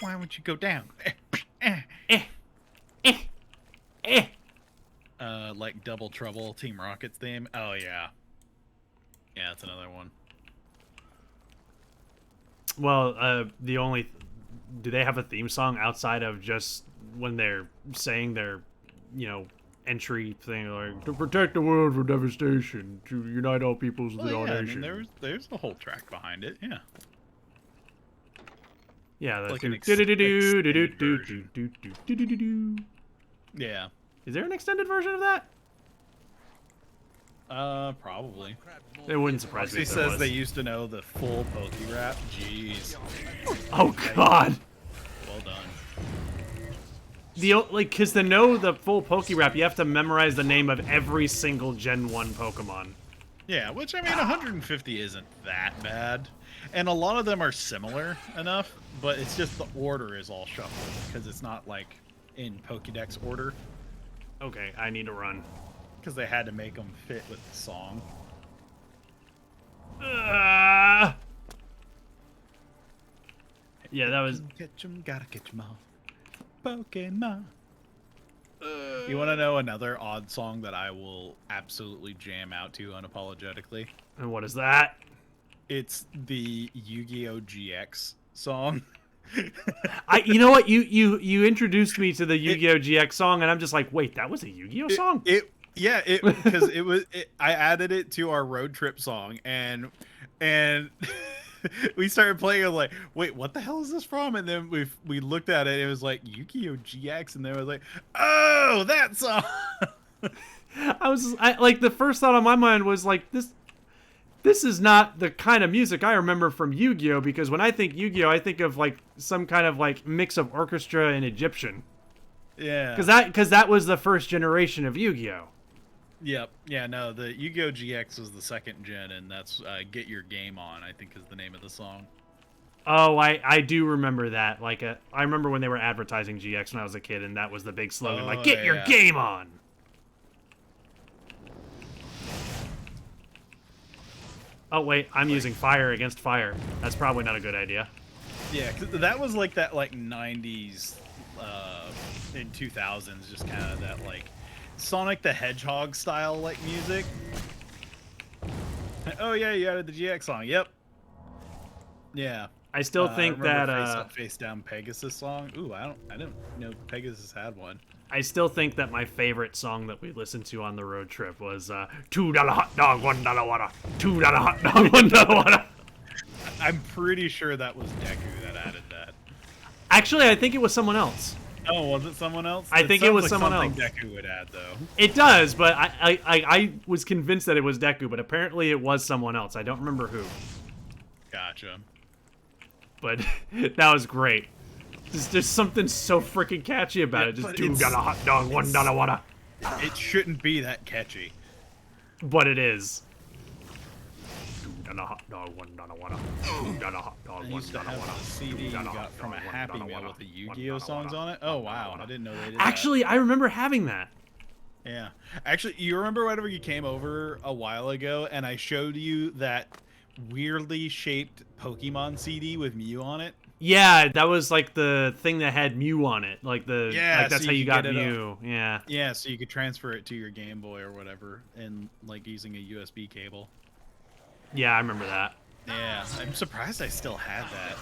Speaker 1: why won't you go down? Like Double Trouble, Team Rocket's theme. Oh yeah. Yeah, that's another one.
Speaker 2: Well, do they have a theme song outside of just when they're saying their, entry thing, like, to protect the world from devastation, to unite all peoples of the
Speaker 1: Yeah, I
Speaker 2: nation?
Speaker 1: mean, there's a whole track behind it, yeah.
Speaker 2: Yeah, that's
Speaker 1: like an Yeah.
Speaker 2: Is there an extended version of that?
Speaker 1: Probably.
Speaker 2: It wouldn't surprise me
Speaker 1: He
Speaker 2: if there
Speaker 1: says
Speaker 2: was.
Speaker 1: they used to know the full Poke Rap. Jeez.
Speaker 2: Oh God.
Speaker 1: Well done.
Speaker 2: Because to know the full Poke Rap, you have to memorize the name of every single Gen 1 Pokemon.
Speaker 1: Yeah, which, I mean, 150 isn't that bad. And a lot of them are similar enough, but it's just the order is all shuffled, because it's not, like, in Pokédex order.
Speaker 2: Okay, I need to run.
Speaker 1: Because they had to make them fit with the song.
Speaker 2: Yeah, that was...
Speaker 1: Catch 'em, gotta catch 'em all. Pokemon. You want to know another odd song that I will absolutely jam out to unapologetically?
Speaker 2: And what is that?
Speaker 1: It's the Yu-Gi-Oh! GX song.
Speaker 2: You know what? You introduced me to the Yu-Gi-Oh! GX song, and I'm just like, wait, that was a Yu-Gi-Oh! song?
Speaker 1: Because I added it to our road trip song, and we started playing. I'm like, wait, what the hell is this from? And then we looked at it. It was like Yu-Gi-Oh! GX, and then I was like, oh, that song.
Speaker 2: Like the first thought on my mind was like, this is not the kind of music I remember from Yu-Gi-Oh! Because when I think Yu-Gi-Oh! I think of like some kind of like mix of orchestra and Egyptian.
Speaker 1: Yeah.
Speaker 2: Because that was the first generation of Yu-Gi-Oh!
Speaker 1: Yep. Yeah, no, the Yu-Gi-Oh! GX was the second gen, and that's Get Your Game On, I think is the name of the song.
Speaker 2: Oh, I do remember that. Like, I remember when they were advertising GX when I was a kid, and that was the big slogan, like, get your game on! Oh, wait, I'm using fire against fire. That's probably not a good idea.
Speaker 1: Yeah, 'cause that was like that, like, 90s, in 2000s, just kind of that, like, Sonic the Hedgehog style, like, music. Oh, yeah, you added the GX song. Yep. Yeah.
Speaker 2: I still think that
Speaker 1: Face Down Pegasus song. Ooh, I didn't know Pegasus had one.
Speaker 2: I still think that my favorite song that we listened to on the road trip was $2 hot dog, $1 water. $2 hot dog, $1 water.
Speaker 1: I'm pretty sure that was Deku that added that.
Speaker 2: Actually, I think it was someone else.
Speaker 1: Oh, was it someone else?
Speaker 2: I think it was someone else.
Speaker 1: Deku would add, though.
Speaker 2: It does, but I was convinced that it was Deku, but apparently it was someone else. I don't remember who.
Speaker 1: Gotcha.
Speaker 2: But that was great. There's something so freaking catchy about it. Just $2 hot dog, $1 water.
Speaker 1: It shouldn't be that catchy.
Speaker 2: But it is. $2 hot dog, $1 water. $2 hot dog,
Speaker 1: I used to
Speaker 2: $1
Speaker 1: have
Speaker 2: water.
Speaker 1: a CD you got from a Happy Meal with the Yu-Gi-Oh songs on it. Oh wow, I didn't know they did
Speaker 2: Actually, I remember having that.
Speaker 1: Yeah. Actually, you remember whenever you came over a while ago and I showed you that weirdly shaped Pokemon CD with Mew on it?
Speaker 2: Yeah, that was like the thing that had Mew on it. Like that's
Speaker 1: so
Speaker 2: how you got
Speaker 1: could get it
Speaker 2: Mew. Yeah.
Speaker 1: Yeah, so you could transfer it to your Game Boy or whatever and like using a USB cable.
Speaker 2: Yeah, I remember that.
Speaker 1: Yeah, I'm surprised I still had that.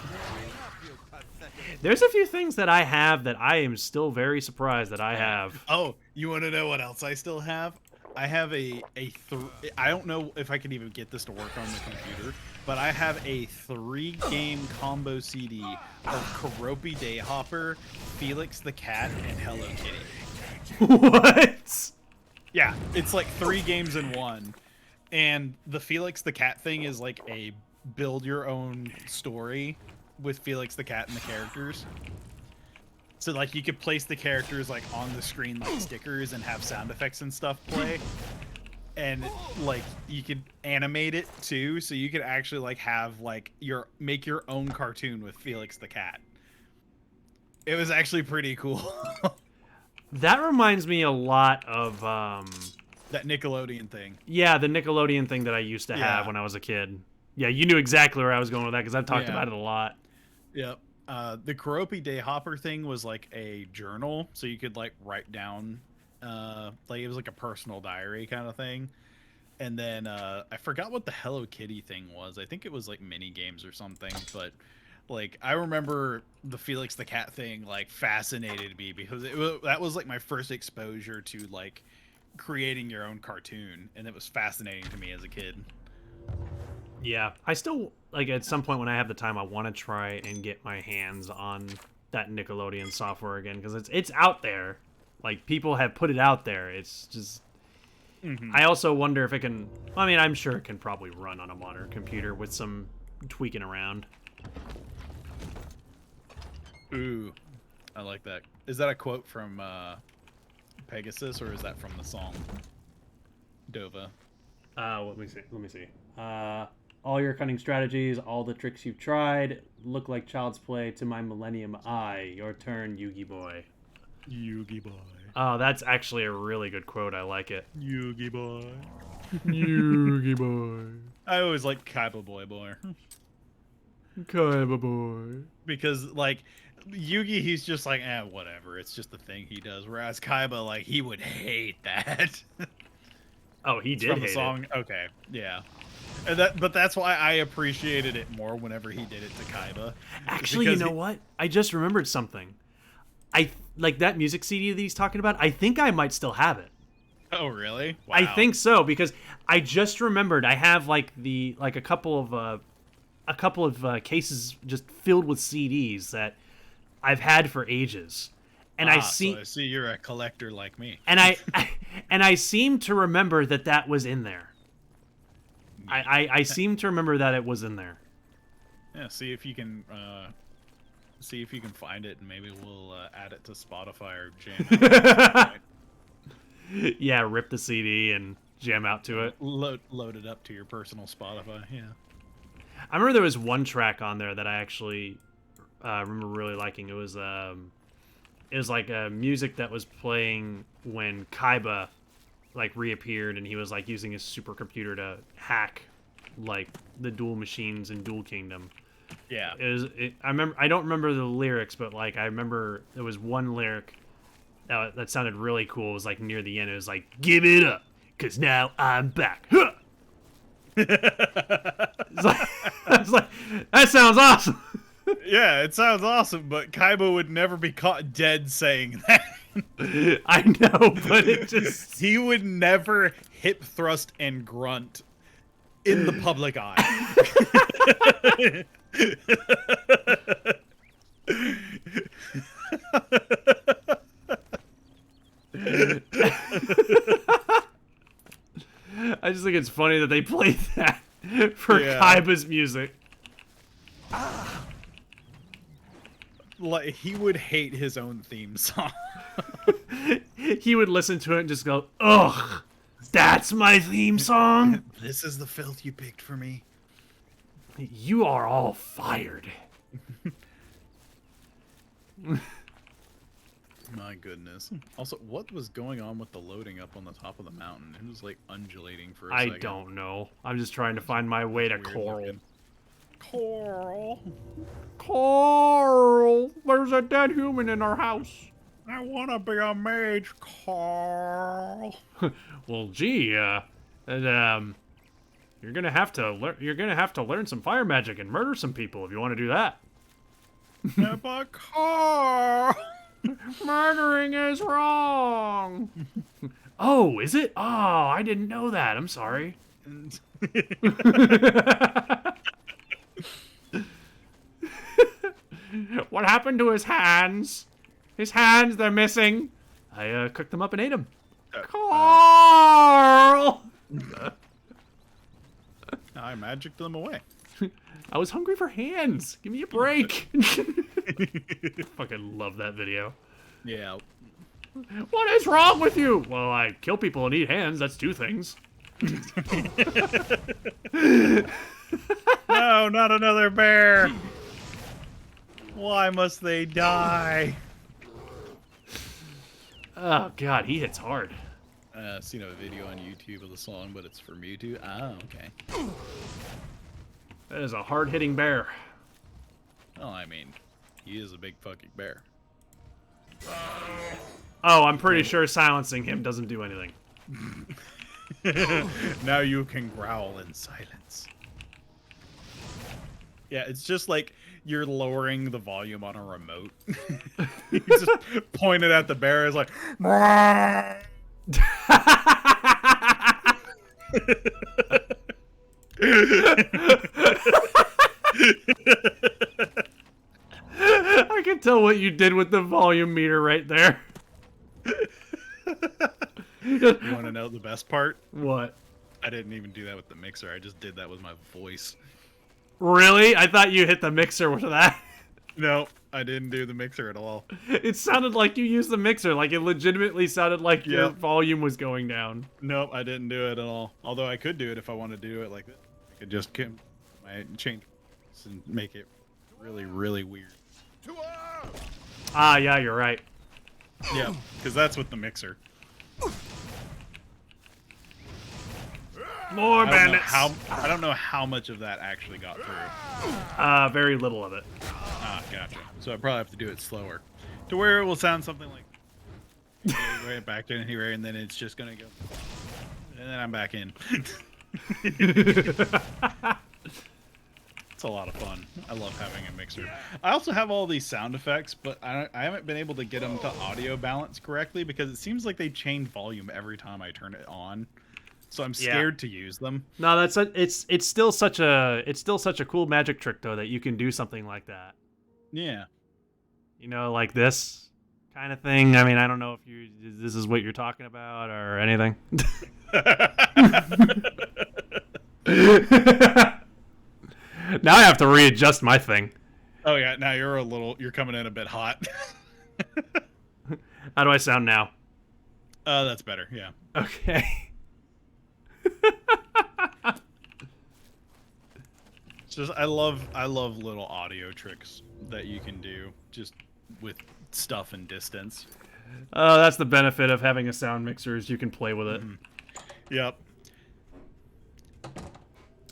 Speaker 2: There's a few things that I have that I am still very surprised that I have.
Speaker 1: Oh, you want to know what else I still have? I have I don't know if I can even get this to work on the computer, but I have a 3-game combo CD of Karopi Dayhopper, Felix the Cat, and Hello Kitty.
Speaker 2: What?
Speaker 1: Yeah, it's like 3 games in one. And the Felix the Cat thing is like a build your own story with Felix the Cat and the characters. So like you could place the characters like on the screen like stickers and have sound effects and stuff play. And like you could animate it too, so you could actually like have like make your own cartoon with Felix the Cat. It was actually pretty cool.
Speaker 2: That reminds me a lot of
Speaker 1: that Nickelodeon thing.
Speaker 2: Yeah, the Nickelodeon thing that I used to have when I was a kid. Yeah, you knew exactly where I was going with that because I've talked about it a lot.
Speaker 1: Yep. The Karopi Dayhopper thing was like a journal, so you could like write down, like it was like a personal diary kind of thing. And then I forgot what the Hello Kitty thing was. I think it was like mini games or something. But like I remember the Felix the Cat thing like fascinated me because that was like my first exposure to like creating your own cartoon, and it was fascinating to me as a kid.
Speaker 2: Yeah, I still, like, at some point when I have the time, I want to try and get my hands on that Nickelodeon software again, because it's out there. Like, people have put it out there. It's just... I also wonder if it can... I mean, I'm sure it can probably run on a modern computer with some tweaking around.
Speaker 1: Ooh, I like that. Is that a quote from Pegasus, or is that from the song Dova?
Speaker 2: Let me see. All your cunning strategies, all the tricks you've tried, look like child's play to my millennium eye. Your turn, Yugi boy.
Speaker 1: Yugi boy.
Speaker 2: Oh, that's actually a really good quote. I like it.
Speaker 1: Yugi boy.
Speaker 2: Yugi boy.
Speaker 1: I always like Kaiba boy.
Speaker 2: Kaiba boy.
Speaker 1: Because, like, Yugi, he's just like, whatever. It's just the thing he does. Whereas Kaiba, like, he would hate that.
Speaker 2: Oh, he did
Speaker 1: from
Speaker 2: hate
Speaker 1: the song.
Speaker 2: it.
Speaker 1: Okay, yeah. And but that's why I appreciated it more whenever he did it to Kaiba.
Speaker 2: Actually, you know what? I just remembered something. I like that music CD that he's talking about. I think I might still have it.
Speaker 1: Oh, really? Wow.
Speaker 2: I think so because I just remembered I have like a couple of cases just filled with CDs that I've had for ages. And I see
Speaker 1: you're a collector like me.
Speaker 2: And I seem to remember that was in there. I seem to remember that it was in there.
Speaker 1: Yeah, see if you can find it, and maybe we'll add it to Spotify or jam out.
Speaker 2: Yeah, rip the CD and jam out to it.
Speaker 1: Load it up to your personal Spotify. Yeah.
Speaker 2: I remember there was one track on there that I actually remember really liking. It was like music that was playing when Kaiba like reappeared, and he was like using his supercomputer to hack like the dual machines in Dual Kingdom.
Speaker 1: Yeah.
Speaker 2: I don't remember the lyrics, but like I remember there was one lyric that sounded really cool. It was like near the end. It was like, "Give it up, 'cause now I'm back." Huh! I was like, that sounds awesome.
Speaker 1: Yeah, it sounds awesome, but Kaiba would never be caught dead saying that.
Speaker 2: I know, but it just...
Speaker 1: He would never hip thrust and grunt in the public eye.
Speaker 2: I just think it's funny that they played that for Kaiba's music.
Speaker 1: like he would hate his own theme song.
Speaker 2: He would listen to it and just go, ugh, that's my theme song?
Speaker 1: This is the filth you picked for me.
Speaker 2: You are all fired.
Speaker 1: My goodness. Also, what was going on with the loading up on the top of the mountain? It was like undulating for a second.
Speaker 2: I don't know. I'm just trying to find my way to Coral. Coral! There's a dead human in our house.
Speaker 1: I want to be a mage, Carl.
Speaker 2: Well, gee, you're gonna have to learn some fire magic and murder some people if you want to do that.
Speaker 1: Yeah, but Carl.
Speaker 2: Murdering is wrong. Oh, is it? Oh, I didn't know that. I'm sorry. What happened to his hands? His hands, they're missing. I cooked them up and ate them. Carl!
Speaker 1: I magicked them away.
Speaker 2: I was hungry for hands. Give me a break. Fucking love that video.
Speaker 1: Yeah.
Speaker 2: What is wrong with you? Well, I kill people and eat hands. That's two things.
Speaker 1: No, not another bear. Why must they die?
Speaker 2: Oh, God, he hits hard.
Speaker 1: Seen a video on YouTube of the song, but it's for Mewtwo. Ah, okay.
Speaker 2: That is a hard-hitting bear.
Speaker 1: Well, I mean, he is a big fucking bear.
Speaker 2: Oh, I'm pretty sure silencing him doesn't do anything.
Speaker 1: Now you can growl in silence. Yeah, it's just like you're lowering the volume on a remote. You just point it at the bear. It's like...
Speaker 2: I can tell what you did with the volume meter right there.
Speaker 1: You want to know the best part?
Speaker 2: What?
Speaker 1: I didn't even do that with the mixer. I just did that with my voice.
Speaker 2: Really? I thought you hit the mixer with that.
Speaker 1: No, I didn't do the mixer at all.
Speaker 2: It sounded like you used the mixer. Like, it legitimately sounded like your volume was going down.
Speaker 1: Nope, I didn't do it at all. Although I could do it if I wanted to do it like this. I could just change and make it really, really weird.
Speaker 2: Ah, yeah, you're right.
Speaker 1: Yeah, because that's with the mixer.
Speaker 2: More bandits.
Speaker 1: I don't know how much of that actually got through.
Speaker 2: Very little of it.
Speaker 1: Ah, gotcha. So I probably have to do it slower, to where it will sound something like right back in here, and then it's just gonna go, and then I'm back in. It's a lot of fun. I love having a mixer. I also have all these sound effects, but I haven't been able to get them to audio balance correctly because it seems like they change volume every time I turn it on. So I'm scared to use them.
Speaker 2: No, it's still such a cool magic trick though that you can do something like that.
Speaker 1: Yeah.
Speaker 2: You know, like this kind of thing. I mean, I don't know if this is what you're talking about or anything. Now I have to readjust my thing.
Speaker 1: Oh yeah, now you're coming in a bit hot.
Speaker 2: How do I sound now?
Speaker 1: That's better, yeah.
Speaker 2: Okay.
Speaker 1: It's just I love little audio tricks that you can do just with stuff and distance.
Speaker 2: That's the benefit of having a sound mixer is you can play with it.
Speaker 1: Yep.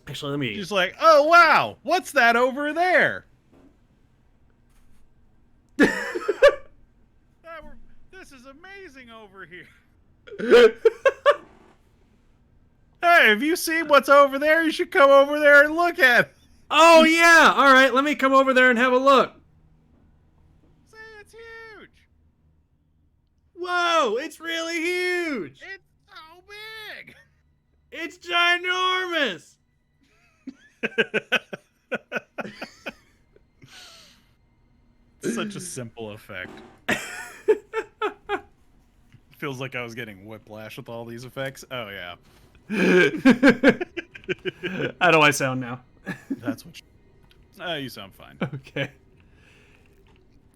Speaker 2: Actually, let me...
Speaker 1: Just like, oh, wow, what's that over there? This is amazing over here. Hey, have you seen what's over there? You should come over there and look at it.
Speaker 2: Oh, yeah. All right, let me come over there and have a look.
Speaker 1: See, it's huge.
Speaker 2: Whoa, it's really huge.
Speaker 1: It's so big.
Speaker 2: It's ginormous.
Speaker 1: Such a simple effect. Feels like I was getting whiplash with all these effects. Oh, yeah.
Speaker 2: How do I sound now?
Speaker 1: That's what you sound fine.
Speaker 2: Okay.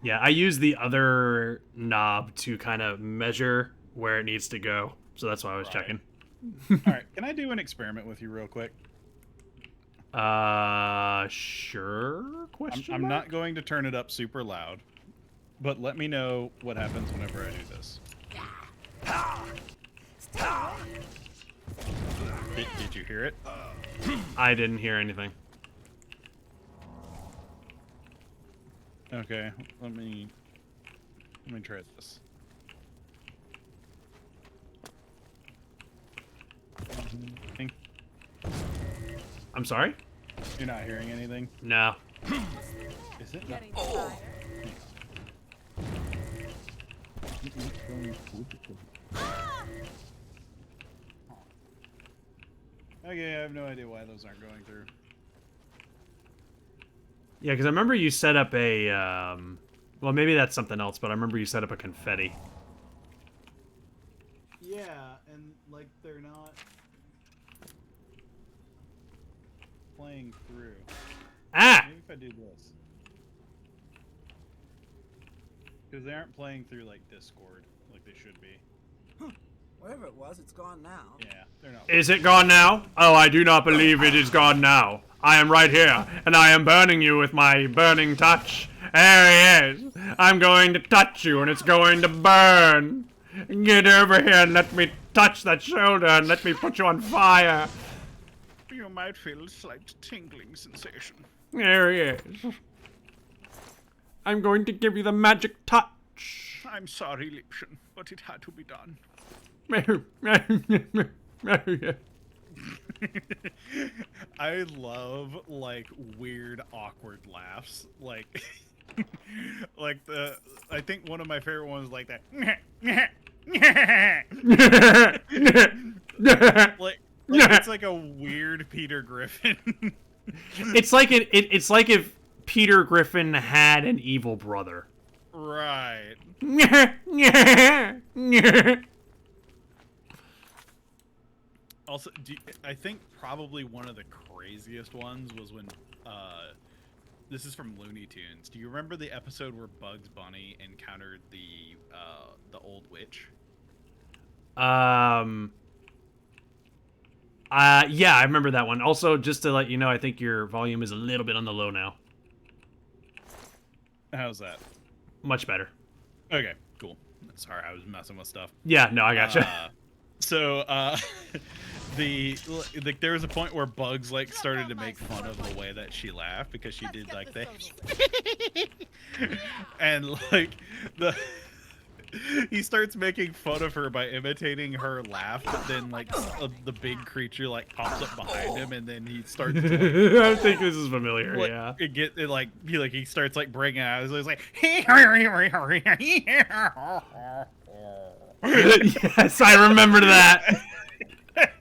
Speaker 2: Yeah, I use the other knob to kind of measure where it needs to go. So that's why I was checking.
Speaker 1: Alright, can I do an experiment with you real quick?
Speaker 2: Sure?
Speaker 1: I'm not going to turn it up super loud, but let me know what happens whenever I do this. Did you hear it?
Speaker 2: I didn't hear anything.
Speaker 1: Okay, let me try this.
Speaker 2: I'm sorry?
Speaker 1: You're not hearing anything?
Speaker 2: No.
Speaker 1: Is it? Okay, I have no idea why those aren't going through.
Speaker 2: Yeah, because I remember you set up a, well, maybe that's something else, but I remember you set up a confetti.
Speaker 1: Yeah, and, like, they're not playing through.
Speaker 2: Ah!
Speaker 1: Maybe if I do this. Because they aren't playing through, like, Discord, like they should be.
Speaker 6: Whatever it was, it's gone now.
Speaker 1: Yeah, they're not.
Speaker 2: Is it gone now? Oh, I do not believe it is gone now. I am right here, and I am burning you with my burning touch. There he is. I'm going to touch you, and it's going to burn. Get over here and let me touch that shoulder, and let me put you on fire.
Speaker 1: You might feel a slight tingling sensation.
Speaker 2: There he is. I'm going to give you the magic touch.
Speaker 1: I'm sorry, Liebchen, but it had to be done. I love, like, weird, awkward laughs. Like, I think one of my favorite ones is like that. like it's like a weird Peter Griffin.
Speaker 2: It's like it's like if Peter Griffin had an evil brother.
Speaker 1: Right. Also, I think probably one of the craziest ones was when, this is from Looney Tunes. Do you remember the episode where Bugs Bunny encountered the old witch?
Speaker 2: Yeah, I remember that one. Also, just to let you know, I think your volume is a little bit on the low now.
Speaker 1: How's that?
Speaker 2: Much better.
Speaker 1: Okay, cool. Sorry, I was messing with stuff.
Speaker 2: Yeah, no, I gotcha.
Speaker 1: There was a point where Bugs like started to make fun of the way that she laughed because she did like the and like he starts making fun of her by imitating her laugh, but then like the big creature like pops up behind him and then he starts to,
Speaker 2: I think this is familiar.
Speaker 1: like,
Speaker 2: Yeah.
Speaker 1: He starts like breaking out. He's like
Speaker 2: Yes, I remember that.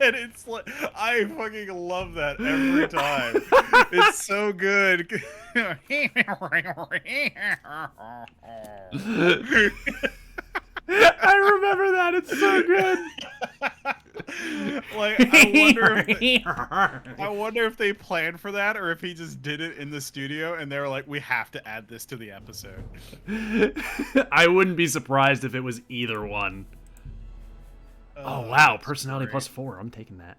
Speaker 1: and it's like I fucking love that every time. It's so good.
Speaker 2: I remember that. It's so good.
Speaker 1: Like I wonder if they planned for that or if he just did it in the studio and they were like, we have to add this to the episode.
Speaker 2: I wouldn't be surprised if it was either one. Oh wow, personality
Speaker 1: great.
Speaker 2: +4. I'm taking that.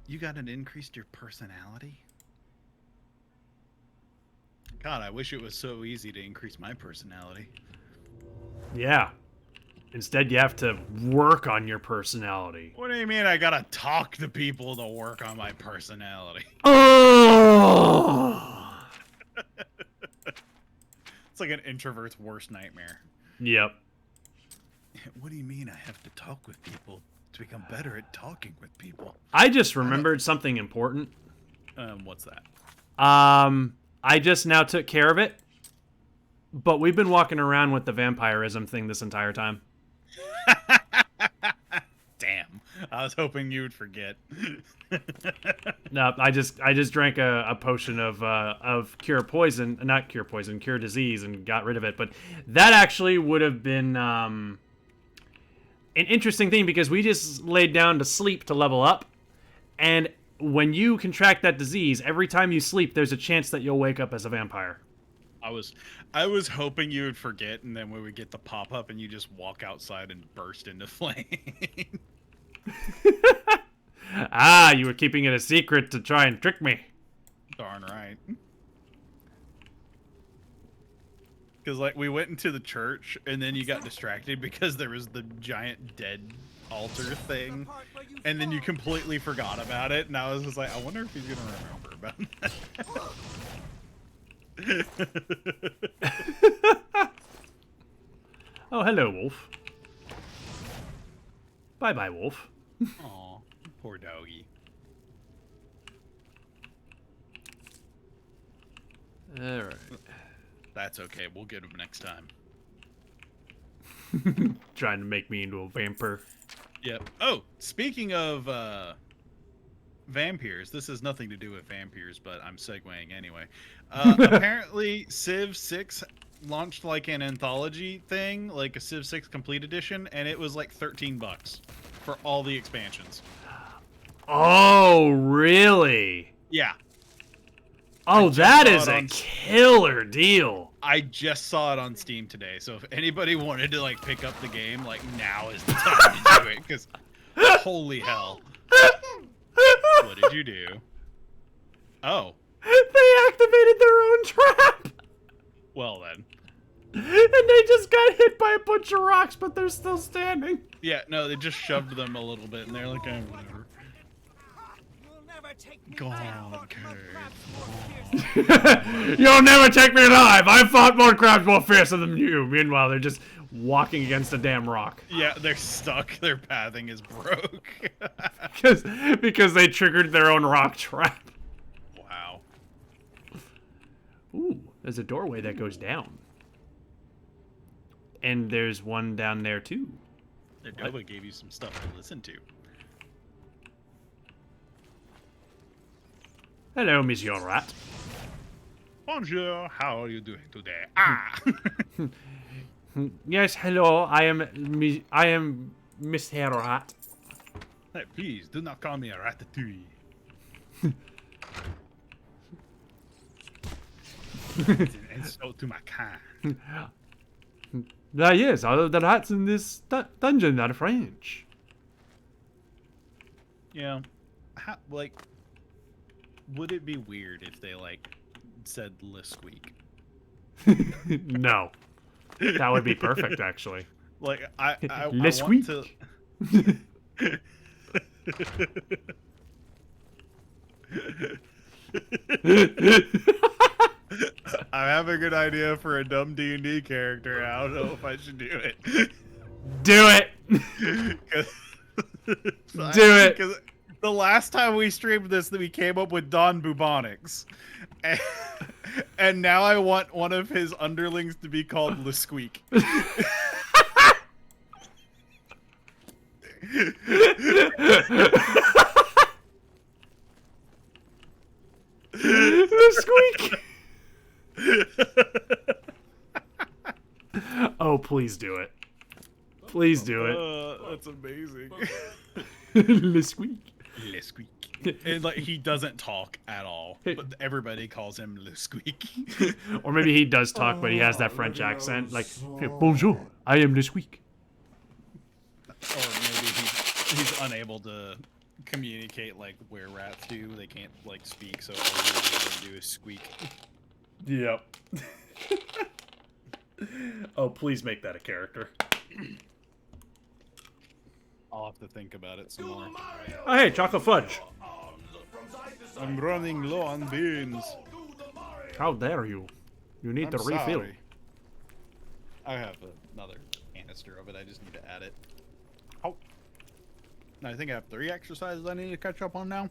Speaker 1: You got an increased your personality? God, I wish it was so easy to increase my personality.
Speaker 2: Yeah. Instead, you have to work on your personality.
Speaker 1: What do you mean I gotta talk to people to work on my personality?
Speaker 2: Oh!
Speaker 1: It's like an introvert's worst nightmare.
Speaker 2: Yep.
Speaker 1: What do you mean I have to talk with people to become better at talking with people?
Speaker 2: I just remembered something important.
Speaker 1: What's that?
Speaker 2: I just now took care of it. But we've been walking around with the vampirism thing this entire time.
Speaker 1: Damn. I was hoping you would forget.
Speaker 2: No, I just drank a potion of cure poison, not cure poison, cure disease, and got rid of it. But that actually would have been an interesting thing because we just laid down to sleep to level up, and when you contract that disease, every time you sleep, there's a chance that you'll wake up as a vampire.
Speaker 1: I was hoping you would forget, and then we would get the pop up, and you just walk outside and burst into flame.
Speaker 2: Ah, you were keeping it a secret to try and trick me.
Speaker 1: Darn right. Because like we went into the church, and then you got distracted because there was the giant dead altar thing, and then you completely forgot about it. And I was just like, I wonder if he's gonna remember about that.
Speaker 2: Oh, hello, Wolf. Bye-bye, Wolf.
Speaker 1: Aw, poor doggy.
Speaker 2: Alright.
Speaker 1: That's okay. We'll get him next time.
Speaker 2: Trying to make me into a vampire.
Speaker 1: Yep. Oh, speaking of vampires, this has nothing to do with vampires, but I'm segueing anyway. Apparently, Civ 6 launched like an anthology thing, like a Civ 6 Complete Edition, and it was like $13 for all the expansions.
Speaker 2: Oh, really?
Speaker 1: Yeah.
Speaker 2: Oh, that is a killer deal.
Speaker 1: I just saw it on Steam today, so if anybody wanted to like pick up the game, like now is the time to do it, because holy hell. What did you do? Oh.
Speaker 2: They activated their own trap.
Speaker 1: Well then.
Speaker 2: And they just got hit by a bunch of rocks, but they're still standing.
Speaker 1: Yeah, no, they just shoved them a little bit, and they're like, oh, whatever. God,
Speaker 2: You'll never take me alive. I fought more crabs more fiercer than you. Meanwhile, they're just walking against a damn rock.
Speaker 1: Yeah, they're stuck. Their pathing is broke.
Speaker 2: because they triggered their own rock trap.
Speaker 1: Wow.
Speaker 2: Ooh, there's a doorway that goes down. And there's one down there, too.
Speaker 1: The Nova gave you some stuff to listen to.
Speaker 2: Hello, Monsieur Rat.
Speaker 1: Bonjour, how are you doing today? Ah!
Speaker 2: Yes, hello, I am Mr. Rat.
Speaker 1: Hey, please, do not call me a ratatouille. It's an insult to my kind.
Speaker 2: Yes, all of the rats in this dungeon are French.
Speaker 1: Yeah, like, would it be weird if they, like, said Le Squeak?
Speaker 2: No. That would be perfect, actually.
Speaker 1: Like, I
Speaker 2: Le Squeak.
Speaker 1: want to... I have a good idea for a dumb D&D character. I don't know if I should do it.
Speaker 2: Do it! Do it!
Speaker 1: Because the last time we streamed this, we came up with Don Bubonics. And now I want one of his underlings to be called Le Squeak.
Speaker 2: The squeak. Oh, please do it. Please do it.
Speaker 1: That's amazing.
Speaker 2: Le squeak.
Speaker 1: Le Squeak. And like he doesn't talk at all, but everybody calls him Le Squeak.
Speaker 2: Or maybe he does talk, but he has that French accent, like "Bonjour, I am Le Squeak."
Speaker 1: Or maybe he's unable to communicate like where rats do. They can't like speak, so all they do is squeak.
Speaker 2: Yep. Oh, please make that a character.
Speaker 1: I'll have to think about it some more.
Speaker 2: Oh, hey, chocolate fudge.
Speaker 1: I'm running low on beans.
Speaker 2: How dare you? You need to refill.
Speaker 1: Sorry. I have another canister of it. I just need to add it. Oh. I think I have 3 exercises I need to catch up on now.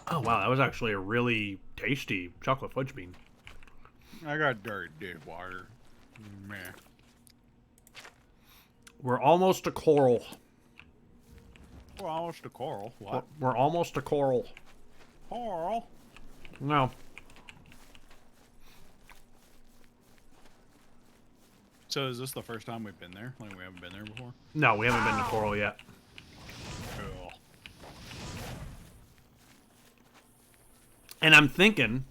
Speaker 2: Oh, wow, that was actually a really tasty chocolate fudge bean.
Speaker 1: I got dirt, dude, water. Meh.
Speaker 2: We're almost a coral.
Speaker 1: We're almost a coral. What?
Speaker 2: We're almost a coral.
Speaker 1: Coral?
Speaker 2: No.
Speaker 1: So is this the first time we've been there? Like we haven't been there before?
Speaker 2: No, we haven't been to coral yet.
Speaker 1: Cool.
Speaker 2: And I'm thinking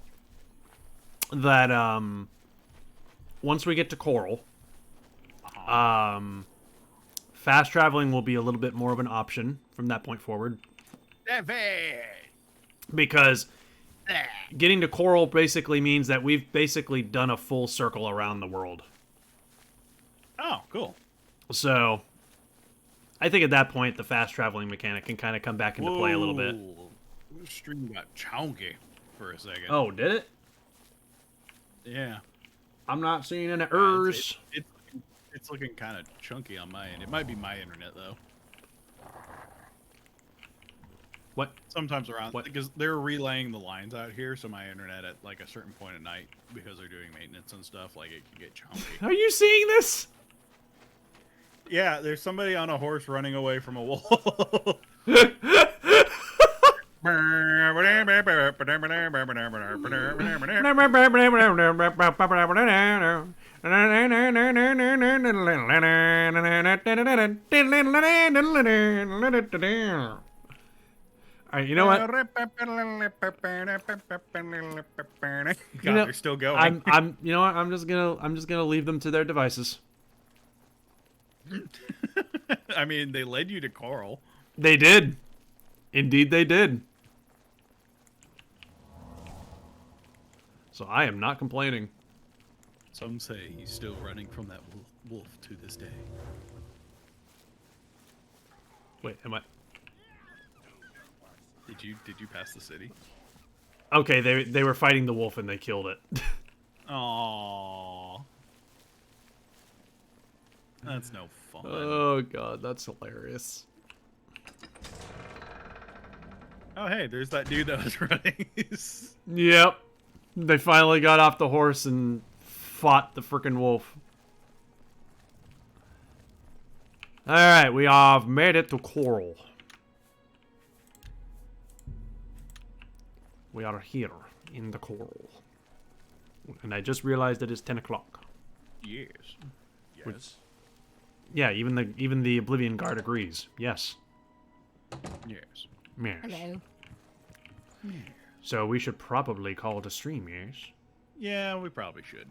Speaker 2: that once we get to Coral, fast traveling will be a little bit more of an option from that point forward. Because getting to Coral basically means that we've basically done a full circle around the world.
Speaker 1: Oh, cool.
Speaker 2: So, I think at that point, the fast traveling mechanic can kind of come back into play a little bit.
Speaker 1: This stream got chunky for a second.
Speaker 2: Oh, did it?
Speaker 1: Yeah.
Speaker 2: I'm not seeing any errors.
Speaker 1: It's looking kind of chunky on my end. It might be my internet, though.
Speaker 2: What?
Speaker 1: Sometimes around, because they're relaying the lines out here, so my internet at like a certain point at night, because they're doing maintenance and stuff, like it can get chunky.
Speaker 2: Are you seeing this?
Speaker 1: Yeah, there's somebody on a horse running away from a wolf.
Speaker 2: Alright, you know what?
Speaker 1: God, they're still going.
Speaker 2: You know what? I'm just gonna leave them to their devices.
Speaker 1: I mean, they led you to Coral.
Speaker 2: They did. Indeed, they did. So I am not complaining.
Speaker 1: Some say he's still running from that wolf to this day.
Speaker 2: Wait, am I?
Speaker 1: Did you pass the city?
Speaker 2: Okay, they were fighting the wolf and they killed it.
Speaker 1: Aww. That's no fun.
Speaker 2: Oh god, that's hilarious.
Speaker 1: Oh hey, there's that dude that was running.
Speaker 2: Yep. They finally got off the horse and fought the frickin' wolf. Alright, we have made it to Coral. We are here in the Coral. And I just realized it is 10 o'clock.
Speaker 1: Yes.
Speaker 3: Yes.
Speaker 2: Yeah, even the Oblivion guard agrees. Yes.
Speaker 1: Yes.
Speaker 2: Yes.
Speaker 8: Hello.
Speaker 2: So we should probably call it a stream, yes?
Speaker 1: Yeah, we probably should.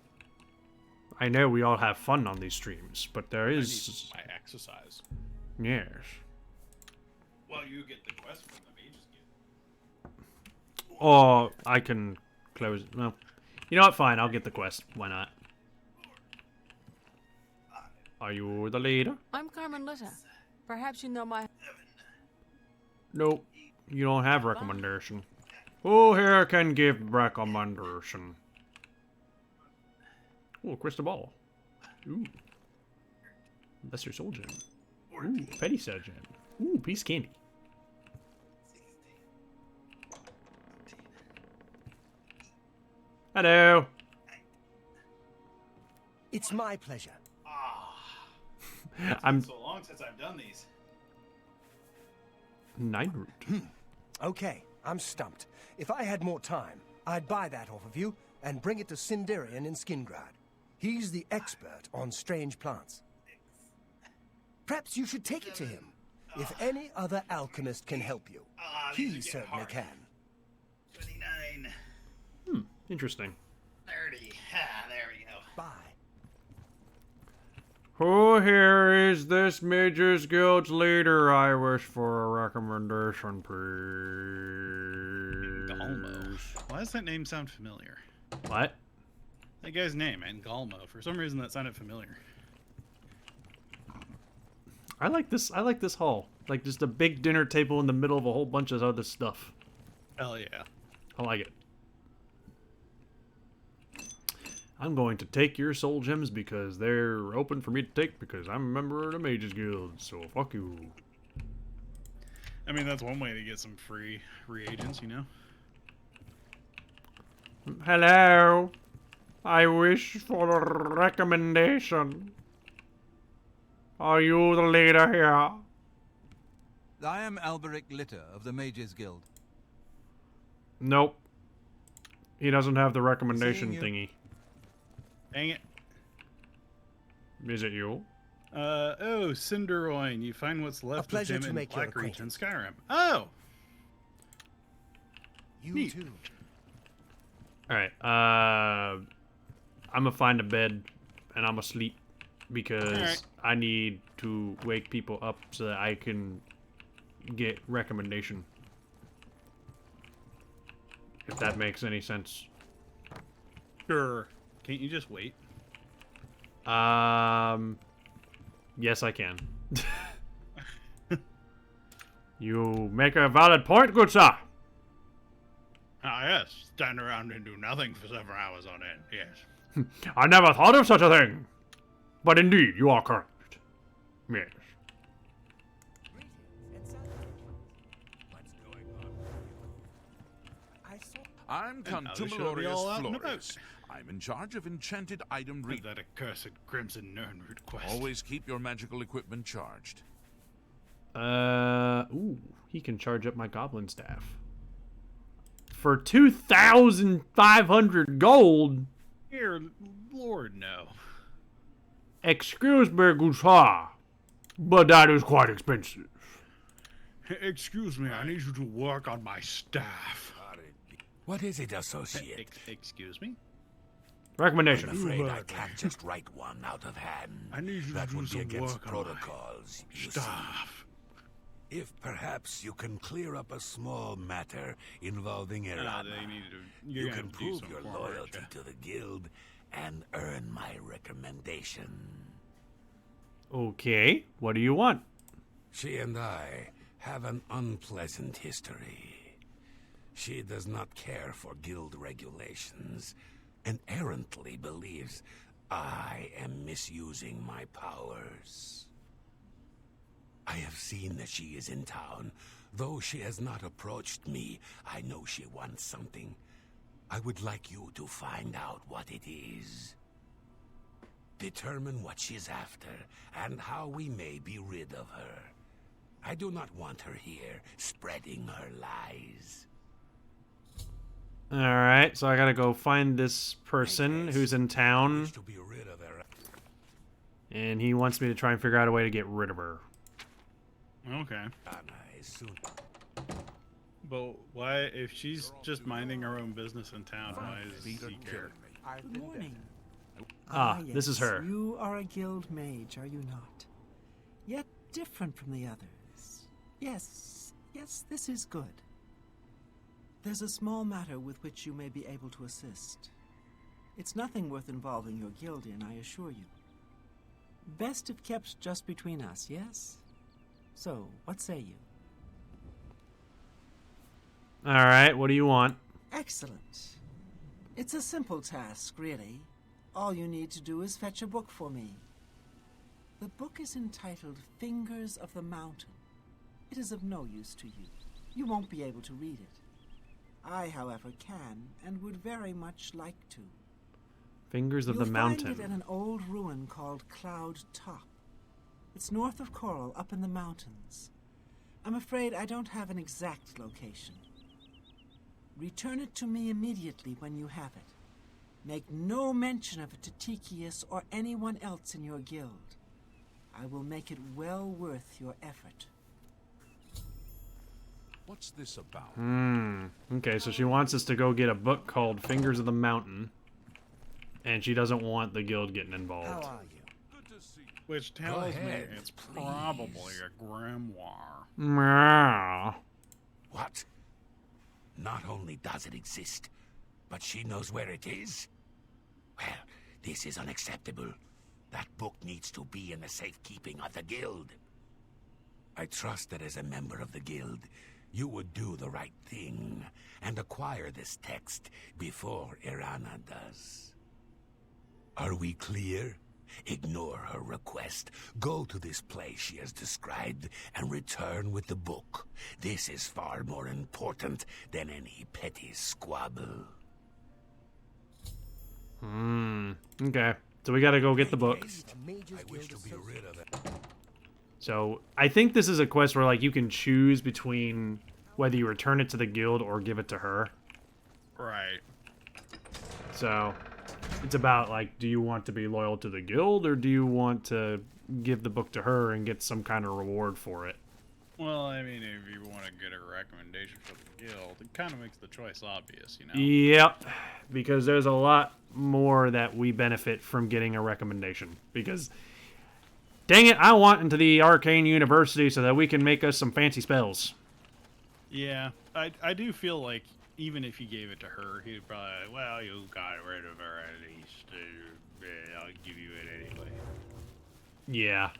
Speaker 2: I know we all have fun on these streams, but there is...
Speaker 1: I need my exercise.
Speaker 2: Yes.
Speaker 1: Well, you get the quest from the mages guild.
Speaker 2: Or I can close... Well, you know what? Fine, I'll get the quest. Why not? Are you the leader?
Speaker 11: I'm Carmen Litta. Perhaps you know my...
Speaker 2: Nope. You don't have recommendation. Who here can give recommendation? Ooh, crystal ball. Ooh. Lesser soul gem. Ooh, petty set gem. Ooh, piece of candy. Hello.
Speaker 7: It's my pleasure.
Speaker 1: It's been so long since I've done these.
Speaker 2: Nine root.
Speaker 7: Okay, I'm stumped. If I had more time, I'd buy that off of you and bring it to Sindarian in Skingrad. He's the expert on strange plants. Perhaps you should take it to him. If any other alchemist can help you, he certainly can.
Speaker 1: 29.
Speaker 2: Interesting.
Speaker 1: 30. Ah, there we go.
Speaker 7: Bye.
Speaker 2: Who here is this Mages Guild's leader? I wish for a recommendation, please.
Speaker 1: Galmo. Why does that name sound familiar?
Speaker 2: What?
Speaker 1: That guy's name, Galmo. For some reason, that sounded familiar.
Speaker 2: I like this hall. Like just a big dinner table in the middle of a whole bunch of other stuff.
Speaker 1: Hell yeah.
Speaker 2: I like it. I'm going to take your soul gems because they're open for me to take because I'm a member of the Mages Guild, so fuck you.
Speaker 1: I mean, that's one way to get some free reagents, you know?
Speaker 2: Hello. I wish for a recommendation. Are you the leader here?
Speaker 9: I am Alberic Litter of the Mages Guild.
Speaker 2: Nope. He doesn't have the recommendation
Speaker 9: Seeing
Speaker 2: thingy.
Speaker 1: Dang it.
Speaker 2: Is it you?
Speaker 1: Oh, Cinderoin. You find what's left of
Speaker 7: pleasure
Speaker 1: him
Speaker 7: to
Speaker 1: in
Speaker 7: make your
Speaker 1: Blackreach and
Speaker 7: acquaintance.
Speaker 1: Skyrim. Oh!
Speaker 7: You
Speaker 1: Neat.
Speaker 7: too.
Speaker 2: Alright, I'm gonna find a bed and I'm gonna sleep because
Speaker 1: Alright.
Speaker 2: I need to wake people up so that I can get recommendation. If that makes any sense.
Speaker 1: Sure. Can't you just wait?
Speaker 2: Yes, I can. You make a valid point, good sir.
Speaker 1: Ah, yes. Stand around and do nothing for several hours on end. Yes.
Speaker 2: I never thought of such a thing. But indeed, you are correct. Yes.
Speaker 3: I'm
Speaker 1: And others shall be all out and about.
Speaker 3: Contumeliorius Flores. I'm in charge of enchanted item
Speaker 1: Read
Speaker 3: read.
Speaker 1: that accursed Crimson Nernroot quest.
Speaker 3: Always keep your magical equipment charged.
Speaker 2: Ooh, he can charge up my goblin staff. For 2,500 gold?
Speaker 1: Here, Lord, no.
Speaker 2: Excuse me, good sir, but that is quite expensive.
Speaker 1: Excuse me, I need you to work on my staff.
Speaker 3: What is it, associate?
Speaker 1: Excuse me?
Speaker 2: Recommendation.
Speaker 3: I can't just write one out of hand.
Speaker 1: I need you
Speaker 3: That
Speaker 1: to do
Speaker 3: would be
Speaker 1: some
Speaker 3: against
Speaker 1: work on my
Speaker 3: protocols, you
Speaker 1: staff.
Speaker 3: see. If perhaps you can clear up a small matter involving Irana,
Speaker 1: They need to,
Speaker 3: you
Speaker 1: you're
Speaker 3: can
Speaker 1: gonna do
Speaker 3: prove
Speaker 1: some
Speaker 3: your
Speaker 1: form, aren't
Speaker 3: loyalty
Speaker 1: ya?
Speaker 3: to the guild and earn my recommendation.
Speaker 2: Okay, what do you want?
Speaker 3: She and I have an unpleasant history. She does not care for guild regulations and errantly believes I am misusing my powers. I have seen that she is in town. Though she has not approached me, I know she wants something. I would like you to find out what it is. Determine what she's after and how we may be rid of her. I do not want her here spreading her lies.
Speaker 2: Alright, so I gotta go find this person who's in town,
Speaker 3: To be rid of her.
Speaker 2: and he wants me to try and figure out a way to get rid of her.
Speaker 1: Okay.
Speaker 3: Soon.
Speaker 1: But why, if she's just minding her own business in town, why does he care?
Speaker 6: Good morning.
Speaker 2: Ah, this is
Speaker 6: yes,
Speaker 2: her.
Speaker 6: You are a guild mage, are you not? Yet different from the others. Yes, this is good. There's a small matter with which you may be able to assist. It's nothing worth involving your guild in, I assure you. Best if kept just between us, yes? So, what say you?
Speaker 2: Alright, what do you want?
Speaker 6: Excellent. It's a simple task, really. All you need to do is fetch a book for me. The book is entitled Fingers of the Mountain. It is of no use to you. You won't be able to read it. I, however, can and would very much like to.
Speaker 2: Fingers of
Speaker 6: You'll
Speaker 2: the
Speaker 6: find
Speaker 2: Mountain.
Speaker 6: it at an old ruin called Cloud Top. It's north of Coral, up in the mountains. I'm afraid I don't have an exact location. Return it to me immediately when you have it. Make no mention of it to Tikius or anyone else in your guild. I will make it well worth your effort.
Speaker 3: What's this about?
Speaker 2: Okay, so she wants us to go get a book called Fingers of the Mountain, and she doesn't want the guild getting involved.
Speaker 7: How are you?
Speaker 3: Good to see you.
Speaker 1: Which tells me
Speaker 3: ahead,
Speaker 1: it's probably a grimoire.
Speaker 2: Meow.
Speaker 3: What? Not only does it exist, but she knows where it is? Well, this is unacceptable. That book needs to be in the safekeeping of the guild. I trust that as a member of the guild, you would do the right thing and acquire this text before Irana does. Are we clear? Ignore her request. Go to this place she has described and return with the book. This is far more important than any petty squabble.
Speaker 2: Okay, so we gotta go get the book.
Speaker 3: I wish to be rid of it.
Speaker 2: So I think this is a quest where like you can choose between whether you return it to the guild or give it to her.
Speaker 1: Right.
Speaker 2: So it's about like, do you want to be loyal to the guild or do you want to give the book to her and get some kind of reward for it?
Speaker 1: Well, I mean, if you want to get a recommendation for the guild, it kind of makes the choice obvious, you know?
Speaker 2: Yep, because there's a lot more that we benefit from getting a recommendation. Because, dang it, I want into the Arcane University so that we can make us some fancy spells.
Speaker 1: Yeah, I do feel like even if you gave it to her, he'd probably, well, you got rid of her at least. I'll give you it anyway.
Speaker 2: Yeah.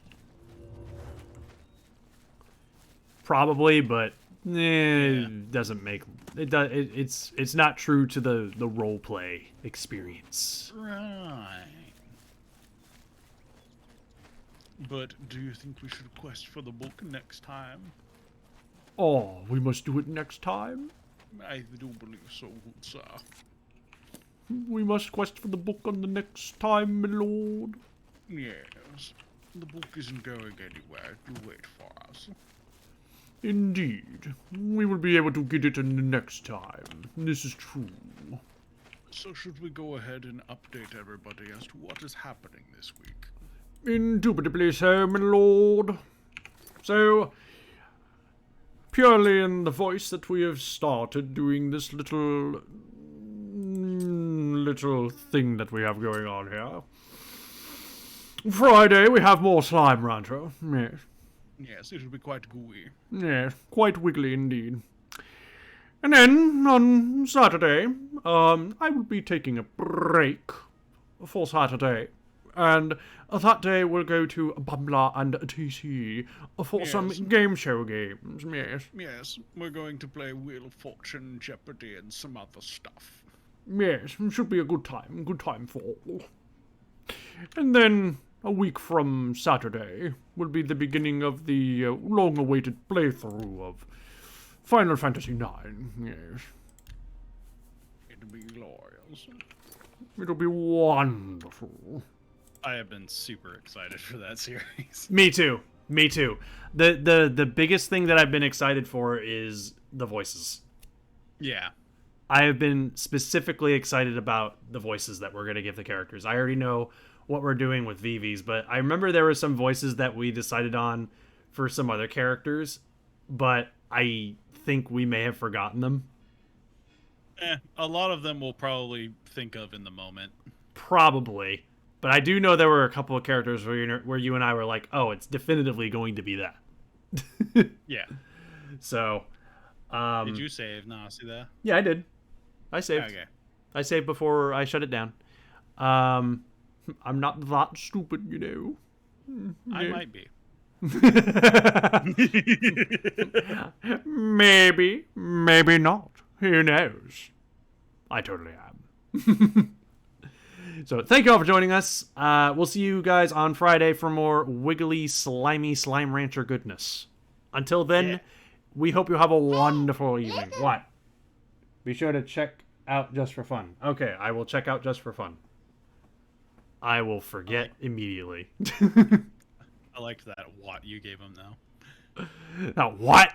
Speaker 2: Probably, but it doesn't make it. It's not true to the role play experience.
Speaker 1: Right. But do you think we should quest for the book next time?
Speaker 2: Oh, we must do it next time.
Speaker 1: I do believe so, good sir.
Speaker 2: We must quest for the book on the next time, my lord.
Speaker 1: Yes. The book isn't going anywhere. Do wait for us.
Speaker 2: Indeed. We will be able to get it in the next time. This is true.
Speaker 1: So should we go ahead and update everybody as to what is happening this week?
Speaker 2: Indubitably so, my lord. So, purely in the voice that we have started doing this little thing that we have going on here. Friday, we have more Slime Rancher. Yes.
Speaker 1: Yes, it'll be quite gooey.
Speaker 2: Yes, quite wiggly indeed. And then, on Saturday, I will be taking a break for Saturday. And that day we'll go to Bumbler and TC for some game show games, yes.
Speaker 1: Yes, we're going to play Wheel of Fortune, Jeopardy, and some other stuff.
Speaker 2: Yes, it should be a good time for all. And then, a week from Saturday, will be the beginning of the long-awaited playthrough of Final Fantasy IX, yes.
Speaker 1: It'll be glorious.
Speaker 2: It'll be wonderful.
Speaker 1: I have been super excited for that series.
Speaker 2: Me too. The biggest thing that I've been excited for is the voices.
Speaker 1: Yeah.
Speaker 2: I have been specifically excited about the voices that we're going to give the characters. I already know what we're doing with Vivi's, but I remember there were some voices that we decided on for some other characters, but I think we may have forgotten them.
Speaker 1: A lot of them we'll probably think of in the moment.
Speaker 2: Probably. But I do know there were a couple of characters where you and I were like, oh, it's definitively going to be that.
Speaker 1: Yeah.
Speaker 2: So,
Speaker 1: did you save Nasi?
Speaker 2: Yeah, I did. I saved.
Speaker 1: Okay.
Speaker 2: I saved before I shut it down. I'm not that stupid, you know.
Speaker 1: I might be.
Speaker 2: Maybe not. Who knows? I totally am. So thank you all for joining us. We'll see you guys on Friday for more wiggly, slimy Slime Rancher goodness. Until then, we hope you have a wonderful evening. What? Be sure to check out Just for Fun. Okay, I will check out Just for Fun. I will forget immediately.
Speaker 1: I liked that what you gave him, though.
Speaker 2: Now, what?